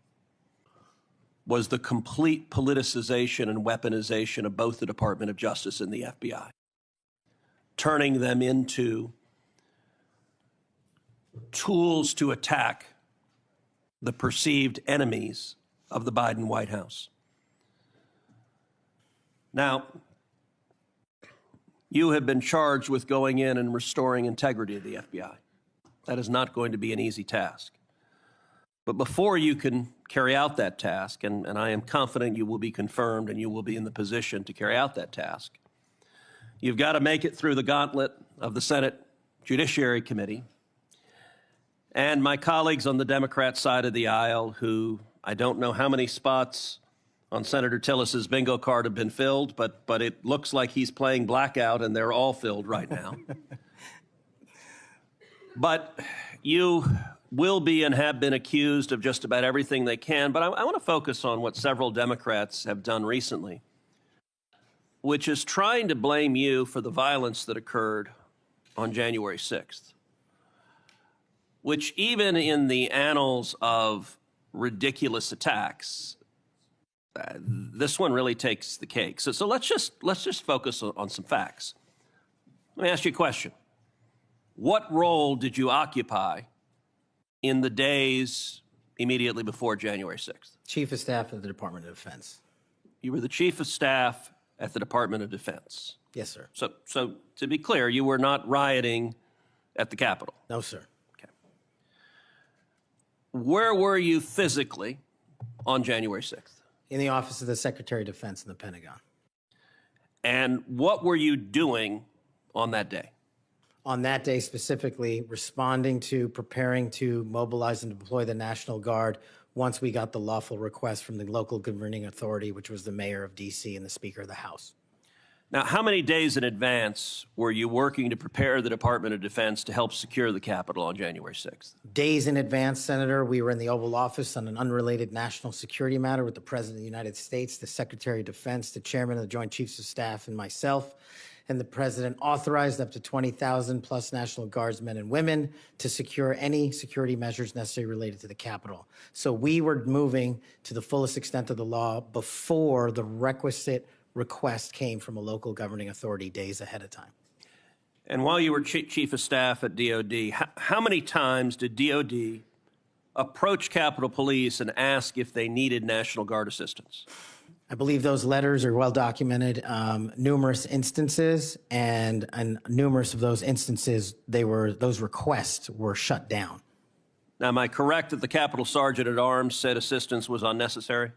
was the complete politicization and weaponization of both the Department of Justice and the FBI, turning them into tools to attack the perceived enemies of the Biden White House. Now, you have been charged with going in and restoring integrity of the FBI. That is not going to be an easy task. But before you can carry out that task, and I am confident you will be confirmed and you will be in the position to carry out that task, you've got to make it through the gauntlet of the Senate Judiciary Committee and my colleagues on the Democrat side of the aisle, who I don't know how many spots on Senator Tillis's bingo card have been filled, but it looks like he's playing blackout and they're all filled right now. But you will be and have been accused of just about everything they can. But I want to focus on what several Democrats have done recently, which is trying to blame you for the violence that occurred on January 6th, which even in the annals of ridiculous attacks, this one really takes the cake. So let's just focus on some facts. Let me ask you a question. What role did you occupy in the days immediately before January 6th? Chief of Staff of the Department of Defense. You were the Chief of Staff at the Department of Defense. Yes, sir. So to be clear, you were not rioting at the Capitol. No, sir. Okay. Where were you physically on January 6th? In the Office of the Secretary of Defense in the Pentagon. And what were you doing on that day? On that day specifically, responding to, preparing to mobilize and deploy the National Guard once we got the lawful request from the local governing authority, which was the mayor of D.C. and the Speaker of the House. Now, how many days in advance were you working to prepare the Department of Defense to help secure the Capitol on January 6th? Days in advance, Senator, we were in the Oval Office on an unrelated national security matter with the President of the United States, the Secretary of Defense, the Chairman of the Joint Chiefs of Staff, and myself. And the President authorized up to 20,000 plus National Guardsmen and women to secure any security measures necessary related to the Capitol. So we were moving to the fullest extent of the law before the requisite request came from a local governing authority days ahead of time. And while you were Chief of Staff at DOD, how many times did DOD approach Capitol Police and ask if they needed National Guard assistance? I believe those letters are well documented, numerous instances, and numerous of those instances, those requests were shut down. Now, am I correct that the Capitol Sergeant at Arms said assistance was unnecessary?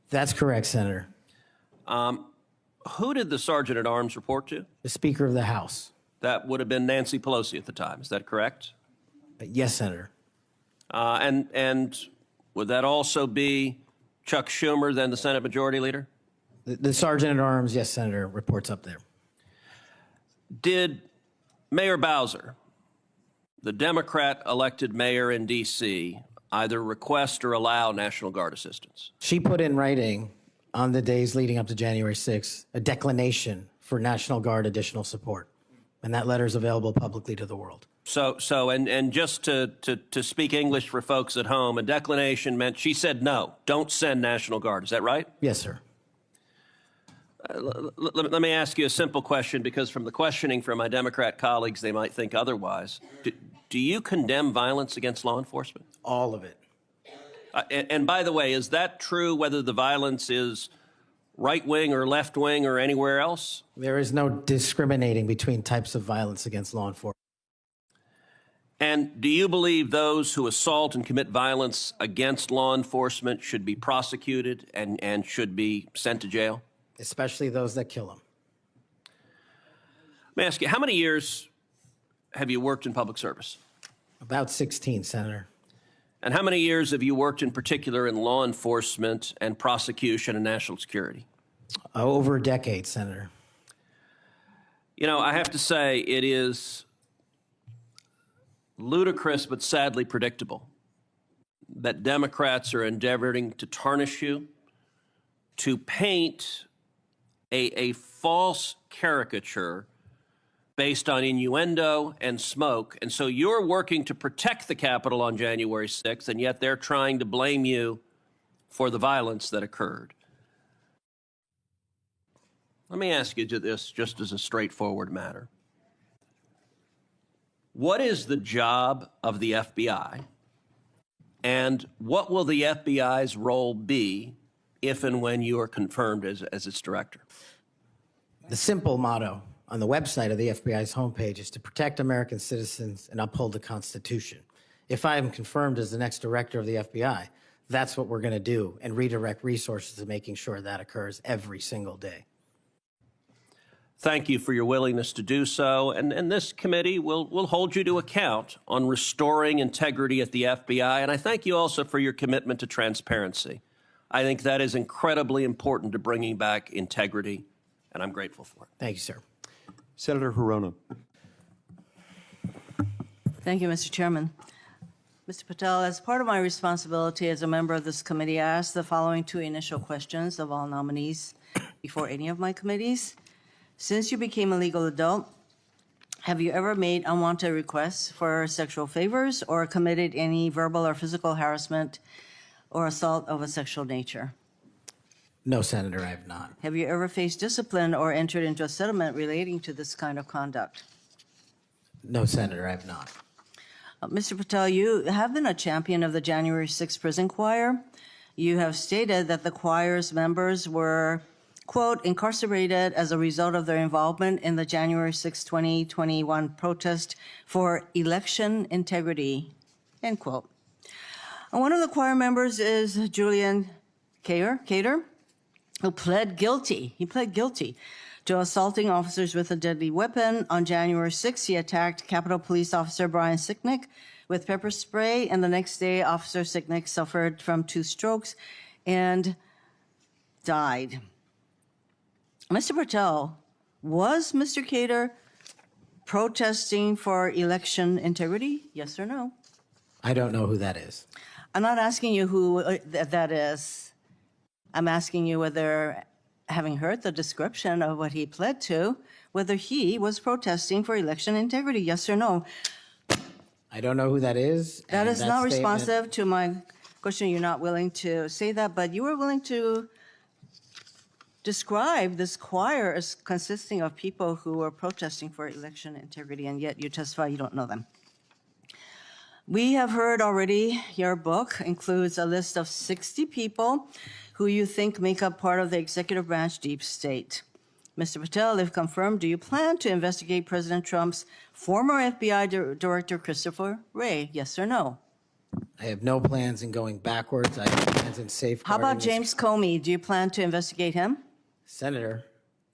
That's correct, Senator. Who did the Sergeant at Arms report to? The Speaker of the House. That would have been Nancy Pelosi at the time. Is that correct? Yes, Senator. And would that also be Chuck Schumer, then the Senate Majority Leader? The Sergeant at Arms, yes, Senator, reports up there. Did Mayor Bowser, the Democrat elected mayor in D.C., either request or allow National Guard assistance? She put in writing on the days leading up to January 6th a declination for National Guard additional support. And that letter is available publicly to the world. So, and just to speak English for folks at home, a declination meant she said no, don't send National Guard. Is that right? Yes, sir. Let me ask you a simple question, because from the questioning from my Democrat colleagues, they might think otherwise. Do you condemn violence against law enforcement? All of it. And by the way, is that true whether the violence is right-wing or left-wing or anywhere else? There is no discriminating between types of violence against law enforcement. And do you believe those who assault and commit violence against law enforcement should be prosecuted and should be sent to jail? Especially those that kill them. Let me ask you, how many years have you worked in public service? About 16, Senator. And how many years have you worked in particular in law enforcement and prosecution and national security? Over a decade, Senator. You know, I have to say it is ludicrous but sadly predictable that Democrats are endeavoring to tarnish you, to paint a false caricature based on innuendo and smoke. And so you're working to protect the Capitol on January 6th, and yet they're trying to blame you for the violence that occurred. Let me ask you this just as a straightforward matter. What is the job of the FBI? And what will the FBI's role be if and when you are confirmed as its director? The simple motto on the website of the FBI's homepage is to protect American citizens and uphold the Constitution. If I am confirmed as the next director of the FBI, that's what we're going to do and redirect resources to making sure that occurs every single day. Thank you for your willingness to do so, and this committee will hold you to account on restoring integrity at the FBI, and I thank you also for your commitment to transparency. I think that is incredibly important to bringing back integrity, and I'm grateful for it. Thank you, sir. Senator Hirono. Thank you, Mr. Chairman. Mr. Patel, as part of my responsibility as a member of this committee, I asked the following two initial questions of all nominees before any of my committees. Since you became a legal adult, have you ever made unwanted requests for sexual favors or committed any verbal or physical harassment or assault of a sexual nature? No, Senator, I have not. Have you ever faced discipline or entered into a settlement relating to this kind of conduct? No, Senator, I have not. Mr. Patel, you have been a champion of the January 6th prison choir. You have stated that the choir's members were, quote, incarcerated as a result of their involvement in the January 6, 2021 protest for election integrity, end quote. And one of the choir members is Julian Cater, who pled guilty. He pled guilty to assaulting officers with a deadly weapon. On January 6th, he attacked Capitol Police Officer Brian Sicknick with pepper spray, and the next day, Officer Sicknick suffered from 2 strokes and died. Mr. Patel, was Mr. Cater protesting for election integrity? Yes or no? I don't know who that is. I'm not asking you who that is. I'm asking you whether, having heard the description of what he pled to, whether he was protesting for election integrity, yes or no? I don't know who that is. That is not statement- responsive to my question. You're not willing to say that, but you were willing to describe this choir as consisting of people who were protesting for election integrity, and yet you testify you don't know them. We have heard already your book includes a list of 60 people who you think make up part of the executive branch deep state. Mr. Patel, if confirmed, do you plan to investigate President Trump's former FBI Director Christopher Wray? Yes or no? I have no plans in going backwards. I have plans in How safeguarding. about James Comey? Do you plan to investigate him? Senator,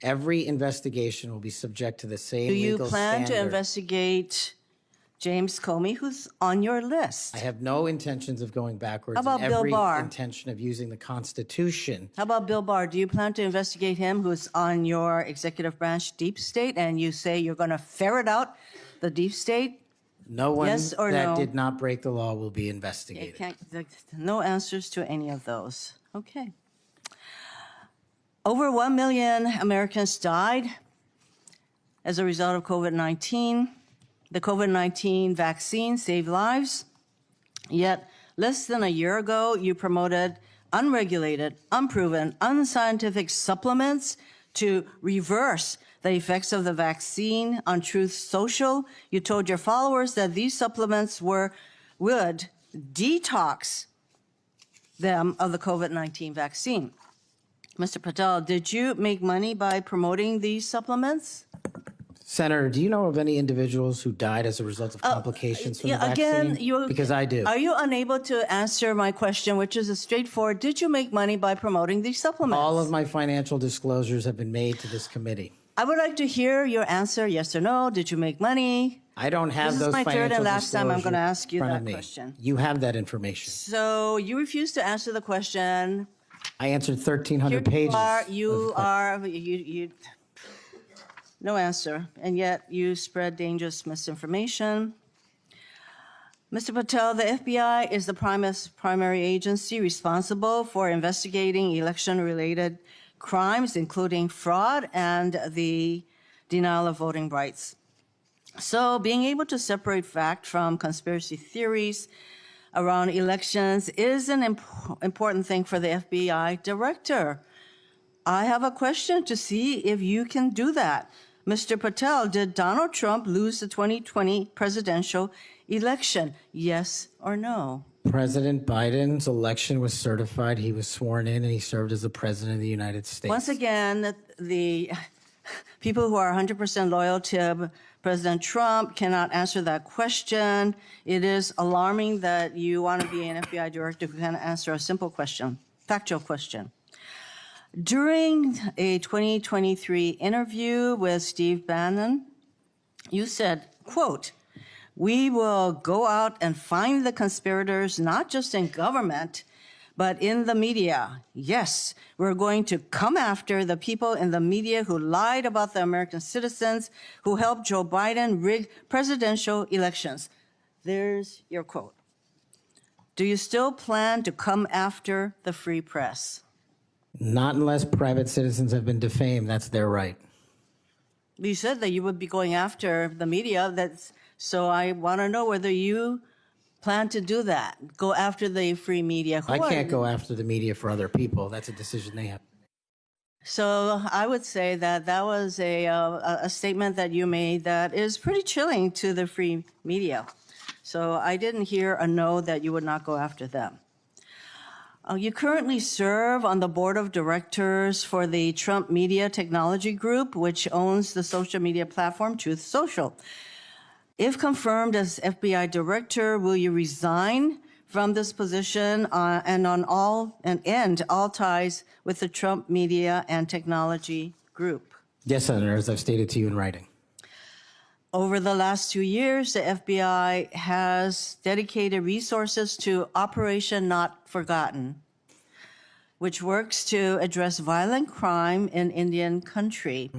every investigation will be subject to the same Do you legal plan to standard. investigate James Comey, who's on your list? I have no intentions of going backwards. How about and Bill every Barr? intention of using the Constitution. How about Bill Barr? Do you plan to investigate him, who's on your executive branch deep state, and you say you're going to ferret out the deep state? No one Yes or that no? did not break the law will be It investigated. no answers to any of those. Okay. Over 1 million Americans died as a result of COVID-19. The COVID-19 vaccine saved lives. Yet, less than a year ago, you promoted unregulated, unproven, unscientific supplements to reverse the effects of the vaccine on Truth Social. You told your followers that these supplements would detox them of the COVID-19 vaccine. Mr. Patel, did you make money by promoting these supplements? Senator, do you know of any individuals who died as a result of complications from the vaccine? Again, because I do. Are you unable to answer my question, which is a straightforward, did you make money by promoting these supplements? All of my financial disclosures have been made to this committee. I would like to hear your answer, yes or no. Did you make money? I don't have those This is my third and last time I'm going to disclosures ask you in front that of me. question. You have that information. So you refuse to answer the question. I answered 1,300 Here pages. you no answer, and yet you spread dangerous misinformation. Mr. Patel, the FBI is the primary agency responsible for investigating election-related crimes, including fraud and the denial of voting rights. So being able to separate fact from conspiracy theories around elections is an important thing for the FBI director. I have a question to see if you can do that. Mr. Patel, did Donald Trump lose the 2020 presidential election? Yes or no? President Biden's election was certified. He was sworn in and he served as the president of the United States. Once again, the people who are 100% loyal to President Trump cannot answer that question. It is alarming that you want to be an FBI director who can answer a simple question, factual question. During a 2023 interview with Steve Bannon, you said, quote, "We will go out and find the conspirators, not just in government, but in the media. Yes, we're going to come after the people in the media who lied about the American citizens, who helped Joe Biden rig presidential elections." There's your quote. Do you still plan to come after the free press? Not unless private citizens have been defamed. That's their right. You said that you would be going after the media. So I want to know whether you plan to do that, go after the free media. I can't go after the media for other people. That's a decision they have. So I would say that that was a statement that you made that is pretty chilling to the free media. So I didn't hear a no that you would not go after them. You currently serve on the board of directors for the Trump Media Technology Group, which owns the social media platform Truth Social. If confirmed as FBI director, will you resign from this position and end all ties with the Trump Media and Technology Group? Yes, Senator, as I've stated to you in writing. Over the last 2 years, the FBI has dedicated resources to Operation Not Forgotten, which works to address violent crime in Indian country.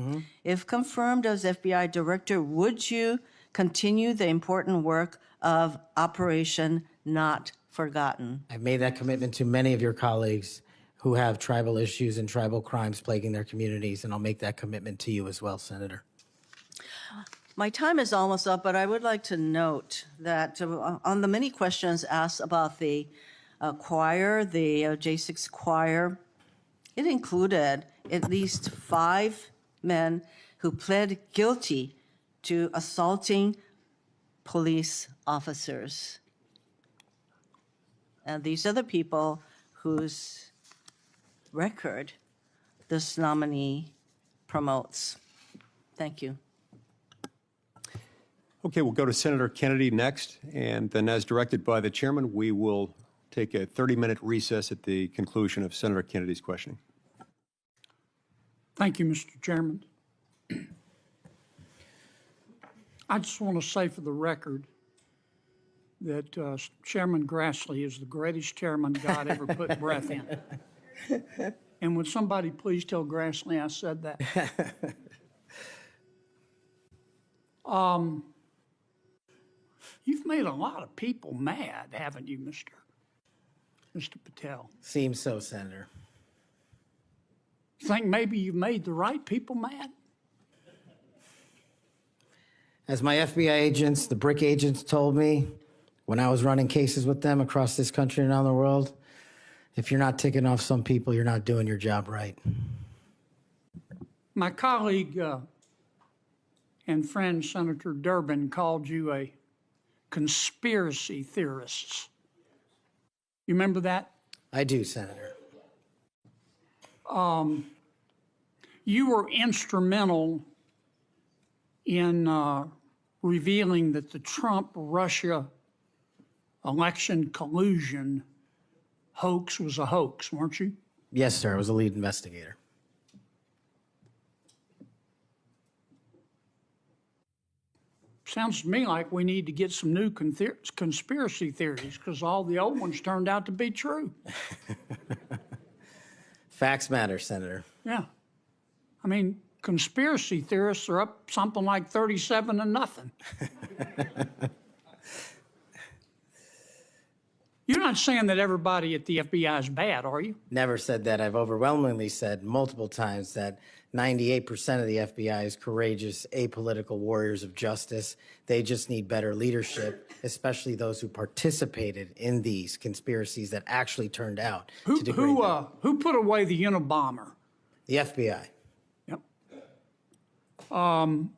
If confirmed as FBI director, would you continue the important work of Operation Not Forgotten? I've made that commitment to many of your colleagues who have tribal issues and tribal crimes plaguing their communities, and I'll make that commitment to you as well, Senator. My time is almost up, but I would like to note that on the many questions asked about the choir, the J6 choir, it included at least 5 men who pled guilty to assaulting police officers. And these are the people whose record this nominee promotes. Thank you. Okay, we'll go to Senator Kennedy next, and then as directed by the chairman, we will take a 30-minute recess at the conclusion of Senator Kennedy's questioning. Thank you, Mr. Chairman. I just want to say for the record that Chairman Grassley is the greatest chairman God ever put breath in. And would somebody please tell Grassley I said that? You've made a lot of people mad, haven't you, Mr. Patel? Seems so, Senator. You think maybe you've made the right people mad? As my FBI agents, the BRIC agents told me when I was running cases with them across this country and around the world, if you're not ticking off some people, you're not doing your job right. My colleague and friend, Senator Durbin, called you a conspiracy theorist. You remember that? I do, Senator. You were instrumental in revealing that the Trump-Russia election collusion hoax was a hoax, weren't you? Yes, sir. I was a lead investigator. Sounds to me like we need to get some new conspiracy theories because all the old ones turned out to be true. Facts matter, Senator. Yeah. I mean, conspiracy theorists are up something like 37-0. You're not saying that everybody at the FBI is bad, are you? Never said that. I've overwhelmingly said multiple times that 98% of the FBI is courageous, apolitical warriors of justice. They just need better leadership, especially those who participated in these conspiracies that actually turned out to degrade them. Who put away the Unabomber? The FBI. Yep. Who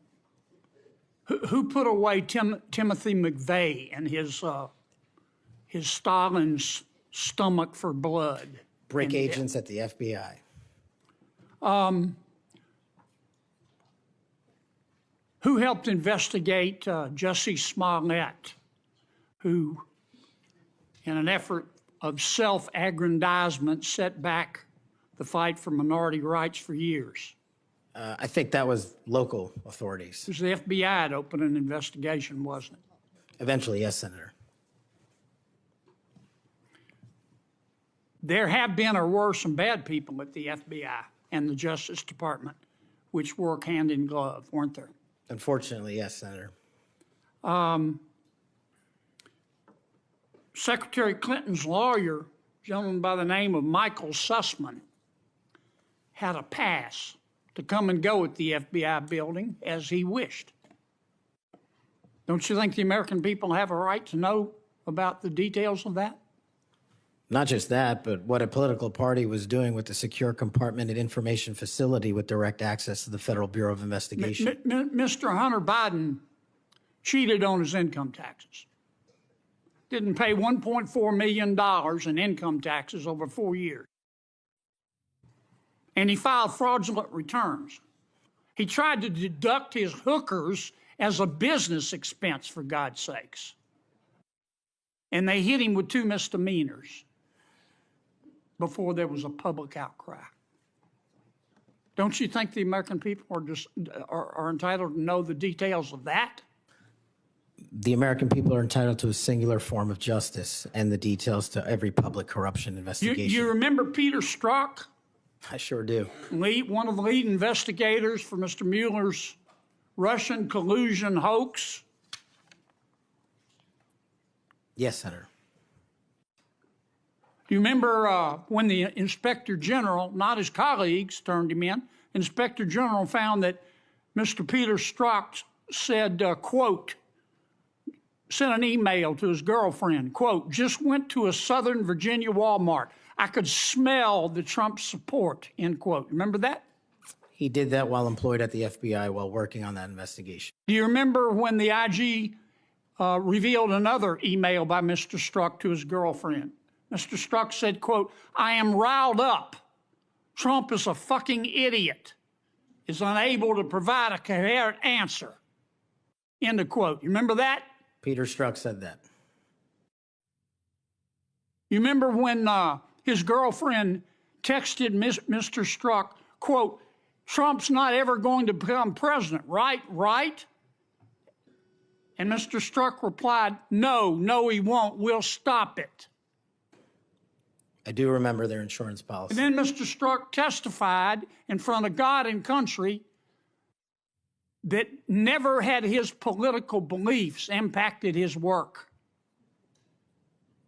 put away Timothy McVeigh and his Stalin's stomach for blood? Brick agents at the FBI. Who helped investigate Jussie Smollett, who, in an effort of self-aggrandizement, set back the fight for minority rights for years? I think that was local authorities. It was the FBI that opened an investigation, wasn't it? Eventually, yes, Senator. There have been or were some bad people at the FBI and the Justice Department, which work hand in glove, weren't there? Unfortunately, yes, Senator. Secretary Clinton's lawyer, a gentleman by the name of Michael Sussman, had a pass to come and go at the FBI building as he wished. Don't you think the American people have a right to know about the details of that? Not just that, but what a political party was doing with the secure compartmented information facility with direct access to the Federal Bureau of Investigation. Mr. Hunter Biden cheated on his income taxes. Didn't pay $1.4 million in income taxes over 4 years. And he filed fraudulent returns. He tried to deduct his hookers as a business expense, for God's sakes. And they hit him with 2 misdemeanors before there was a public outcry. Don't you think the American people are entitled to know the details of that? The American people are entitled to a singular form of justice and the details to every public corruption investigation. You remember Peter Strzok? I sure do. One of the lead investigators for Mr. Mueller's Russian collusion hoax? Yes, Senator. Do you remember when the Inspector General, not his colleagues, turned him in? Inspector General found that Mr. Peter Strzok said, quote, sent an email to his girlfriend, quote, just went to a Southern Virginia Walmart. I could smell the Trump support, end quote. Remember that? He did that while employed at the FBI while working on that investigation. Do you remember when the IG revealed another email by Mr. Strzok to his girlfriend? Mr. Strzok said, quote, I am riled up. Trump is a fucking idiot, is unable to provide a coherent answer, end of quote. You remember that? Peter Strzok said that. You remember when his girlfriend texted Mr. Strzok, quote, Trump's not ever going to become president, right? Right? And Mr. Strzok replied, no, he won't. We'll stop it. I do remember their insurance policy. And then Mr. Strzok testified in front of God and country that never had his political beliefs impacted his work.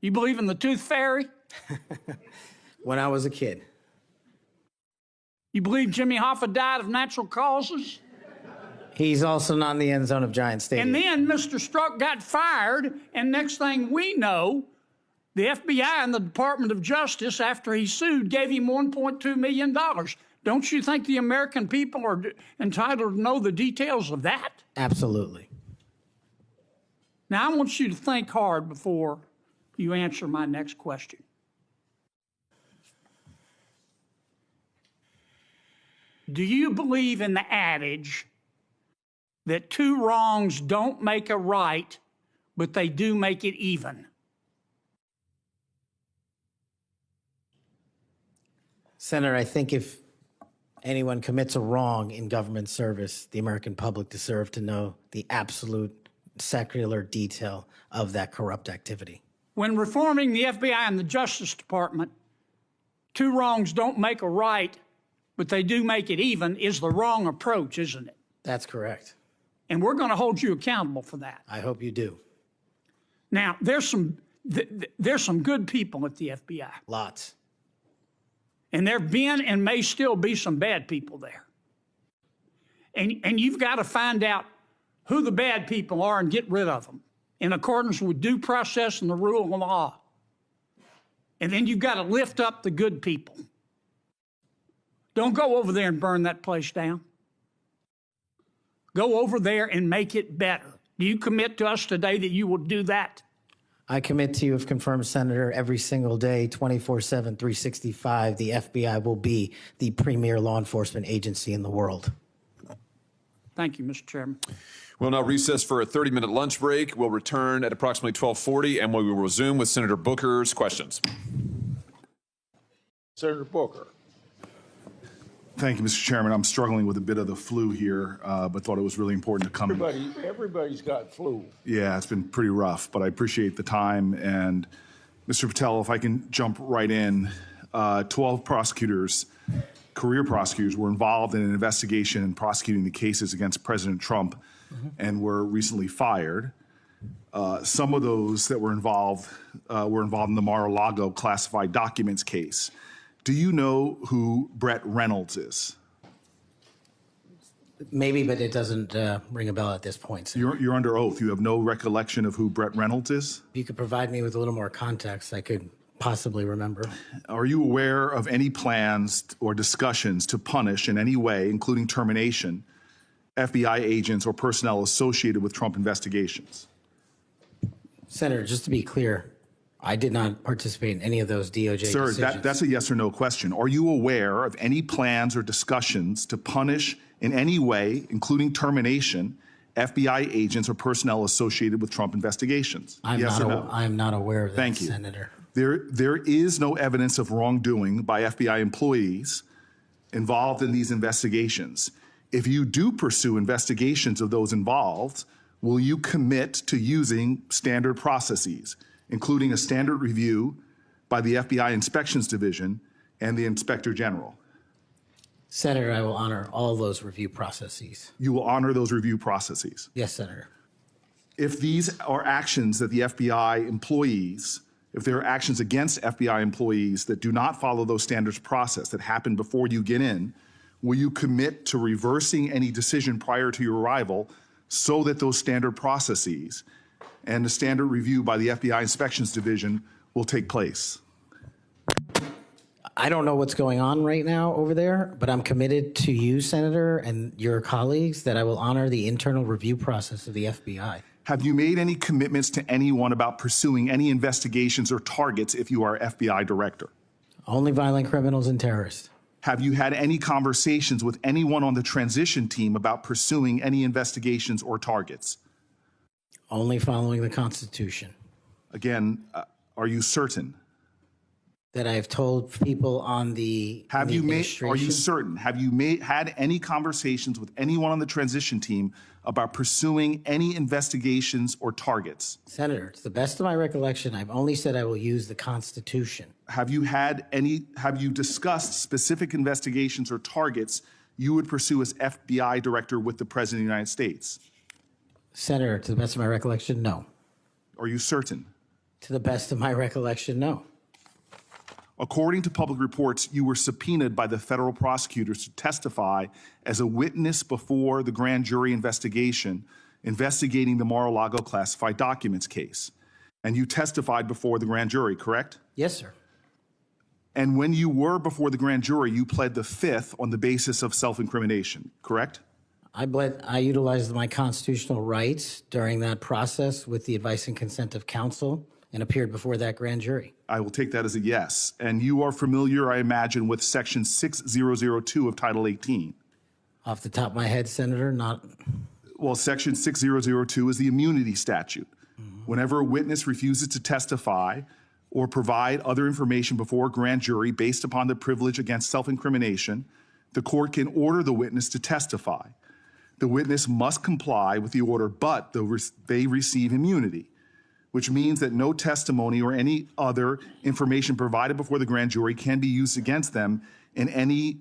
You believe in the tooth fairy? When I was a kid. You believe Jimmy Hoffa died of natural causes? He's also not in the end zone of Giant Stadium. And then Mr. Strzok got fired, and next thing we know, the FBI and the Department of Justice, after he sued, gave him $1.2 million. Don't you think the American people are entitled to know the details of that? Absolutely. Now, I want you to think hard before you answer my next question. Do you believe in the adage that 2 wrongs don't make a right, but they do make it even? Senator, I think if anyone commits a wrong in government service, the American public deserve to know the absolute secular detail of that corrupt activity. When reforming the FBI and the Justice Department, 2 wrongs don't make a right, but they do make it even, is the wrong approach, isn't it? That's correct. And we're going to hold you accountable for that. I hope you do. Now, there's some good people at the FBI. Lots. And there have been and may still be some bad people there. And you've got to find out who the bad people are and get rid of them in accordance with due process and the rule of law. And then you've got to lift up the good people. Don't go over there and burn that place down. Go over there and make it better. Do you commit to us today that you will do that? I commit to you, if confirmed, Senator, every single day, 24/7, 365, the FBI will be the premier law enforcement agency in the world. Thank you, Mr. Chairman. We'll now recess for a 30-minute lunch break. We'll return at approximately 12:40, and we will resume with Senator Booker's questions. Senator Booker. Thank you, Mr. Chairman. I'm struggling with a bit of the flu here, but thought it was really important to come. Everybody's got flu. Yeah, it's been pretty rough, but I appreciate the time. And Mr. Patel, if I can jump right in, 12 prosecutors, career prosecutors, were involved in an investigation and prosecuting the cases against President Trump and were recently fired. Some of those that were involved in the Mar-a-Lago classified documents case. Do you know who Brett Reynolds is? Maybe, but it doesn't ring a bell at this point. So You're under oath. You have no recollection of who Brett Reynolds is? if you could provide me with a little more context, I could possibly remember. Are you aware of any plans or discussions to punish in any way, including termination, FBI agents or personnel associated with Trump investigations? Senator, just to be clear, I did not participate in any of those DOJ Sir, decisions. that's a yes or no question. Are you aware of any plans or discussions to punish in any way, including termination, FBI agents or personnel associated with Trump investigations? Yes or no? I'm not aware of that, Thank you. Senator. There is no evidence of wrongdoing by FBI employees involved in these investigations. If you do pursue investigations of those involved, will you commit to using standard processes, including a standard review by the FBI Inspections Division and the Inspector General? Senator, I will honor all those review processes. You will honor those review processes. Yes, Senator. If these are actions that the FBI employees, if there are actions against FBI employees that do not follow those standards process that happen before you get in, will you commit to reversing any decision prior to your arrival so that those standard processes and the standard review by the FBI Inspections Division will take place? I don't know what's going on right now over there, but I'm committed to you, Senator, and your colleagues that I will honor the internal review process of the FBI. Have you made any commitments to anyone about pursuing any investigations or targets if you are FBI director? Only violent criminals and terrorists. Have you had any conversations with anyone on the transition team about pursuing any investigations or targets? Only following the Constitution. Again, are you certain? That I have told people on the Are you administration. certain? Have you had any conversations with anyone on the transition team about pursuing any investigations or targets? Senator, to the best of my recollection, I've only said I will use the Constitution. Have you discussed specific investigations or targets you would pursue as FBI director with the President of the United States? Senator, to the best of my recollection, no. Are you certain? To the best of my recollection, no. According to public reports, you were subpoenaed by the federal prosecutors to testify as a witness before the grand jury investigation investigating the Mar-a-Lago classified documents case. And you testified before the grand jury, correct? Yes, sir. And when you were before the grand jury, you pled the fifth on the basis of self-incrimination, correct? I utilized my constitutional rights during that process with the advice and consent of counsel and appeared before that grand jury. I will take that as a yes. And you are familiar, I imagine, with Section 6002 of Title 18. Off the top of my head, Senator, not. Well, Section 6002 is the immunity statute. Whenever a witness refuses to testify or provide other information before a grand jury based upon the privilege against self-incrimination, the court can order the witness to testify. The witness must comply with the order, but they receive immunity, which means that no testimony or any other information provided before the grand jury can be used against them in any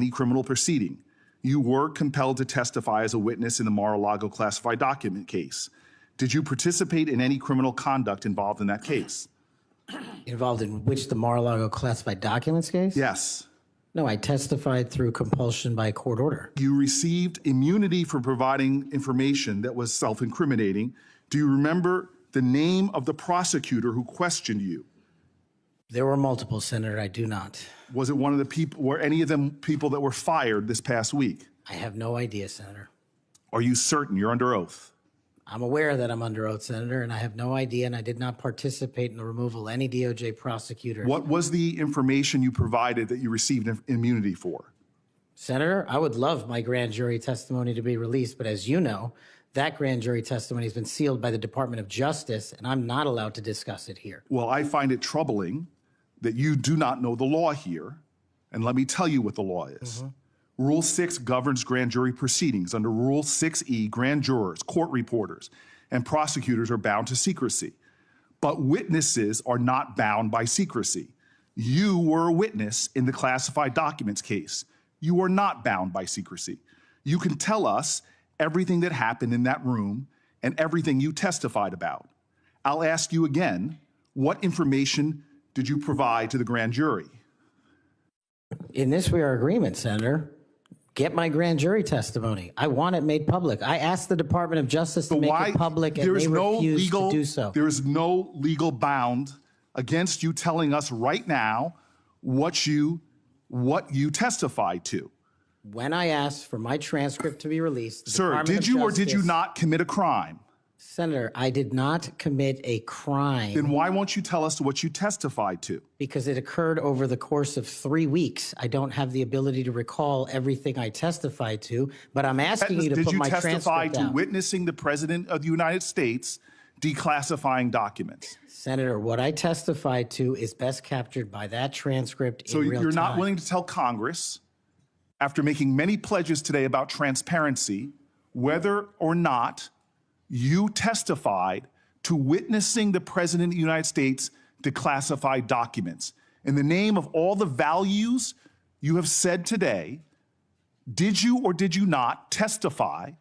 criminal proceeding. You were compelled to testify as a witness in the Mar-a-Lago classified document case. Did you participate in any criminal conduct involved in that case? Involved in which, the Mar-a-Lago classified documents case? Yes. No, I testified through compulsion by court order. You received immunity for providing information that was self-incriminating. Do you remember the name of the prosecutor who questioned you? There were multiple, Senator. I do not. Was it one of the people, were any of them people that were fired this past week? I have no idea, Senator. Are you certain? You're under oath. I'm aware that I'm under oath, Senator, and I have no idea, and I did not participate in the removal of any DOJ prosecutor. What was the information you provided that you received immunity for? Senator, I would love my grand jury testimony to be released, but as you know, that grand jury testimony has been sealed by the Department of Justice, and I'm not allowed to discuss it here. Well, I find it troubling that you do not know the law here, and let me tell you what the law is. Rule 6 governs grand jury proceedings. Under Rule 6E, grand jurors, court reporters, and prosecutors are bound to secrecy. But witnesses are not bound by secrecy. You were a witness in the classified documents case. You are not bound by secrecy. You can tell us everything that happened in that room and everything you testified about. I'll ask you again, what information did you provide to the grand jury? In this, we are in agreement, Senator. Get my grand jury testimony. I want it made public. I asked the Department of Justice to make it public, and they refused to do so. There is no legal bound against you telling us right now what you testified to. When I asked for my transcript to be released, Sir, did you or did you not commit a crime? Senator, I did not commit a crime. Then why won't you tell us what you testified to? Because it occurred over the course of 3 weeks. I don't have the ability to recall everything I testified to, but I'm asking you to put my transcript out. Did you testify to witnessing the President of the United States declassifying documents? Senator, what I testified to is best captured by that transcript in real time. So you're not willing to tell Congress, after making many pledges today about transparency, whether or not you testified to witnessing the President of the United States declassify documents. In the name of all the values you have said today, did you or did you not testify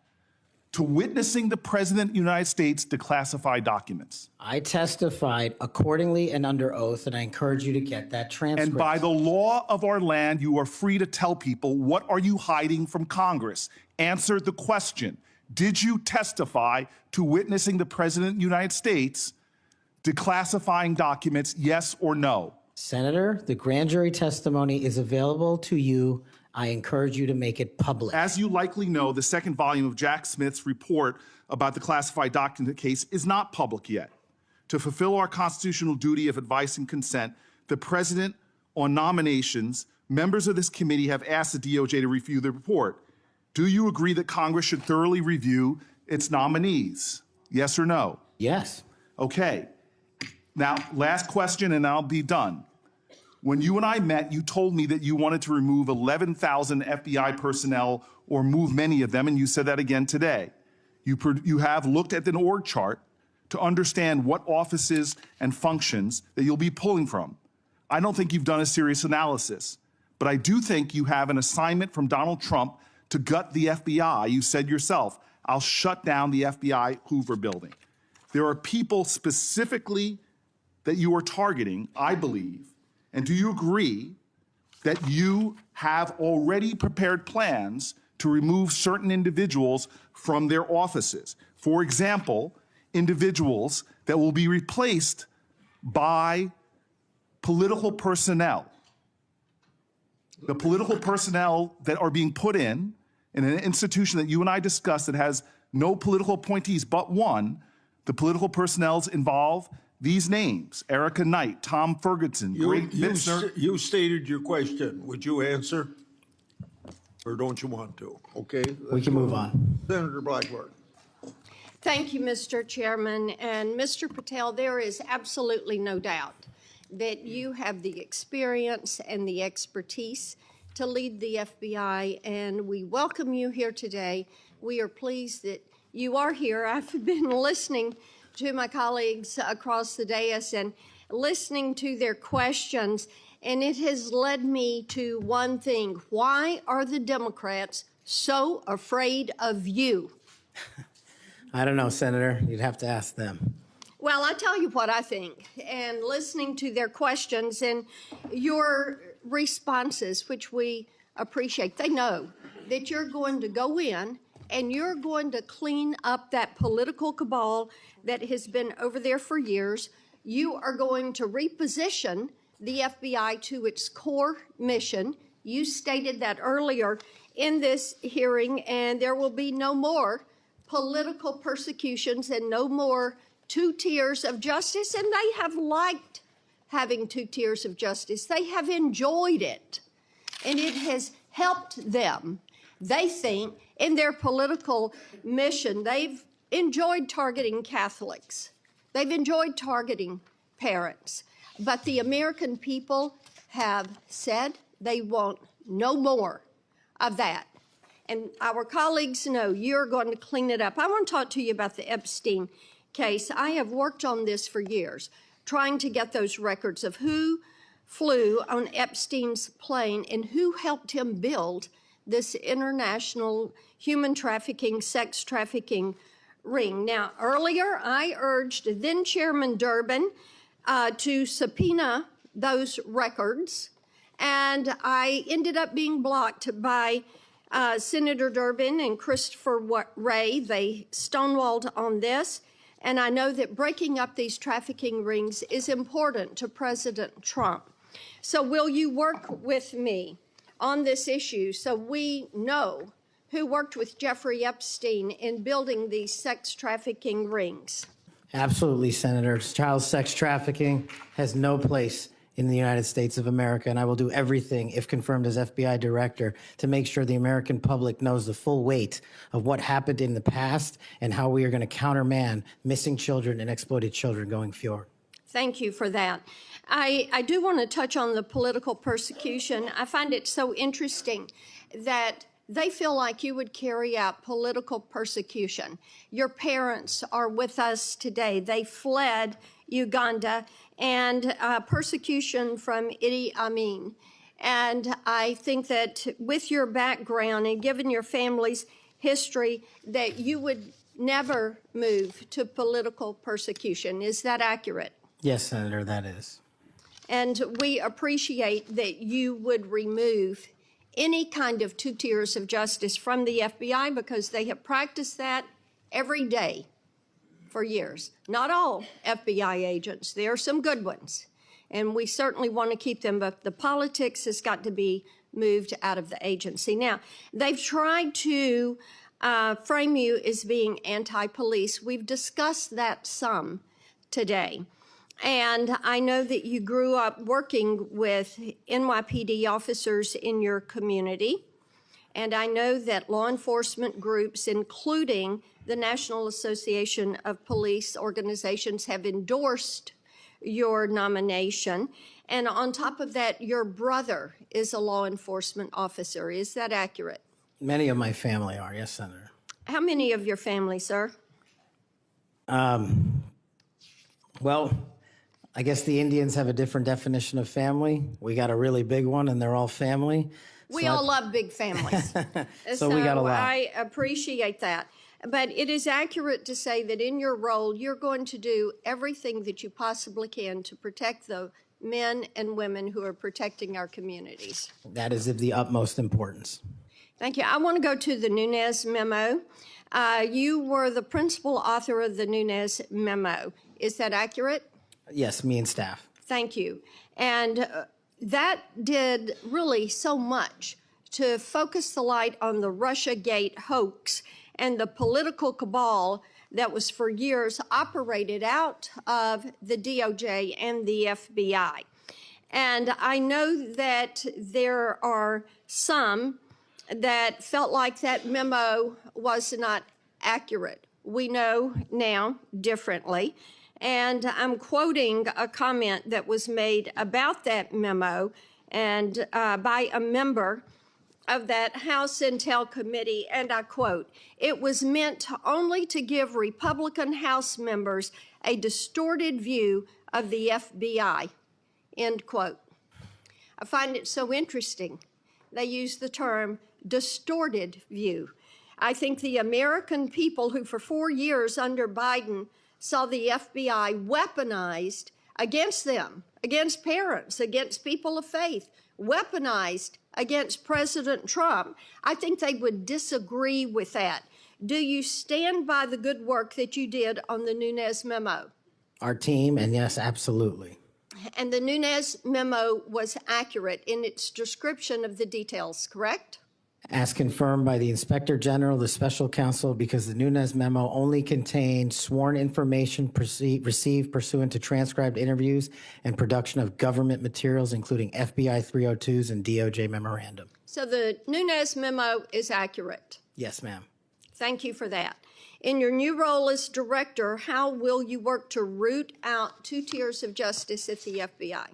to witnessing the President of the United States declassify documents? I testified accordingly and under oath, and I encourage you to get that transcript. And by the law of our land, you are free to tell people, what are you hiding from Congress? Answer the question. Did you testify to witnessing the President of the United States declassifying documents, yes or no? Senator, the grand jury testimony is available to you. I encourage you to make it public. As you likely know, the second volume of Jack Smith's report about the classified document case is not public yet. To fulfill our constitutional duty of advice and consent, the President, on nominations, members of this committee have asked the DOJ to review the report. Do you agree that Congress should thoroughly review its nominees? Yes or no? Yes. Okay. Now, last question and I'll be done. When you and I met, you told me that you wanted to remove 11,000 FBI personnel or move many of them, and you said that again today. You have looked at an org chart to understand what offices and functions that you'll be pulling from. I don't think you've done a serious analysis, but I do think you have an assignment from Donald Trump to gut the FBI. You said yourself, I'll shut down the FBI Hoover building. There are people specifically that you are targeting, I believe. And do you agree that you have already prepared plans to remove certain individuals from their offices? For example, individuals that will be replaced by political personnel. The political personnel that are being put in an institution that you and I discussed that has no political appointees but one, the political personnel involve these names: Erica Knight, Tom Ferguson, Greg Bitzner. You stated your question. Would you answer? Or don't you want to? Okay. We can move on. Senator Blackburn. Thank you, Mr. Chairman. And Mr. Patel, there is absolutely no doubt that you have the experience and the expertise to lead the FBI, and we welcome you here today. We are pleased that you are here. I've been listening to my colleagues across the dais and listening to their questions, and it has led me to one thing. Why are the Democrats so afraid of you? I don't know, Senator. You'd have to ask them. Well, I tell you what I think, and listening to their questions and your responses, which we appreciate, they know that you're going to go in and you're going to clean up that political cabal that has been over there for years. You are going to reposition the FBI to its core mission. You stated that earlier, in this hearing, and there will be no more political persecutions and no more 2 tiers of justice. And they have liked having 2 tiers of justice. They have enjoyed it, and it has helped them, they think, in their political mission. They've enjoyed targeting Catholics. They've enjoyed targeting parents. But the American people have said they want no more of that. And our colleagues know you're going to clean it up. I want to talk to you about the Epstein case. I have worked on this for years, trying to get those records of who flew on Epstein's plane and who helped him build this international human trafficking, sex trafficking ring. Now, earlier I urged then Chairman Durbin to subpoena those records, and I ended up being blocked by Senator Durbin and Christopher Wray. They stonewalled on this, and I know that breaking up these trafficking rings is important to President Trump. So will you work with me on this issue so we know who worked with Jeffrey Epstein in building these sex trafficking rings? Absolutely, Senator. Child sex trafficking has no place in the United States of America, and I will do everything, if confirmed as FBI director, to make sure the American public knows the full weight of what happened in the past and how we are going to countermand missing children and exploited children going forward. Thank you for that. I do want to touch on the political persecution. I find it so interesting that they feel like you would carry out political persecution. Your parents are with us today. They fled Uganda and persecution from Idi Amin. And I think that with your background and given your family's history, that you would never move to political persecution. Is that accurate? Yes, Senator, that is. And we appreciate that you would remove any kind of 2 tiers of justice from the FBI, because they have practiced that every day for years. Not all FBI agents. There are some good ones, and we certainly want to keep them, but the politics has got to be moved out of the agency. Now, they've tried to frame you as being anti-police. We've discussed that some today. And I know that you grew up working with NYPD officers in your community. And I know that law enforcement groups, including the National Association of Police Organizations, have endorsed your nomination. And on top of that, your brother is a law enforcement officer. Is that accurate? Many of my family are, yes, Senator. How many of your family, sir? Well, I guess the Indians have a different definition of family. We got a really big one, and they're all family. We all love big families. So we got a lot. I appreciate that. But it is accurate to say that in your role, you're going to do everything that you possibly can to protect the men and women who are protecting our communities. That is of the utmost importance. Thank you. I want to go to the Nunes memo. You were the principal author of the Nunes memo. Is that accurate? Yes, me and staff. Thank you. And that did really so much to focus the light on the Russiagate hoax and the political cabal that was for years operated out of the DOJ and the FBI. And I know that there are some that felt like that memo was not accurate. We know now differently. And I'm quoting a comment that was made about that memo and by a member of that House Intel Committee, and I quote, "It was meant only to give Republican House members a distorted view of the FBI," end quote. I find it so interesting. They use the term distorted view. I think the American people who for 4 years under Biden saw the FBI weaponized against them, against parents, against people of faith, weaponized against President Trump, I think they would disagree with that. Do you stand by the good work that you did on the Nunes memo? Our team, and yes, absolutely. And the Nunes memo was accurate in its description of the details, correct? As confirmed by the Inspector General, the Special Counsel, because the Nunes memo only contained sworn information received pursuant to transcribed interviews and production of government materials, including FBI 302s and DOJ memorandum. So the Nunes memo is accurate. Yes, ma'am. Thank you for that. In your new role as director, how will you work to root out two tiers of justice at the FBI?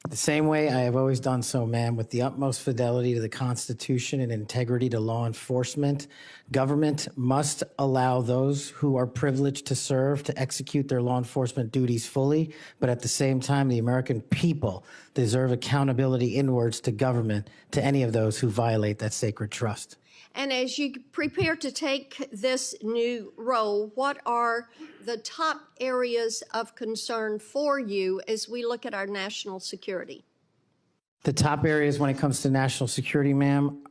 The same way I have always done so, ma'am, with the utmost fidelity to the Constitution and integrity to law enforcement. Government must allow those who are privileged to serve to execute their law enforcement duties fully, but at the same time, the American people deserve accountability inwards to government, to any of those who violate that sacred trust. And as you prepare to take this new role, what are the top areas of concern for you as we look at our national security? The top areas when it comes to national security, ma'am,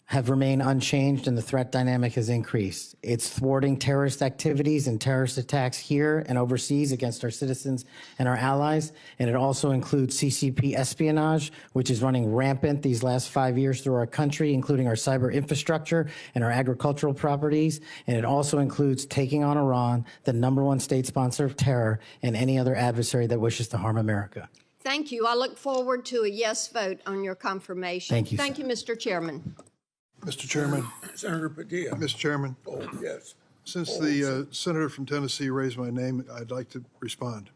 have remained unchanged and the threat dynamic has increased. It's thwarting terrorist activities and terrorist attacks here and overseas against our citizens and our allies. And it also includes CCP espionage, which is running rampant these last 5 years through our country, including our cyber infrastructure and our agricultural properties. And it also includes taking on Iran, the #1 state sponsor of terror, and any other adversary that wishes to harm America. Thank you. I look forward to a yes vote on your confirmation. Thank you, Thank you, Mr. Chairman. Mr. Chairman. Senator Padilla. Mr. Chairman. Oh, yes. Since the senator from Tennessee raised my name, I'd like to respond.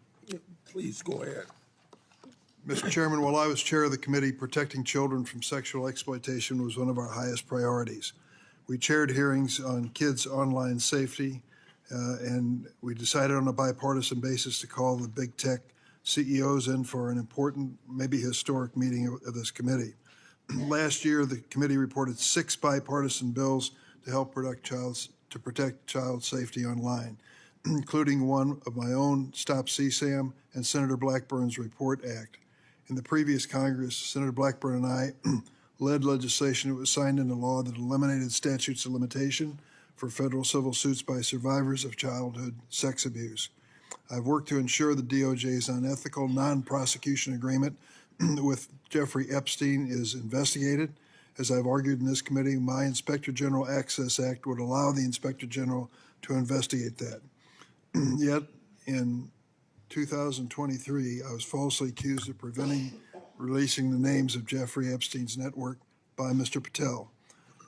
Please go ahead. Mr. Chairman, while I was chair of the committee, protecting children from sexual exploitation was one of our highest priorities. We chaired hearings on kids' online safety, and we decided on a bipartisan basis to call the big tech CEOs in for an important, maybe historic meeting of this committee. Last year, the committee reported 6 bipartisan bills to help protect child safety online, including one of my own, Stop CSAM, and Senator Blackburn's Report Act. In the previous Congress, Senator Blackburn and I led legislation that was signed into law that eliminated statutes of limitation for federal civil suits by survivors of childhood sex abuse. I've worked to ensure the DOJ's unethical non-prosecution agreement with Jeffrey Epstein is investigated. As I've argued in this committee, my Inspector General Access Act would allow the Inspector General to investigate that. Yet, in 2023, I was falsely accused of preventing releasing the names of Jeffrey Epstein's network by Mr. Patel,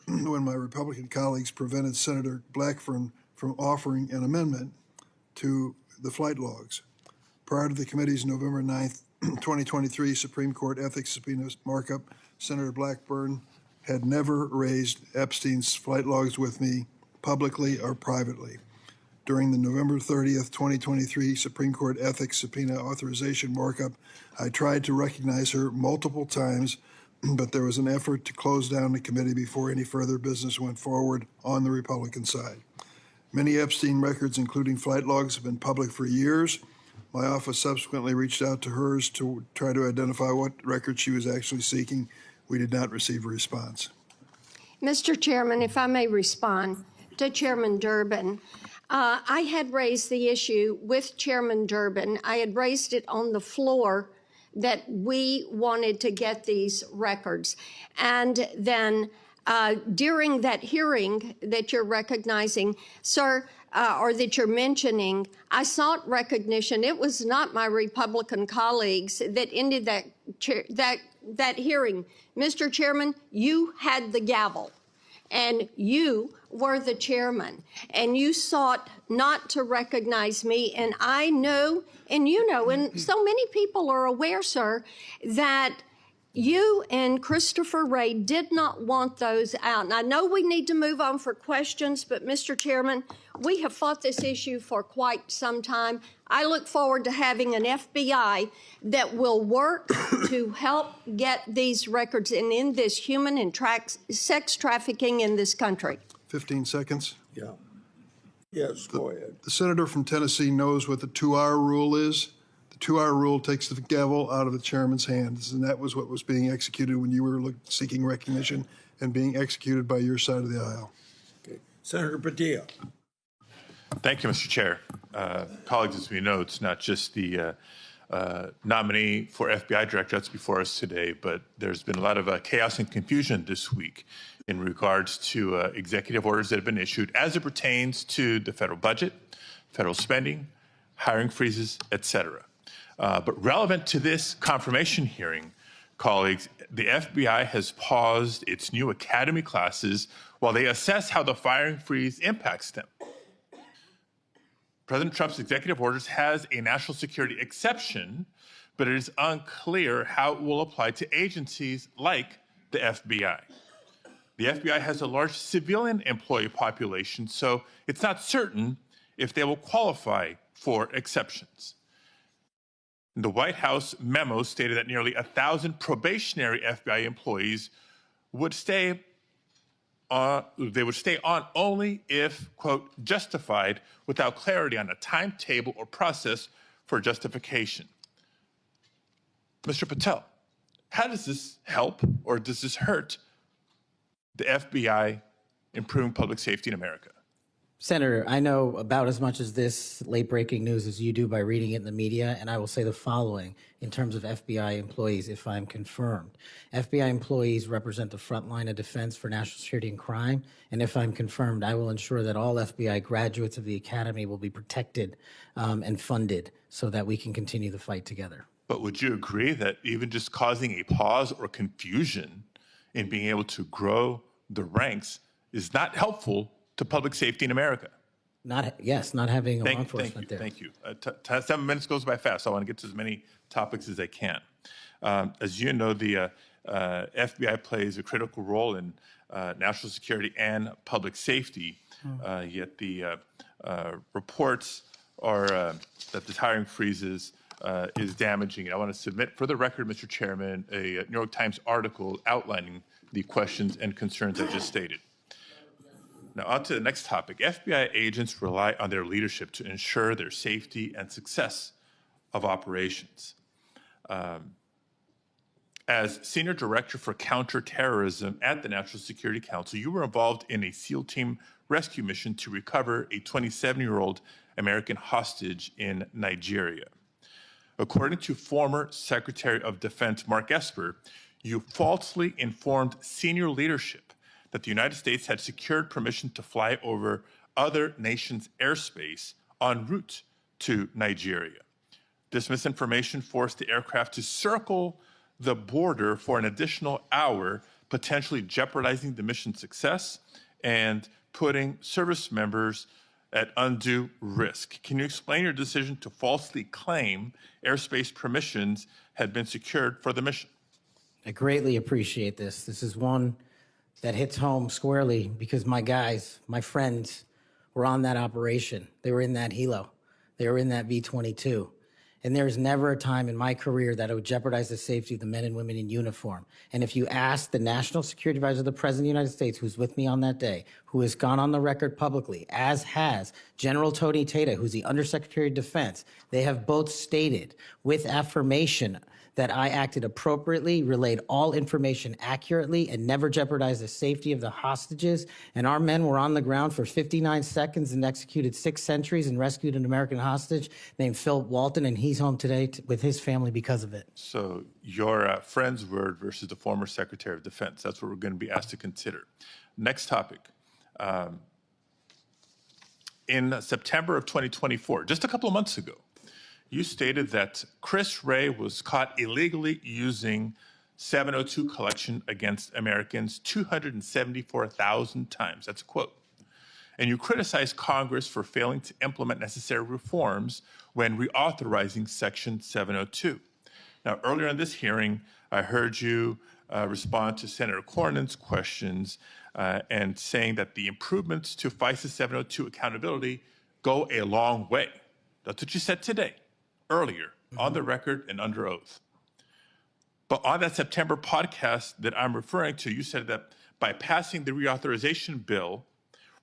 when my Republican colleagues prevented Senator Blackburn from offering an amendment to the flight logs. Prior to the committee's November 9th, 2023 Supreme Court ethics subpoena markup, Senator Blackburn had never raised Epstein's flight logs with me publicly or privately. During the November 30th, 2023 Supreme Court ethics subpoena authorization markup, I tried to recognize her multiple times, but there was an effort to close down the committee before any further business went forward on the Republican side. Many Epstein records, including flight logs, have been public for years. My office subsequently reached out to hers to try to identify what record she was actually seeking. We did not receive a response. Mr. Chairman, if I may respond to Chairman Durbin. I had raised the issue with Chairman Durbin. I had raised it on the floor that we wanted to get these records. And then during that hearing that you're recognizing, sir, or that you're mentioning, I sought recognition. It was not my Republican colleagues that ended that hearing. Mr. Chairman, you had the gavel, and you were the chairman, and you sought not to recognize me. And I know, and you know, and so many people are aware, sir, that you and Christopher Wray did not want those out. And I know we need to move on for questions, but Mr. Chairman, we have fought this issue for quite some time. I look forward to having an FBI that will work to help get these records and end this human and sex trafficking in this country. 15 seconds. Yeah. Yes, go ahead. The senator from Tennessee knows what the 2-hour rule is. The 2-hour rule takes the gavel out of the chairman's hands, and that was what was being executed when you were seeking recognition and being executed by your side of the aisle. Okay. Senator Padilla. Thank you, Mr. Chair. Colleagues, as we know, it's not just the nominee for FBI director that's before us today, but there's been a lot of chaos and confusion this week in regards to executive orders that have been issued as it pertains to the federal budget, federal spending, hiring freezes, et cetera. But relevant to this confirmation hearing, colleagues, the FBI has paused its new academy classes while they assess how the firing freeze impacts them. President Trump's executive orders has a national security exception, but it is unclear how it will apply to agencies like the FBI. The FBI has a large civilian employee population, so it's not certain if they will qualify for exceptions. The White House memo stated that nearly 1,000 probationary FBI employees would stay on only if, quote, justified, without clarity on a timetable or process for justification. Mr. Patel, how does this help or does this hurt the FBI improving public safety in America? Senator, I know about as much as this late-breaking news as you do by reading it in the media, and I will say the following in terms of FBI employees, if I'm confirmed. FBI employees represent the front line of defense for national security and crime, and if I'm confirmed, I will ensure that all FBI graduates of the Academy will be protected and funded so that we can continue the fight together. But would you agree that even just causing a pause or confusion in being able to grow the ranks is not helpful to public safety in America? Not having a law enforcement there. Thank you. 7 minutes goes by fast, so I want to get to as many topics as I can. As you know, the FBI plays a critical role in national security and public safety, yet the reports are that this hiring freezes is damaging. And I want to submit for the record, Mr. Chairman, a New York Times article outlining the questions and concerns I just stated. Now, on to the next topic. FBI agents rely on their leadership to ensure their safety and success of operations. As Senior Director for Counterterrorism at the National Security Council, you were involved in a SEAL team rescue mission to recover a 27-year-old American hostage in Nigeria. According to former Secretary of Defense Mark Esper, you falsely informed senior leadership that the United States had secured permission to fly over other nations' airspace en route to Nigeria. This misinformation forced the aircraft to circle the border for an additional hour, potentially jeopardizing the mission's success and putting service members at undue risk. Can you explain your decision to falsely claim airspace permissions had been secured for the mission? I greatly appreciate this. This is one that hits home squarely because my guys, my friends, were on that operation. They were in that helo. They were in that V-22. And there's never a time in my career that it would jeopardize the safety of the men and women in uniform. And if you ask the National Security Advisor of the President of the United States, who's with me on that day, who has gone on the record publicly, as has General Tony Tata, who's the Undersecretary of Defense, they have both stated with affirmation that I acted appropriately, relayed all information accurately, and never jeopardized the safety of the hostages. And our men were on the ground for 59 seconds and executed 6 sentries and rescued an American hostage named Philip Walton, and he's home today with his family because of it. So your friend's word versus the former Secretary of Defense, that's what we're going to be asked to consider. Next topic. In September of 2024, just a couple of months ago, you stated that Chris Wray was caught illegally using 702 collection against Americans 274,000 times. That's a quote. And you criticized Congress for failing to implement necessary reforms when reauthorizing Section 702. Now, earlier in this hearing, I heard you respond to Senator Cornyn's questions and saying that the improvements to FISA 702 accountability go a long way. That's what you said today. Earlier, on the record and under oath. But on that September podcast that I'm referring to, you said that by passing the reauthorization bill,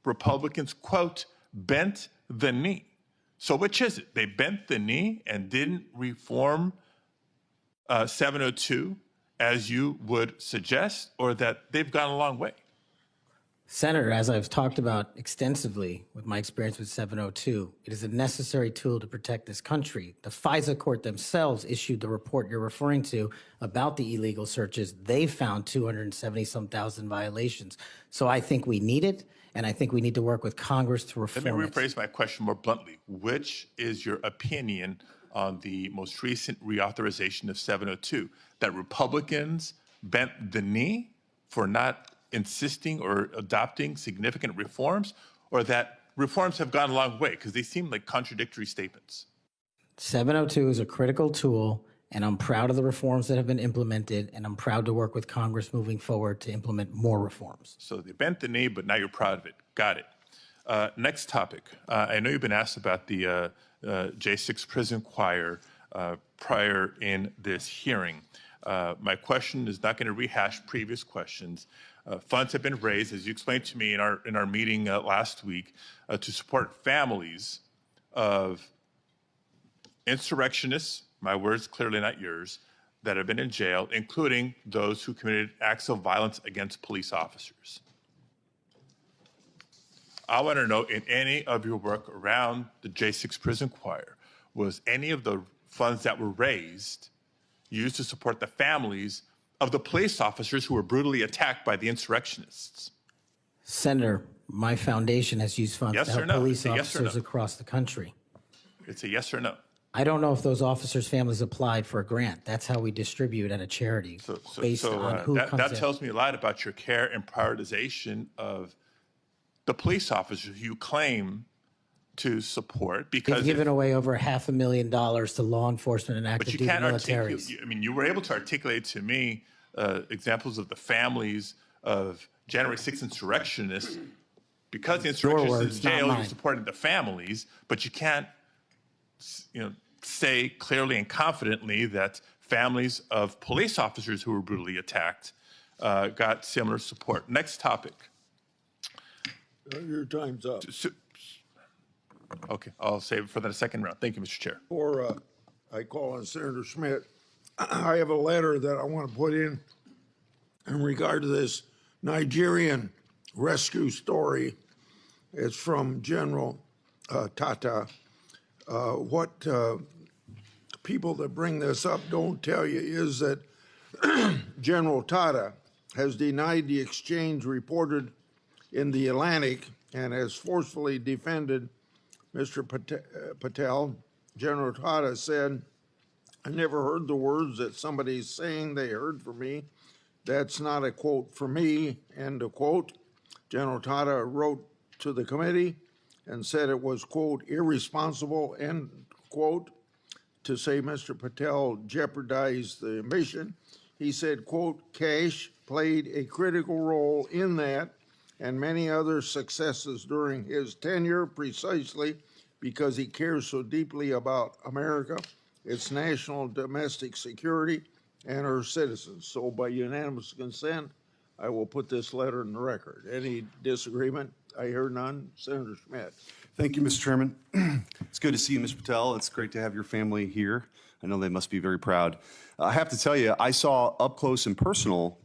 Republicans, quote, bent the knee. So which is it? They bent the knee and didn't reform 702 as you would suggest, or that they've gone a long way? Senator, as I've talked about extensively with my experience with 702, it is a necessary tool to protect this country. The FISA court themselves issued the report you're referring to about the illegal searches. They found 270-some thousand violations. So I think we need it, and I think we need to work with Congress to reform it. Let me rephrase my question more bluntly. Which is your opinion on the most recent reauthorization of 702? That Republicans bent the knee for not insisting or adopting significant reforms, or that reforms have gone a long way? Because they seem like contradictory statements. 702 is a critical tool, and I'm proud of the reforms that have been implemented, and I'm proud to work with Congress moving forward to implement more reforms. So they bent the knee, but now you're proud of it. Got it. Next topic. I know you've been asked about the J6 prison choir prior in this hearing. My question is not going to rehash previous questions. Funds have been raised, as you explained to me in our meeting last week, to support families of insurrectionists, my words, clearly not yours, that have been in jail, including those who committed acts of violence against police officers. I want to know, in any of your work around the J6 prison choir, was any of the funds that were raised used to support the families of the police officers who were brutally attacked by the insurrectionists? Senator, my foundation has used funds Yes to or help no? police It's a yes or officers no. across the country. It's a yes or no. I don't know if those officers' families applied for a grant. That's how we distribute at a charity, based on who that comes in. tells me a lot about your care and prioritization of the police officers you claim to support, because They've given away over $500,000 to law enforcement and active but you duty can't militaries. articulate. I mean, you were able to articulate to me examples of the families of January 6th insurrectionists. Because the insurrectionists in jail, you supported the families, but you can't, say clearly and confidently that families of police officers who were brutally attacked got similar support. Next topic. Your time's up. Okay, I'll save it for the second round. Thank you, Mr. Chair. Before I call on Senator Schmidt, I have a letter that I want to put in regard to this Nigerian rescue story. It's from General Tata. What people that bring this up don't tell you is that General Tata has denied the exchange reported in the Atlantic and has forcefully defended Mr. Patel. General Tata said, "I never heard the words that somebody's saying they heard from me. That's not a quote from me," end of quote. General Tata wrote to the committee and said it was, quote, irresponsible, end quote, to say Mr. Patel jeopardized the mission. He said, quote, Kash played a critical role in that and many other successes during his tenure precisely because he cares so deeply about America, its national domestic security, and her citizens. So by unanimous consent, I will put this letter in the record. Any disagreement? I hear none. Senator Schmidt. Thank you, Mr. Chairman. It's good to see you, Mr. Patel. It's great to have your family here. I know they must be very proud. I have to tell you, I saw up close and personal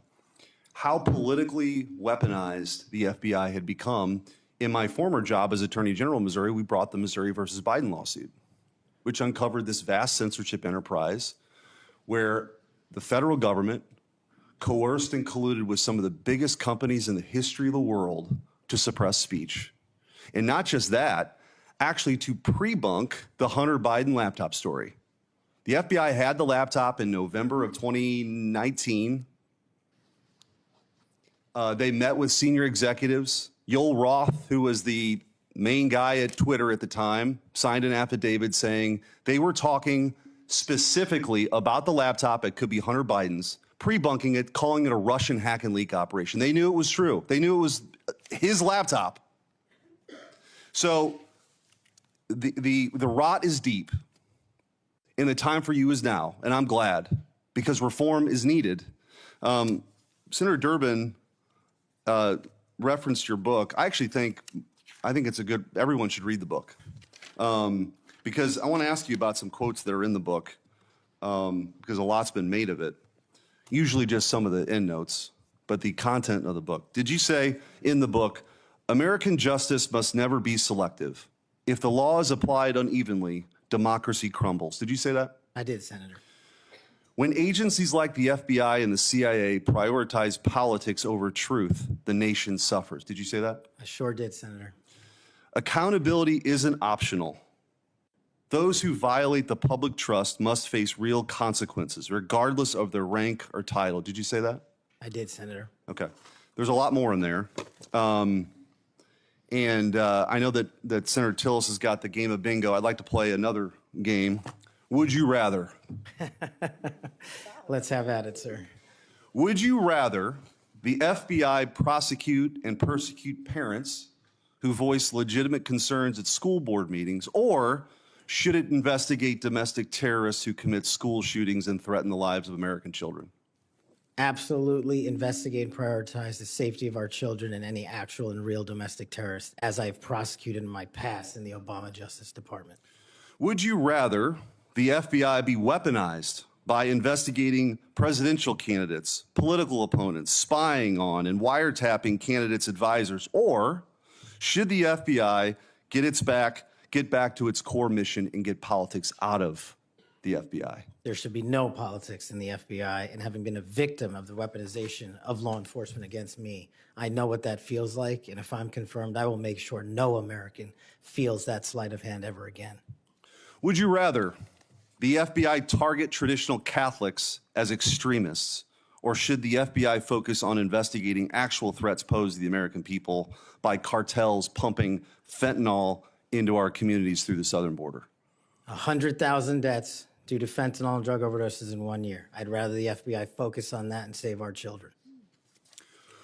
how politically weaponized the FBI had become. In my former job as Attorney General of Missouri, we brought the Missouri versus Biden lawsuit, which uncovered this vast censorship enterprise where the federal government coerced and colluded with some of the biggest companies in the history of the world to suppress speech. And not just that, actually to pre-bunk the Hunter Biden laptop story. The FBI had the laptop in November of 2019. They met with senior executives. Yoel Roth, who was the main guy at Twitter at the time, signed an affidavit saying they were talking specifically about the laptop. It could be Hunter Biden's, pre-bunking it, calling it a Russian hack and leak operation. They knew it was true. They knew it was his laptop. So the rot is deep, and the time for you is now, and I'm glad, because reform is needed. Senator Durbin referenced your book. I think it's a good, everyone should read the book. Because I want to ask you about some quotes that are in the book, because a lot's been made of it. Usually just some of the end notes. but the content of the book. Did you say in the book, American justice must never be selective? If the law is applied unevenly, democracy crumbles. Did you say that? I did, Senator. When agencies like the FBI and the CIA prioritize politics over truth, the nation suffers. Did you say that? I sure did, Senator. Accountability isn't optional. Those who violate the public trust must face real consequences, regardless of their rank or title. Did you say that? I did, Senator. Okay. There's a lot more in there. I know that Senator Tillis has got the game of bingo. I'd like to play another game. Would you rather? Let's have at it, sir. Would you rather the FBI prosecute and persecute parents who voice legitimate concerns at school board meetings, or should it investigate domestic terrorists who commit school shootings and threaten the lives of American children? Absolutely investigate and prioritize the safety of our children and any actual and real domestic terrorists, as I've prosecuted in my past in the Obama Justice Department. Would you rather the FBI be weaponized by investigating presidential candidates, political opponents, spying on and wiretapping candidates' advisors, or should the FBI get back to its core mission and get politics out of the FBI? There should be no politics in the FBI, and having been a victim of the weaponization of law enforcement against me, I know what that feels like, and if I'm confirmed, I will make sure no American feels that sleight of hand ever again. Would you rather the FBI target traditional Catholics as extremists, or should the FBI focus on investigating actual threats posed to the American people by cartels pumping fentanyl into our communities through the southern border? 100,000 deaths due to fentanyl and drug overdoses in 1 year. I'd rather the FBI focus on that and save our children.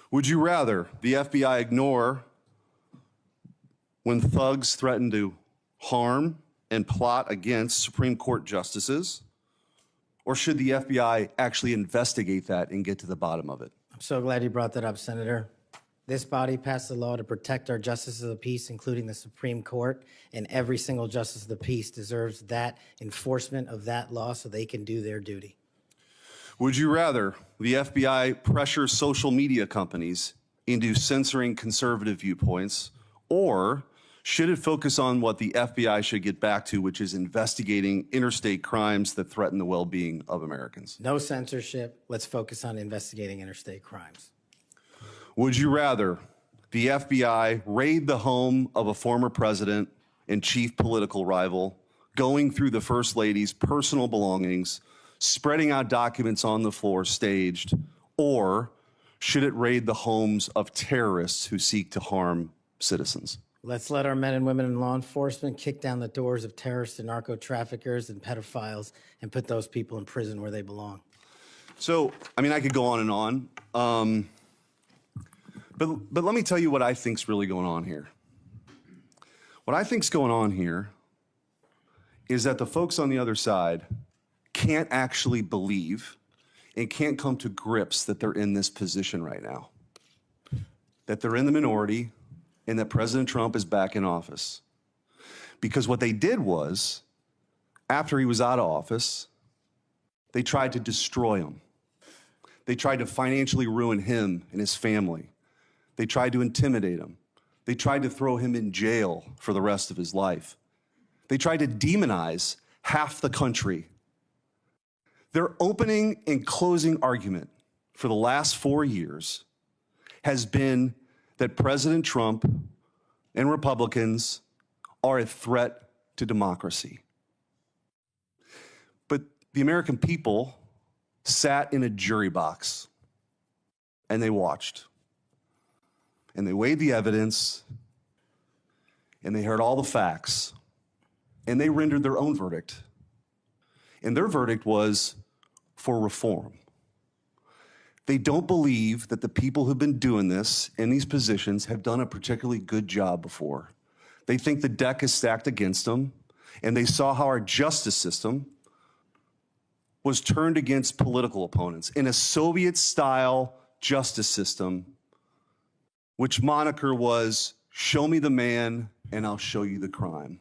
Would you rather the FBI ignore when thugs threaten to harm and plot against Supreme Court justices, or should the FBI actually investigate that and get to the bottom of it? I'm so glad you brought that up, Senator. This body passed a law to protect our justices of the peace, including the Supreme Court, and every single justice of the peace deserves that enforcement of that law so they can do their duty. Would you rather the FBI pressure social media companies into censoring conservative viewpoints, or should it focus on what the FBI should get back to, which is investigating interstate crimes that threaten the well-being of Americans? No censorship. Let's focus on investigating interstate crimes. Would you rather the FBI raid the home of a former president and chief political rival, going through the First Lady's personal belongings, spreading out documents on the floor staged, or should it raid the homes of terrorists who seek to harm citizens? Let's let our men and women in law enforcement kick down the doors of terrorists and narco traffickers and pedophiles and put those people in prison where they belong. So, I mean, I could go on and on. But let me tell you what I think's really going on here. What I think's going on here is that the folks on the other side can't actually believe and can't come to grips that they're in this position right now, that they're in the minority and that President Trump is back in office. Because what they did was, after he was out of office, they tried to destroy him. They tried to financially ruin him and his family. They tried to intimidate him. They tried to throw him in jail for the rest of his life. They tried to demonize half the country. Their opening and closing argument for the last 4 years has been that President Trump and Republicans are a threat to democracy. But the American people sat in a jury box and they watched. And they weighed the evidence, and they heard all the facts, and they rendered their own verdict. And their verdict was for reform. They don't believe that the people who've been doing this in these positions have done a particularly good job before. They think the deck is stacked against them, and they saw how our justice system was turned against political opponents in a Soviet-style justice system, which moniker was, "Show me the man and I'll show you the crime."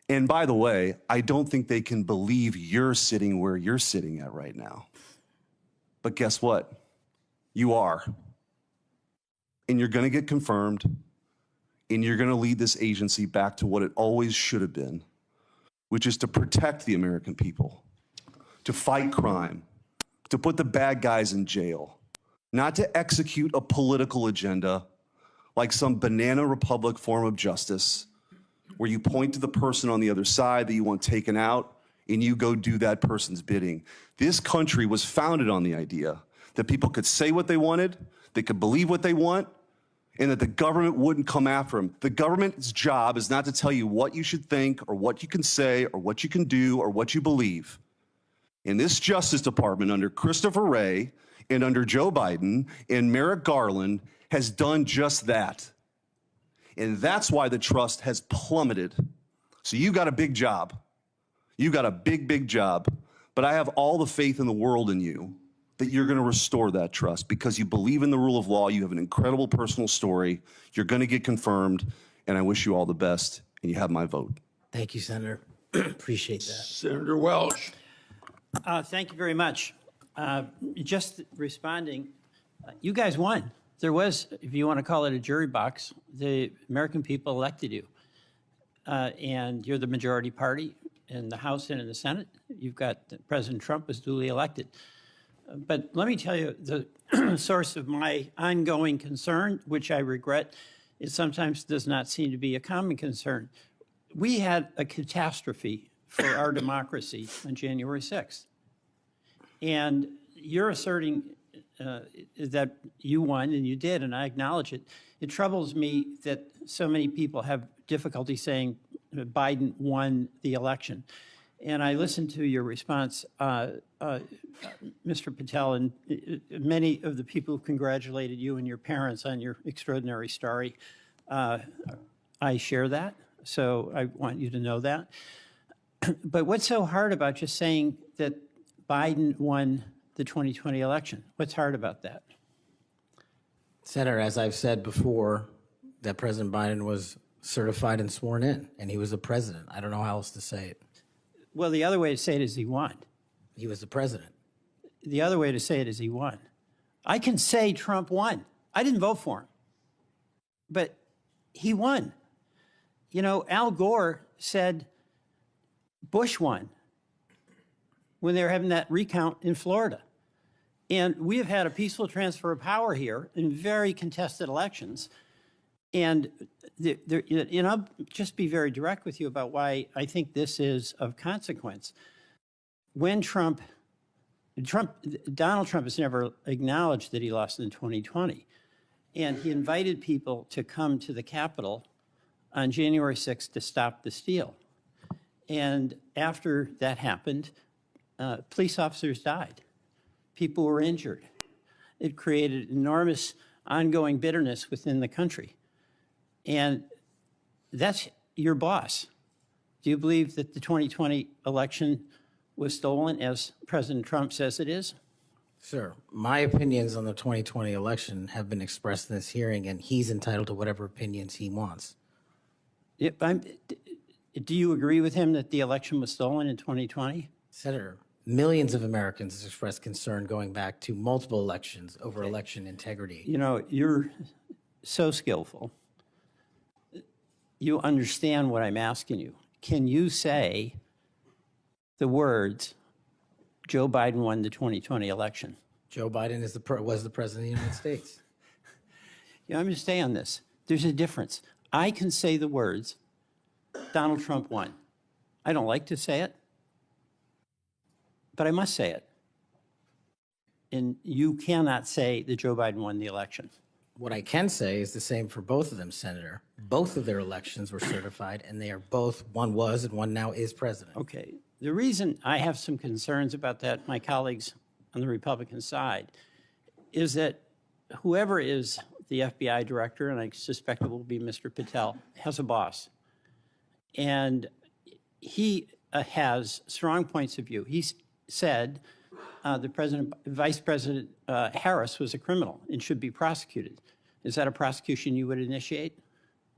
And by the way, I don't think they can believe you're sitting where you're sitting at right now. But guess what? You are. And you're going to get confirmed, and you're going to lead this agency back to what it always should have been, which is to protect the American people, to fight crime, to put the bad guys in jail, not to execute a political agenda like some banana republic form of justice where you point to the person on the other side that you want taken out and you go do that person's bidding. This country was founded on the idea that people could say what they wanted, they could believe what they want, and that the government wouldn't come after them. The government's job is not to tell you what you should think or what you can say or what you can do or what you believe. In this Justice Department under Christopher Wray and under Joe Biden and Merrick Garland has done just that. And that's why the trust has plummeted. So you got a big job. You got a big, big job. But I have all the faith in the world in you that you're going to restore that trust because you believe in the rule of law. You have an incredible personal story. You're going to get confirmed. And I wish you all the best. And you have my vote. Thank you, Senator. Appreciate that. Senator Welch. Thank you very much. Just responding, you guys won. There was, if you want to call it a jury box, the American people elected you. And you're the majority party in the House and in the Senate. You've got President Trump was duly elected. But let me tell you, the source of my ongoing concern, which I regret, it sometimes does not seem to be a common concern. We had a catastrophe for our democracy on January 6th. And you're asserting that you won, and you did, and I acknowledge it. It troubles me that so many people have difficulty saying Biden won the election. And I listened to your response, Mr. Patel, and many of the people who congratulated you and your parents on your extraordinary story. I share that, so I want you to know that. But what's so hard about just saying that Biden won the 2020 election? What's hard about that? Senator, as I've said before, that President Biden was certified and sworn in, and he was the president. I don't know how else to say it. Well, the other way to say it is he won. He was the president. The other way to say it is he won. I can say Trump won. I didn't vote for him, but he won. You know, Al Gore said Bush won when they were having that recount in Florida. And we have had a peaceful transfer of power here in very contested elections. And I'll just be very direct with you about why I think this is of consequence. When Donald Trump has never acknowledged that he lost in 2020. And he invited people to come to the Capitol on January 6th to stop the steal. And after that happened, police officers died. People were injured. It created enormous ongoing bitterness within the country. And that's your boss. Do you believe that the 2020 election was stolen, as President Trump says it is? Sir, my opinions on the 2020 election have been expressed in this hearing, and he's entitled to whatever opinions he wants. Do you agree with him that the election was stolen in 2020? Senator, millions of Americans have expressed concern going back to multiple elections over election integrity. You know, you're so skillful. You understand what I'm asking you. Can you say the words, Joe Biden won the 2020 election? Joe Biden was the president of the United States. You know, I'm going to stay on this. There's a difference. I can say the words, Donald Trump won. I don't like to say it, but I must say it. And you cannot say that Joe Biden won the election. What I can say is the same for both of them, Senator. Both of their elections were certified, and they are both, one was and one now is president. Okay. The reason I have some concerns about that, my colleagues on the Republican side, is that whoever is the FBI director, and I suspect it will be Mr. Patel, has a boss. And he has strong points of view. He said Vice President Harris was a criminal and should be prosecuted. Is that a prosecution you would initiate?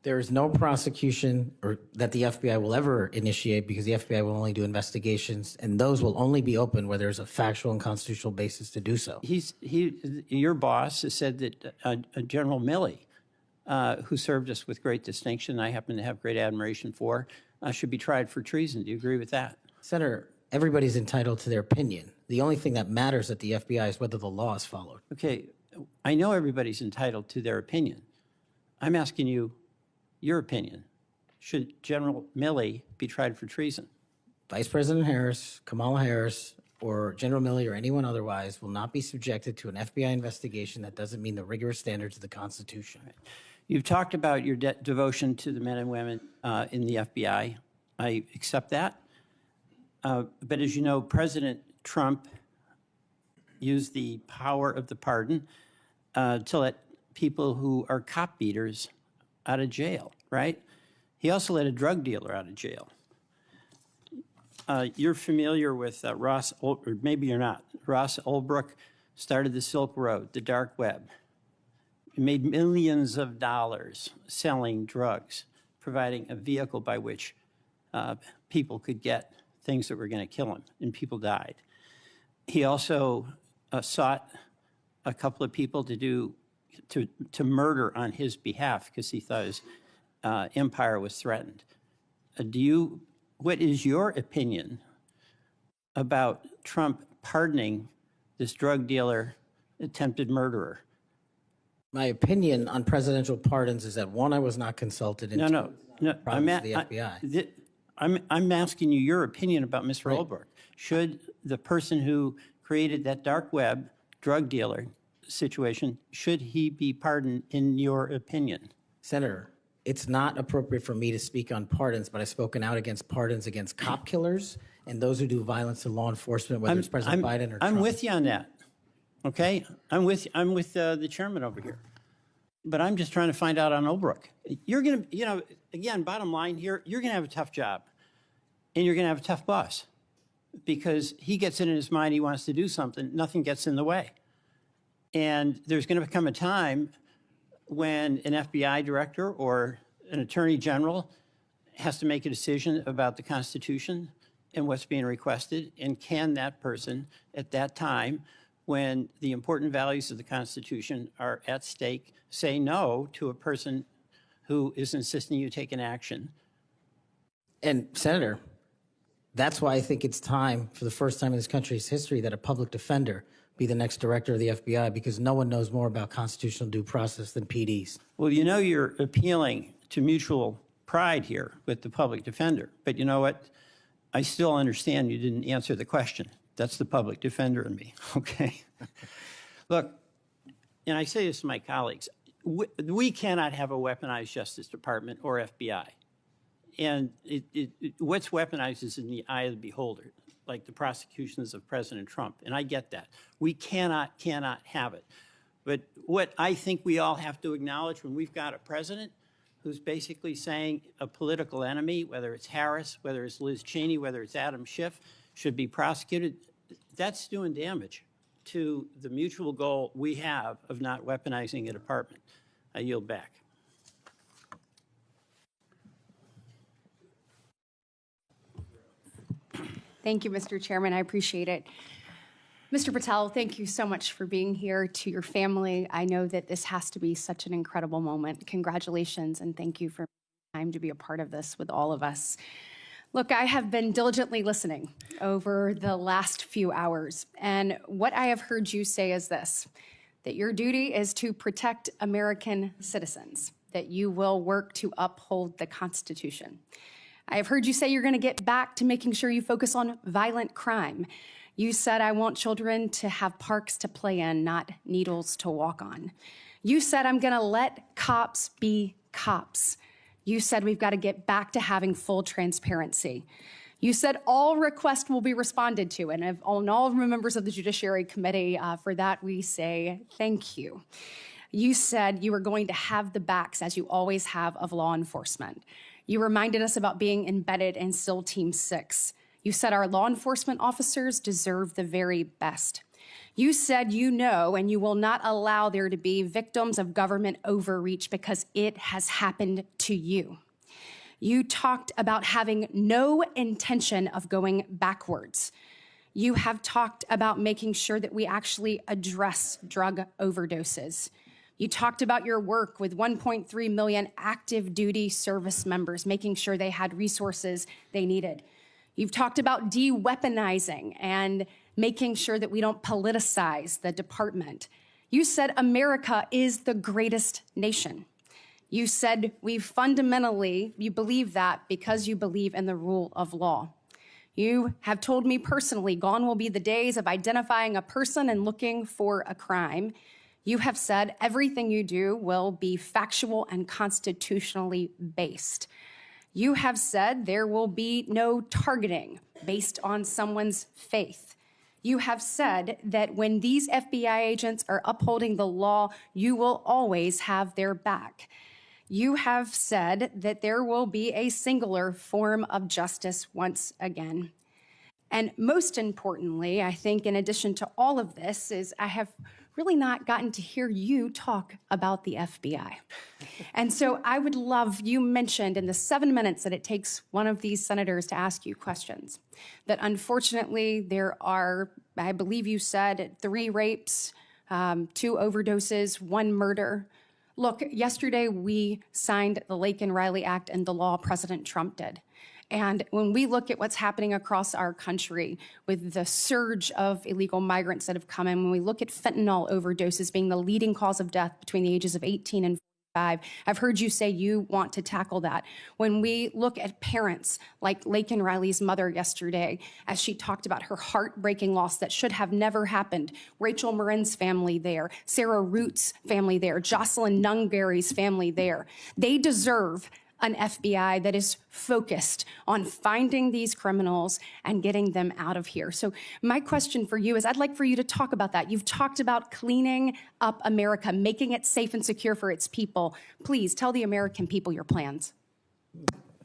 There is no prosecution or that the FBI will ever initiate because the FBI will only do investigations, and those will only be open where there's a factual and constitutional basis to do so. Your boss has said that General Milley, who served us with great distinction, I happen to have great admiration for, should be tried for treason. Do you agree with that? Senator, everybody's entitled to their opinion. The only thing that matters at the FBI is whether the law is followed. Okay, I know everybody's entitled to their opinion. I'm asking you your opinion. Should General Milley be tried for treason? Vice President Harris, Kamala Harris, or General Milley or anyone otherwise will not be subjected to an FBI investigation that doesn't meet the rigorous standards of the Constitution. Right. You've talked about your devotion to the men and women in the FBI. I accept that. But as you know, President Trump used the power of the pardon to let people who are cop beaters out of jail, right? He also let a drug dealer out of jail. You're familiar with Ross, or maybe you're not. Ross Ulbricht started the Silk Road, the dark web. He made millions of dollars selling drugs, providing a vehicle by which people could get things that were going to kill them, and people died. He also sought a couple of people to murder on his behalf because he thought his empire was threatened. What is your opinion about Trump pardoning this drug dealer, attempted murderer? My opinion on presidential pardons is that, one, I was not consulted in No. the FBI. I'm asking you your opinion about Mr. Ulbricht. Should the person who created that dark web drug dealer situation, should he be pardoned in your opinion? Senator, it's not appropriate for me to speak on pardons, but I've spoken out against pardons against cop killers and those who do violence to law enforcement, whether it's President Biden or Trump. I'm with you on that, okay? I'm with the chairman over here. But I'm just trying to find out on Ulbricht. You're going to, again, bottom line here, you're going to have a tough job and you're going to have a tough boss because he gets it in his mind he wants to do something, nothing gets in the way. And there's going to come a time when an FBI director or an attorney general has to make a decision about the Constitution and what's being requested, and can that person at that time, when the important values of the Constitution are at stake, say no to a person who is insisting you take an action? And Senator, that's why I think it's time, for the first time in this country's history, that a public defender be the next director of the FBI, because no one knows more about constitutional due process than PDs. Well, you're appealing to mutual pride here with the public defender. But you know what? I still understand you didn't answer the question. That's the public defender in me, okay? Look, and I say this to my colleagues, we cannot have a weaponized Justice Department or FBI. And what's weaponized is in the eye of the beholder, like the prosecutions of President Trump, and I get that. We cannot have it. But what I think we all have to acknowledge when we've got a president who's basically saying a political enemy, whether it's Harris, whether it's Liz Cheney, whether it's Adam Schiff, should be prosecuted, that's doing damage to the mutual goal we have of not weaponizing a department. I yield back. Thank you, Mr. Chairman. I appreciate it. Mr. Patel, thank you so much for being here. To your family, I know that this has to be such an incredible moment. Congratulations, and thank you for time to be a part of this with all of us. Look, I have been diligently listening over the last few hours, and what I have heard you say is this, that your duty is to protect American citizens, that you will work to uphold the Constitution. I have heard you say you're going to get back to making sure you focus on violent crime. You said, I want children to have parks to play in, not needles to walk on. You said, I'm going to let cops be cops. You said, we've got to get back to having full transparency. You said all requests will be responded to, and on all members of the Judiciary Committee, for that we say thank you. You said you were going to have the backs, as you always have, of law enforcement. You reminded us about being embedded in SEAL Team 6. You said our law enforcement officers deserve the very best. You said you know and you will not allow there to be victims of government overreach because it has happened to you. You talked about having no intention of going backwards. You have talked about making sure that we actually address drug overdoses. You talked about your work with 1.3 million active duty service members, making sure they had resources they needed. You've talked about de-weaponizing and making sure that we don't politicize the department. You said America is the greatest nation. You said you believe that because you believe in the rule of law. You have told me personally, gone will be the days of identifying a person and looking for a crime. You have said everything you do will be factual and constitutionally based. You have said there will be no targeting based on someone's faith. You have said that when these FBI agents are upholding the law, you will always have their back. You have said that there will be a singular form of justice once again. And most importantly, I think in addition to all of this, is I have really not gotten to hear you talk about the FBI. And so I would love, you mentioned in the 7 minutes that it takes one of these senators to ask you questions, that unfortunately there are, I believe you said, 3 rapes, 2 overdoses, 1 murder. Look, yesterday we signed the Laken Riley Act and the law President Trump did. And when we look at what's happening across our country with the surge of illegal migrants that have come in, when we look at fentanyl overdoses being the leading cause of death between the ages of 18 and 45, I've heard you say you want to tackle that. When we look at parents like Laken Riley's mother yesterday, as she talked about her heartbreaking loss that should have never happened, Rachel Marin's family there, Sarah Root's family there, Jocelyn Nungary's family there, they deserve an FBI that is focused on finding these criminals and getting them out of here. So my question for you is, I'd like for you to talk about that. You've talked about cleaning up America, making it safe and secure for its people. Please tell the American people your plans.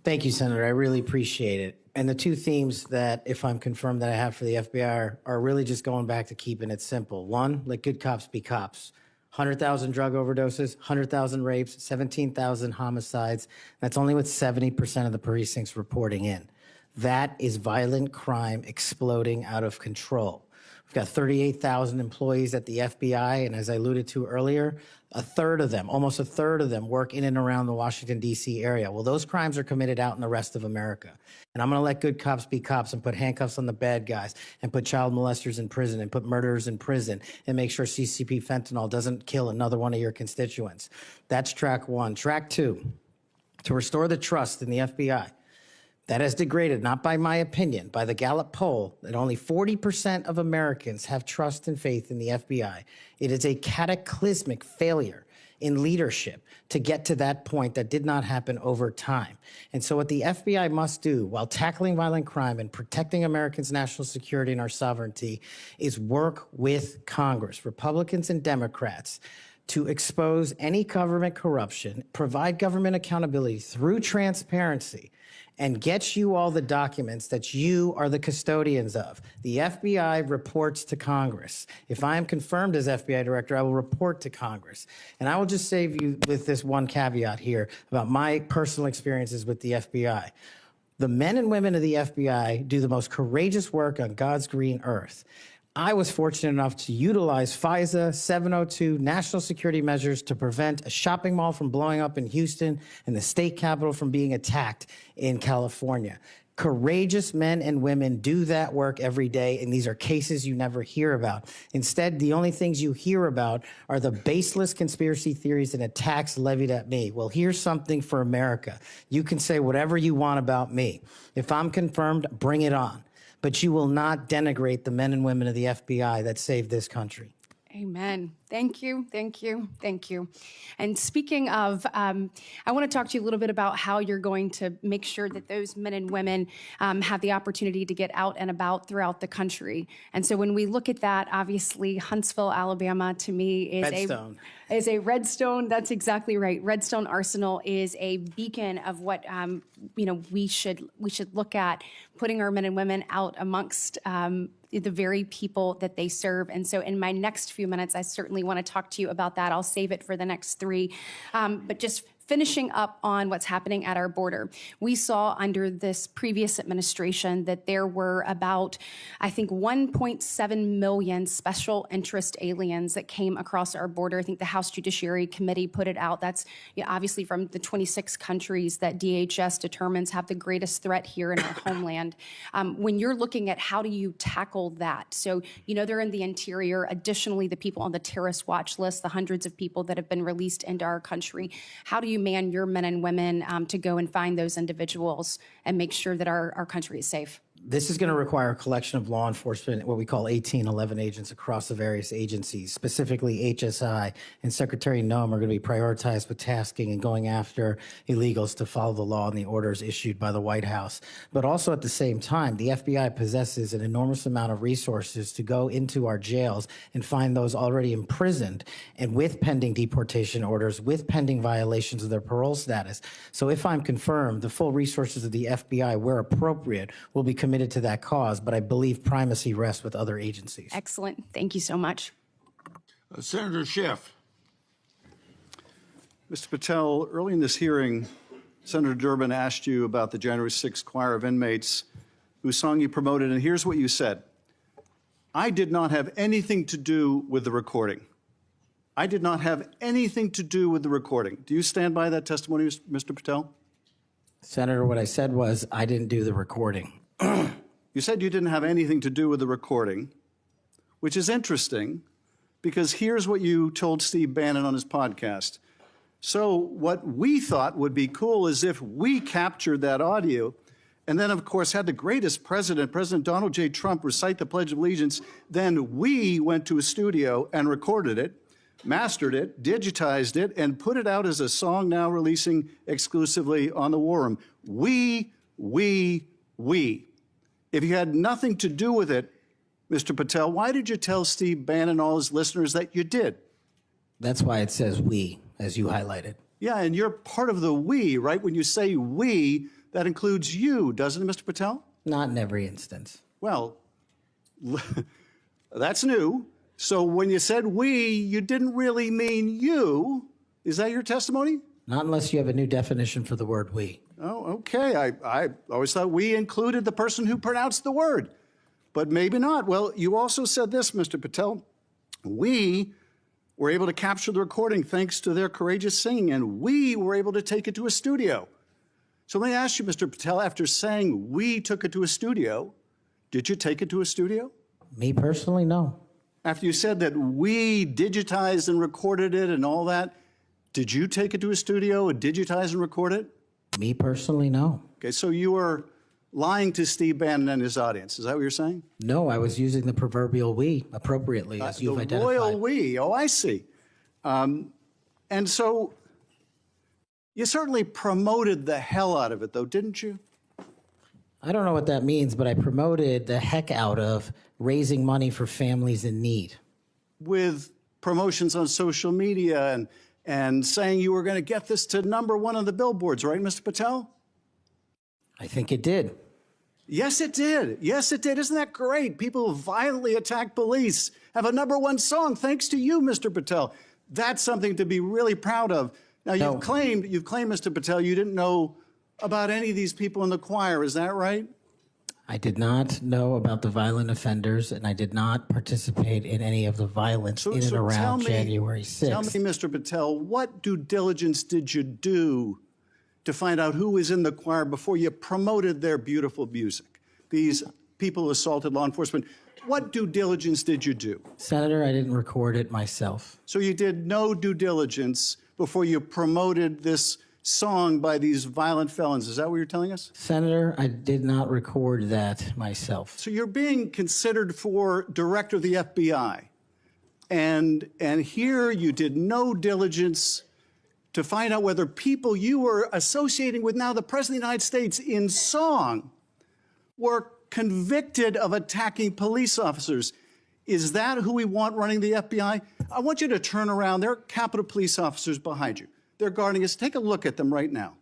Thank you, Senator. I really appreciate it. And the 2 themes that, if I'm confirmed, that I have for the FBI are really just going back to keeping it simple. 1, let good cops be cops. 100,000 drug overdoses, 100,000 rapes, 17,000 homicides. That's only with 70% of the precincts reporting in. That is violent crime exploding out of control. We've got 38,000 employees at the FBI, and as I alluded to earlier, almost a third of them work in and around the Washington, D.C. area. Well, those crimes are committed out in the rest of America. And I'm going to let good cops be cops and put handcuffs on the bad guys and put child molesters in prison and put murderers in prison and make sure CCP fentanyl doesn't kill another one of your constituents. That's track 1. Track 2, to restore the trust in the FBI. That has degraded, not by my opinion, by the Gallup poll, that only 40% of Americans have trust and faith in the FBI. It is a cataclysmic failure in leadership to get to that point that did not happen over time. And so what the FBI must do while tackling violent crime and protecting Americans' national security and our sovereignty is work with Congress, Republicans and Democrats, to expose any government corruption, provide government accountability through transparency, and get you all the documents that you are the custodians of. The FBI reports to Congress. If I am confirmed as FBI director, I will report to Congress. And I will just save you with this one caveat here about my personal experiences with the FBI. The men and women of the FBI do the most courageous work on God's green earth. I was fortunate enough to utilize FISA 702 national security measures to prevent a shopping mall from blowing up in Houston and the state capitol from being attacked in California. Courageous men and women do that work every day, and these are cases you never hear about. Instead, the only things you hear about are the baseless conspiracy theories and attacks levied at me. Well, here's something for America. You can say whatever you want about me. If I'm confirmed, bring it on. But you will not denigrate the men and women of the FBI that saved this country. Amen. Thank you, thank you, thank you. And speaking of, I want to talk to you a little bit about how you're going to make sure that those men and women have the opportunity to get out and about throughout the country. And so when we look at that, obviously Huntsville, Alabama, to me is a Redstone. That's exactly right. Redstone Arsenal is a beacon of what we should look at, putting our men and women out amongst the very people that they serve. And so in my next few minutes, I certainly want to talk to you about that. I'll save it for the next 3. But just finishing up on what's happening at our border. We saw under this previous administration that there were about, I think, 1.7 million special interest aliens that came across our border. I think the House Judiciary Committee put it out. That's obviously from the 26 countries that DHS determines have the greatest threat here in our homeland. When you're looking at how do you tackle that? So, they're in the interior. Additionally, the people on the terrorist watch list, the hundreds of people that have been released into our country. How do you man your men and women to go and find those individuals and make sure that our country is safe? This is going to require a collection of law enforcement, what we call 1811 agents across the various agencies. Specifically, HSI and Secretary Noem are going to be prioritized with tasking and going after illegals to follow the law and the orders issued by the White House. But also at the same time, the FBI possesses an enormous amount of resources to go into our jails and find those already imprisoned and with pending deportation orders, with pending violations of their parole status. So if I'm confirmed, the full resources of the FBI, where appropriate, will be committed to that cause, but I believe primacy rests with other agencies. Excellent. Thank you so much. Senator Schiff. Mr. Patel, early in this hearing, Senator Durbin asked you about the January 6th choir of inmates whose song you promoted, and here's what you said. I did not have anything to do with the recording. I did not have anything to do with the recording. Do you stand by that testimony, Mr. Patel? Senator, what I said was I didn't do the recording. You said you didn't have anything to do with the recording, which is interesting because here's what you told Steve Bannon on his podcast. So what we thought would be cool is if we captured that audio and then, of course, had the greatest president, President Donald J. Trump, recite the Pledge of Allegiance, then we went to a studio and recorded it, mastered it, digitized it, and put it out as a song now releasing exclusively on the War Room. We. If you had nothing to do with it, Mr. Patel, why did you tell Steve Bannon and all his listeners that you did? That's why it says we, as you highlighted. Yeah, and you're part of the we, right? When you say we, that includes you, doesn't it, Mr. Patel? Not in every instance. Well, that's new. So when you said we, you didn't really mean you. Is that your testimony? Not unless you have a new definition for the word we. Oh, okay. I always thought we included the person who pronounced the word, but maybe not. Well, you also said this, Mr. Patel. We were able to capture the recording thanks to their courageous singing, and we were able to take it to a studio. So let me ask you, Mr. Patel, after saying we took it to a studio, did you take it to a studio? Me personally, no. After you said that we digitized and recorded it and all that, did you take it to a studio and digitize and record it? Me personally, no. Okay, so you were lying to Steve Bannon and his audience. Is that what you're saying? No, I was using the proverbial we appropriately, as you've identified. The royal we. Oh, I see. And so you certainly promoted the hell out of it, though, didn't you? I don't know what that means, but I promoted the heck out of raising money for families in need. With promotions on social media and saying you were going to get this to #1 on the billboards, right, Mr. Patel? I think it did. Yes, it did. Yes, it did. Isn't that great? People who violently attack police have a #1 song thanks to you, Mr. Patel. That's something to be really proud of. Now, you've claimed, Mr. Patel, you didn't know about any of these people in the choir. Is that right? I did not know about the violent offenders, and I did not participate in any of the violence in and around January 6th. Tell me, Mr. Patel, what due diligence did you do to find out who was in the choir before you promoted their beautiful music? These people who assaulted law enforcement. What due diligence did you do? Senator, I didn't record it myself. So you did no due diligence before you promoted this song by these violent felons. Is that what you're telling us? Senator, I did not record that myself. So you're being considered for director of the FBI. And here you did no diligence to find out whether people you were associating with now the President of the United States in song were convicted of attacking police officers. Is that who we want running the FBI? I want you to turn around. There are Capitol Police officers behind you. They're guarding us. Take a look at them right now.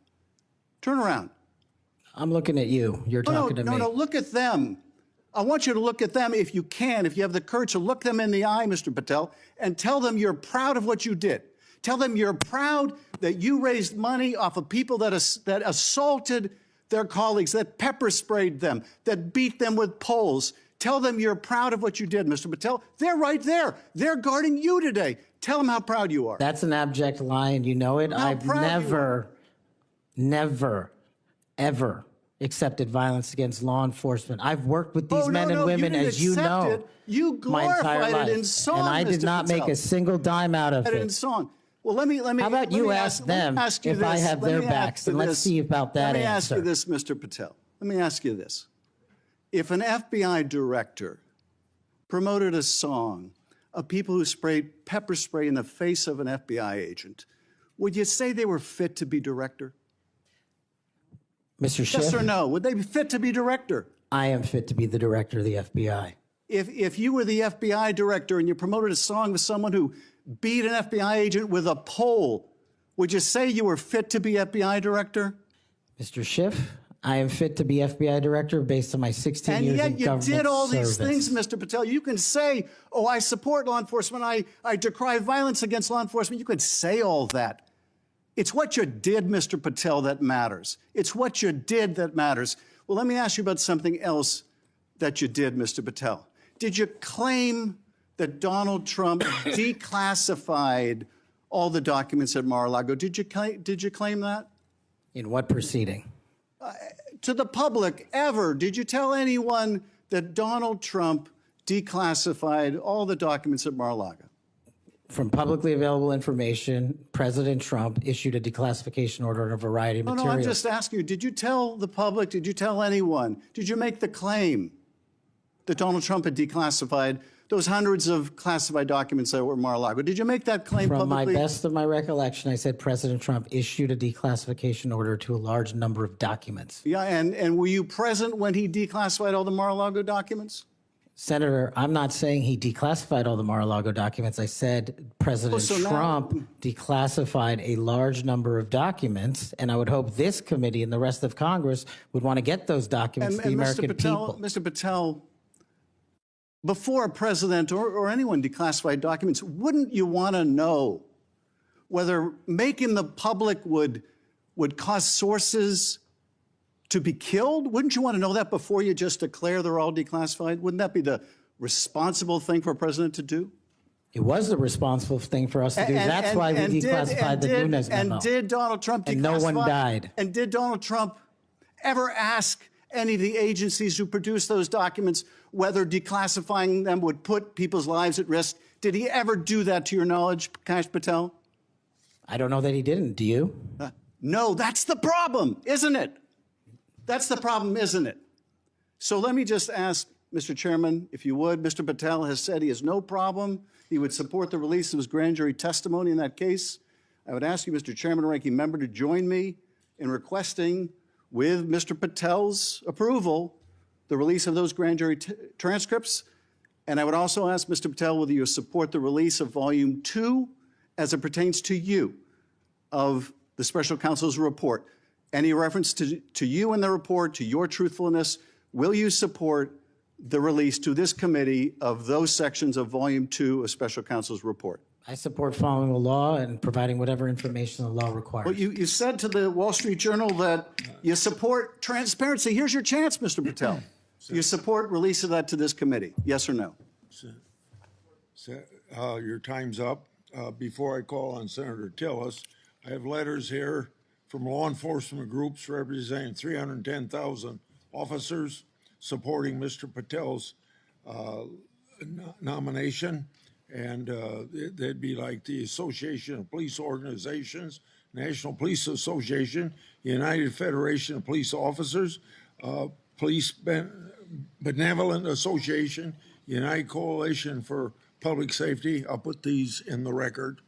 Turn around. I'm looking at you. You're talking to me. No, look at them. I want you to look at them if you can, if you have the courage to look them in the eye, Mr. Patel, and tell them you're proud of what you did. Tell them you're proud that you raised money off of people that assaulted their colleagues, that pepper sprayed them, that beat them with poles. Tell them you're proud of what you did, Mr. Patel. They're right there. They're guarding you today. Tell them how proud you are. That's an abject lie, and you know it. I've never, ever accepted violence against law enforcement. I've worked with these men and women, as you know, my entire life. In song, and I did Mr. not Patel. make a single dime out of it. In song. Well, let me. How about you ask them if I have their backs, and let's see about that answer. Let me ask you this, Mr. Patel. Let me ask you this. If an FBI director promoted a song of people who sprayed pepper spray in the face of an FBI agent, would you say they were fit to be director? Mr. Schiff? Yes or no? Would they be fit to be director? I am fit to be the director of the FBI. If you were the FBI director and you promoted a song with someone who beat an FBI agent with a pole, would you say you were fit to be FBI director? Mr. Schiff, I am fit to be FBI director based on my 16 years in government service. And yet you did all these things, Mr. Patel. You can say, oh, I support law enforcement. I decry violence against law enforcement. You could say all that. It's what you did, Mr. Patel, that matters. It's what you did that matters. Well, let me ask you about something else that you did, Mr. Patel. Did you claim that Donald Trump declassified all the documents at Mar-a-Lago? Did you claim that? In what proceeding? To the public, ever. Did you tell anyone that Donald Trump declassified all the documents at Mar-a-Lago? From publicly available information, President Trump issued a declassification order on a variety of materials. No, I'm just asking you, did you tell the public, did you tell anyone, did you make the claim that Donald Trump had declassified those hundreds of classified documents that were at Mar-a-Lago? Did you make that claim From publicly? my best of my recollection, I said President Trump issued a declassification order to a large number of documents. Yeah, and were you present when he declassified all the Mar-a-Lago documents? Senator, I'm not saying he declassified all the Mar-a-Lago documents. I said President Trump declassified a large number of documents, and I would hope this committee and the rest of Congress would want to get those documents to the American people. Mr. Patel, before a president or anyone declassified documents, wouldn't you want to know whether making the public would cause sources to be killed? Wouldn't you want to know that before you just declare they're all declassified? Wouldn't that be the responsible thing for a president to do? It was the responsible thing for us to do. That's why we declassified the Nunes memo. And did Donald Trump declassify? And no one died. And did Donald Trump ever ask any of the agencies who produced those documents whether declassifying them would put people's lives at risk? Did he ever do that, to your knowledge, Kash Patel? I don't know that he didn't. Do you? No, that's the problem, isn't it? That's the problem, isn't it? So let me just ask, Mr. Chairman, if you would, Mr. Patel has said he has no problem. He would support the release of his grand jury testimony in that case. I would ask you, Mr. Chairman and Ranking Member, to join me in requesting, with Mr. Patel's approval, the release of those grand jury transcripts. And I would also ask Mr. Patel whether you support the release of Volume 2 as it pertains to you of the special counsel's report. Any reference to you in the report, to your truthfulness, will you support the release to this committee of those sections of Volume 2 of special counsel's report? I support following the law and providing whatever information the law requires. Well, you said to the Wall Street Journal that you support transparency. Here's your chance, Mr. Patel. You support release of that to this committee, yes or no? Your time's up. Before I call on Senator Tillis, I have letters here from law enforcement groups representing 310,000 officers supporting Mr. Patel's nomination. And they'd be like the Association of Police Organizations, National Police Association, United Federation of Police Officers, Police Benevolent Association, United Coalition for public safety. I'll put these in the record.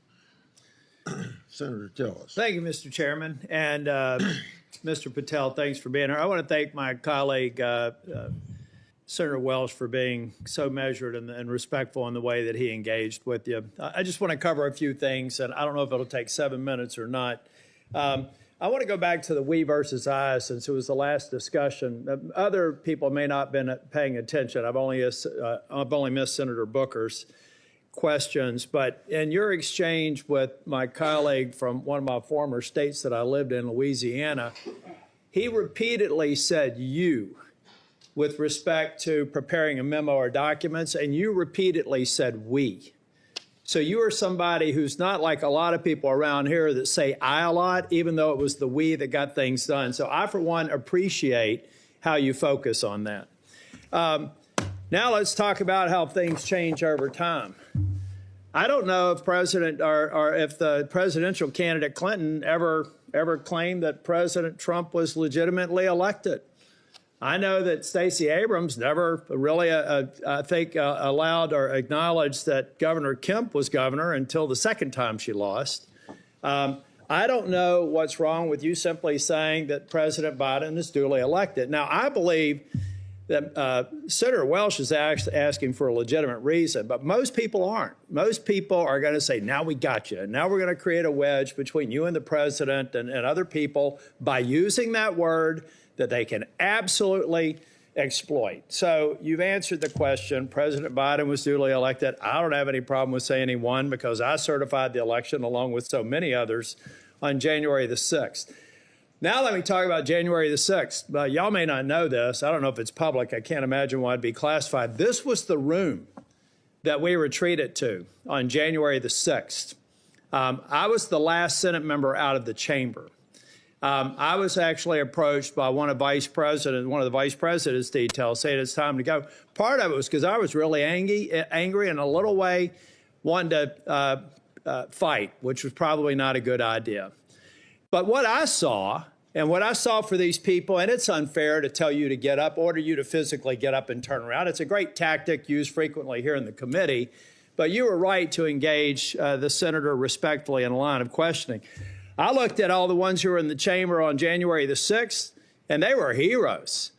Senator, tell us. Thank you, Mr. Chairman. And Mr. Patel, thanks for being here. I want to thank my colleague, Senator Welsh, for being so measured and respectful in the way that he engaged with you. I just want to cover a few things, and I don't know if it'll take 7 minutes or not. I want to go back to the we versus I, since it was the last discussion. Other people may not have been paying attention. I've only missed Senator Booker's questions, but in your exchange with my colleague from one of my former states that I lived in, Louisiana, he repeatedly said you with respect to preparing a memo or documents, and you repeatedly said we. So you are somebody who's not like a lot of people around here that say I a lot, even though it was the we that got things done. So I, for one, appreciate how you focus on that. Now let's talk about how things change over time. I don't know if if the presidential candidate Clinton ever claimed that President Trump was legitimately elected. I know that Stacey Abrams never really, I think, allowed or acknowledged that Governor Kemp was governor until the second time she lost. I don't know what's wrong with you simply saying that President Biden is duly elected. Now, I believe that Senator Welsh is asking for a legitimate reason, but most people aren't. Most people are going to say, now we got you. And now we're going to create a wedge between you and the president and other people by using that word that they can absolutely exploit. So you've answered the question. President Biden was duly elected. I don't have any problem with saying he won because I certified the election along with so many others on January the 6th. Now let me talk about January the 6th. Y'all may not know this. I don't know if it's public. I can't imagine why it'd be classified. This was the room that we retreated to on January the 6th. I was the last Senate member out of the chamber. I was actually approached by one of the vice president's details saying it's time to go. Part of it was because I was really angry and a little way wanted to fight, which was probably not a good idea. But what I saw, and what I saw for these people, and it's unfair to tell you to get up, order you to physically get up and turn around. It's a great tactic used frequently here in the committee, but you were right to engage the senator respectfully in a line of questioning. I looked at all the ones who were in the chamber on January the 6th, and they were heroes.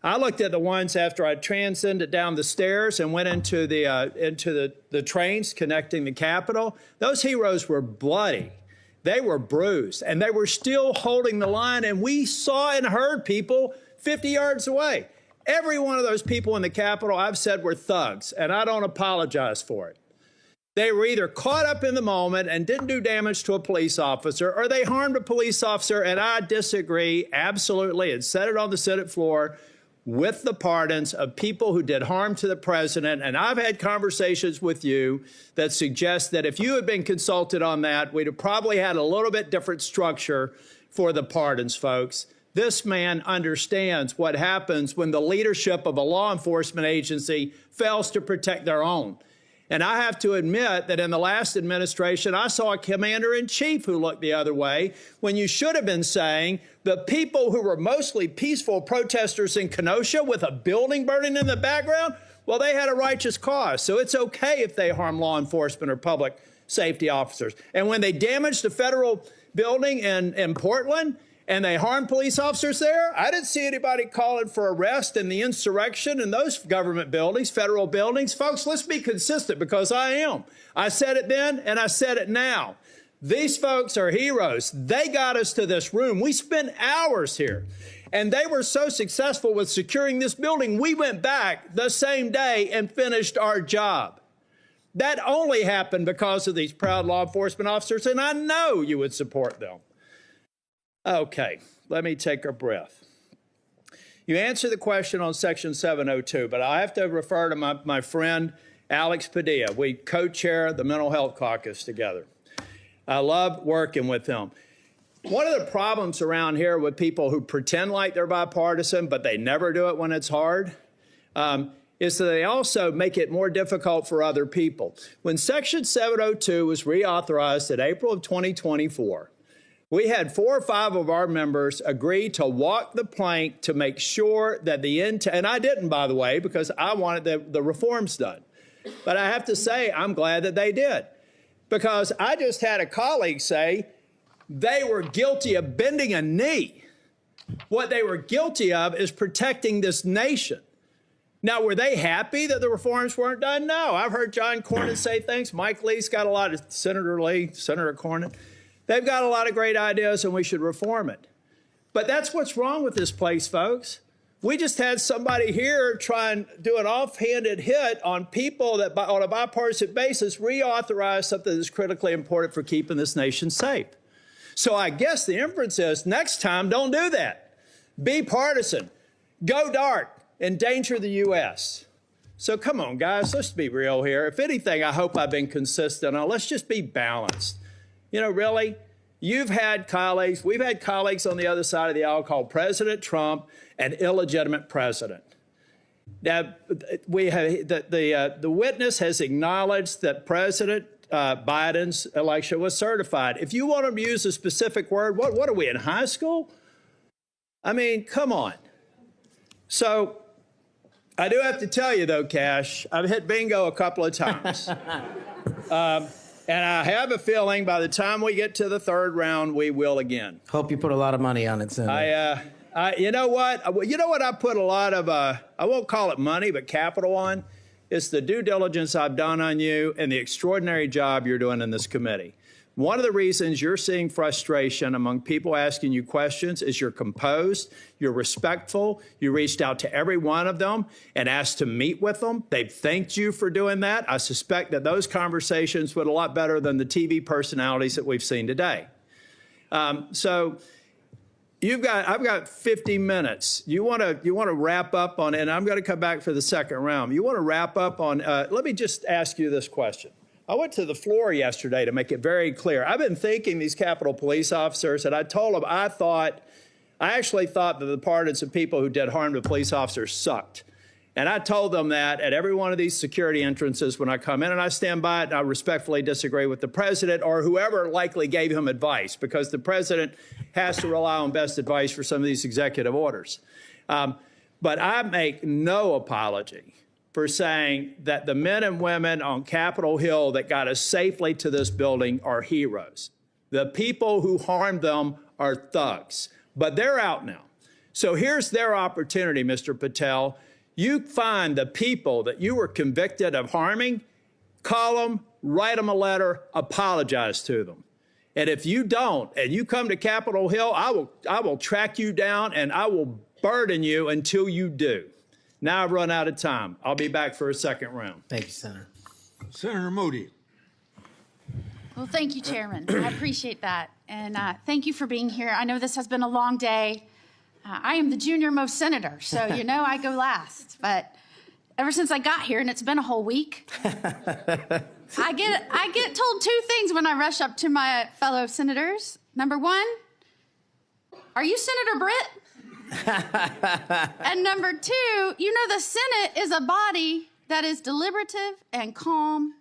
I looked at the ones after I transcended down the stairs and went into the trains connecting the Capitol. Those heroes were bloody. They were bruised, and they were still holding the line, and we saw and heard people 50 yards away. Every one of those people in the Capitol, I've said, were thugs, and I don't apologize for it. They were either caught up in the moment and didn't do damage to a police officer, or they harmed a police officer, and I disagree absolutely and said it on the Senate floor with the pardons of people who did harm to the president. And I've had conversations with you that suggest that if you had been consulted on that, we'd have probably had a little bit different structure for the pardons, folks. This man understands what happens when the leadership of a law enforcement agency fails to protect their own. And I have to admit that in the last administration, I saw a commander-in-chief who looked the other way when you should have been saying the people who were mostly peaceful protesters in Kenosha with a building burning in the background, well, they had a righteous cause. So it's okay if they harm law enforcement or public safety officers. And when they damaged the federal building in Portland, and they harmed police officers there, I didn't see anybody calling for arrest in the insurrection in those government buildings, federal buildings. Folks, let's be consistent because I am. I said it then and I said it now. These folks are heroes. They got us to this room. We spent hours here. And they were so successful with securing this building, we went back the same day and finished our job. That only happened because of these proud law enforcement officers, and I know you would support them. Okay, let me take a breath. You answered the question on Section 702, but I have to refer to my friend Alex Padilla. We co-chair the Mental Health Caucus together. I love working with him. One of the problems around here with people who pretend like they're bipartisan, but they never do it when it's hard, is that they also make it more difficult for other people. When Section 702 was reauthorized in April of 2024, we had 4 or 5 of our members agree to walk the plank to make sure that and I didn't, by the way, because I wanted the reforms done. But I have to say, I'm glad that they did, because I just had a colleague say they were guilty of bending a knee. What they were guilty of is protecting this nation. Now, were they happy that the reforms weren't done? No. I've heard John Cornyn say things. Mike Lee's got a lot of, Senator Lee, Senator Cornyn. They've got a lot of great ideas, and we should reform it. But that's what's wrong with this place, folks. We just had somebody here try and do an offhanded hit on people that, on a bipartisan basis, reauthorize something that's critically important for keeping this nation safe. So I guess the inference is, next time, don't do that. Be partisan. Go dark. Endanger the U.S. So come on, guys, let's be real here. If anything, I hope I've been consistent on. Let's just be balanced. You know, really, you've had colleagues, we've had colleagues on the other side of the aisle call President Trump an illegitimate president. Now, we have, the witness has acknowledged that President Biden's election was certified. If you want to use a specific word, what are we, in high school? I mean, come on. So I do have to tell you, though, Kash, I've hit bingo a couple of times. And I have a feeling by the time we get to the third round, we will again. Hope you put a lot of money on it, Senator. You know what? You know what I put a lot of, I won't call it money, but capital on? It's the due diligence I've done on you and the extraordinary job you're doing in this committee. One of the reasons you're seeing frustration among people asking you questions is you're composed, you're respectful, you reached out to every one of them and asked to meet with them. They've thanked you for doing that. I suspect that those conversations went a lot better than the TV personalities that we've seen today. So I've got 50 minutes. You want to wrap up on, and I'm going to come back for the second round. You want to wrap up on, let me just ask you this question. I went to the floor yesterday to make it very clear. I've been thanking these Capitol Police officers, and I told them I actually thought that the partisan people who did harm to police officers sucked. And I told them that at every one of these security entrances when I come in, and I stand by it, and I respectfully disagree with the president or whoever likely gave him advice, because the president has to rely on best advice for some of these executive orders. But I make no apology for saying that the men and women on Capitol Hill that got us safely to this building are heroes. The people who harmed them are thugs, but they're out now. So here's their opportunity, Mr. Patel. You find the people that you were convicted of harming, call them, write them a letter, apologize to them. And if you don't, and you come to Capitol Hill, I will track you down and I will burden you until you do. Now I've run out of time. I'll be back for a second round. Thank you, Senator. Senator Moody. Well, thank you, Chairman. I appreciate that. And thank you for being here. I know this has been a long day. I am the junior most senator, so you know I go last. But ever since I got here, and it's been a whole week, I get told two things when I rush up to my fellow senators. Number one, are you Senator Britt? And number two, you know the Senate is a body that is deliberative and calm.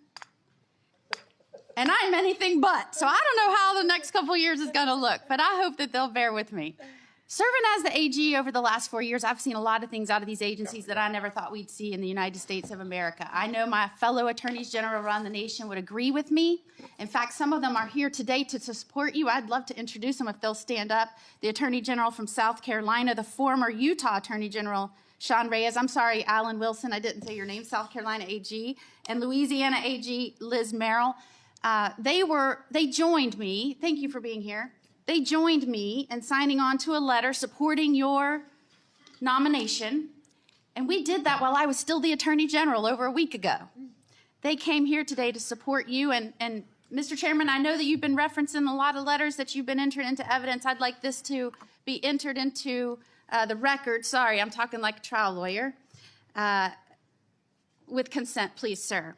And I'm anything but. So I don't know how the next couple of years is going to look, but I hope that they'll bear with me. Serving as the AG over the last 4 years, I've seen a lot of things out of these agencies that I never thought we'd see in the United States of America. I know my fellow attorneys general around the nation would agree with me. In fact, some of them are here today to support you. I'd love to introduce them if they'll stand up. The Attorney General from South Carolina, the former Utah Attorney General, Sean Reyes. I'm sorry, Alan Wilson, I didn't say your name, South Carolina AG, and Louisiana AG, Liz Merrill. They joined me. Thank you for being here. They joined me in signing on to a letter supporting your nomination, and we did that while I was still the Attorney General over a week ago. They came here today to support you, and Mr. Chairman, I know that you've been referencing a lot of letters that you've been entered into evidence. I'd like this to be entered into the record. Sorry, I'm talking like a trial lawyer. With consent, please, sir.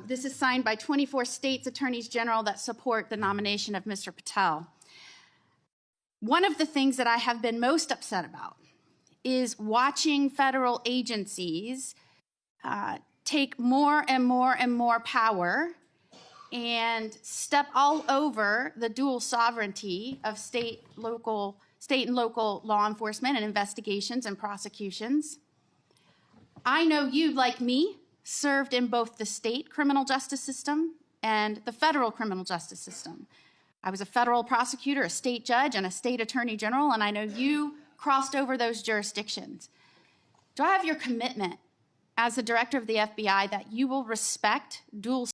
This is signed by 24 states' attorneys general that support the nomination of Mr. Patel. One of the things that I have been most upset about is watching federal agencies take more and more and more power and step all over the dual sovereignty of state and local law enforcement and investigations and prosecutions. I know you, like me, served in both the state criminal justice system and the federal criminal justice system. I was a federal prosecutor, a state judge, and a state attorney general, and I know you crossed over those jurisdictions. Do I have your commitment as the director of the FBI that you will respect dual